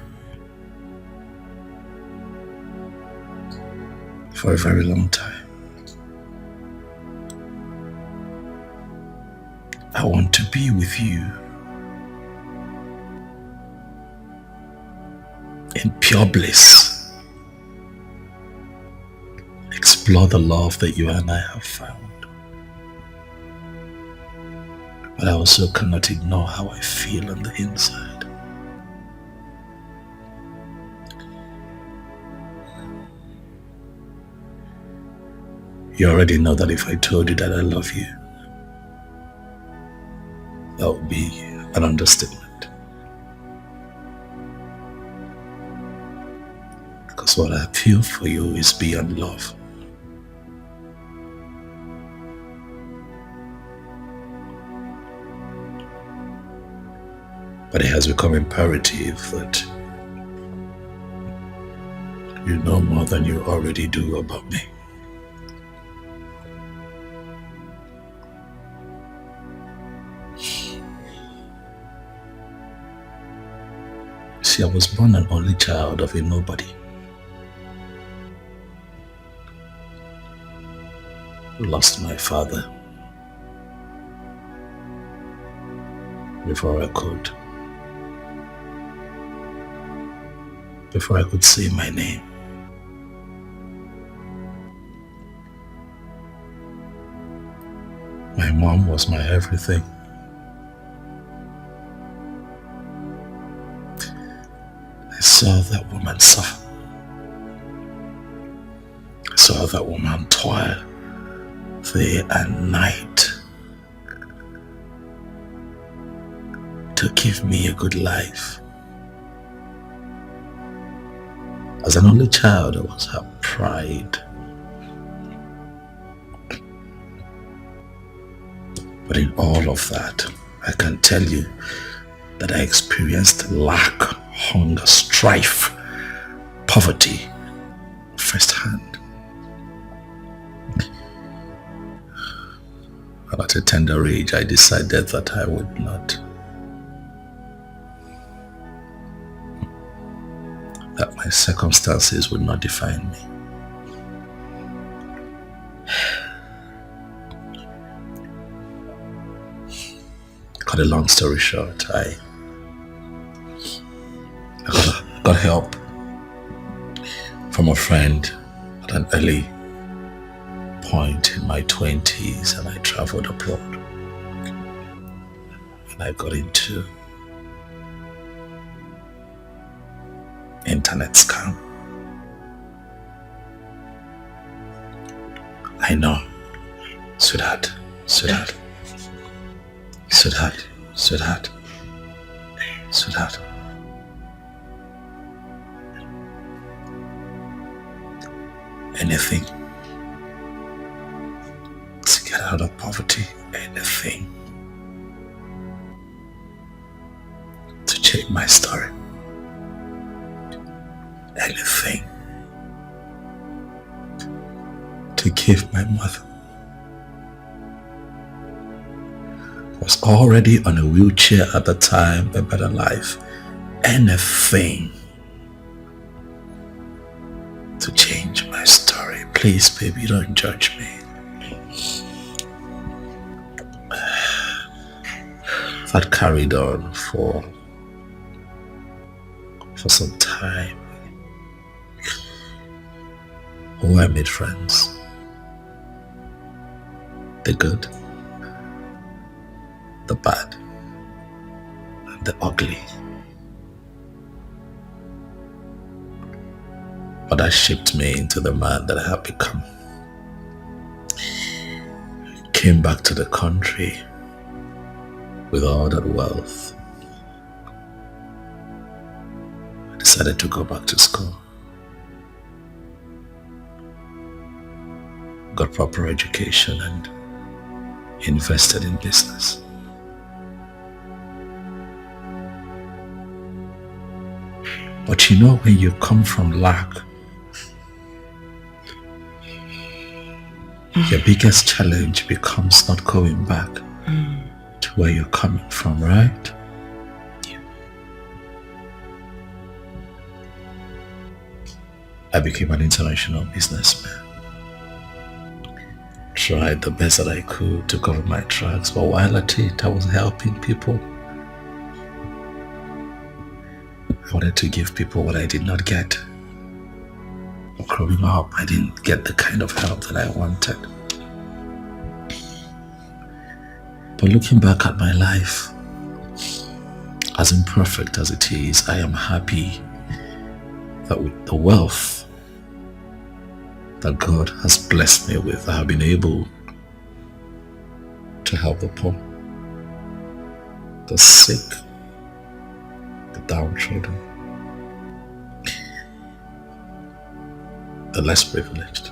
for a very long time. I want to be with you in pure bliss. Explore the love that you and I have found. But I also cannot ignore how I feel on the inside. You already know that if I told you that I love you, that would be an understatement. Because what I feel for you is beyond love. But it has become imperative that you know more than you already do about me. See, I was born an only child of a nobody. Lost my father before I could say my name. My mom was my everything. I saw that woman suffer. I saw that woman toil day and night to give me a good life. As an only child, I was her pride. But in all of that, I can tell you that I experienced lack, hunger, strife, poverty firsthand. And at a tender age, I decided that I would not. That my circumstances would not define me. Cut a long story short, I got help from a friend at an early point in my 20s, and I traveled abroad. And I got into internet scam. I know, sweetheart. Anything to get out of poverty, anything to change my story, anything to give my mother, who was already on a wheelchair at the time, a better life, anything to change my story. Please, baby, don't judge me. That carried on for some time. Oh, I made friends. The good, the bad, and the ugly. But that shaped me into the man that I have become. Came back to the country with all that wealth. I decided to go back to school. Got proper education and invested in business. But you know, when you come from lack, your biggest challenge becomes not going back to where you're coming from, right? Yeah. I became an international businessman. tried the best that I could to cover my tracks, but while at it, I was helping people. I wanted to give people what I did not get. Growing up, I didn't get the kind of help that I wanted. But looking back at my life, as imperfect as it is, I am happy that with the wealth that God has blessed me with, I have been able to help the poor, the sick, the downtrodden, the less privileged.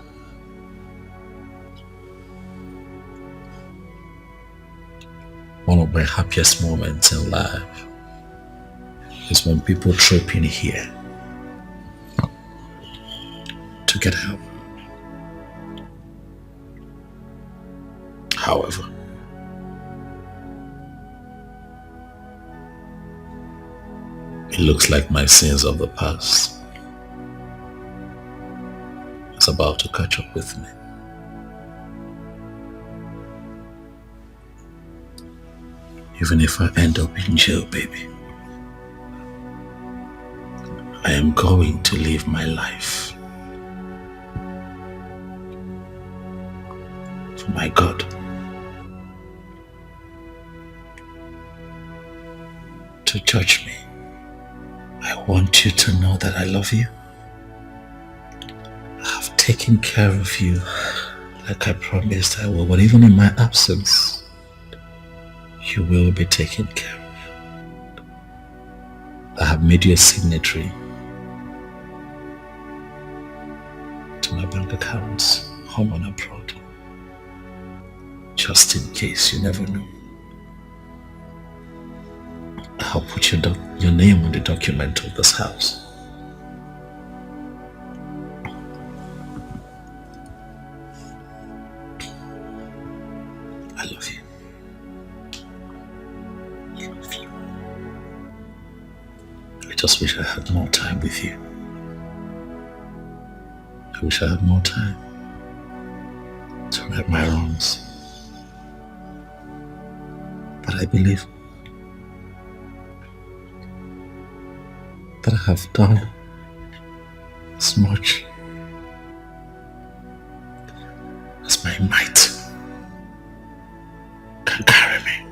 One of my happiest moments in life is when people troop in here to get help. However, it looks like my sins of the past is about to catch up with me. Even if I end up in jail, baby, I am going to live my life for my God. To judge me. I want you to know that I love you. I have taken care of you like I promised I will, but even in my absence, you will be taken care of. I have made you a signatory to my bank accounts, home and abroad, just in case. You never know. I'll put your name on the document of this house. I love you. I love you. I just wish I had more time with you. I wish I had more time to right my wrongs. But I believe that I have done as much as my might can carry me.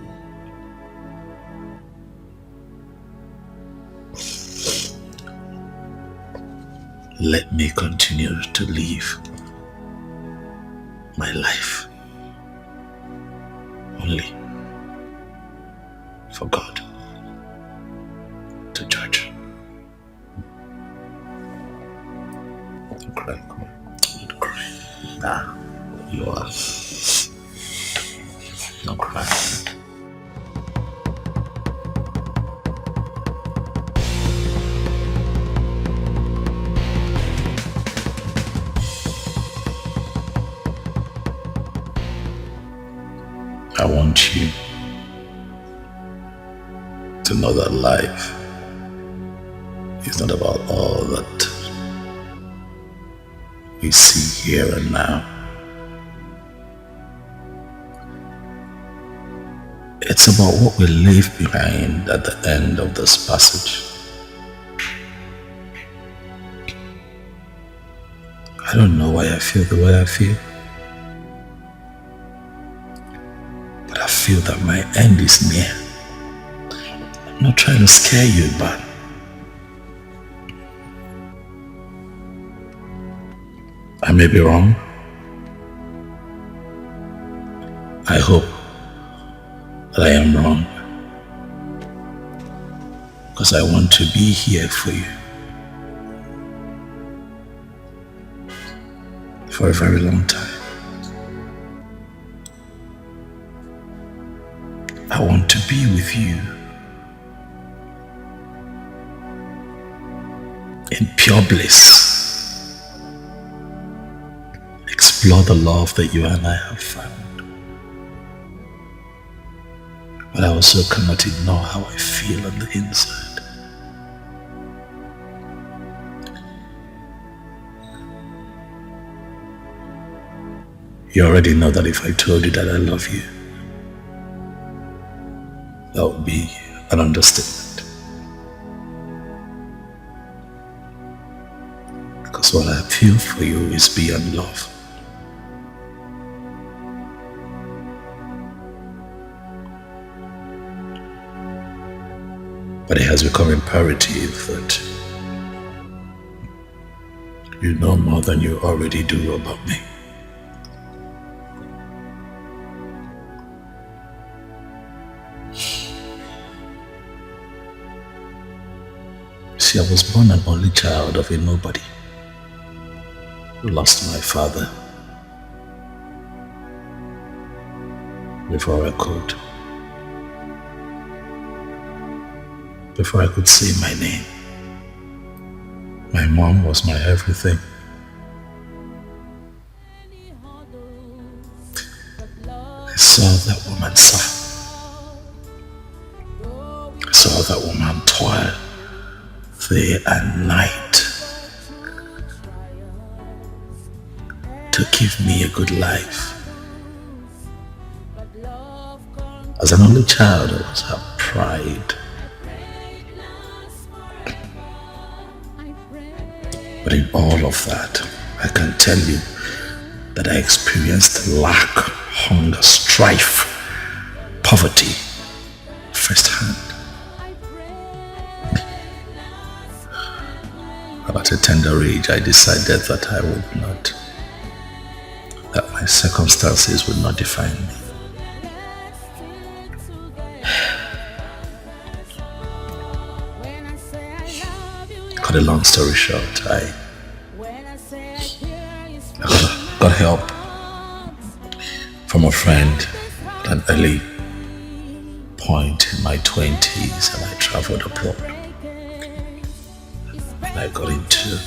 Let me continue to live my life only for God to judge. Don't cry, come on. Don't cry. Nah, you are. Don't cry. I want you to know that life is not about all that we see here and now. It's about what we leave behind at the end of this passage. I don't know why I feel the way I feel, but I feel that my end is near. I'm not trying to scare you, but I may be wrong. I hope that I am wrong, because I want to be here for you for a very long time. I want to be with you in pure bliss. Explore the love that you and I have found. But I also cannot ignore how I feel on the inside. You already know that if I told you that I love you, that would be an understatement. Because what I feel for you is beyond love. But it has become imperative that you know more than you already do about me. See, I was born an only child of a nobody. Lost my father before I could say my name. My mom was my everything. I saw that woman suffer. I saw that woman toil day and night to give me a good life. As an only child, I was her pride. But in all of that, I can tell you that I experienced lack, hunger, strife, poverty firsthand. At a tender age, I decided that I would not, that my circumstances would not define me. Cut a long story short, I got help from a friend at an early point in my 20s, and I traveled abroad. And I got into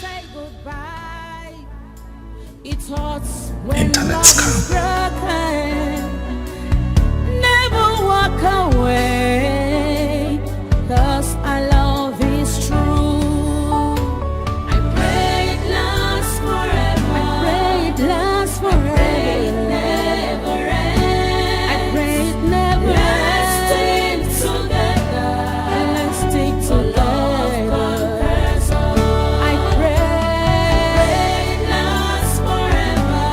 internet scam. Never walk away, 'cause our love is true. I pray it lasts forever. I pray it lasts forever. I pray it never ends. I pray it never ends. Let's stick together. Let's stick together. I pray it lasts forever.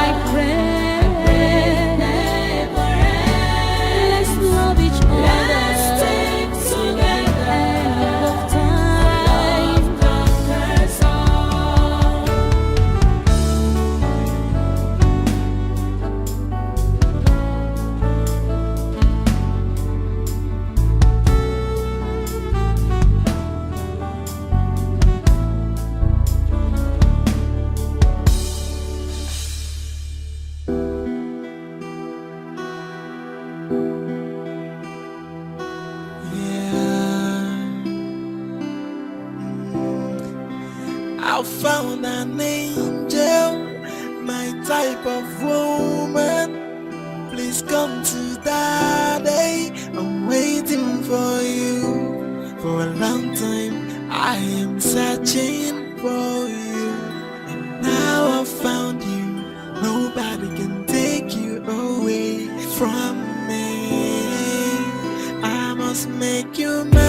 I pray it never ends. Let's love each other. Let's stick together. Love time conquers all. I found an angel, my type of woman. Please come to daddy. I'm waiting for you. For a long time, I am searching for you. And now I found you. Nobody can take you away from me. I must make you mine.